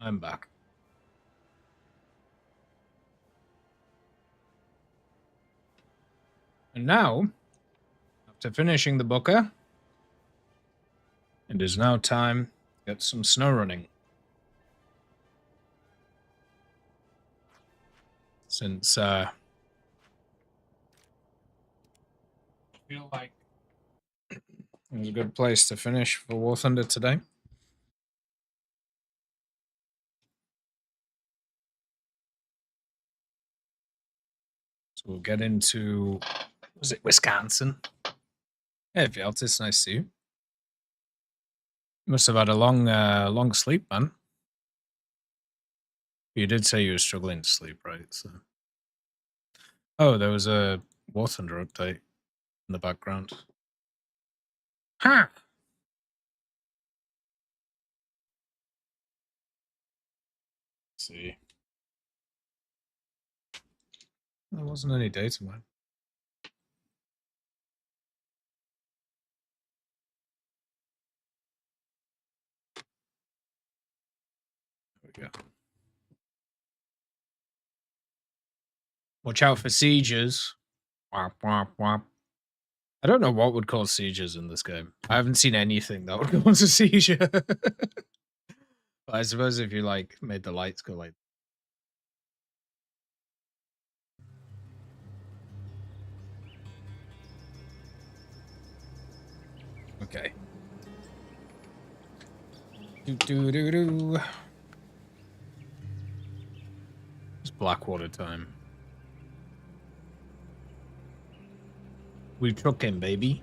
I'm back. And now, after finishing the Booker, it is now time to get some snow running. Since I feel like it was a good place to finish for War Thunder today. So we'll get into, was it Wisconsin? Hey, Vialtis, nice to see you. You must have had a long sleep, man. You did say you were struggling to sleep, right? So. Oh, there was a War Thunder update in the background. Huh. Let's see. There wasn't any data, man. There we go. Watch out for sieges. Womp, womp, womp. I don't know what would cause sieges in this game. I haven't seen anything that would cause a seizure. But I suppose if you like made the lights go like. Okay. Do. It's Blackwater time. We trucking, baby.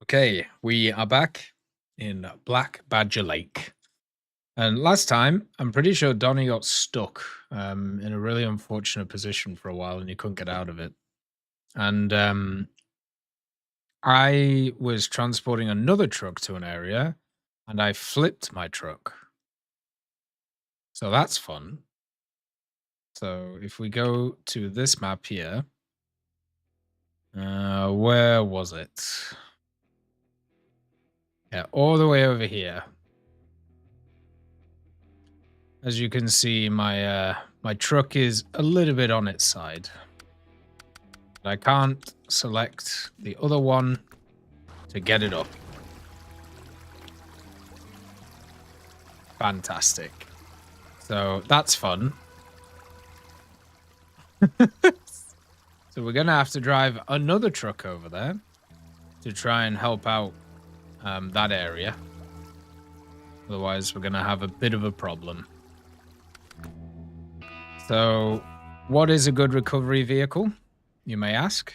Okay, we are back in Black Badger Lake. And last time, I'm pretty sure Donnie got stuck in a really unfortunate position for a while and he couldn't get out of it. And I was transporting another truck to an area and I flipped my truck. So that's fun. So if we go to this map here, where was it? Yeah, all the way over here. As you can see, my my truck is a little bit on its side. But I can't select the other one to get it up. Fantastic. So that's fun. So we're going to have to drive another truck over there to try and help out that area. Otherwise, we're going to have a bit of a problem. So, what is a good recovery vehicle, you may ask?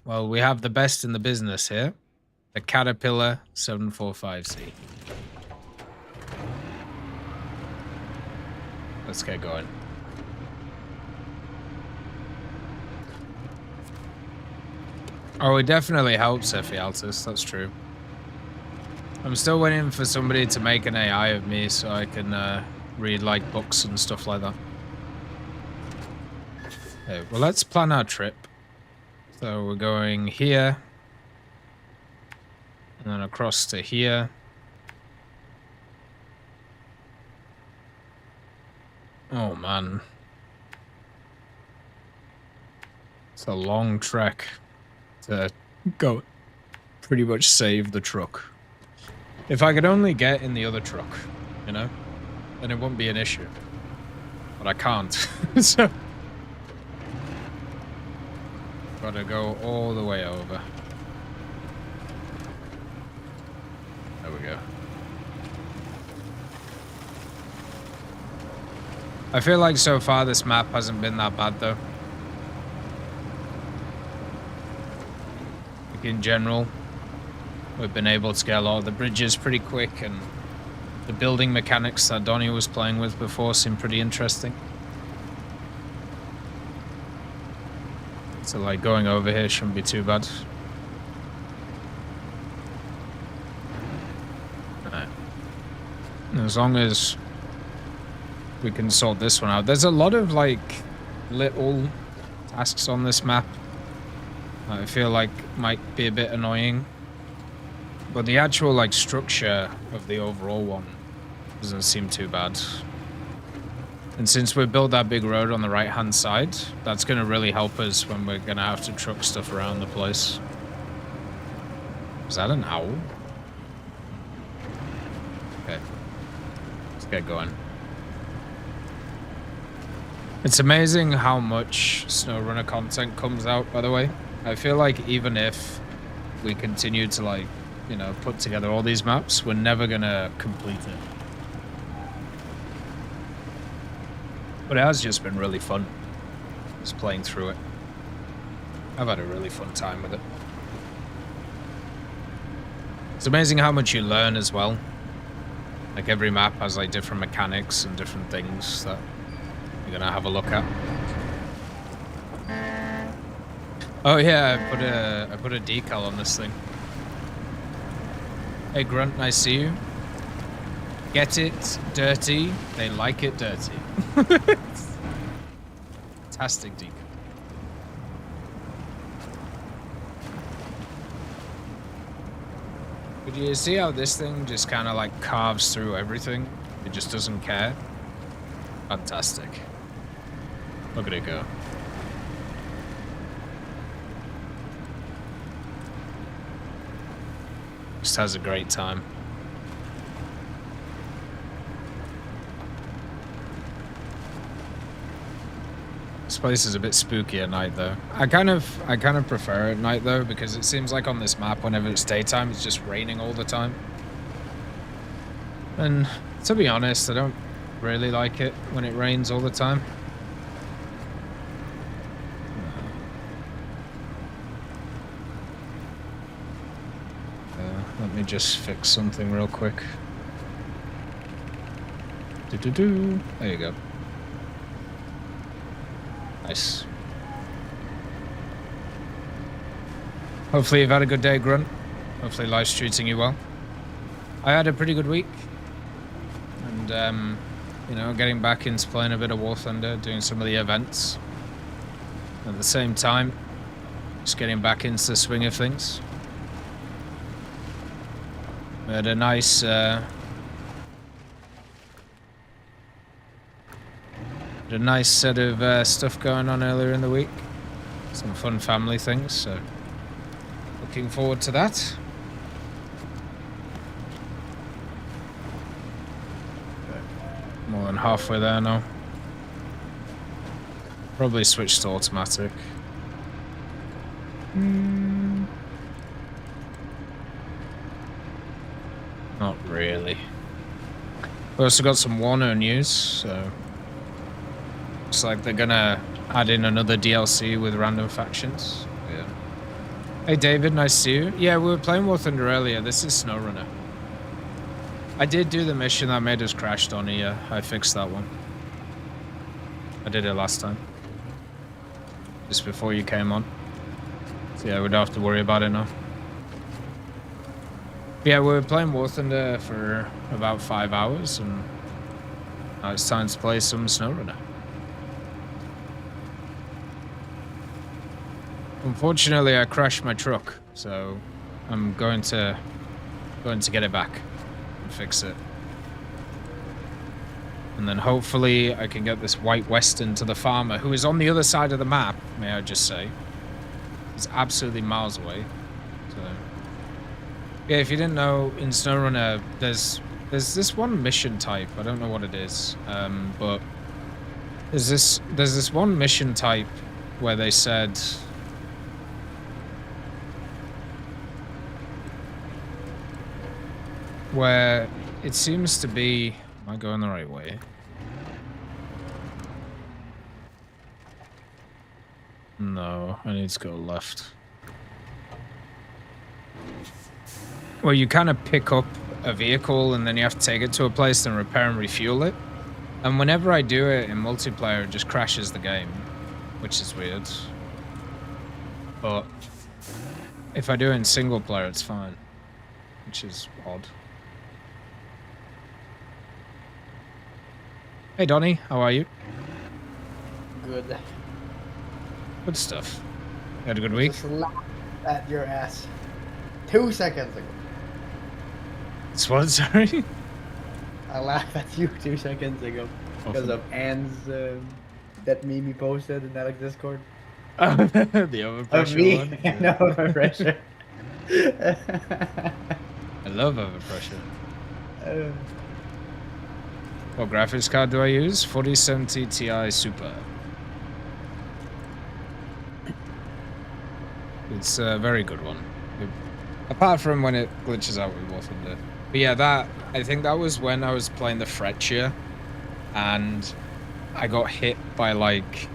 Well, we have the best in the business here, the Caterpillar 745C. Let's get going. Oh, it definitely helps, Ephialtis, that's true. I'm still waiting for somebody to make an AI of me so I can read like books and stuff like that. Okay, well, let's plan our trip. So we're going here. And then across to here. Oh, man. It's a long trek to go pretty much save the truck. If I could only get in the other truck, you know, then it wouldn't be an issue. But I can't. So gotta go all the way over. There we go. I feel like so far this map hasn't been that bad though. Like in general, we've been able to get a lot of the bridges pretty quick, and the building mechanics that Donnie was playing with before seem pretty interesting. So like going over here shouldn't be too bad. Alright. As long as we can sort this one out. There's a lot of like little tasks on this map that I feel like might be a bit annoying. But the actual like structure of the overall one doesn't seem too bad. And since we built that big road on the right-hand side, that's going to really help us when we're going to have to truck stuff around the place. Is that an owl? Okay. Let's get going. It's amazing how much SnowRunner content comes out, by the way. I feel like even if we continue to, like, you know, put together all these maps, we're never going to complete it. But it has just been really fun, just playing through it. I've had a really fun time with it. It's amazing how much you learn as well. Like every map has like different mechanics and different things that you're gonna have a look at. Oh yeah, I put a decal on this thing. Hey Grunt, nice to see you. Get it dirty, they like it dirty. Fantastic decal. But you see how this thing just kind of like carves through everything? It just doesn't care. Fantastic. Look at it go. Just has a great time. This place is a bit spooky at night though. I kind of prefer at night though, because it seems like on this map whenever it's daytime it's just raining all the time. And to be honest, I don't really like it when it rains all the time. Let me just fix something real quick. There you go. Nice. Hopefully you've had a good day, Grunt. Hopefully life's treating you well. I had a pretty good week. And, you know, getting back into playing a bit of War Thunder, doing some of the events. At the same time, just getting back into the swing of things. We had a nice, a nice set of stuff going on earlier in the week. Some fun family things, so looking forward to that. More than halfway there now. Probably switch to automatic. Not really. We also got some Warner news, so looks like they're gonna add in another DLC with random factions. Yeah. Hey David, nice to see you. Yeah, we were playing War Thunder earlier. This is SnowRunner. I did do the mission that made us crash, Donnie. Yeah, I fixed that one. I did it last time. Just before you came on. So yeah, we don't have to worry about it now. Yeah, we were playing War Thunder for about 5 hours, and now it's time to play some SnowRunner. Unfortunately, I crashed my truck, so I'm going to get it back and fix it. And then hopefully I can get this White Western to the farmer, who is on the other side of the map, may I just say. He's absolutely miles away. So yeah, if you didn't know, in SnowRunner, there's this one mission type. I don't know what it is, but there's this one mission type where they said where it seems to be. Am I going the right way? No, I need to go left. Well, you kind of pick up a vehicle and then you have to take it to a place and repair and refuel it. And whenever I do it in multiplayer, it just crashes the game, which is weird. But if I do it in single player, it's fine, which is odd. Hey Donnie, how are you? Good. Good stuff. You had a good week? Just laughed at your ass 2 seconds ago. It's what, sorry? I laughed at you 2 seconds ago because of Anne's that meme you posted in Alex Discord. Oh, the Of overpressure me, one? I know my pressure. I love overpressure. Uh, What graphics card do I use? 4070 Ti Super. It's a very good one. Apart from when it glitches out with War Thunder. But yeah, I think that was when I was playing the Freccia, and I got hit by like...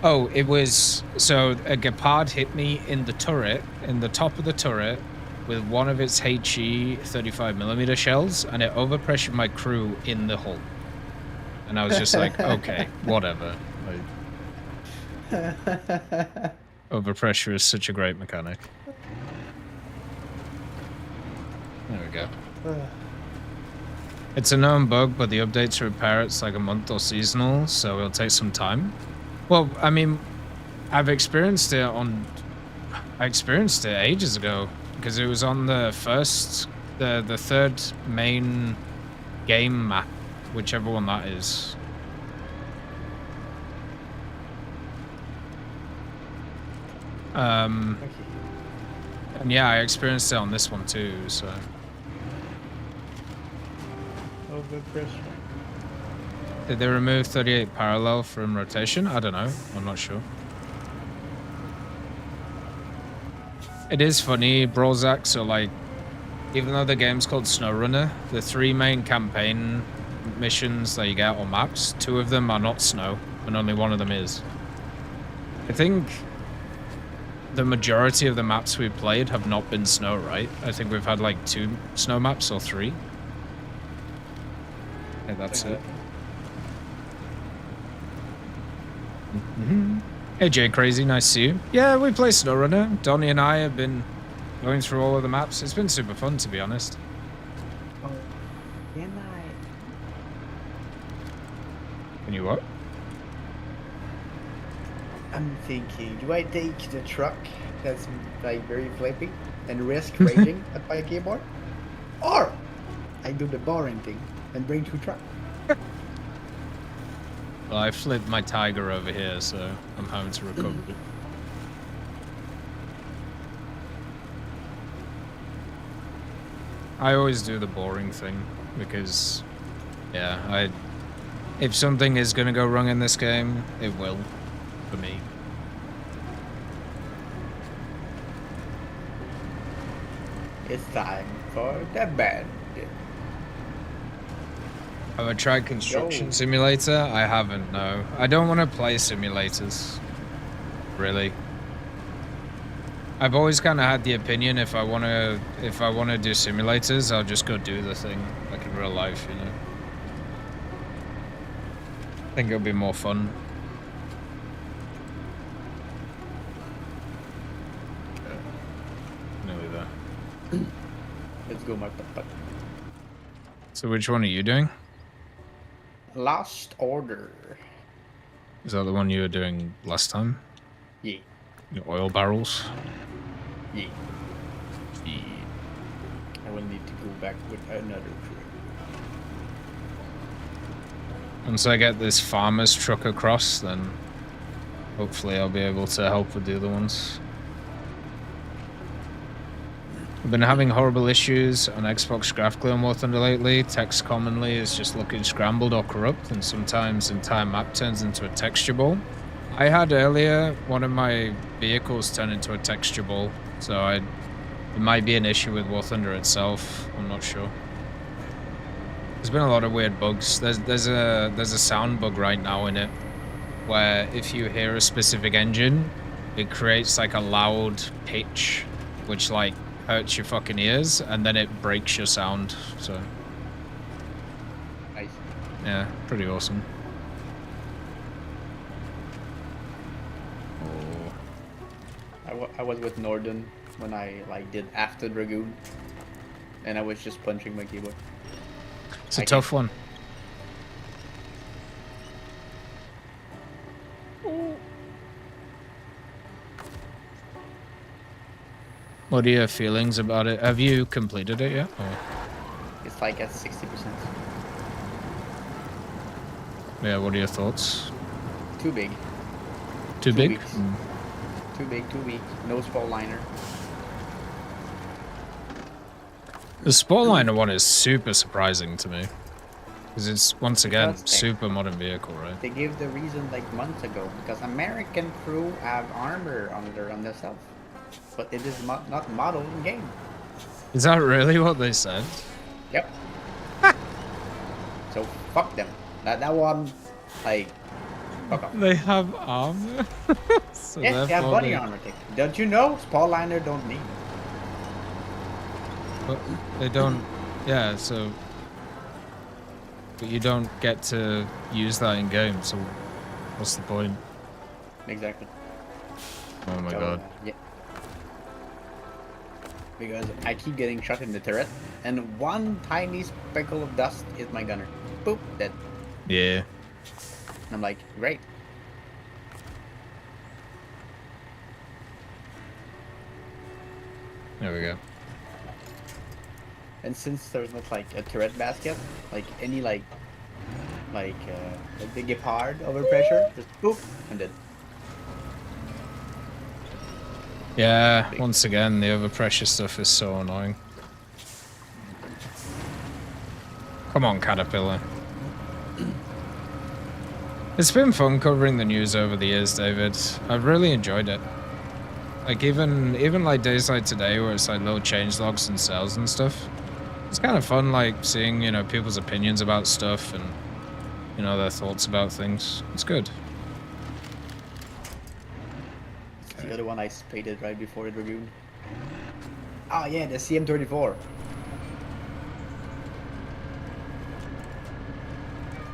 Oh, it was... So a Gepard hit me in the turret, in the top of the turret, with one of its HE 35mm shells, and it overpressured my crew in the hull. And I was just like, okay, whatever. Like, overpressure is such a great mechanic. There we go. It's a known bug, but the update to repair it's like a month or seasonal, so it'll take some time. Well, I mean, I experienced it ages ago, because it was on the third main game map, whichever one that is. And yeah, I experienced it on this one too, so. Overpressure. Did they remove 38 parallel from rotation? I don't know. I'm not sure. It is funny, Brolzak, so like, even though the game's called SnowRunner, the 3 main campaign missions that you get on maps, 2 of them are not snow, and only 1 of them is. I think the majority of the maps we've played have not been snow, right? I think we've had like 2 snow maps or 3. Yeah, that's it. Hey Jay Crazy, nice to see you. Yeah, we play SnowRunner. Donnie and I have been going through all of the maps. It's been super fun, to be honest. Oh, can I? Can you what? I'm thinking, do I take the truck that's like very flippy and risk raging at my keyboard? Or I do the boring thing and bring 2 trucks? Well, I flipped my Tiger over here, so I'm having to recover it. I always do the boring thing, because, yeah, if something is going to go wrong in this game, it will, for me. It's time for the band. Have I tried Construction Simulator? I haven't, no. I don't want to play simulators, really. I've always kind of had the opinion if I want to do simulators, I'll just go do the thing, like in real life, you know. I think it'll be more fun. Okay. Nearly there. Let's go, my puppet. So which one are you doing? Last Order. Is that the one you were doing last time? Yeah. Your oil barrels? Yeah. I will need to go back with another crew. Once I get this farmer's truck across, then hopefully I'll be able to help with the other ones. I've been having horrible issues on Xbox graphically on War Thunder lately. Text commonly is just looking scrambled or corrupt, and sometimes the entire map turns into a texture ball. I had earlier one of my vehicles turn into a texture ball, so it might be an issue with War Thunder itself. I'm not sure. There's been a lot of weird bugs. There's a sound bug right now in it, where if you hear a specific engine, it creates like a loud pitch, which like hurts your fucking ears, and then it breaks your sound. So Nice. yeah, pretty awesome. I was with Norden when I like did After Dragoon, and I was just punching my keyboard. It's a tough one. What are your feelings about it? Have you completed it yet? Or? It's like at 60%. Yeah, what are your thoughts? Too big. Too 2 big? weeks. Too big, too weak. No spall liner. The Sportliner one is super surprising to me. Because it's, once again, Because super modern vehicle, right? They gave the reason like months ago. Because American crew have armor on themselves. But it is not modeled in game. Is that really what they said? Yep. So fuck them. That one, like, fuck off. They have armor? So Yeah, they have therefore body armor. Don't you know? Spall liner don't need. But they don't, yeah, so... But you don't get to use that in game, so what's the point? Exactly. Oh my So, god. Yeah. Because I keep getting shot in the turret, and one tiny speckle of dust is my gunner. Boop, dead. Yeah. And I'm like, great. There we go. And since there's not like a turret basket, like any like the Gepard overpressure, just boop, and dead. Yeah, once again, the overpressure stuff is so annoying. Come on, Caterpillar. It's been fun covering the news over the years, David. I've really enjoyed it. Like, even like days like today, where it's like little changelogs and sales and stuff. It's kind of fun, like, seeing, you know, people's opinions about stuff and, you know, their thoughts about things. It's good. The other one I spaded right before the Dragoon. Oh yeah, the CM34.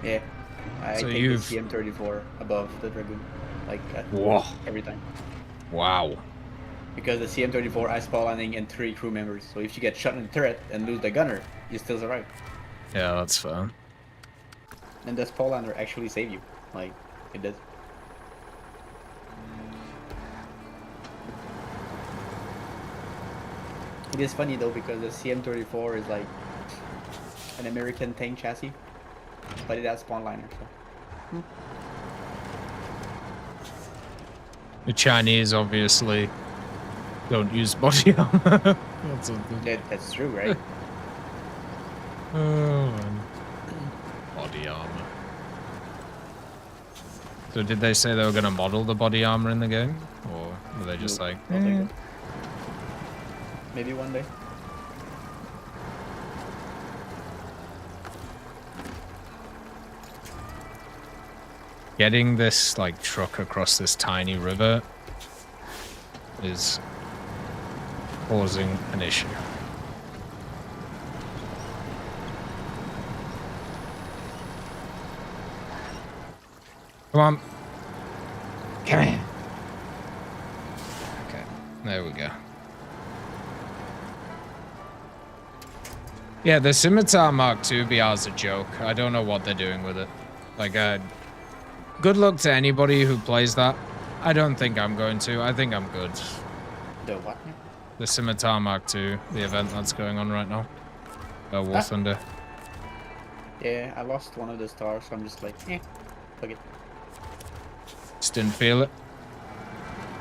Yeah, I So take you've- the CM34 above the Dragoon, like Whoa. every time. Wow. Because the CM34 I spawn landing and 3 crew members. So if you get shot in the turret and lose the gunner, you still survive. Yeah, that's fair. And the spawn lander actually save you, like it does. It is funny though because the CM34 is like an American tank chassis, but it has spawn liner. So. The Chinese obviously don't use body armor. That's something. That's true, right? Oh, man. Body armor. So did they say they were going to model the body armor in the game? Or were they just Nope, like, I don't think so. Maybe one day. Getting this, like, truck across this tiny river is causing an issue. Come on. Come here. Okay, there we go. Yeah, the Scimitar Mark II BR is a joke. I don't know what they're doing with it. Like, good luck to anybody who plays that. I don't think I'm going to. I think I'm good. The what? The Scimitar Mark II, the event that's going on right now. War Thunder. Yeah, I lost one of the stars, so I'm just like, fuck it. Just didn't feel it.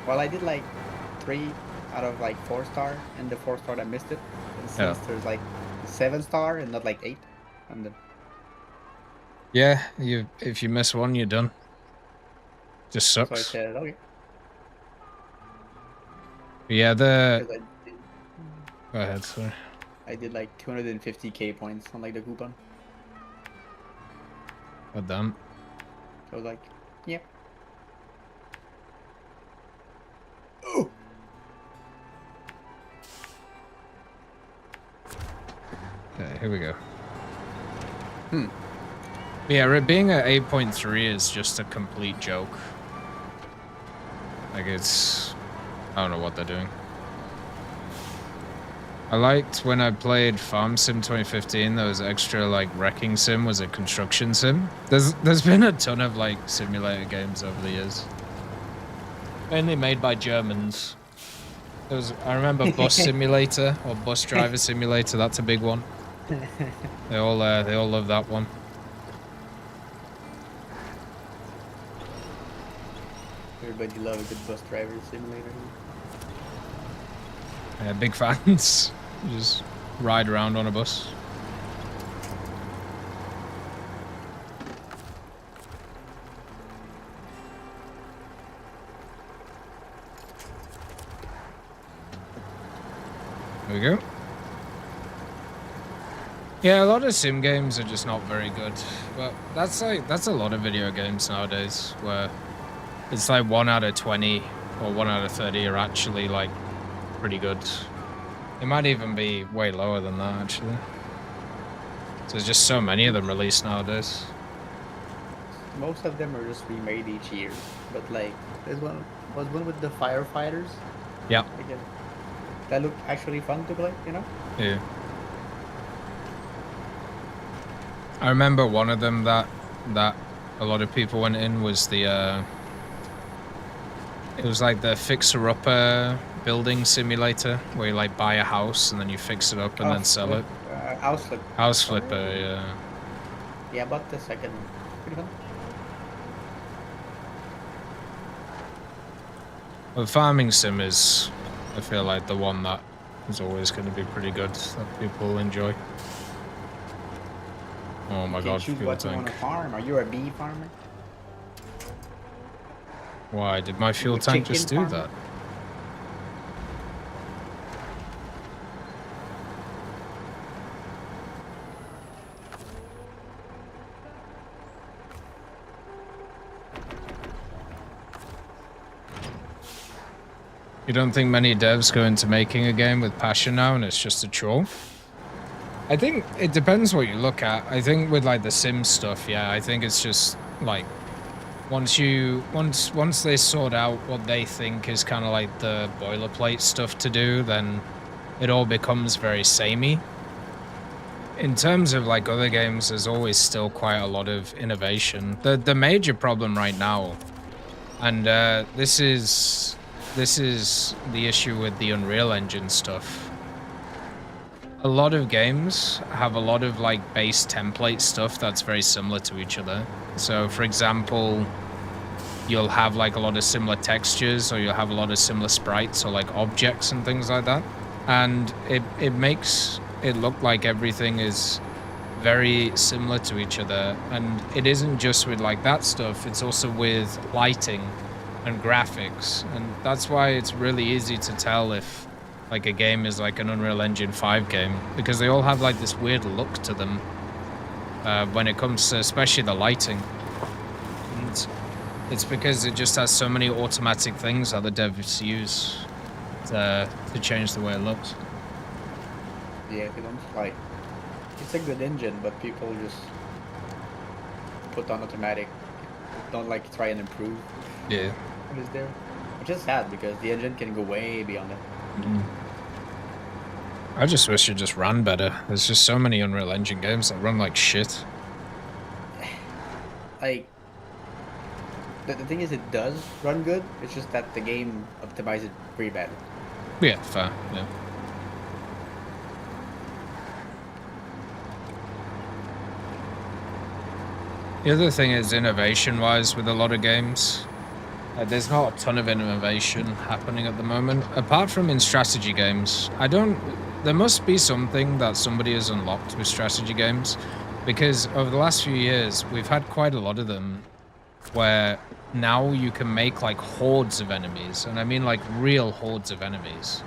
Well, I did like 3 out of like 4 star, and the 4 star I missed it. And since there's like 7 star and not like 8, I'm done. Yeah, if you miss one, you're done. Just So I sucks. said, okay. Yeah, the... Because Go ahead, sorry. I did like 250k points on like the coupon. God damn. So I was like, yep. Oh! Okay, here we go. Yeah, it being at 8.3 is just a complete joke. Like, it's... I don't know what they're doing. I liked when I played Farm Sim 2015, there was extra, like, Wrecking Sim was a construction sim. There's been a ton of, like, simulator games over the years. Mainly made by Germans. I remember Bus Simulator, or Bus Driver Simulator, that's a big one. They all love that one. Everybody loves a good bus driver simulator. Yeah, big fans. You just ride around on a bus. There we go. Yeah, a lot of sim games are just not very good. But that's a lot of video games nowadays where it's like 1 out of 20 or 1 out of 30 are actually like pretty good. It might even be way lower than that actually. So there's just so many of them released nowadays. Most of them are just remade each year, but like there's one with the firefighters. Yeah. Again, that looked actually fun to play, you know? Yeah. I remember one of them that a lot of people went in was the it was like the fixer-upper building simulator where you like buy a house and then you fix it up and then sell it. House flip. House flipper, yeah. Yeah, about the second one. Pretty fun. Well, farming sim is, I feel like, the one that is always going to be pretty good that people enjoy. Oh my god, choose fuel what you want tank. to farm. Are you a bee farmer? Why did my fuel a tank just do chicken that? farmer? You don't think many devs go into making a game with passion now and it's just a chore? I think it depends what you look at. I think with like the sim stuff, yeah, I think it's just like once they sort out what they think is kind of like the boilerplate stuff to do, then it all becomes very samey. In terms of like other games, there's always still quite a lot of innovation. The major problem right now, and this is the issue with the Unreal Engine stuff. A lot of games have a lot of like base template stuff that's very similar to each other. So for example, you'll have like a lot of similar textures or you'll have a lot of similar sprites or like objects and things like that. And it makes it look like everything is very similar to each other. And it isn't just with like that stuff, it's also with lighting and graphics. And that's why it's really easy to tell if like a game is like an Unreal Engine 5 game, because they all have like this weird look to them when it comes to especially the lighting. And it's because it just has so many automatic things that the devs use to change the way it looks. Yeah, they don't like. It's a good engine, but people just put on automatic. Don't like try and improve. Yeah. What is there? Which is sad because the engine can go way beyond it. I just wish it just ran better. There's just so many Unreal Engine games that run like shit. Like, the thing is, it does run good. It's just that the game optimizes it pretty badly. Yeah, fair. Yeah. The other thing is innovation-wise with a lot of games. There's not a ton of innovation happening at the moment, apart from in strategy games. There must be something that somebody has unlocked with strategy games, because over the last few years, we've had quite a lot of them where now you can make like hordes of enemies, and I mean like real hordes of enemies,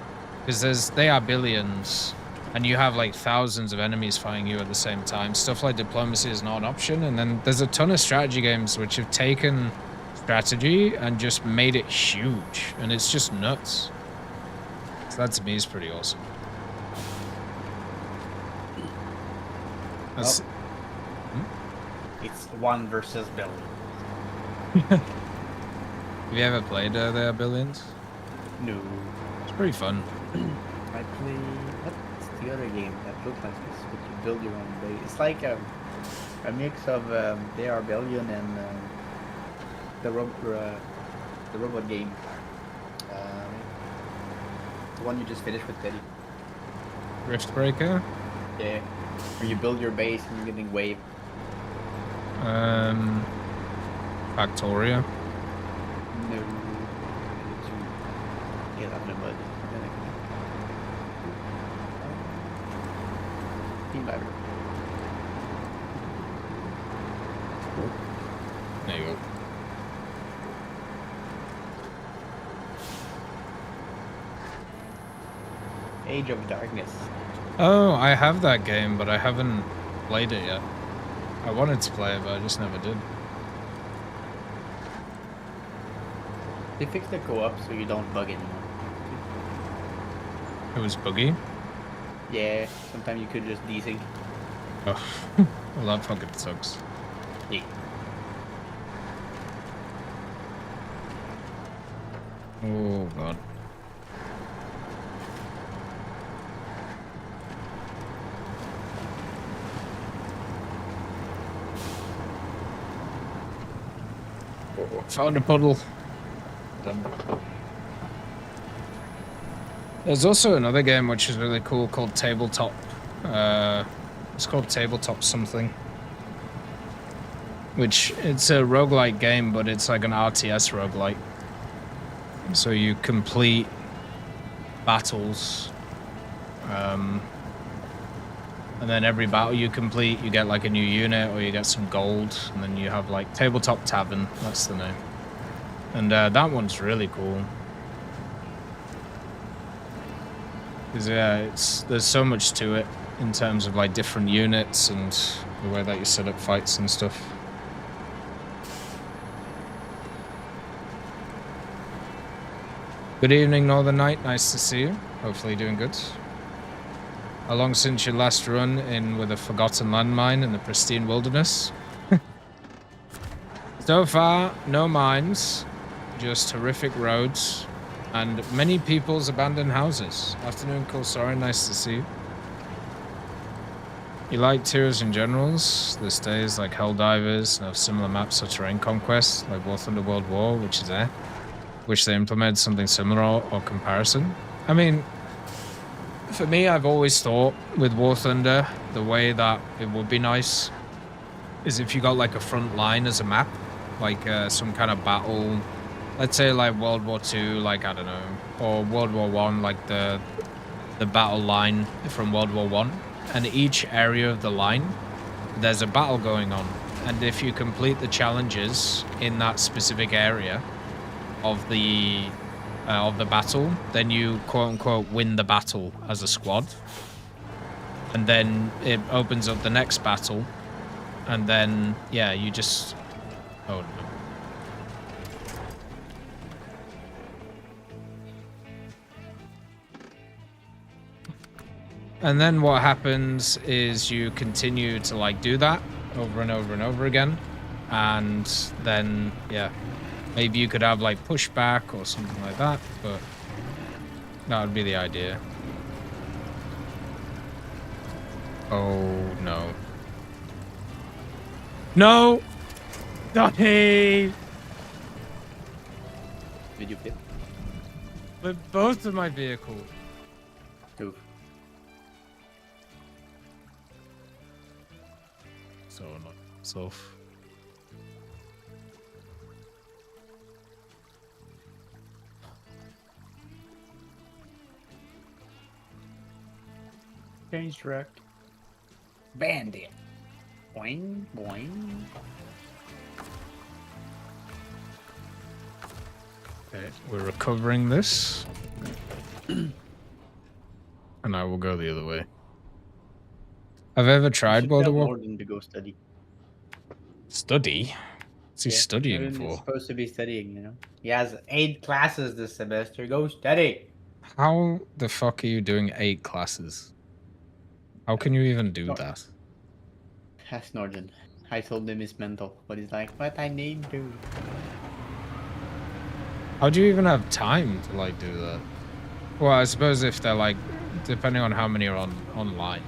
because they are billions, and you have like thousands of enemies fighting you at the same time. Stuff like diplomacy is not an option, and then there's a ton of strategy games which have taken strategy and just made it huge, and it's just nuts. So that to me is pretty awesome. That's, It's 1 versus billion. have you ever played the Billions? No. It's pretty fun. I play. What's the other game that looks like this? But you build your own base. It's like a mix of They Are Billion and the robot game. The one you just finished with Teddy. Riftbreaker? Yeah. Where you build your base and you're getting wave. Factoria. No. Get out of the mud. Team battery. There you go. Age of Darkness. Oh, I have that game, but I haven't played it yet. I wanted to play it, but I just never did. They fixed the co-op so you don't bug anymore. It was buggy. Yeah, sometimes you could just desync. Oh, well, that fucking sucks. Yeah. Oh god. Oh, found a puddle. Done. There's also another game which is really cool called Tabletop. It's called Tabletop something. Which, it's a roguelike game, but it's like an RTS roguelike. So you complete battles, and then every battle you complete, you get like a new unit or you get some gold, and then you have like Tabletop Tavern, that's the name. And that one's really cool. Because yeah, there's so much to it in terms of like different units and the way that you set up fights and stuff. Good evening, Northern Knight. Nice to see you. Hopefully doing good. How long since your last run in with a forgotten landmine in the pristine wilderness? So far, no mines, just horrific roads, and many people's abandoned houses. Afternoon, Coulsorin. Nice to see you. You like Tiers and Generals? This days like Helldivers and have similar maps such Terrain Conquest, like War Thunder World War, which is there. Wish they implemented something similar or comparison. I mean, for me, I've always thought with War Thunder, the way that it would be nice is if you got like a front line as a map, like some kind of battle, let's say like World War II, like I don't know, or World War One, like the battle line from World War One, and each area of the line, there's a battle going on, and if you complete the challenges in that specific area of the battle, then you quote unquote win the battle as a squad, and then it opens up the next battle, and then yeah, you just oh no. And then what happens is you continue to like do that over and over and over again, and then yeah, maybe you could have like pushback or something like that, but that would be the idea. Oh no. No! Donnie! Did you flip? With both of my vehicles. Oof. So not self. Change track. Bandit. Boing, boing. Okay, we're recovering this. And I will go the other way. Have I ever tried World of War? Warden to go study. Study? What's he studying Warden is for? supposed to be studying, you know. He has 8 classes this semester. Go study. How the fuck are you doing 8 classes? How can you even do that? Ask Norden. I told him it's mental, but he's like, but I need to. How do you even have time to like do that? Well, I suppose if they're like, depending on how many are online.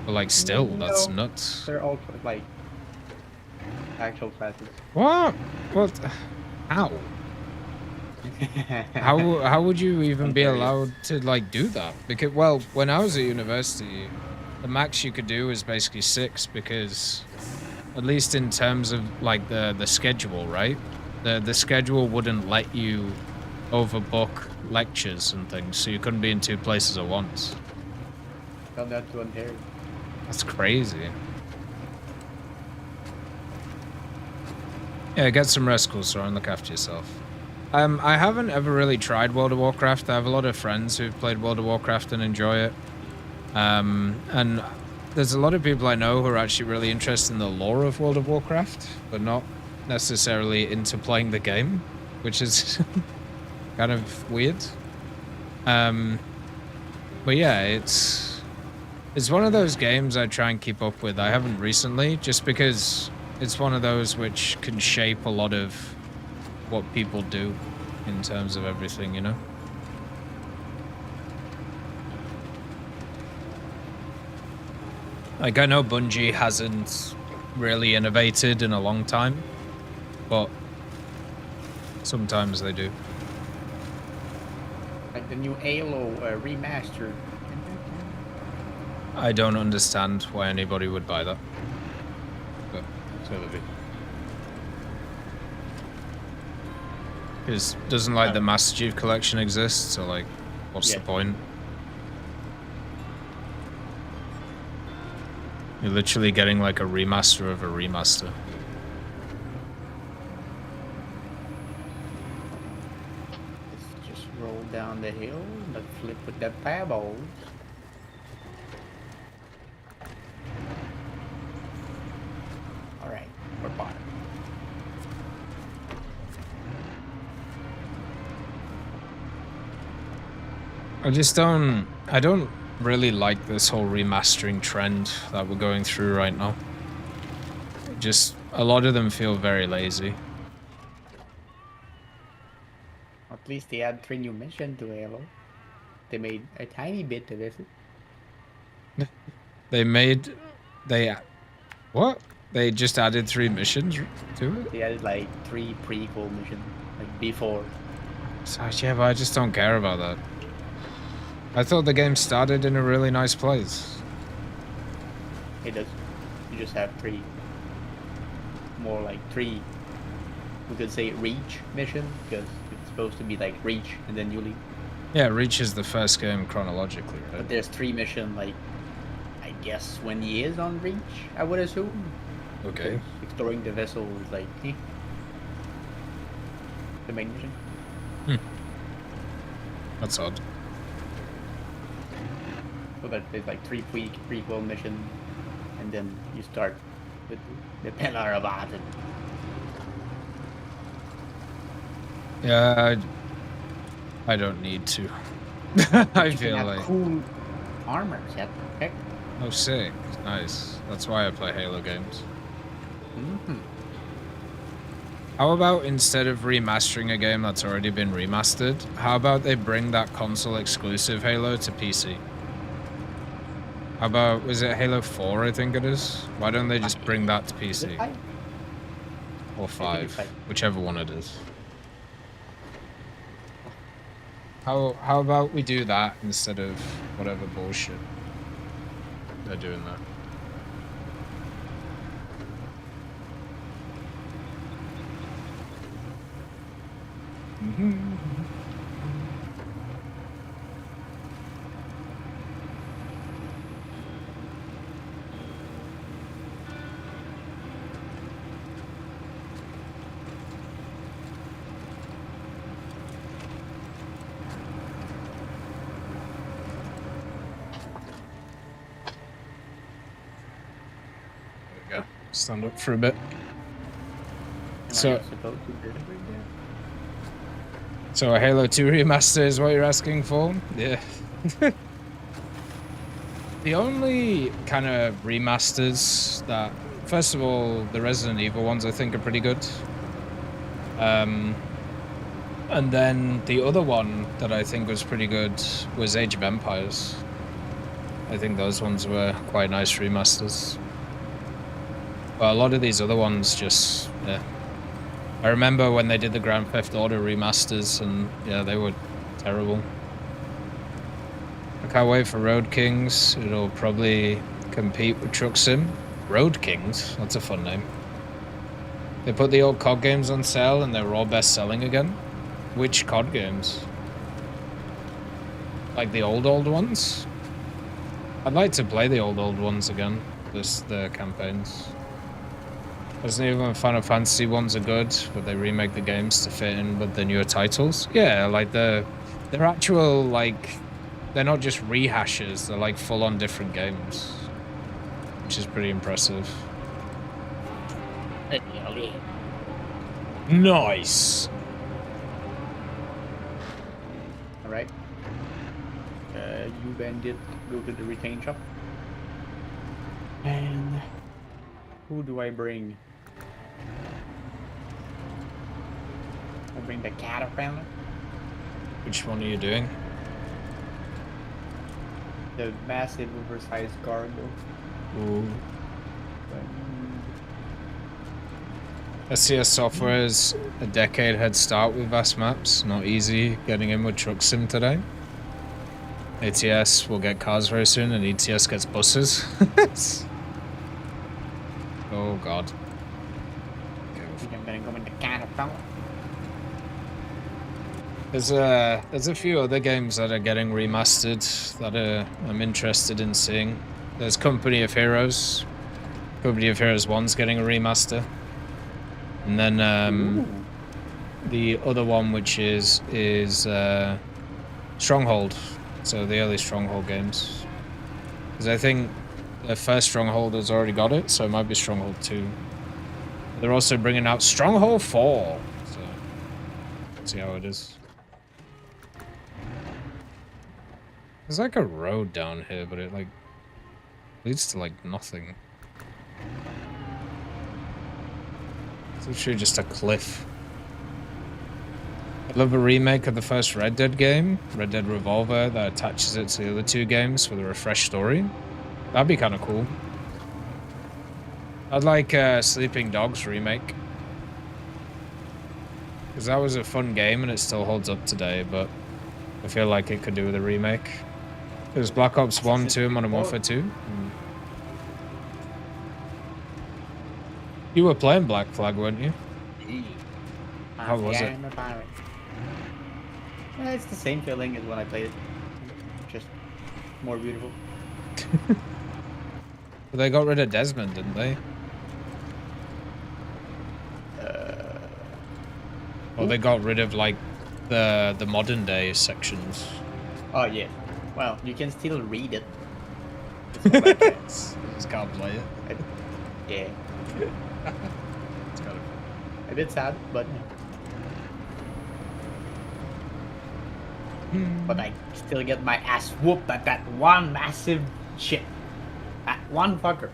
But like still, that's No, nuts. They're all like actual classes. What? What? How? How would you even be allowed to like do that? Because well, when I was at university, the max you could do is basically 6 because, at least in terms of like the schedule, right? The schedule wouldn't let you overbook lectures and things, so you couldn't be in 2 places at once. Tell that to Ontario. That's crazy. Yeah, get some rest, cool, Sora, and look after yourself. I haven't ever really tried World of Warcraft. I have a lot of friends who've played World of Warcraft and enjoy it. And there's a lot of people I know who are actually really interested in the lore of World of Warcraft, but not necessarily into playing the game, which is kind of weird. But yeah, it's one of those games I try and keep up with. I haven't recently, just because it's one of those which can shape a lot of what people do in terms of everything, you know? Like, I know Bungie hasn't really innovated in a long time, but sometimes they do. Like the new Halo remastered. I don't understand why anybody would buy that. But so they do. Because doesn't like the Master Chief Collection exist, so like, what's the point? You're literally getting like a remaster of a remaster. Let's just roll down the hill, but flip with the pebbles. Alright, we're bottom. I don't really like this whole remastering trend that we're going through right now. Just, a lot of them feel very lazy. At least they add 3 new missions to Halo. They made a tiny bit of it. What? They just added 3 missions to it? They added like 3 prequel missions, like before. So, yeah, but I just don't care about that. I thought the game started in a really nice place. It does. You just have 3. More like 3. We could say Reach mission, because it's supposed to be like Reach and then you leave. Yeah, Reach is the first game chronologically, right? But there's 3 missions, like, I guess when he is on Reach, I would assume. Okay. Exploring the vessel is like, the main mission. That's odd. So that there's like 3 prequel missions, and then you start with the Pillar of Aden. Yeah, I don't need to. I feel like cool armor set. Heck. Oh, sick. Nice. That's why I play Halo games. How about instead of remastering a game that's already been remastered, how about they bring that console exclusive Halo to PC? How about, was it Halo 4, I think it is? Why don't they just bring that to PC? Or 5, whichever one it is. How about we do that instead of whatever bullshit they're doing there? Stand up for a bit. So a Halo 2 remaster is what you're asking for? Yeah. The only kind of remasters that, first of all, the Resident Evil ones I think are pretty good. And then the other one that I think was pretty good was Age of Empires. I think those ones were quite nice remasters. But a lot of these other ones just, yeah. I remember when they did the Grand Theft Auto remasters, and yeah, they were terrible. I can't wait for Road Kings. It'll probably compete with Truck Sim. Road Kings, that's a fun name. They put the old COD games on sale and they were all best-selling again. Which COD games? Like the old ones? I'd like to play the old ones again. The campaigns. Isn't even Final Fantasy ones are good, but they remake the games to fit in with the newer titles. Yeah, like they're actual, like, they're not just rehashes, they're like full-on different games. Which is pretty impressive. Nice! Alright. You bandit, go to the retain shop. And who do I bring? I bring the Caterpillar. Which one are you doing? The massive oversized cargo. Ooh. SCS software is a decade head start with vast maps. Not easy getting in with Truck Sim today. ATS will get cars very soon, and ETS gets buses. Oh god. I'm gonna go in the Caterpillar. There's a few other games that are getting remastered that I'm interested in seeing. There's Company of Heroes. Company of Heroes 1's getting a remaster. And then the other one, which is Stronghold. So the early Stronghold games. Because I think the first Stronghold has already got it, so it might be Stronghold 2. They're also bringing out Stronghold 4. So let's see how it is. There's like a road down here, but it like leads to like nothing. It's literally just a cliff. I'd love a remake of the first Red Dead game, Red Dead Revolver, that attaches it to the other two games with a refreshed story. That'd be kind of cool. I'd like Sleeping Dogs remake. Because that was a fun game and it still holds up today, but I feel like it could do with a remake. It was Black Ops 1, 2, and Modern Warfare 2. You were playing Black Flag, weren't you? How was it? I'm a pirate. Yeah, it's the same feeling as when I played it. Just more beautiful. But they got rid of Desmond, didn't they? Or they got rid of like the modern day sections. Oh yeah. Well, you can still read it. Just can't play it. Yeah. It's kind of A bit sad, but I still get my ass whooped at that one massive ship. That one fucker.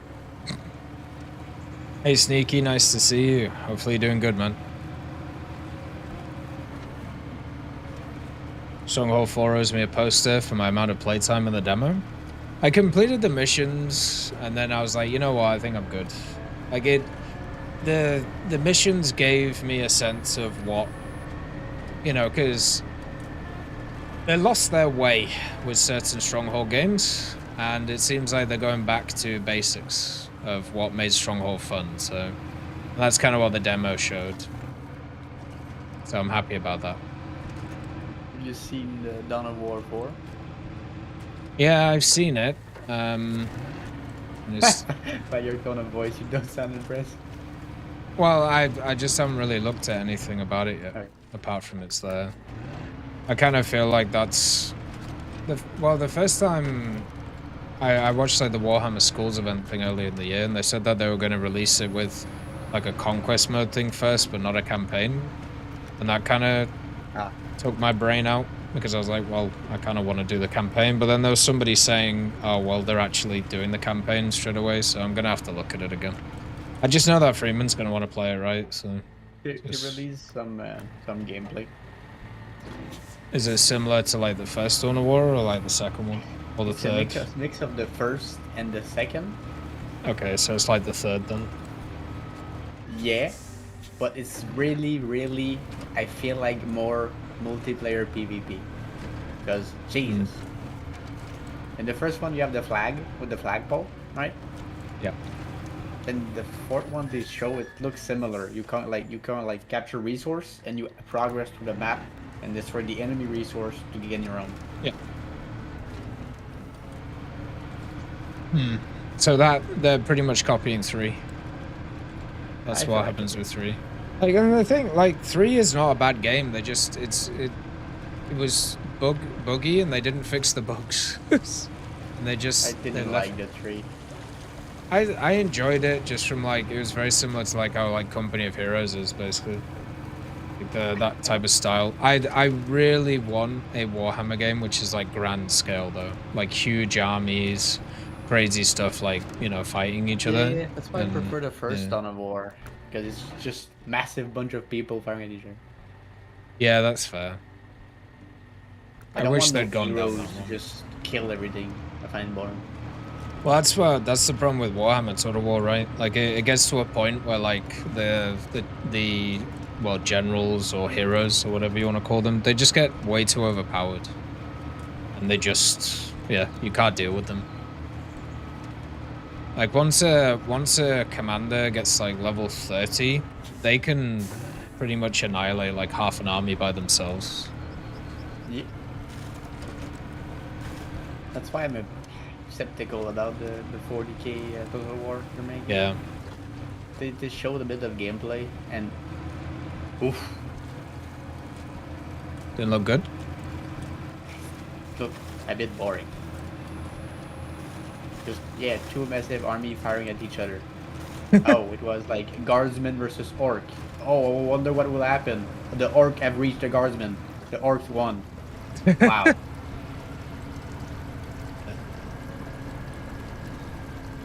Hey Sneaky, nice to see you. Hopefully you're doing good, man. Stronghold 4 owes me a poster for my amount of playtime in the demo. I completed the missions, and then I was like, you know what, I think I'm good. Like the missions gave me a sense of what, you know, because they lost their way with certain Stronghold games, and it seems like they're going back to basics of what made Stronghold fun, so that's kind of what the demo showed. So I'm happy about that. Have you seen the Dawn of War 4? Yeah, I've seen it. It's- By your tone of voice, you don't sound impressed. well, I just haven't really looked at anything about it yet, Okay. apart from it's there. I kind of feel like that's... the first time I watched like the Warhammer Schools event thing earlier in the year, and they said that they were going to release it with like a conquest mode thing first, but not a campaign. And that kind of took my brain out, because I was like, well, I kind of want to do the campaign, but then there was somebody saying, oh, well, they're actually doing the campaign straight away, so I'm going to have to look at it again. I just know that Freeman's going to want to play it, right? So They released some gameplay. is it similar to like the first Dawn of War, or like the second one, or the It's a third? mix of the first and the second. Okay, so it's like the third then. Yeah, but it's really, really, I feel like more multiplayer PvP. Because, Jesus. In the first one, you have the flag with the flagpole. right? Yeah. And the fourth one they show, it looks similar. You can't like capture resource and you progress through the map and destroy the enemy resource to gain your own. Yeah. So that they're pretty much copying 3. That's I feel what like happens with 3. Like, and the thing, like 3 is not a bad game. They just it was buggy and they didn't fix the bugs. And they just I didn't like the 3. I enjoyed it just from like it was very similar to like how like Company of Heroes is basically. Like that type of style. I really want a Warhammer game which is like grand scale though. Like huge armies, crazy stuff like, you know, fighting each other. Yeah, that's why I prefer the first Dawn of War. Because it's just massive bunch of people fighting at each other. Yeah, that's fair. I wish they'd gone down that one. Just kill everything. I find boring. Well, that's the problem with Warhammer Total War, right? Like it gets to a point where like the well, generals or heroes or whatever you want to call them, they just get way too overpowered, and they just you can't deal with them. Like once a commander gets like level 30, they can pretty much annihilate like half an army by themselves. Yeah. That's why I'm skeptical about the 40k Total War they're making. Yeah. They showed a bit of gameplay and oof. Didn't look good. Look a bit boring. Just two massive army firing at each other. Oh, it was like guardsmen versus orc. Oh, I wonder what will happen. The orc have reached the guardsmen. The orcs won. Wow.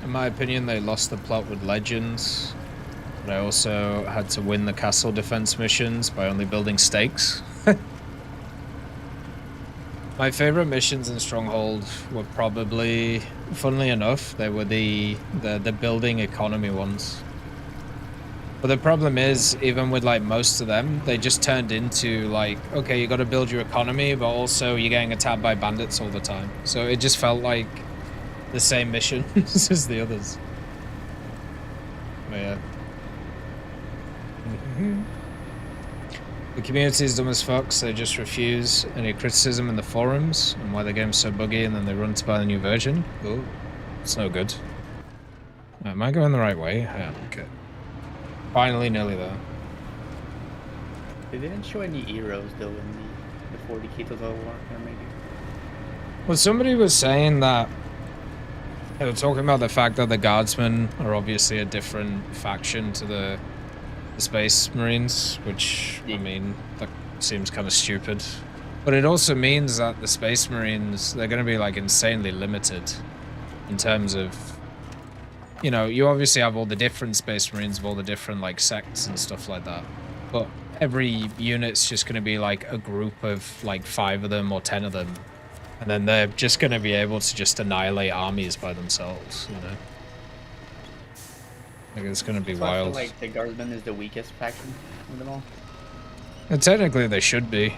In my opinion, they lost the plot with Legends, but I also had to win the castle defense missions by only building stakes. My favorite missions in Stronghold were probably, funnily enough, they were the building economy ones. But the problem is, even with like most of them, they just turned into like, okay, you got to build your economy, but also you're getting attacked by bandits all the time. So it just felt like the same mission as the others. But yeah. The community is dumb as fuck, so they just refuse any criticism in the forums and why the game's so buggy, and then they run to buy the new version. Oh, it's no good. Am I going the right way? Yeah, okay. Finally, nearly there. They didn't show any heroes though in the 40k Total War they're making. Well, somebody was saying that they were talking about the fact that the Guardsmen are obviously a different faction to the Space Marines, which, I mean, that seems kind of stupid. But it also means that the Space Marines, they're going to be, like, insanely limited in terms of, you know, you obviously have all the different Space Marines of all the different, like, sects and stuff like that. But every unit's just going to be, like, a group of, like, 5 of them or 10 of them. And then they're just going to be able to just annihilate armies by themselves, you know? Like, it's going to be wild. I feel like the Guardsmen is the weakest faction of them all. And technically they should be,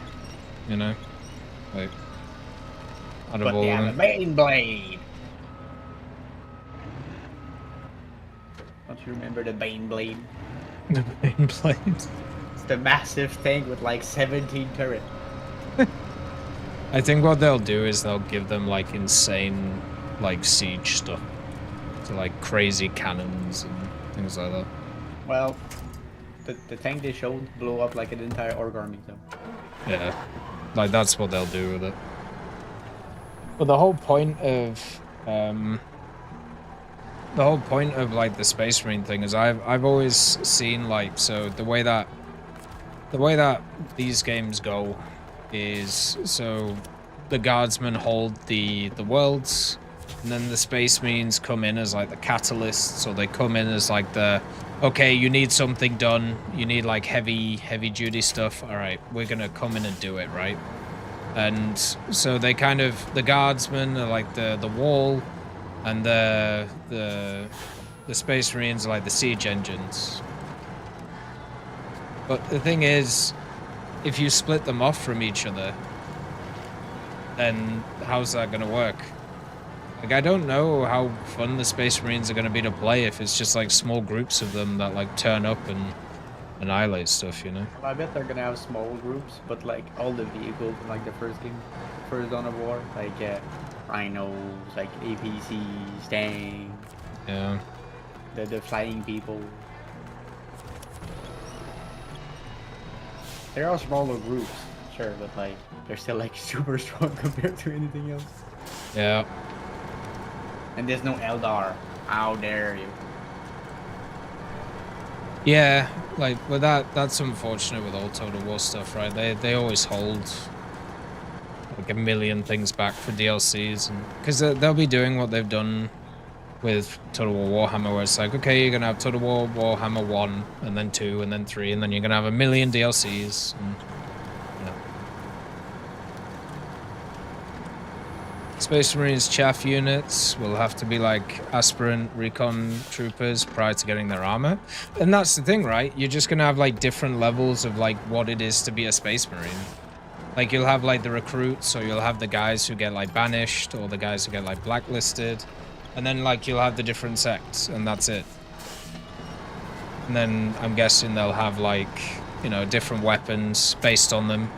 you know? Like, out of but all they of have a them. main blade! Don't you remember the Bane Blade? The main blade. It's the massive thing with like 17 turrets. I think what they'll do is they'll give them like insane like siege stuff. So like crazy cannons and things like that. Well, the tank they showed blew up like an entire orc army though. Yeah. Like that's what they'll do with it. But the whole point of like the Space Marine thing is I've always seen like, so the way that these games go is, so the Guardsmen hold the worlds, and then the Space Marines come in as like the catalysts, or they come in as like the, okay, you need something done, you need like heavy duty stuff, all right, we're gonna come in and do it, right? And so they kind of, the Guardsmen are like the wall, and the Space Marines are like the siege engines. But the thing is, if you split them off from each other, then how's that going to work? Like, I don't know how fun the Space Marines are going to be to play if it's just like small groups of them that like turn up and annihilate stuff, you know? Well, I bet they're gonna have small groups, but like all the vehicles in like the first game, first Dawn of War, like rhinos, like APCs, tanks, Yeah. the flying people. There are smaller groups, sure, but like they're still like super strong compared to anything else. Yeah. And there's no Eldar. How dare you? Yeah, like, but that's unfortunate with all Total War stuff, right? They always hold like a million things back for DLCs, and because they'll be doing what they've done with Total War Warhammer, where it's like, okay, you're gonna have Total War Warhammer 1, and then 2, and then 3, and then you're gonna have a million DLCs, and you know. Space Marines chaff units will have to be like aspirant recon troopers prior to getting their armor. And that's the thing, right? You're just gonna have like different levels of like what it is to be a Space Marine. Like you'll have like the recruits, or you'll have the guys who get like banished, or the guys who get like blacklisted. And then like you'll have the different sects, and that's it. And then I'm guessing they'll have like, you know, different weapons based on them.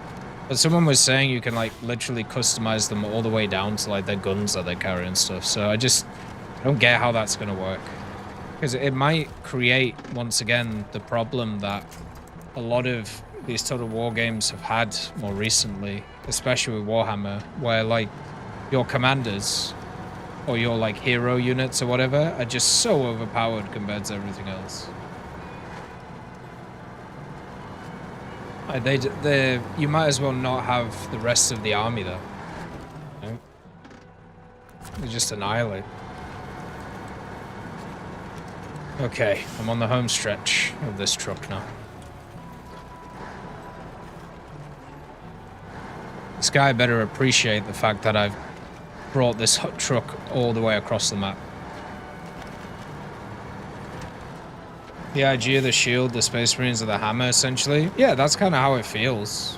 But someone was saying you can like literally customize them all the way down to like their guns that they carry and stuff. So I don't get how that's going to work. Because it might create, once again, the problem that a lot of these Total War games have had more recently, especially with Warhammer, where like your commanders or your like hero units or whatever are just so overpowered compared to everything else. You might as well not have the rest of the army though. You know? They just annihilate. Okay, I'm on the home stretch of this truck now. This guy better appreciate the fact that I've brought this truck all the way across the map. The IG of the shield, the Space Marines of the hammer, essentially. Yeah, that's kind of how it feels.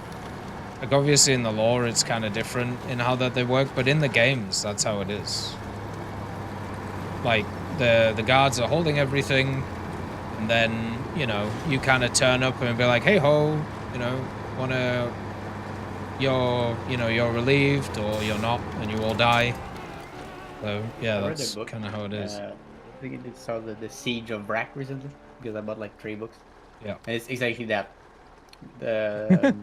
Like, obviously in the lore, it's kind of different in how that they work, but in the games, that's how it is. Like, the guards are holding everything, and then, you know, you kind of turn up and be like, hey ho, you know, you're relieved, or you're not, and you all die. So, yeah, that's kind of how it is. I think I saw the Siege of Brack recently, because I bought like 3 books. Yeah. And it's exactly that. The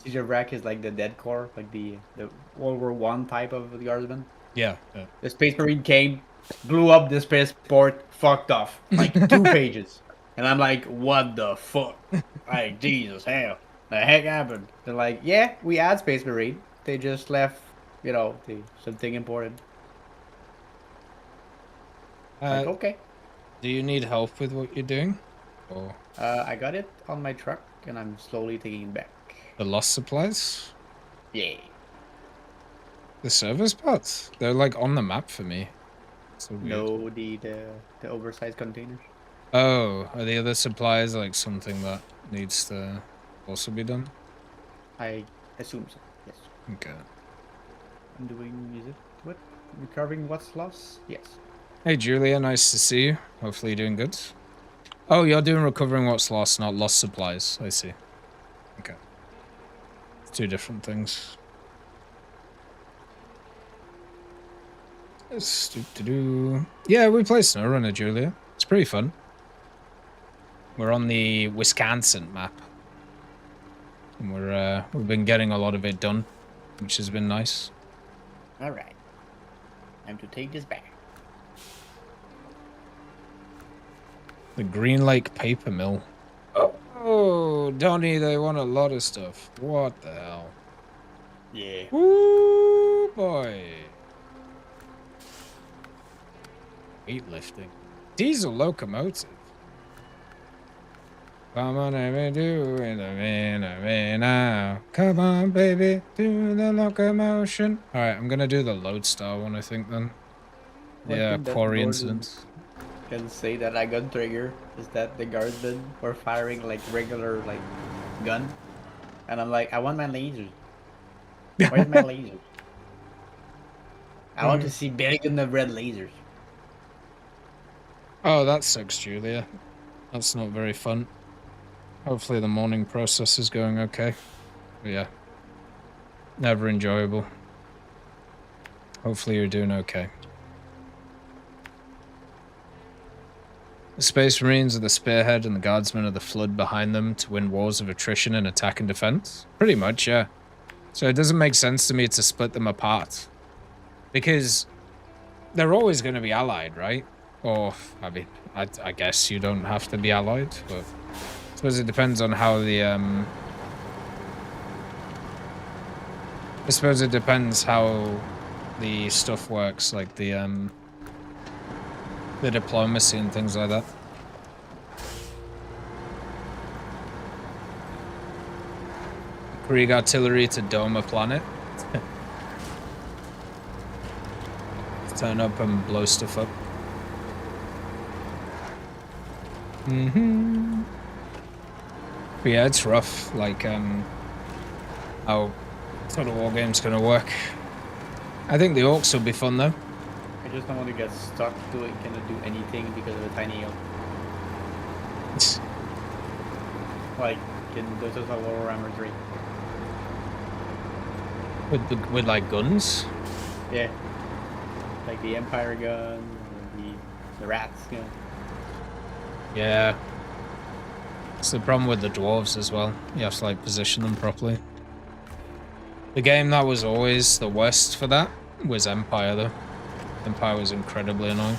Siege of Brack is like the Dead Corps, like the World War One type of the guardsmen. Yeah. The Space Marine came, blew up the spaceport, fucked off. Like 2 pages. And I'm like, what the fuck? Like, Jesus, hell. The heck happened? They're like, yeah, we had Space Marine. They just left, you know, something important. Like, okay. Do you need help with what you're doing? Or I got it on my truck, and I'm slowly taking it back. the lost supplies? Yeah. The service parts? They're like on the map for me. So weird. No, the oversized containers. Oh, are the other supplies like something that needs to also be done? I assume so. Yes. Okay. I'm doing. Is it what? Recovering what's lost? Yes. Hey Julia, nice to see you. Hopefully you're doing good. Oh, you're doing recovering what's lost, not lost supplies. I see. Okay. 2 different things. Yeah, we play SnowRunner, Julia. It's pretty fun. We're on the Wisconsin map. And we've been getting a lot of it done, which has been nice. Alright. Time to take this back. The Green Lake Paper Mill. Oh, Donnie, they want a lot of stuff. What the hell? Yeah. Woo, boy. Weightlifting. Diesel locomotive. Come on, baby, do it now. Come on, baby, do the locomotion. All right, I'm gonna do the Lodestar one, I think, then. Yeah, quarry incident. Can say that I got trigger is that the guardsmen were firing like regular like gun, and I'm like, I want my laser. Where's my laser? I want to see billion of red lasers. Oh, that sucks, Julia. That's not very fun. Hopefully the morning process is going okay. But yeah. Never enjoyable. Hopefully you're doing okay. The Space Marines are the spearhead and the Guardsmen are the flood behind them to win wars of attrition and attack and defense? Pretty much, yeah. So it doesn't make sense to me to split them apart. Because they're always going to be allied, right? Or, I mean, I guess you don't have to be allied, but I suppose it depends on how the, I suppose it depends how the stuff works, like the diplomacy and things like that. Krieg artillery to dome a planet. Turn up and blow stuff up. But yeah, it's rough, like, how Total War game's gonna work. I think the orcs will be fun though. I just don't want to get stuck doing cannot do anything because of a tiny elk. Like in the Total War Warhammer 3. With like guns? Yeah. Like the Empire gun, or the rats gun. Yeah. It's the problem with the dwarves as well. You have to like position them properly. The game that was always the worst for that was Empire though. Empire was incredibly annoying.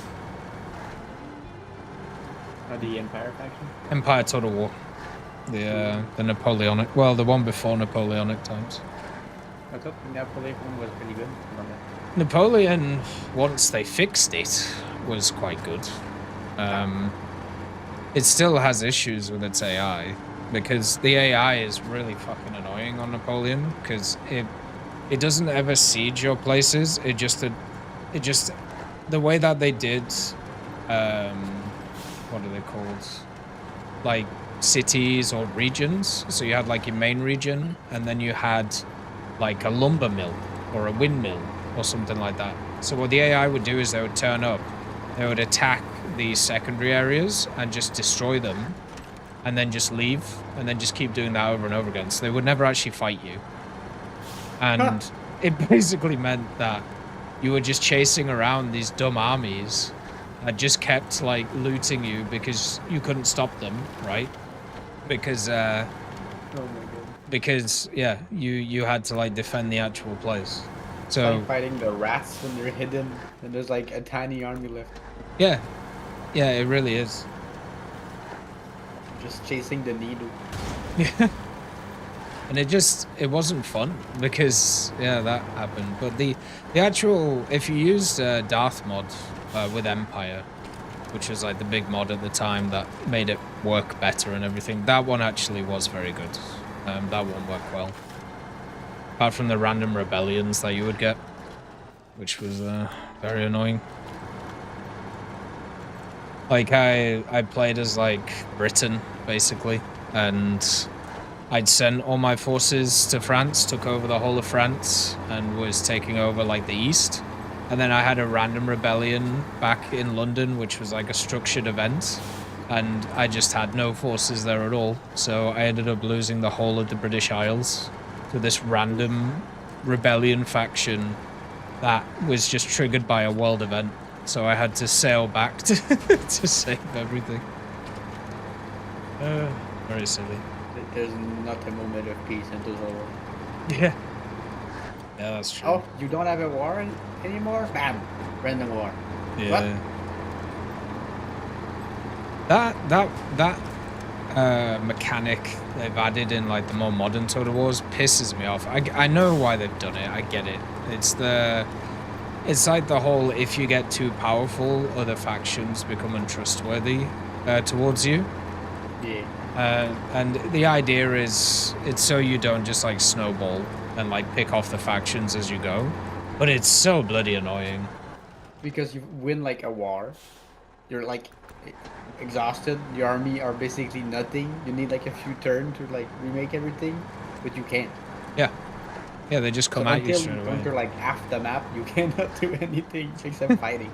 The Empire faction? Empire Total War. The Napoleonic, well, the one before Napoleonic times. I thought Napoleon was pretty good. Napoleon, once they fixed it, was quite good. It still has issues with its AI, because the AI is really fucking annoying on Napoleon, because it doesn't ever siege your places. It just the way that they did, what are they called? Like cities or regions. So you had like your main region, and then you had like a lumber mill or a windmill or something like that. So what the AI would do is they would turn up, they would attack these secondary areas and just destroy them, and then just leave, and then just keep doing that over and over again. So they would never actually fight you. And it basically meant that you were just chasing around these dumb armies that just kept like looting you because you couldn't stop them, right? Because Oh my god. because yeah, you had to like defend the actual place. So Like fighting the rats when they're hidden and there's like a tiny army left. yeah, it really is. Just chasing the needle. Yeah. And it wasn't fun because yeah, that happened. But the actual, if you used Darth mod with Empire, which was like the big mod at the time that made it work better and everything, that one actually was very good. That one worked well. Apart from the random rebellions that you would get, which was very annoying. Like I played as like Britain basically, and I'd sent all my forces to France, took over the whole of France, and was taking over like the east. And then I had a random rebellion back in London, which was like a structured event, and I just had no forces there at all. So I ended up losing the whole of the British Isles to this random rebellion faction that was just triggered by a world event. So I had to sail back to, to save everything. Very silly. There's not a moment of peace in Total War. Yeah. Yeah, that's true. Oh, you don't have a war anymore? Bam! Random war. Yeah. That mechanic they've added in like the more modern Total Wars pisses me off. I know why they've done it. I get it. It's like the whole, if you get too powerful, other factions become untrustworthy towards you. Yeah. And the idea is it's so you don't just like snowball and like pick off the factions as you go. But it's so bloody annoying. Because you win like a war, you're like exhausted. The army are basically nothing. You need like a few turns to like remake everything, but you can't. Yeah. Yeah, they just So come at you until straight you away. enter like half the map, you cannot do anything except fighting.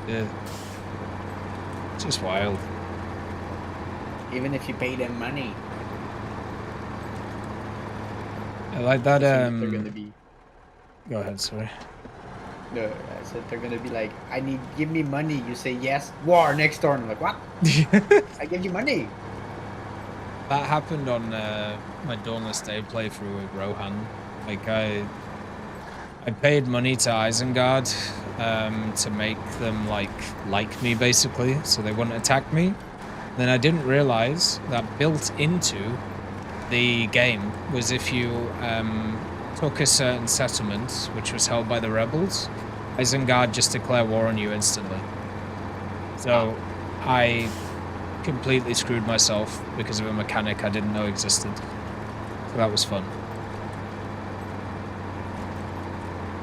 Yeah. It's just wild. Even if you pay them money. I like that. They're gonna be. Go ahead. Sorry. No, I said they're gonna be like, give me money. You say yes, war next turn. I'm like, what? I give you money. That happened on my Dauntless Day playthrough with Rohan. Like I paid money to Isengard to make them like me basically, so they wouldn't attack me. Then I didn't realize that built into the game was if you took a certain settlement which was held by the rebels, Isengard just declare war on you instantly. So I completely screwed myself because of a mechanic I didn't know existed. So that was fun.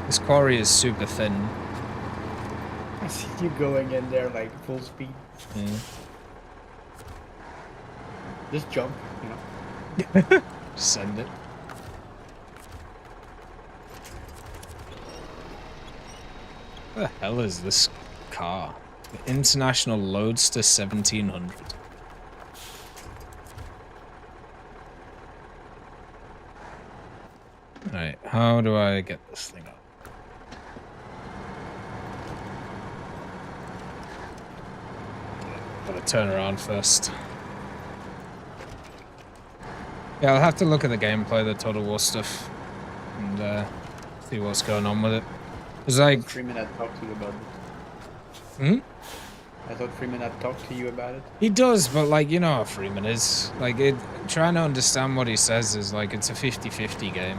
This quarry is super thin. I see you going in there like full speed. Yeah. Just jump, you know. Send it. What the hell is this car? The International Loadster 1700. Alright, how do I get this thing up? Gotta turn around first. Yeah, I'll have to look at the gameplay, the Total War stuff, and see what's going on with it. It's like... Freeman had talked to you about it. Hmm? I thought Freeman had talked to you about it. He does, but like, you know how Freeman is. Like, trying to understand what he says is like, it's a 50-50 game.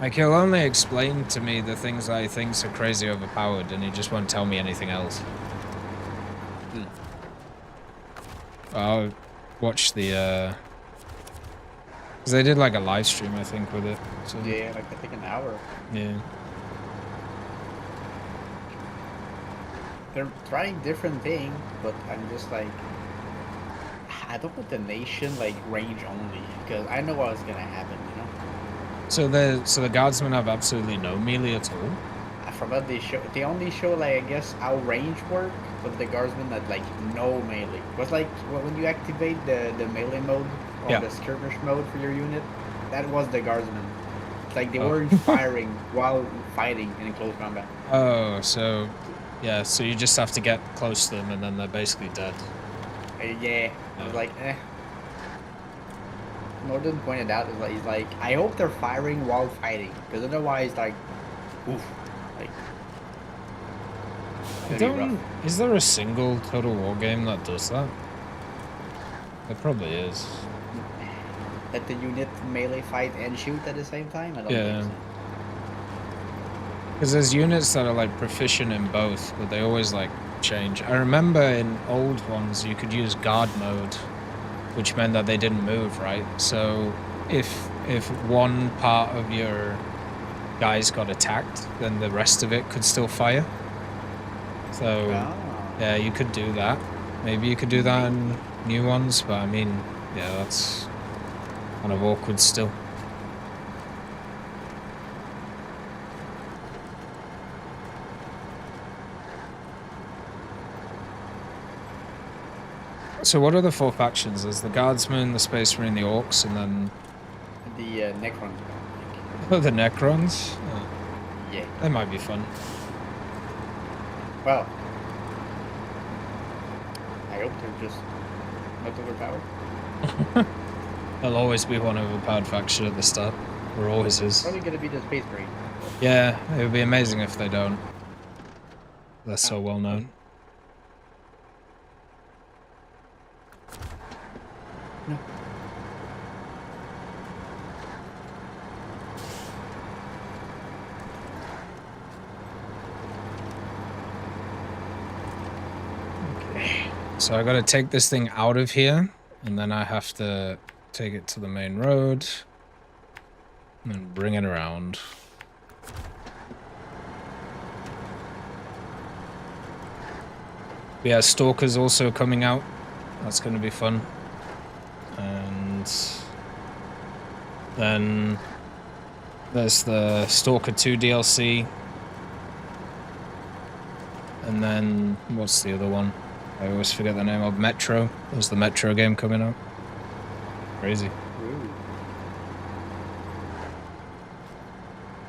Like, he'll only explain to me the things I think are crazy overpowered, and he just won't tell me anything else. I'll watch the, because they did like a live stream, I think, with it. So. Yeah, like I think an hour. Yeah. They're trying different things, but I'm just like, I don't want the nation like range only, because I know what's gonna happen, you know. So the guardsmen have absolutely no melee at all? I forgot they only show like I guess how range work, but the guardsmen had like no melee. It was like when you activate the melee mode or the skirmish mode for your unit, that was the guardsmen. It's like they weren't firing while fighting in close combat. Oh, so yeah, so you just have to get close to them and then they're basically dead. Yeah, I was like, eh. Norton pointed out is like he's like, I hope they're firing while fighting, because otherwise, like, oof, like. Is there a single Total War game that does that? There probably is. Let the unit melee fight and shoot at the same time? I don't think so. Because there's units that are like proficient in both, but they always like change. I remember in old ones you could use guard mode, which meant that they didn't move, right? So if one part of your guys got attacked, then the rest of it could still fire. So yeah, you could do that. Maybe you could do that in new ones, but I mean, yeah, that's kind of awkward still. So what are the four factions? There's the Guardsmen, the Space Marine, the Orcs, and then... The Necrons. Oh, the Necrons? Oh. Yeah. They might be fun. Well, I hope they're just not overpowered. There'll always be one overpowered faction at the start. There always is. Probably gonna be the Space Marine. Yeah, it would be amazing if they don't. They're so well known. No. Okay. So I gotta take this thing out of here, and then I have to take it to the main road, and then bring it around. Yeah, Stalker's also coming out. That's gonna be fun. And Then there's the Stalker 2 DLC. And then, what's the other one? I always forget the name of Metro. There's the Metro game coming out. Crazy. Ooh.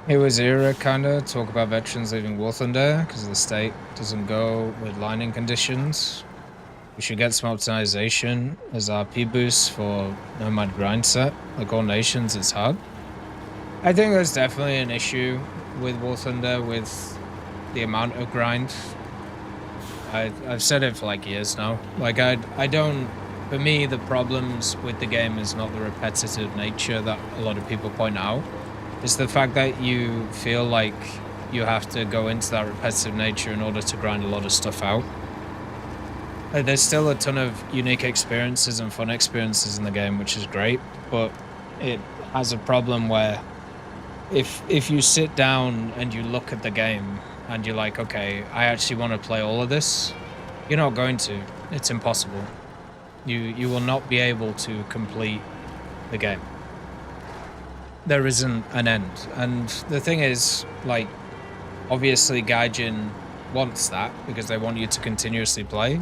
It was era, kinda, talk about veterans leaving War Thunder because the state doesn't go with lining conditions. We should get some optimization as RP boosts for Nomad grind set. Like all nations, it's hard. I think there's definitely an issue with War Thunder with the amount of grind. I've said it for like years now. Like I don't, for me, the problems with the game is not the repetitive nature that a lot of people point out. It's the fact that you feel like you have to go into that repetitive nature in order to grind a lot of stuff out. There's still a ton of unique experiences and fun experiences in the game, which is great, but it has a problem where if you sit down and you look at the game and you're like, okay, I actually want to play all of this, you're not going to. It's impossible. You will not be able to complete the game. There isn't an end. And the thing is, like, obviously Gaijin wants that because they want you to continuously play.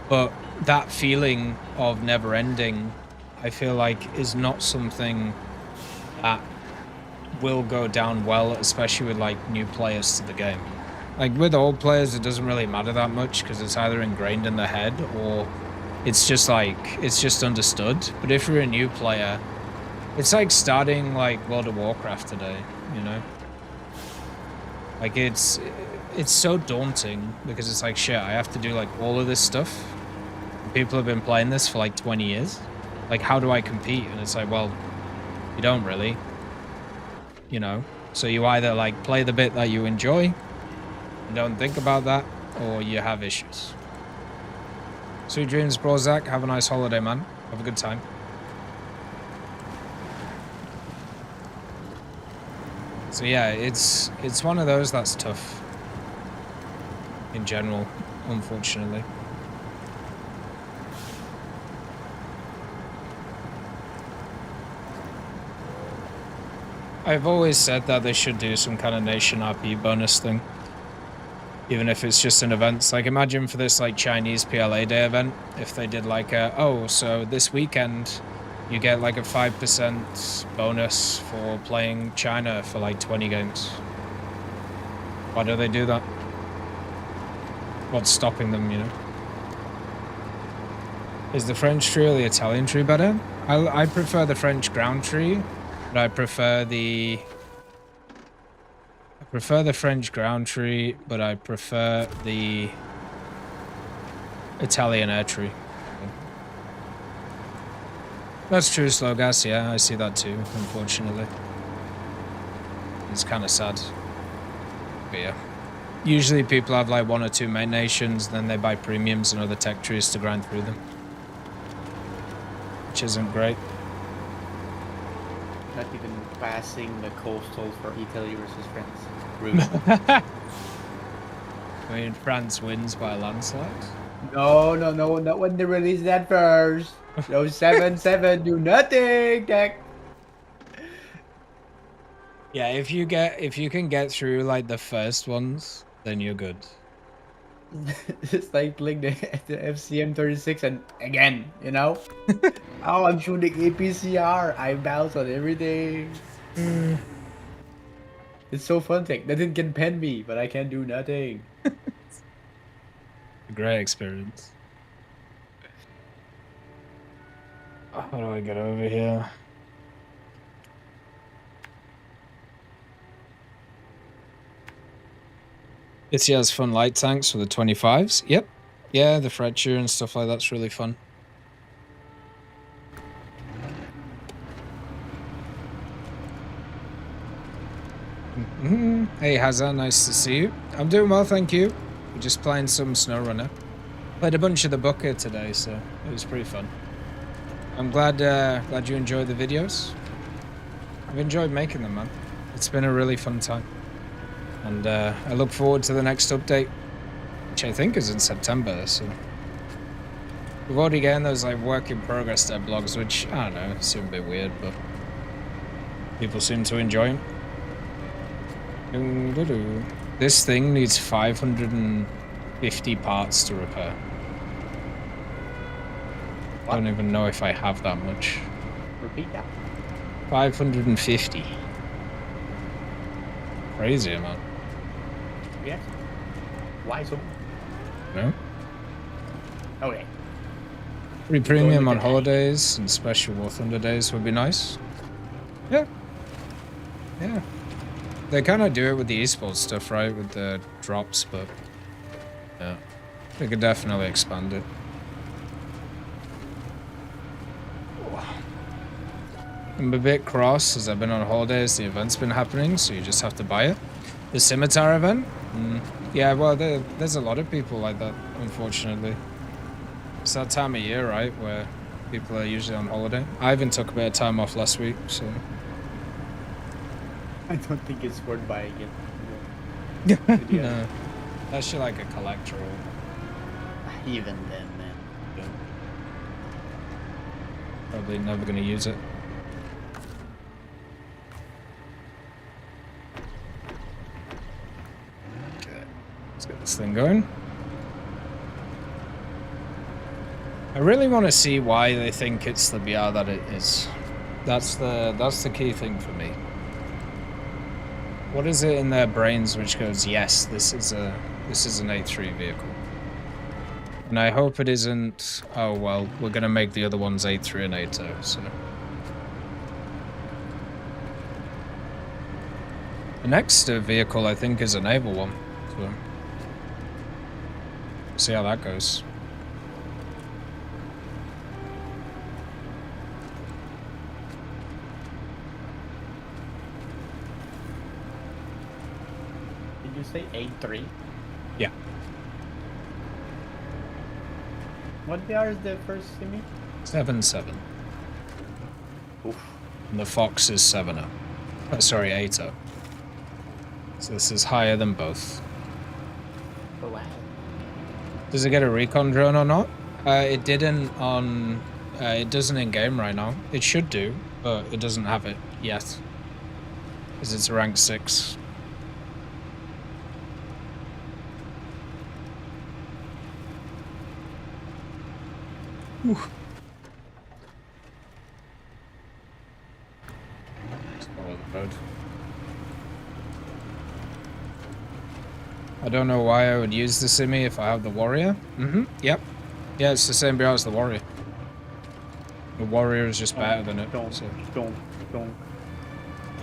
But that feeling of never ending, I feel like, is not something that will go down well, especially with like new players to the game. Like with old players, it doesn't really matter that much because it's either ingrained in the head or it's just like, it's just understood. But if you're a new player, it's like starting like World of Warcraft today, you know? Like it's so daunting because it's like, shit, I have to do like all of this stuff. People have been playing this for like 20 years. Like, how do I compete? And it's like, well, you don't really, you know? So you either like play the bit that you enjoy and don't think about that, or you have issues. Sweet dreams, bro, Zach. Have a nice holiday, man. Have a good time. So yeah, it's one of those that's tough in general, unfortunately. I've always said that they should do some kind of nation RP bonus thing. Even if it's just in events. Like imagine for this like Chinese PLA Day event, if they did like a, oh, so this weekend you get like a 5% bonus for playing China for like 20 games. Why do they do that? What's stopping them, you know? Is the French tree or the Italian tree better? I prefer the French ground tree. But I prefer the French ground tree, but I prefer the Italian air tree. That's true, slow gas. Yeah, I see that too, unfortunately. It's kind of sad. But yeah. Usually people have like 1 or 2 main nations, then they buy premiums and other tech trees to grind through them. Which isn't great. Not even passing the coastal for Italy versus France. Rude. I mean, France wins by a landslide. No, not when they release that first. Those 7-7 do nothing, Tech. Yeah, if you can get through like the first ones, then you're good. It's like playing the FCM 36 and again, you know? Oh, I'm shooting APCR. I bounce on everything. It's so fun, Tech. Nothing can pen me, but I can do nothing. A great experience. How do I get over here? It has fun light tanks for the 25s. Yep. Yeah, the Fletcher and stuff like that's really fun. Hey Hazza, nice to see you. I'm doing well, thank you. We're just playing some SnowRunner. Played a bunch of the Booker today, so it was pretty fun. I'm glad you enjoyed the videos. I've enjoyed making them, man. It's been a really fun time. And I look forward to the next update, which I think is in September, so... We've already gotten those like work in progress dev blogs, which, I don't know, seem a bit weird, but... People seem to enjoy them. This thing needs 550 parts to repair. I don't even know if I have that much. Repeat that. 550. Crazy amount. Yes. Why so? No? Okay. Free premium on Going with the holidays and special War Thunder days would be nice. Yeah. Yeah. They kind of do it with the esports stuff, right? With the drops, but yeah. They could definitely expand it. I'm a bit cross as I've been on holidays, the event's been happening, so you just have to buy it. The Scimitar event? Yeah, well, there's a lot of people like that, unfortunately. It's that time of year, right, where people are usually on holiday. I even took a bit of time off last week, so... I don't think it's worth buying it. No. That's just like a collector. Even then, man. Yeah. Probably never going to use it. Okay, let's get this thing going. I really want to see why they think it's the BR that it is. That's the key thing for me. What is it in their brains which goes, yes, this is an A3 vehicle? And I hope it isn't, oh well, we're gonna make the other ones A3 and A2, so. The next vehicle I think is a naval one, so. See how that goes. Did you say A3? Yeah. What BR is the first semi? 7.7. Oof. And the Fox is 7.0. Oh, sorry, 8.0. So this is higher than both. Oh wow. Does it get a recon drone or not? It didn't on... it doesn't in game right now. It should do, but it doesn't have it yet. Because it's rank 6. Whew. Just follow the road. I don't know why I would use the Simi if I have the Warrior. Yep. Yeah, it's the same build as the Warrior. The Warrior is just better than it. Don't. So. Don't.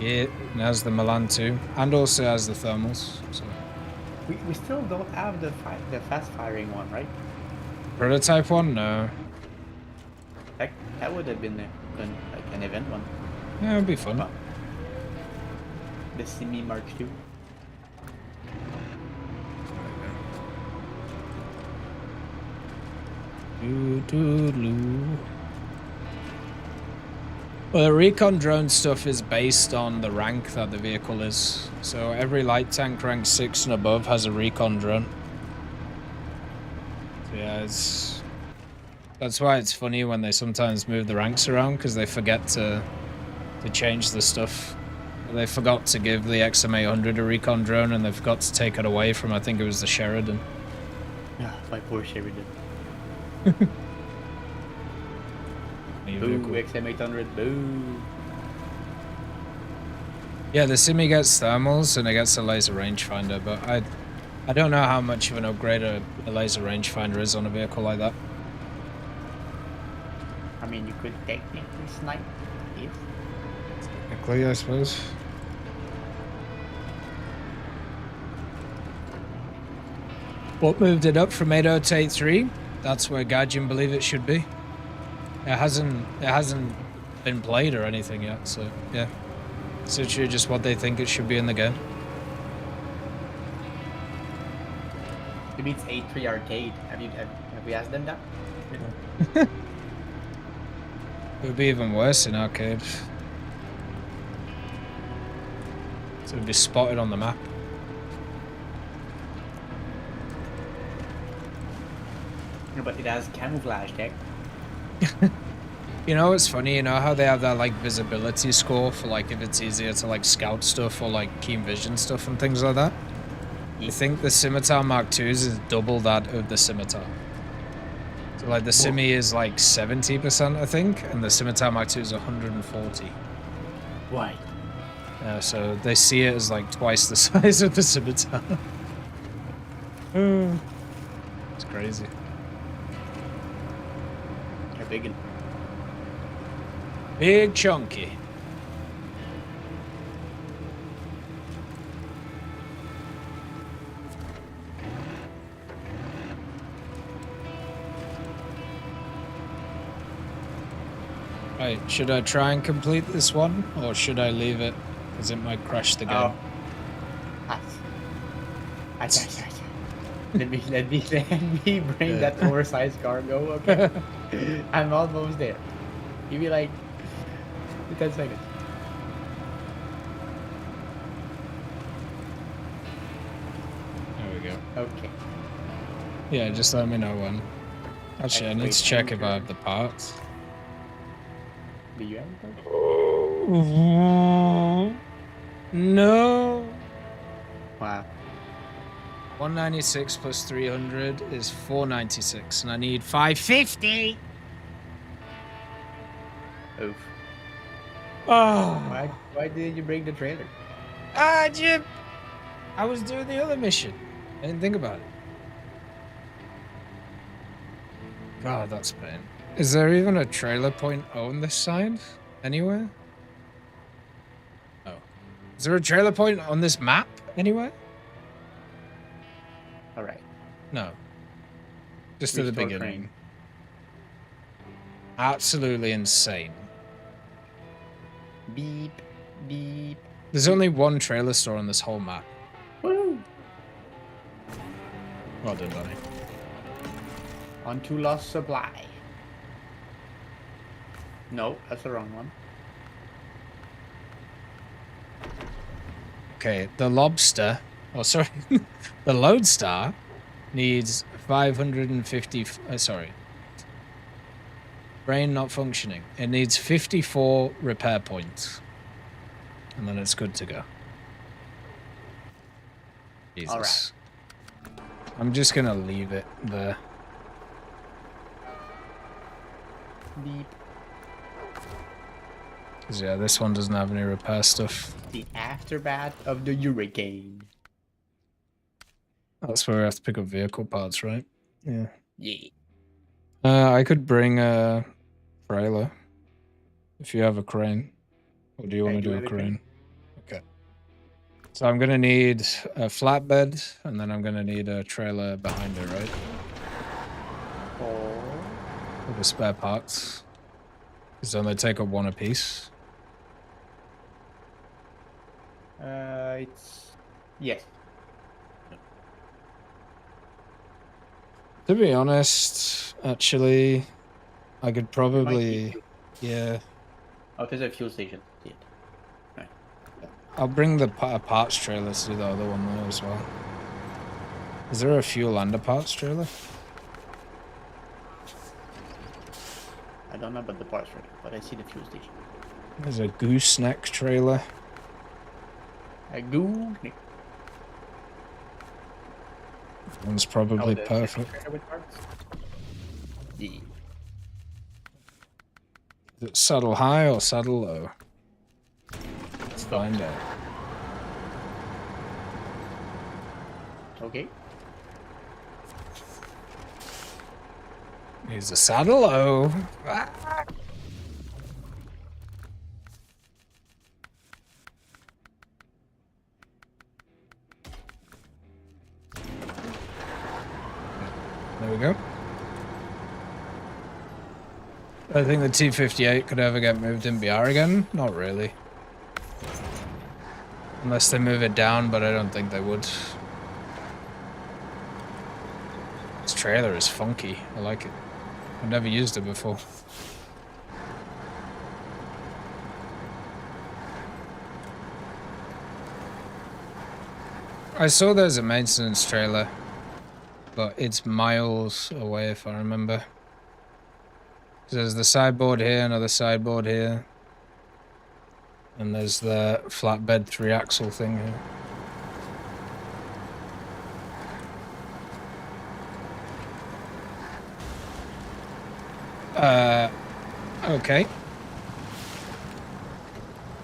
Yeah, it has the Milan too, and also has the thermals. So. We still don't have the fast firing one, right? Prototype one? No. That would have been like an event one. Yeah, it'd be fun. Well, the Simi March 2. Well, the recon drone stuff is based on the rank that the vehicle is. So every light tank rank 6 and above has a recon drone. So yeah, that's why it's funny when they sometimes move the ranks around, because they forget to change the stuff. They forgot to give the XM800 a recon drone, and they forgot to take it away from, I think it was the Sheridan. Yeah, my poor Sheridan. Boo, XM800, boo. Yeah, the Simi gets thermals and it gets a laser rangefinder, but I don't know how much of an upgrade a laser rangefinder is on a vehicle like that. I mean, you could technically snipe if. Technically, I suppose. What moved it up from 8.0 to 8.3? That's where Gaijin believe it should be. It hasn't been played or anything yet, so yeah. It's literally just what they think it should be in the game. Maybe it's 8.3 arcade. Have we asked them that? It would be even worse in arcade. So it would be spotted on the map. No, but it has camouflage tech. You know what's funny? You know how they have that like visibility score for like if it's easier to like scout stuff or like keen vision stuff and things like that? I think the Scimitar Mark II's is double that of the Scimitar. So like the Simi is like 70%, I think, and the Scimitar Mark II is 140. Why? So they see it as like twice the size of the Scimitar. It's crazy. They're big and Big chunky. Right, should I try and complete this one, or should I leave it? Because it might crash the game. Let me bring that oversized cargo, okay? I'm almost there. Give me like 10 seconds. There we go. Okay. Yeah, just let me know when. Actually, I need to check if I have the parts. Do you have a card? Oh, no. Wow. 196 plus 300 is 496, and I need 550. Oof. Oh. Why didn't you bring the trailer? Jim. I was doing the other mission. I didn't think about it. God, that's pain. Is there even a trailer point on this side? Anywhere? Oh. Is there a trailer point on this map anywhere? Alright. No. Just at the Restore beginning. crane. Absolutely insane. Beep, beep. There's only one trailer store on this whole map. Woo! Well done, Donnie. On to lost supply. No, that's the wrong one. Okay, the lobster, oh sorry, the Lodestar needs 550, sorry. Brain not functioning. It needs 54 repair points. And then it's good to go. Jesus. All right. I'm just gonna leave it there. Beep. 'Cause yeah, this one doesn't have any repair stuff. The aftermath of the hurricane. That's where we have to pick up vehicle parts, right? Yeah. Yeah. I could bring a trailer if you have a crane. Or do you want to do a crane? Okay. So I'm gonna need a flatbed, and then I'm gonna need a trailer behind it, right? Oh. For the spare parts. Because then they take up one apiece. It's yes. To be honest, actually, I could probably, yeah. Oh, there's a fuel station. Yeah. Right. I'll bring the parts trailer to do the other one there as well. Is there a fuel and a parts trailer? I don't know about the parts right, but I see the fuel station. There's a gooseneck trailer. A goo. One's probably perfect. Yeah. Is it saddle high or saddle low? Let's find out. Okay. Here's a saddle low. Ah. There we go. I think the T-58 could ever get moved in BR again? Not really. Unless they move it down, but I don't think they would. This trailer is funky. I like it. I've never used it before. I saw there's a maintenance trailer, but it's miles away if I remember. So there's the sideboard here, another sideboard here. And there's the flatbed 3-axle thing here. Okay.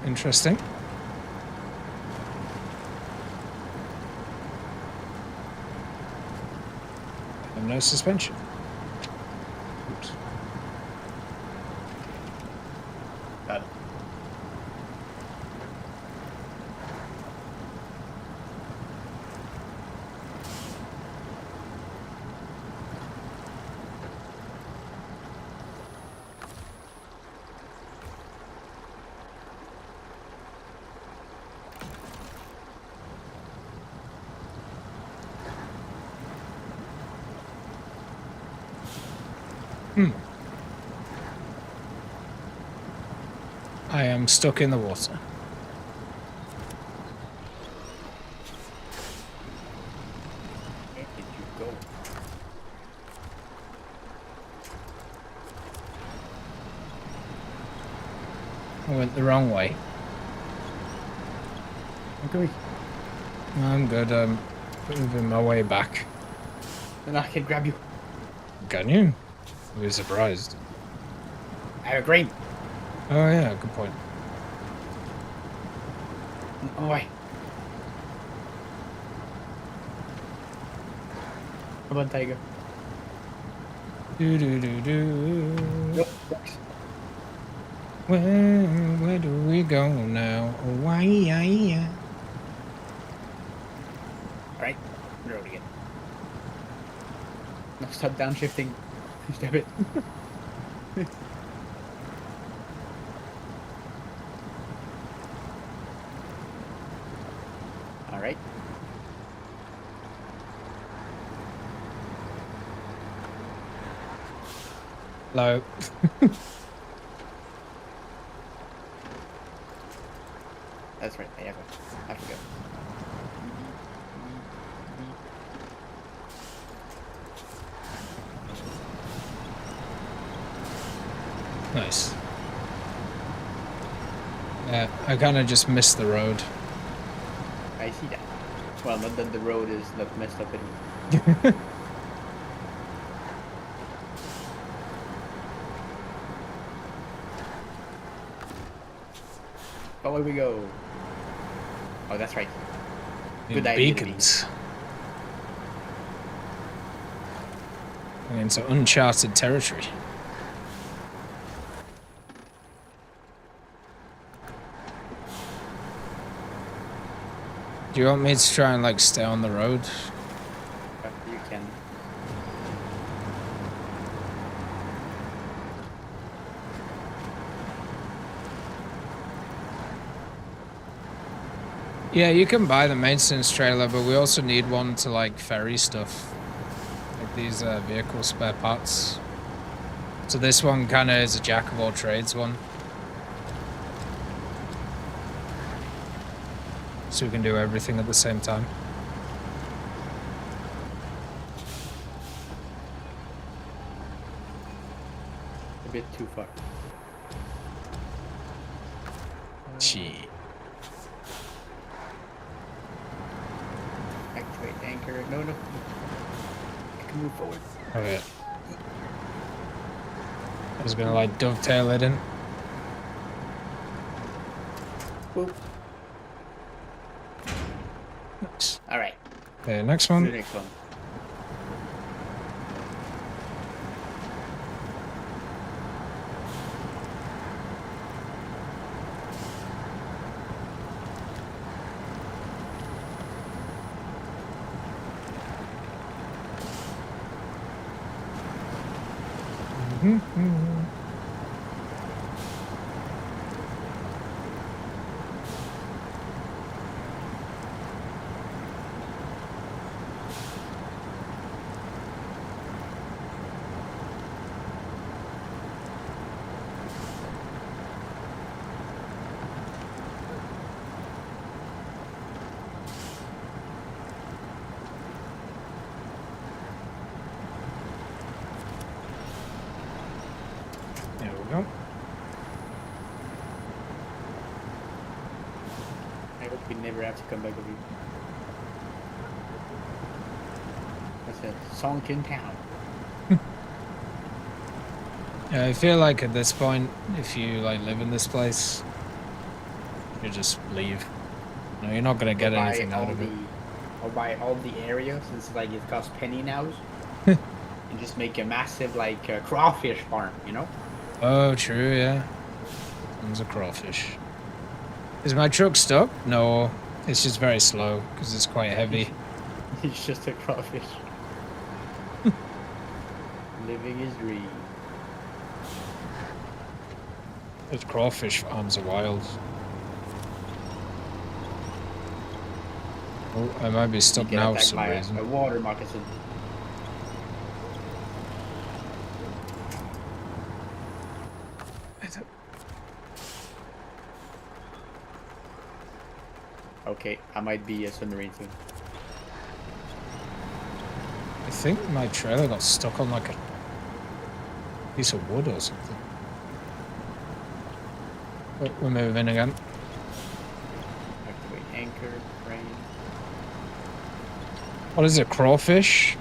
Interesting. And no suspension. Oops. Got it. I am stuck in the water. Where did you go? I went the wrong way. Okay. I'm good. I'm moving my way back. Then I can grab you. Can you? I'll be surprised. I have a grain. Oh yeah, good point. Oh, wait. Come on, Tiger. Do do do do. Nope, works. Where do we go now? Oh, why, yeah. Alright, road again. Now stop downshifting. Stop it. Alright. Hello. That's right, I forgot. Nice. Yeah, I kind of just missed the road. I see that. Well, not that the road is not messed up anymore. Away we go. Oh, that's right. Good idea. Beacons. Into uncharted territory. Do you want me to try and like stay on the road? You can. Yeah, you can buy the maintenance trailer, but we also need one to like ferry stuff. Like these vehicle spare parts. So this one kind of is a jack of all trades one. So we can do everything at the same time. A bit too far. Gee. Activate anchor. No. I can move forward. Okay. I was gonna like dovetail it in. Boop. Nice. Alright. Okay, next The one. next one. Hope we never have to come back with you. That's a sunken town. Yeah, I feel like at this point, if you like live in this place, you just leave. No, you're not gonna get Or buy anything out of it. Or buy all the area since like it costs penny now. And just make a massive like crawfish farm, you know? Oh, true, yeah. There's a crawfish. Is my truck stuck? No, it's just very slow because it's quite heavy. It's just a crawfish. Living his dream. Those crawfish farms are wild. Oh, I might be stuck You get now for attacked some by reason. a water moccasin. Okay, I might be a submarine soon. I think my trailer got stuck on like a piece of wood or something. Oh, we're moving again. Activate anchor, crane. What is it, crawfish?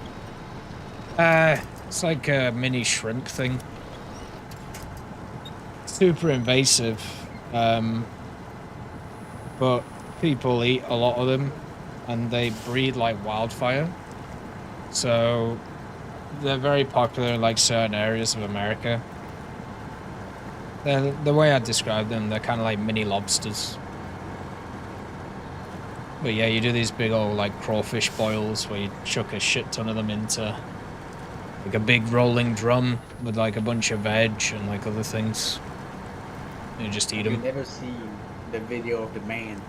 It's like a mini shrimp thing. Super invasive, but people eat a lot of them and they breed like wildfire. So they're very popular in like certain areas of America. The way I describe them, they're kind of like mini lobsters. But yeah, you do these big old like crawfish boils where you chuck a shit ton of them into like a big rolling drum with like a bunch of veg and like other things. And you just eat You them. never seen the video of the man.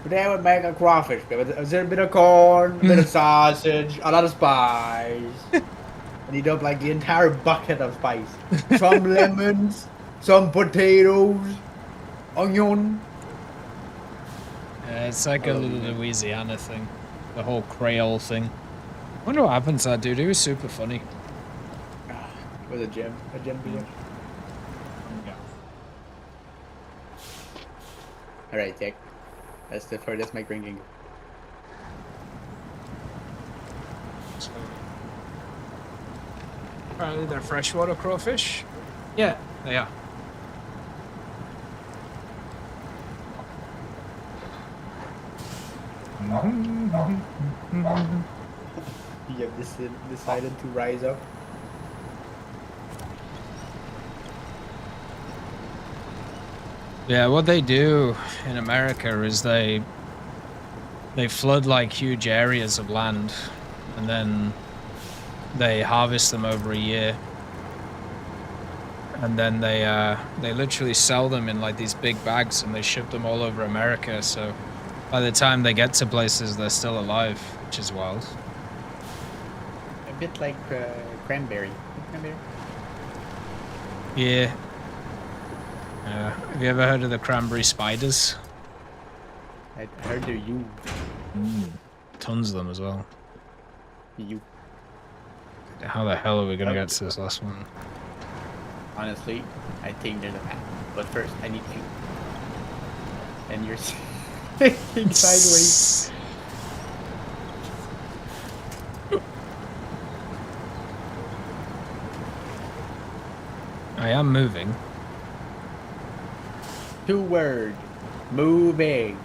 Today would make a crawfish with a bit of corn, a bit of sausage, a lot of spice. And he dumped like the entire bucket of spice. Some lemons, some potatoes, onion. Yeah, it's like a Oh, little yeah. Louisiana thing. The whole Creole thing. Wonder what happens to that dude. He was super funny. With a gem beer. Alright, Jack. That's the furthest my brain can go. So, apparently they're freshwater crawfish. Yeah, they are. You have decided to rise up. Yeah, what they do in America is they flood like huge areas of land and then they harvest them over a year. And then they literally sell them in like these big bags and they ship them all over America. So by the time they get to places, they're still alive, which is wild. A bit like cranberry. Cranberry? Yeah. Have you ever heard of the cranberry spiders? I heard they're you. Tons of them as well. You. How the hell are we gonna get to this last one? Honestly, I think there's a map. But first, I need you. And you're sitting sideways. I am moving. 2 words. Moving.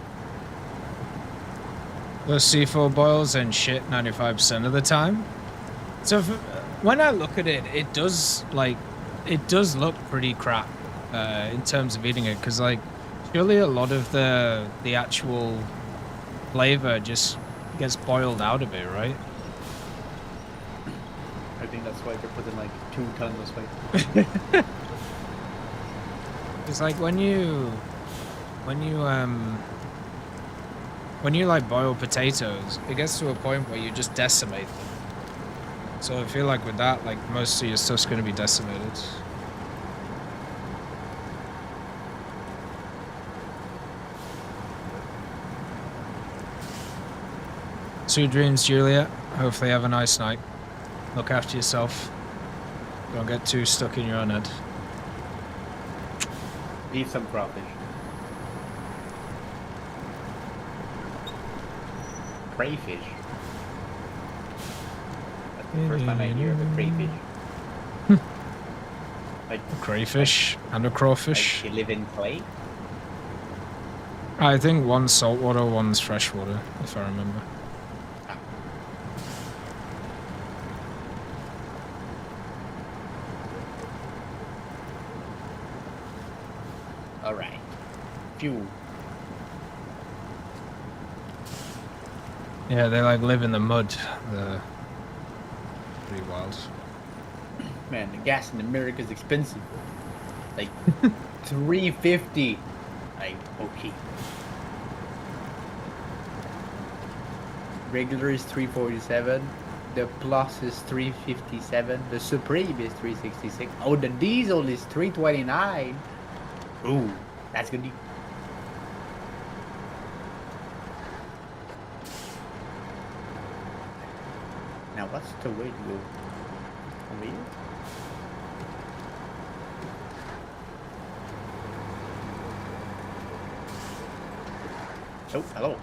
Those C4 boils and shit 95% of the time. So when I look at it, it does look pretty crap in terms of eating it, because like surely a lot of the actual flavor just gets boiled out of it, right? I think that's why they're putting like 2 tons of spice. It's like when you like boil potatoes, it gets to a point where you just decimate them. So I feel like with that, like most of your stuff's gonna be decimated. Sweet dreams, Juliet. Hopefully have a nice night. Look after yourself. Don't get too stuck in your own head. Eat some crawfish. crayfish. That's the first time I hear of a crayfish. Like A crayfish and a crawfish. they live in clay. I think one's saltwater, one's freshwater, if I remember. All right. Fuel. Yeah, they like live in the mud. They're pretty wild. Man, the gas in America is expensive. Like $3.50. Like okay. Regular is $3.47. The Plus is $3.57. The Supreme is $3.66. Oh, the Diesel is $3.29. Ooh, that's gonna be. Now, what's the way to go? Over here? Oh, hello.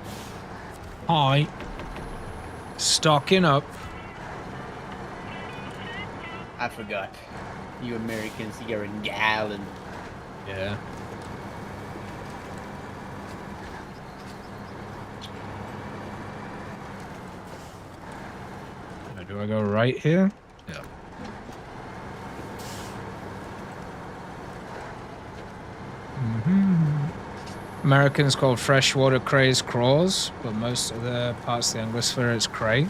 Hi. Stocking up. I forgot. You Americans, you're in gallon. Yeah. Do I go right here? Yeah. Americans call freshwater crays craws, but most of the parts of the Anglosphere it's cray.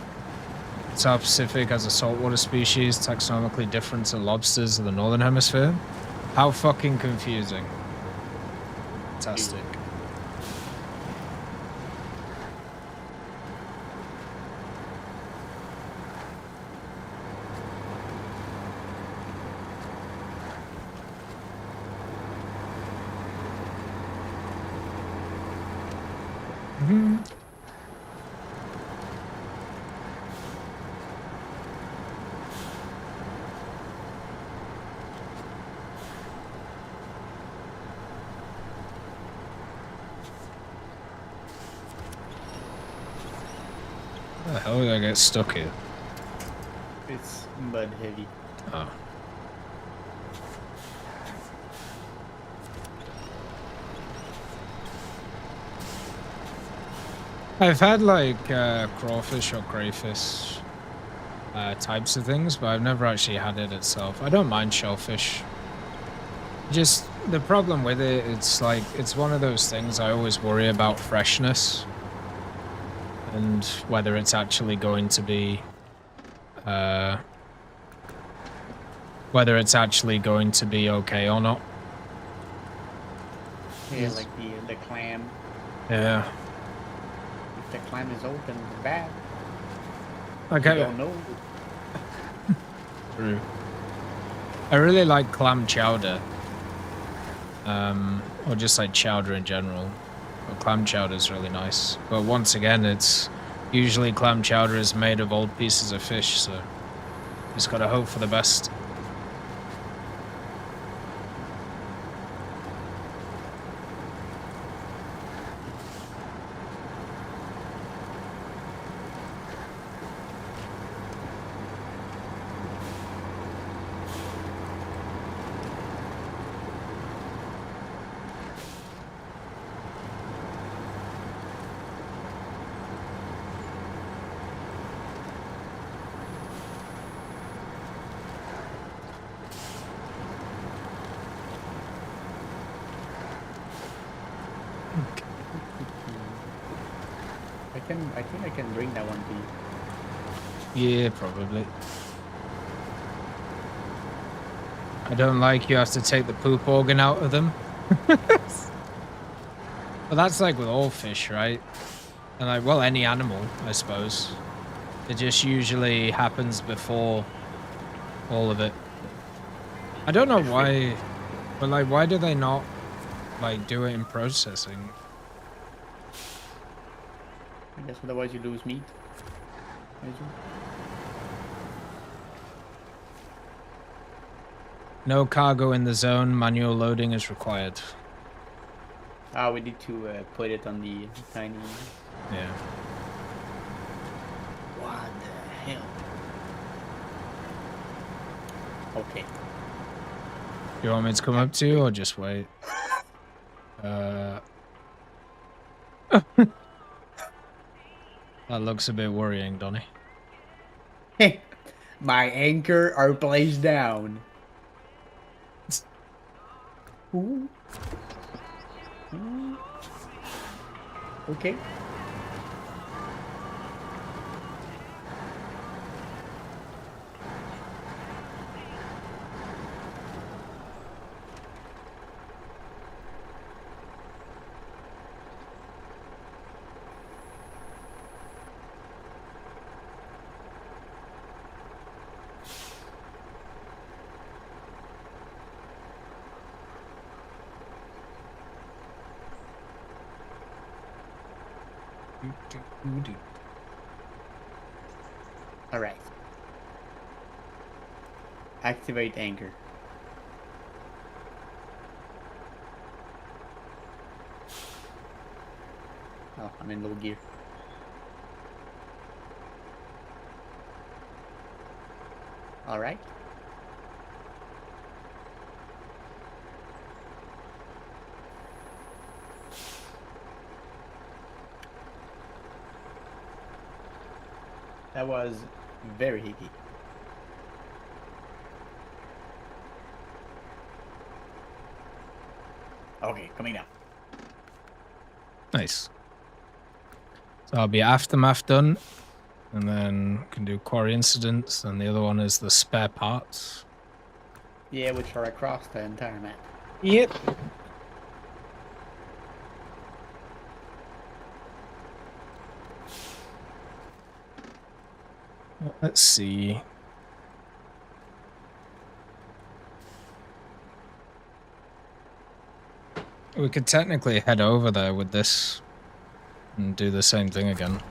South Pacific has a saltwater species, taxonomically different to lobsters of the Northern Hemisphere. How fucking confusing. Fantastic. How the hell did I get stuck here? It's mud heavy. Oh. I've had like crawfish or crayfish types of things, but I've never actually had it itself. I don't mind shellfish. Just the problem with it, it's like, it's one of those things I always worry about freshness and whether it's actually going to be okay or not. Yeah, like the clam. Yeah. If the clam is open, it's bad. Okay. You don't know. True. I really like clam chowder. Or just like chowder in general. But clam chowder is really nice. But once again, it's usually clam chowder is made of old pieces of fish, so just gotta hope for the best. I think I can bring that one to you. Yeah, probably. I don't like you have to take the poop organ out of them. But that's like with all fish, right? And like, well, any animal, I suppose. It just usually happens before all of it. I don't know why, but like, why do they not like do it in processing? I guess otherwise you lose meat. No cargo in the zone, manual loading is required. Ah, we need to put it on the tiny. Yeah. hell? Okay. You want me to come up to you or just wait? That looks a bit worrying, Donny. My anchor are placed down. Ooh. Ooh. Okay. All right. Activate anchor. Oh, I'm in low gear. All right. That was very heaty. Okay, coming down. Nice. So I'll be aftermath done, and then can do quarry incidents, and the other one is the spare parts. Yeah, which are across the entire map. Yep. Let's see. We could technically head over there with this and do the same thing again.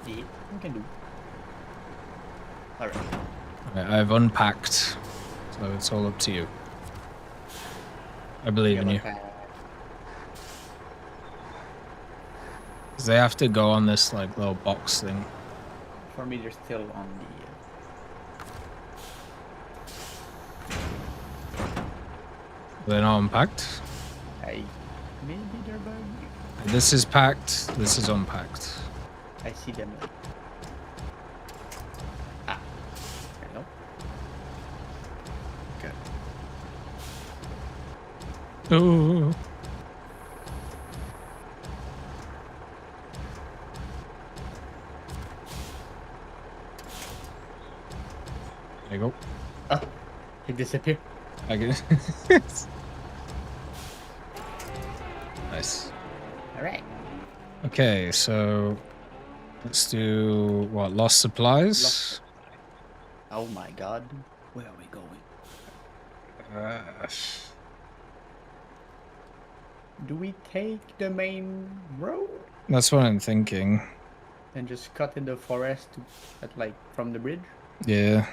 Yeah, we can do. All right. I've unpacked, so it's all up to you. I believe in you. 'Cause they have to go on this like little box thing. For me, they're still on the. They're not unpacked. Maybe they're bug. This is packed. This is unpacked. I see them. Ah. Hello. Okay. Ooh. There you go. Oh, he disappeared. I get Nice. All right. Okay, so let's do what? Lost supplies. Oh my God. Where are we going? Do we take the main road That's what I'm thinking. and just cut in the forest at like from the bridge? Yeah.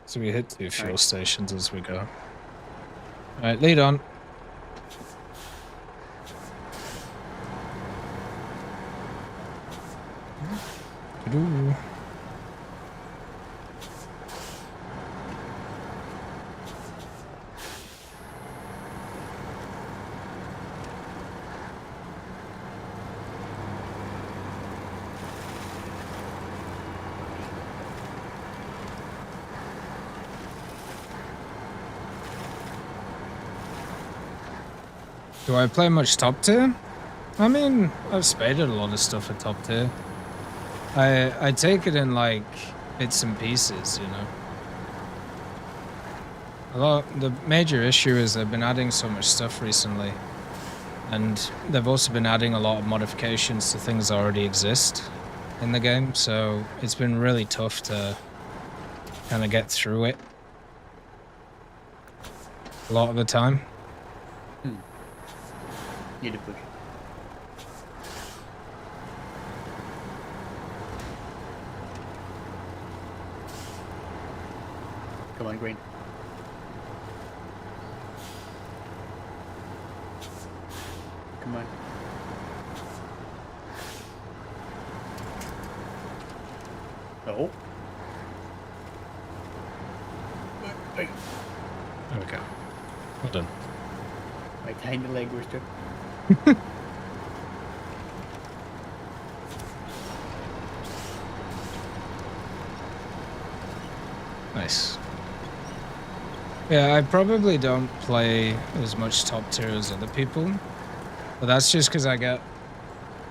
So we hit 2 fuel Alright. stations as we go. Alright, lead on. Doo-doo. Do I play much top tier? I mean, I've spaded a lot of stuff at top tier. I take it in like bits and pieces, you know. The major issue is they've been adding so much stuff recently, and they've also been adding a lot of modifications to things that already exist in the game. So it's been really tough to kind of get through it a lot of the time. Need to push. Come on, green. Come on. Oh. Hey, There we go. Well done. my tiny leg was too. Nice. Yeah, I probably don't play as much top tier as other people, but that's just because I get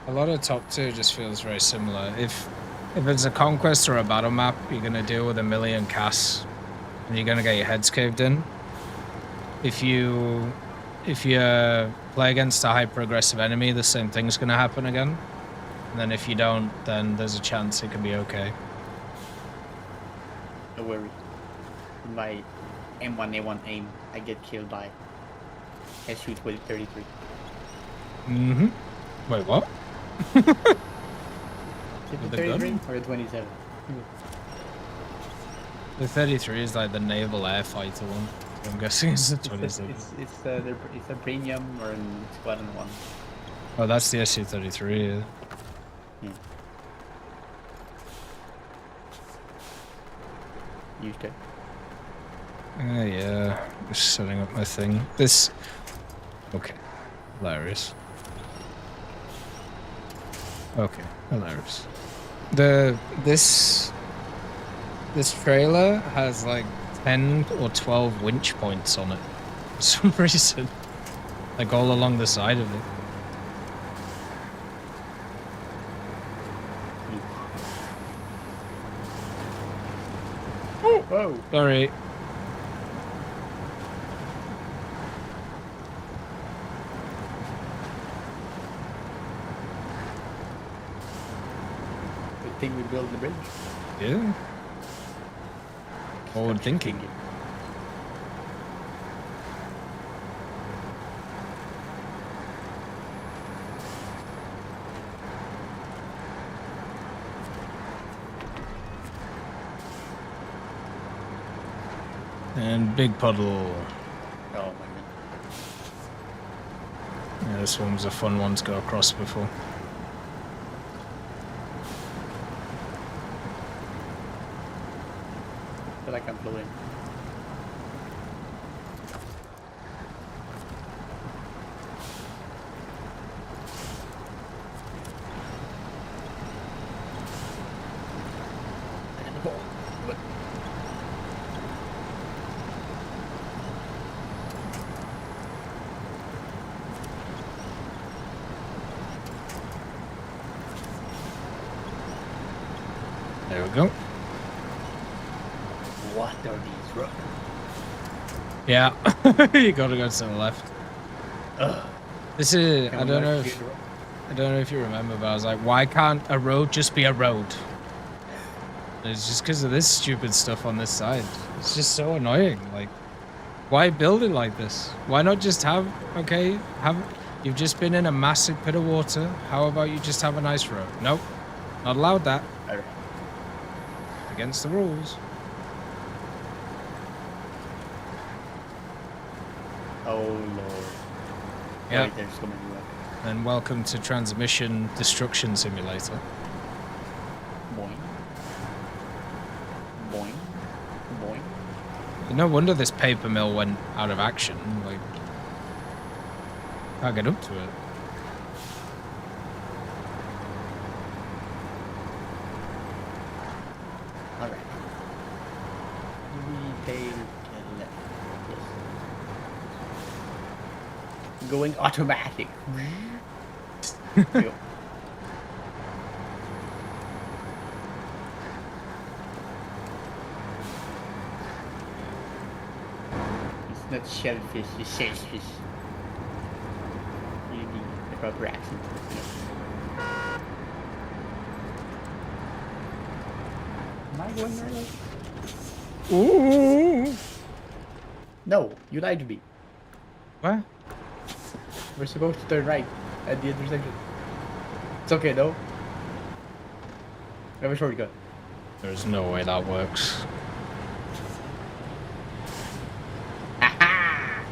a lot of top tier just feels very similar. If it's a conquest or a battle map, you're gonna deal with a million casts, and you're gonna get your heads caved in. If you play against a high progressive enemy, the same thing's gonna happen again. And then if you don't, then there's a chance it can be okay. No worry. In my M1A1 aim, I get killed by SU-33. Mm-hmm. Wait, what? Is it With the the gun? 33 or the 27? The 33 is like the naval air fighter one. So I'm guessing it's the 27. It's a premium or in Squadron 1. Oh, that's the SU-33, yeah. Yeah. Used to. Yeah, just setting up my thing. This... Okay. Hilarious. Okay, hilarious. This trailer has like 10 or 12 winch points on it for some reason. Like all along the side of it. Whoa! Sorry. Good thing we built the bridge. Yeah. Forward thinking. And big puddle. Oh my god. Yeah, this one was a fun one to go across before. I feel like I'm floating. There we go. What are these rocks? Yeah, you gotta go to the left. Ugh. This is, Can I we don't not know get if, the rock? I don't know if you remember, but I was like, why can't a road just be a road? And it's just because of this stupid stuff on this side. It's just so annoying. Like, why build it like this? Why not just you've just been in a massive pit of water. How about you just have a nice road? Nope, not allowed that. Alright. Against the rules. Oh lord. Yeah. Right, there's so many rocks. And welcome to Transmission Destruction Simulator. Boing. Boing. Boing. No wonder this paper mill went out of action. Like, can't get up to it. Alright. Retail left. Yes. Going automatic. Yo. It's not shellfish, it's shellfish. You need the proper accent. Am I going right? Ooh. No, you lied to me. What? We're supposed to turn right at the intersection. It's okay though. We have a shortcut. There's no way that works. Aha!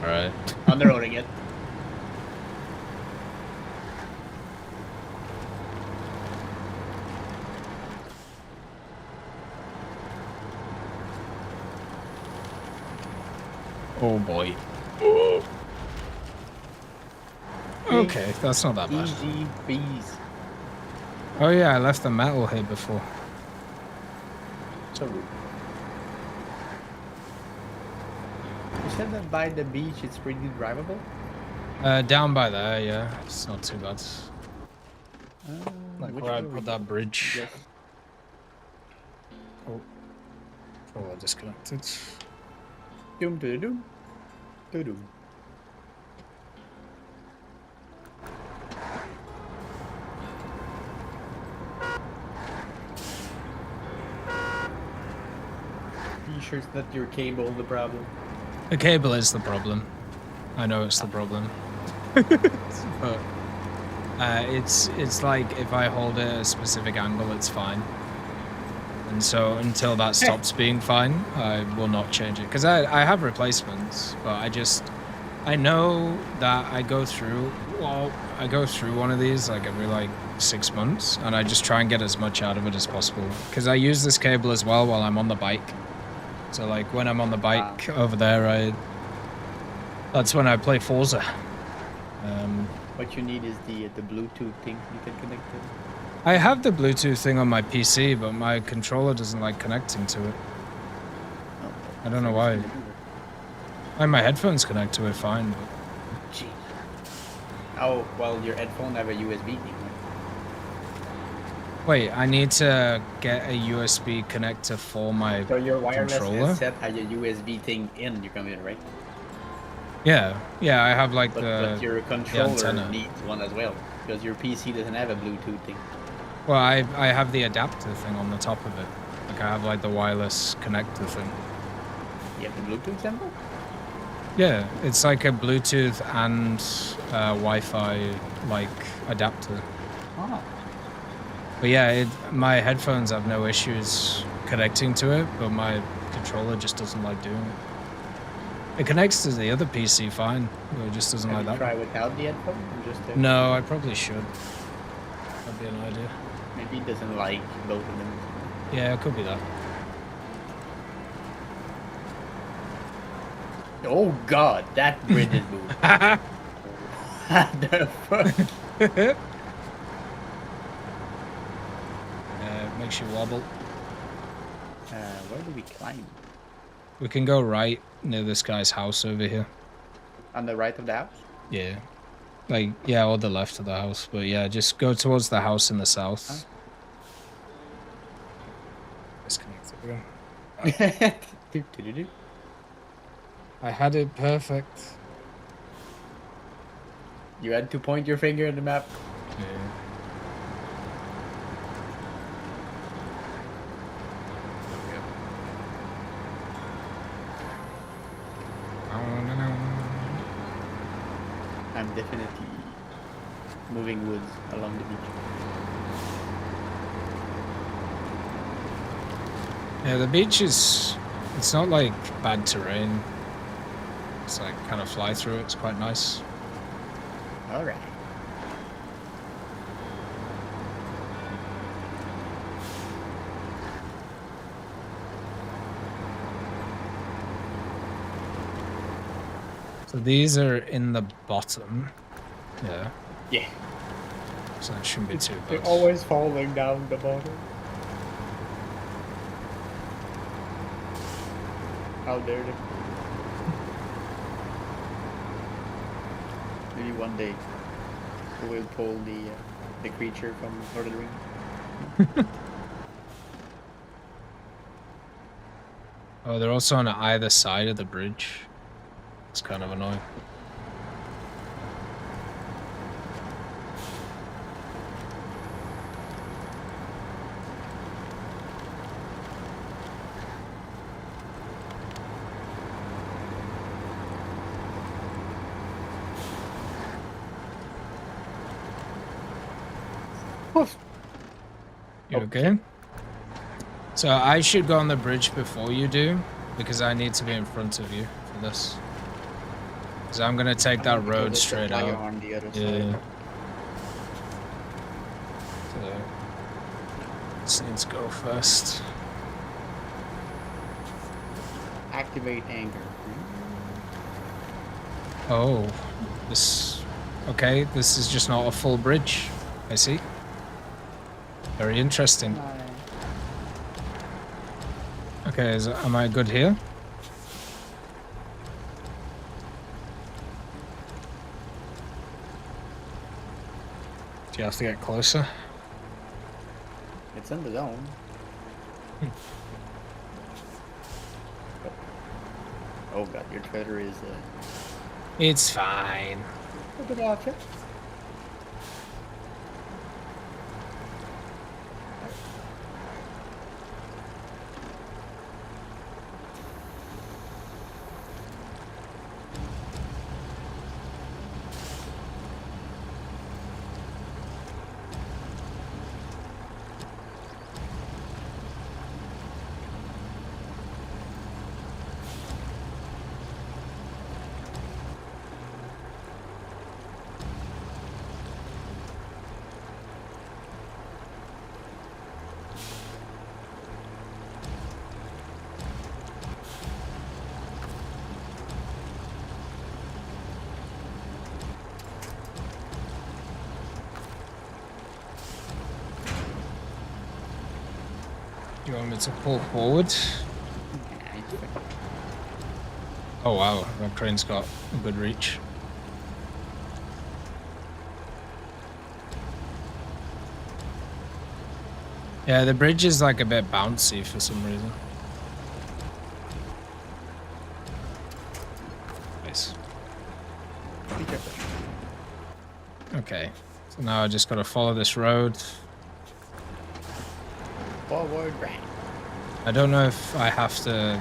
Alright. On the road again. Oh boy. Okay, that's not that bad. Easy bees. Oh yeah, I left the metal here before. So rude. You said that by the beach it's pretty drivable? Down by there, yeah. It's not too bad. Like Which where I way we put go? that bridge. Yes. Oh, I disconnected. Doom to the doom. To doom. You sure it's not your cable the problem? The cable is the problem. I know it's the problem. But it's like if I hold it at a specific angle, it's fine. And so until that stops being fine, I will not change it. Because I have replacements, but I know that I go through one of these like every like 6 months, and I just try and get as much out of it as possible. Because I use this cable as well while I'm on the bike. So like when I'm on the bike over there, that's when I play Forza. What you need is the Bluetooth thing you can connect to. I have the Bluetooth thing on my PC, but my controller doesn't like connecting to it. Oh, I don't know why. My headphones connect to it fine. But... Gee. Oh, well, your headphone have a USB thing, right? Wait, I need to get a USB connector for my So your wireless controller? headset has a USB thing in your computer, right? Yeah, I have like But your controller antenna. needs one as well, because your PC doesn't have a Bluetooth thing. Well, I have the adapter thing on the top of it. Like I have like the wireless connector thing. You have the Bluetooth symbol? Yeah, it's like a Bluetooth and Wi-Fi like adapter. Oh. But yeah, my headphones have no issues connecting to it, but my controller just doesn't like doing it. It connects to the other PC fine, but it just doesn't Have like you that. try without the headphone? Or just No, I probably should. That'd be an idea. Maybe it doesn't like both of them. Yeah, it could be that. Oh god, that bridge is moved. What the fuck? Makes you wobble. Where do we climb? We can go right near this guy's house over here. On the right of the house? Yeah. Like, yeah, or the left of the house. But yeah, just go towards the house in the south. Huh? Disconnected again. I had it perfect. You had to point your finger at the map. Yeah. I'm definitely moving woods along the beach. Yeah, the beach is... It's not like bad terrain. It's like kind of fly through it. It's quite nice. Alright. So these are in the bottom. Yeah. Yeah. So that shouldn't be too They're bad. always falling down the bottom. How dare they? Maybe one day we will pull the creature from Lord of the Rings. Oh, they're also on either side of the bridge. It's kind of annoying. You okay? So I should go on the bridge before you do, because I need to be in front of you for this. Because I'm gonna take that road straight out. On the other Yeah. side. So just need to go first. Activate anchor. Oh, this. Okay, this is just not a full bridge. I see. Very interesting. Okay, am I good here? Do you have to get closer? It's in the zone. Oh god, your trailer is It's fine. a good option. You want me to pull forward? Oh wow, that crane's got a good reach. Yeah, the bridge is like a bit bouncy for some reason. Nice. Okay, so now I just gotta follow this road. Forward, right. I don't know if I have to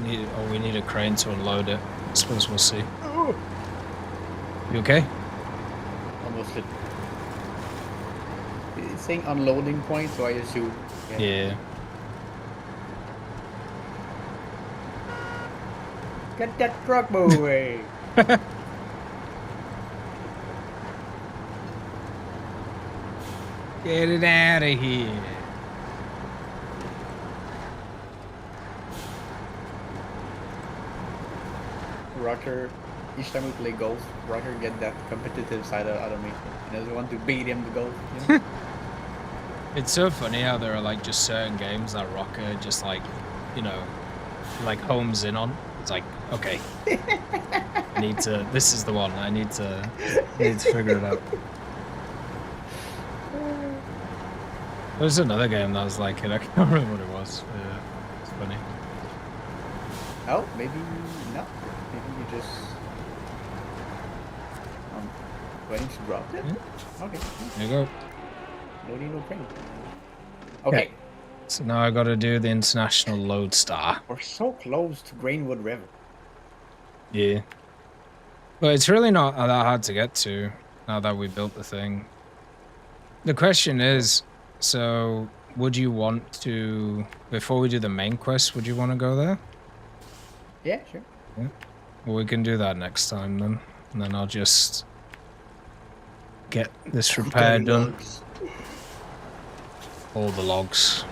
need, or we need a crane to unload it. I suppose we'll see. You okay? Almost hit. It's saying unloading point, so I assume. Yeah. Get that truck moving! Get it out of here. Rocker, each time we play golf, Rocker get that competitive side out of me. He doesn't want to beat him to golf. You know? It's so funny how there are like just certain games that Rocker just like, you know, like homes in on. It's like, okay, I need to. This is the one. I need to figure it out. There was another game that was like it. I can't remember what it was. Yeah, it's funny. Oh, maybe not. Maybe you just waiting to drop it. Yeah. Okay. There you go. No need no crane. Okay. So now I got to do the international lodestar. We're so close to Greenwood River. Yeah. But it's really not that hard to get to now that we built the thing. The question is, so would you want to, before we do the main quest, would you want to go there? Yeah, sure. Yeah. Well, we can do that next time then. And then I'll just get this repair done. All the logs.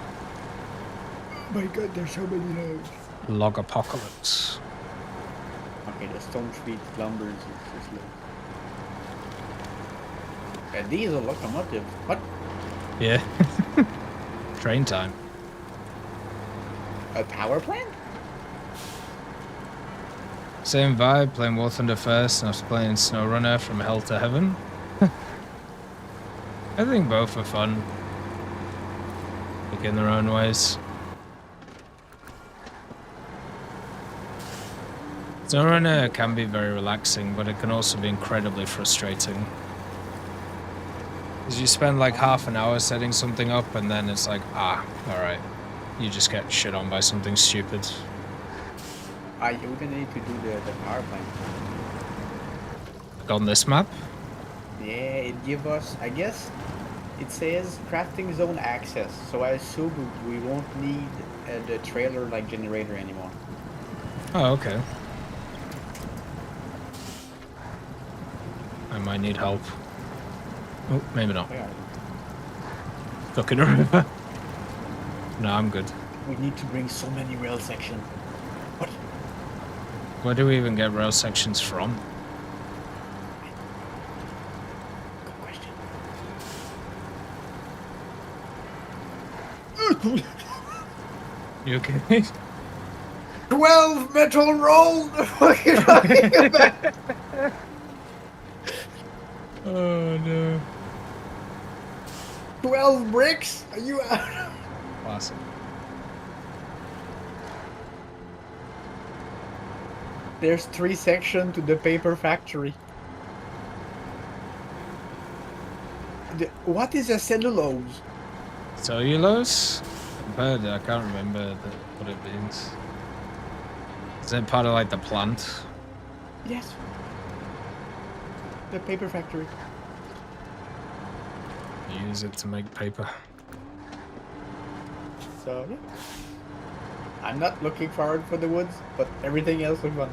Oh my god, there's so many logs. Log apocalypse. Okay, the Stone Street Lumbers is just low. A diesel locomotive. What? Yeah. Train time. A power plant? Same vibe, playing War Thunder first and after playing SnowRunner from Hell to Heaven. I think both are fun. Like in their own ways. SnowRunner can be very relaxing, but it can also be incredibly frustrating. Because you spend like half an hour setting something up and then it's like, alright. You just get shit on by something stupid. We're gonna need to do the power plant. Like on this map? Yeah, it give us, I guess, it says crafting zone access, so I assume we won't need the trailer like generator anymore. Oh, okay. I might need help. Oh, maybe not. Where are Stuck in a river. No, I'm good. we? We need to bring so many rail sections. What? Where do we even get rail sections from? You okay? 12 metal rolls! What are you talking about? Oh no. 12 bricks? Are you out? Classic. There's 3 sections to the paper factory. What is a cellulose? Cellulose? I've heard it, I can't remember what it means. Is it part of like the plant? Yes. The paper factory. Use it to make paper. So, yeah. I'm not looking forward for the woods, but everything else looks fun.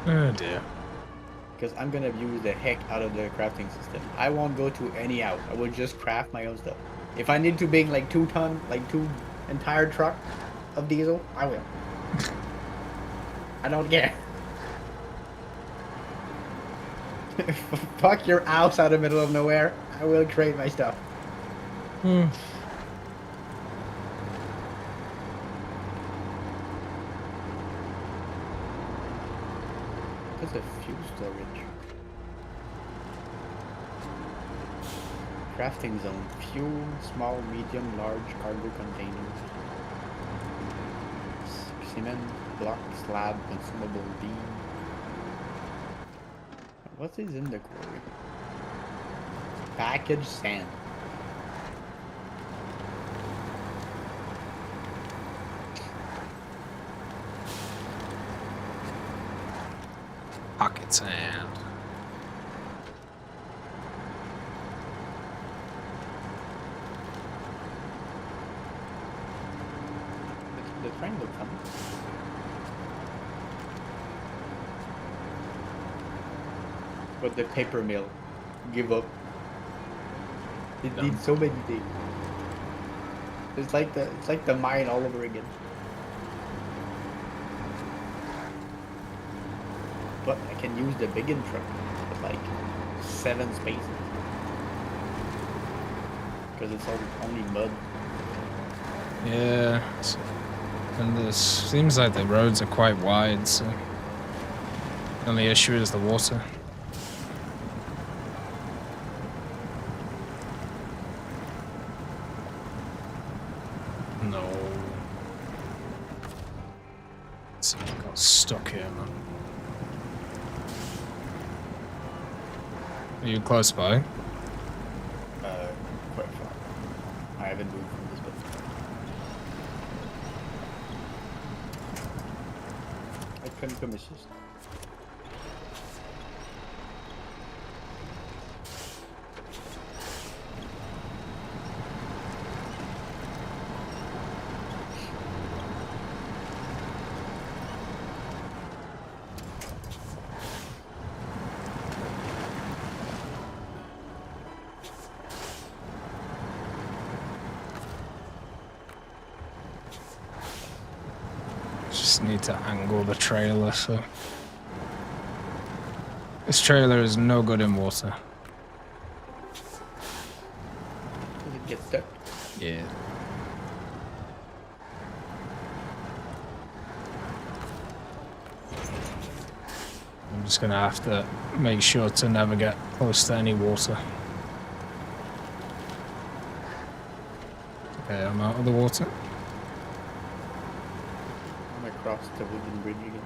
Oh dear. Because I'm gonna use the heck out of the crafting system. I won't go to any house. I will just craft my own stuff. If I need to bring like 2 ton, like 2 entire truck of diesel, I will. I don't care. Fuck your house out of the middle of nowhere. I will create my stuff. What's the fuel storage? Crafting zone. Fuel, small, medium, large cargo containers. Cement, block, slab, consumable beam. What is in the quarry? Package sand. Pocket sand. The train will come. But the paper mill give up. It Done. needs so many things. It's like the mine all over again. But I can use the big truck with like 7 spaces. Because it's only mud. Yeah. And this seems like the roads are quite wide, so the only issue is the water. No. So I got stuck here, man. Are you close by? Quite far. I haven't moved from this bit. I can come assist. Just need to angle the trailer, so... This trailer is no good in water. Does it get stuck? Yeah. I'm just gonna have to make sure to never get close to any water. Okay, I'm out of the water. I'm across the wooden bridge again.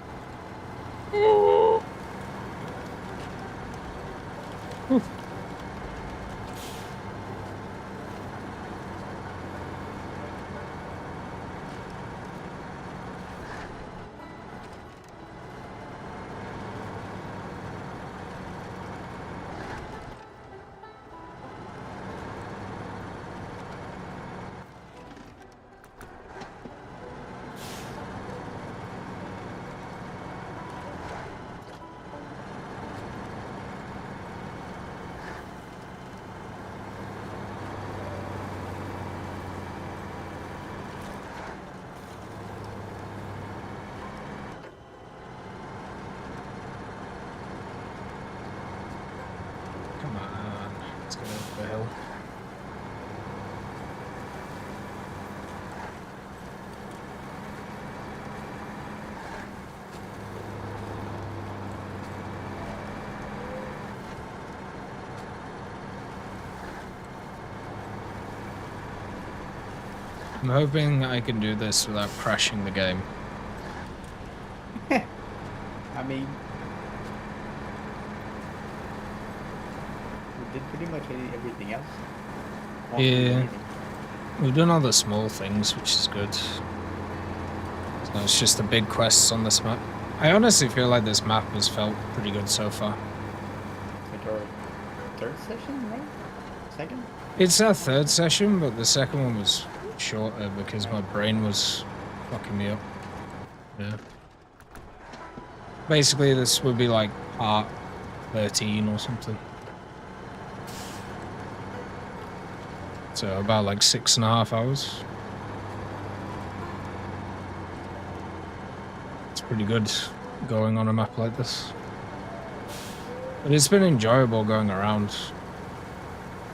I'm hoping I can do this without crashing the game. I mean, we did pretty much everything else. Mostly Yeah. anything. We've done all the small things, which is good. So it's just the big quests on this map. I honestly feel like this map has felt pretty good so far. It's like our third session, right? Second? It's our third session, but the second one was shorter because my brain was fucking me up. Yeah. Basically, this would be like part 13 or something. So about like 6.5 hours. It's pretty good going on a map like this. But it's been enjoyable going around.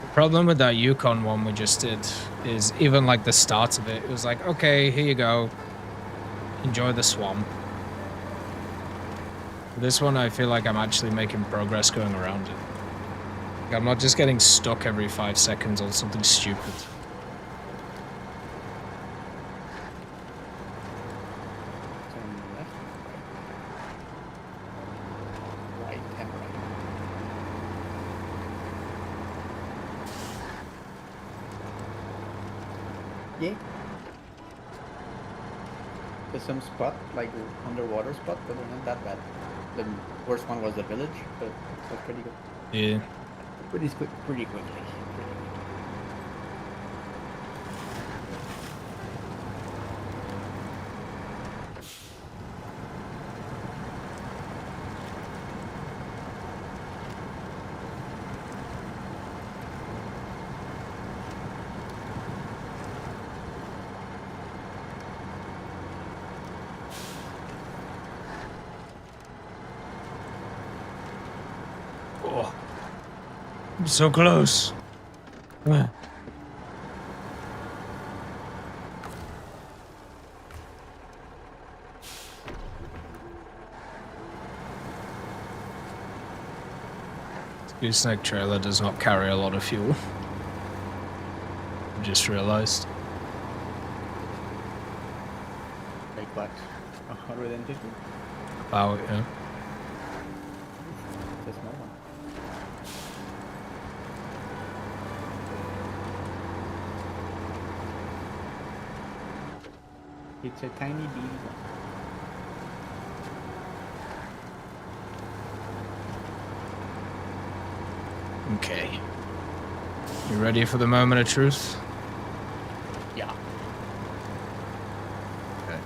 The problem with that Yukon one we just did is even like the start of it, it was like, okay, here you go. Enjoy the swamp. This one, I feel like I'm actually making progress going around it. Like, I'm not just getting stuck every 5 seconds on something stupid. It's on the left, right and right. Yeah. There's some spot, like underwater spot, but they're not that bad. The worst one was the village, but it was pretty good. Yeah. Pretty quickly. Oh. I'm so close. Gooseneck trailer does not carry a lot of fuel. I just realized. Like what? 150? About, yeah. The small one. It's a tiny baby one. Okay. You ready for the moment of truth? Yeah. Okay.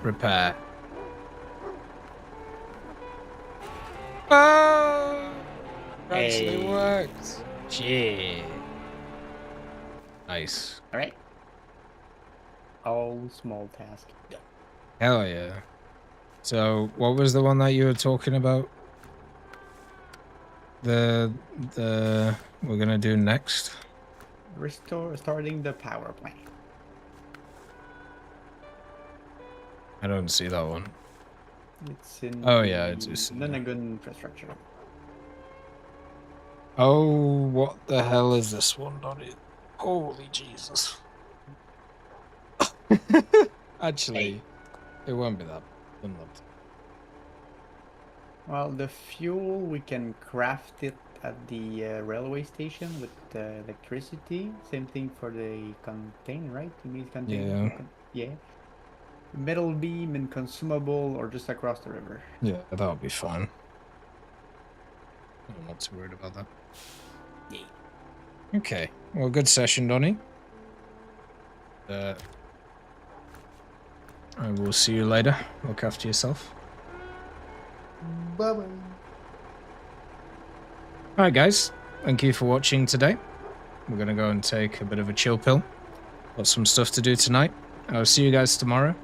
Repair. Oh! Actually Hey. worked. Shit. Nice. Alright. All small task. Hell yeah. So, what was the one that you were talking about? The we're gonna do next? Starting the power plant. I don't see that one. It's in Oh, yeah, it's just- not a good infrastructure. Oh, what the hell is this one, Donnie? Holy Jesus. Actually, it won't be that. Well, the fuel we can craft it at the railway station with electricity. Same thing for the container, right? You need container. Yeah. Yeah. Metal beam and consumable, or just across the river. Yeah, that'll be fine. I'm not too worried about that. Yeah. Okay. Well, good session, Donnie. I will see you later. Look after yourself. Bye-bye. Alright, guys. Thank you for watching today. We're going to go and take a bit of a chill pill. Got some stuff to do tonight. I'll see you guys tomorrow.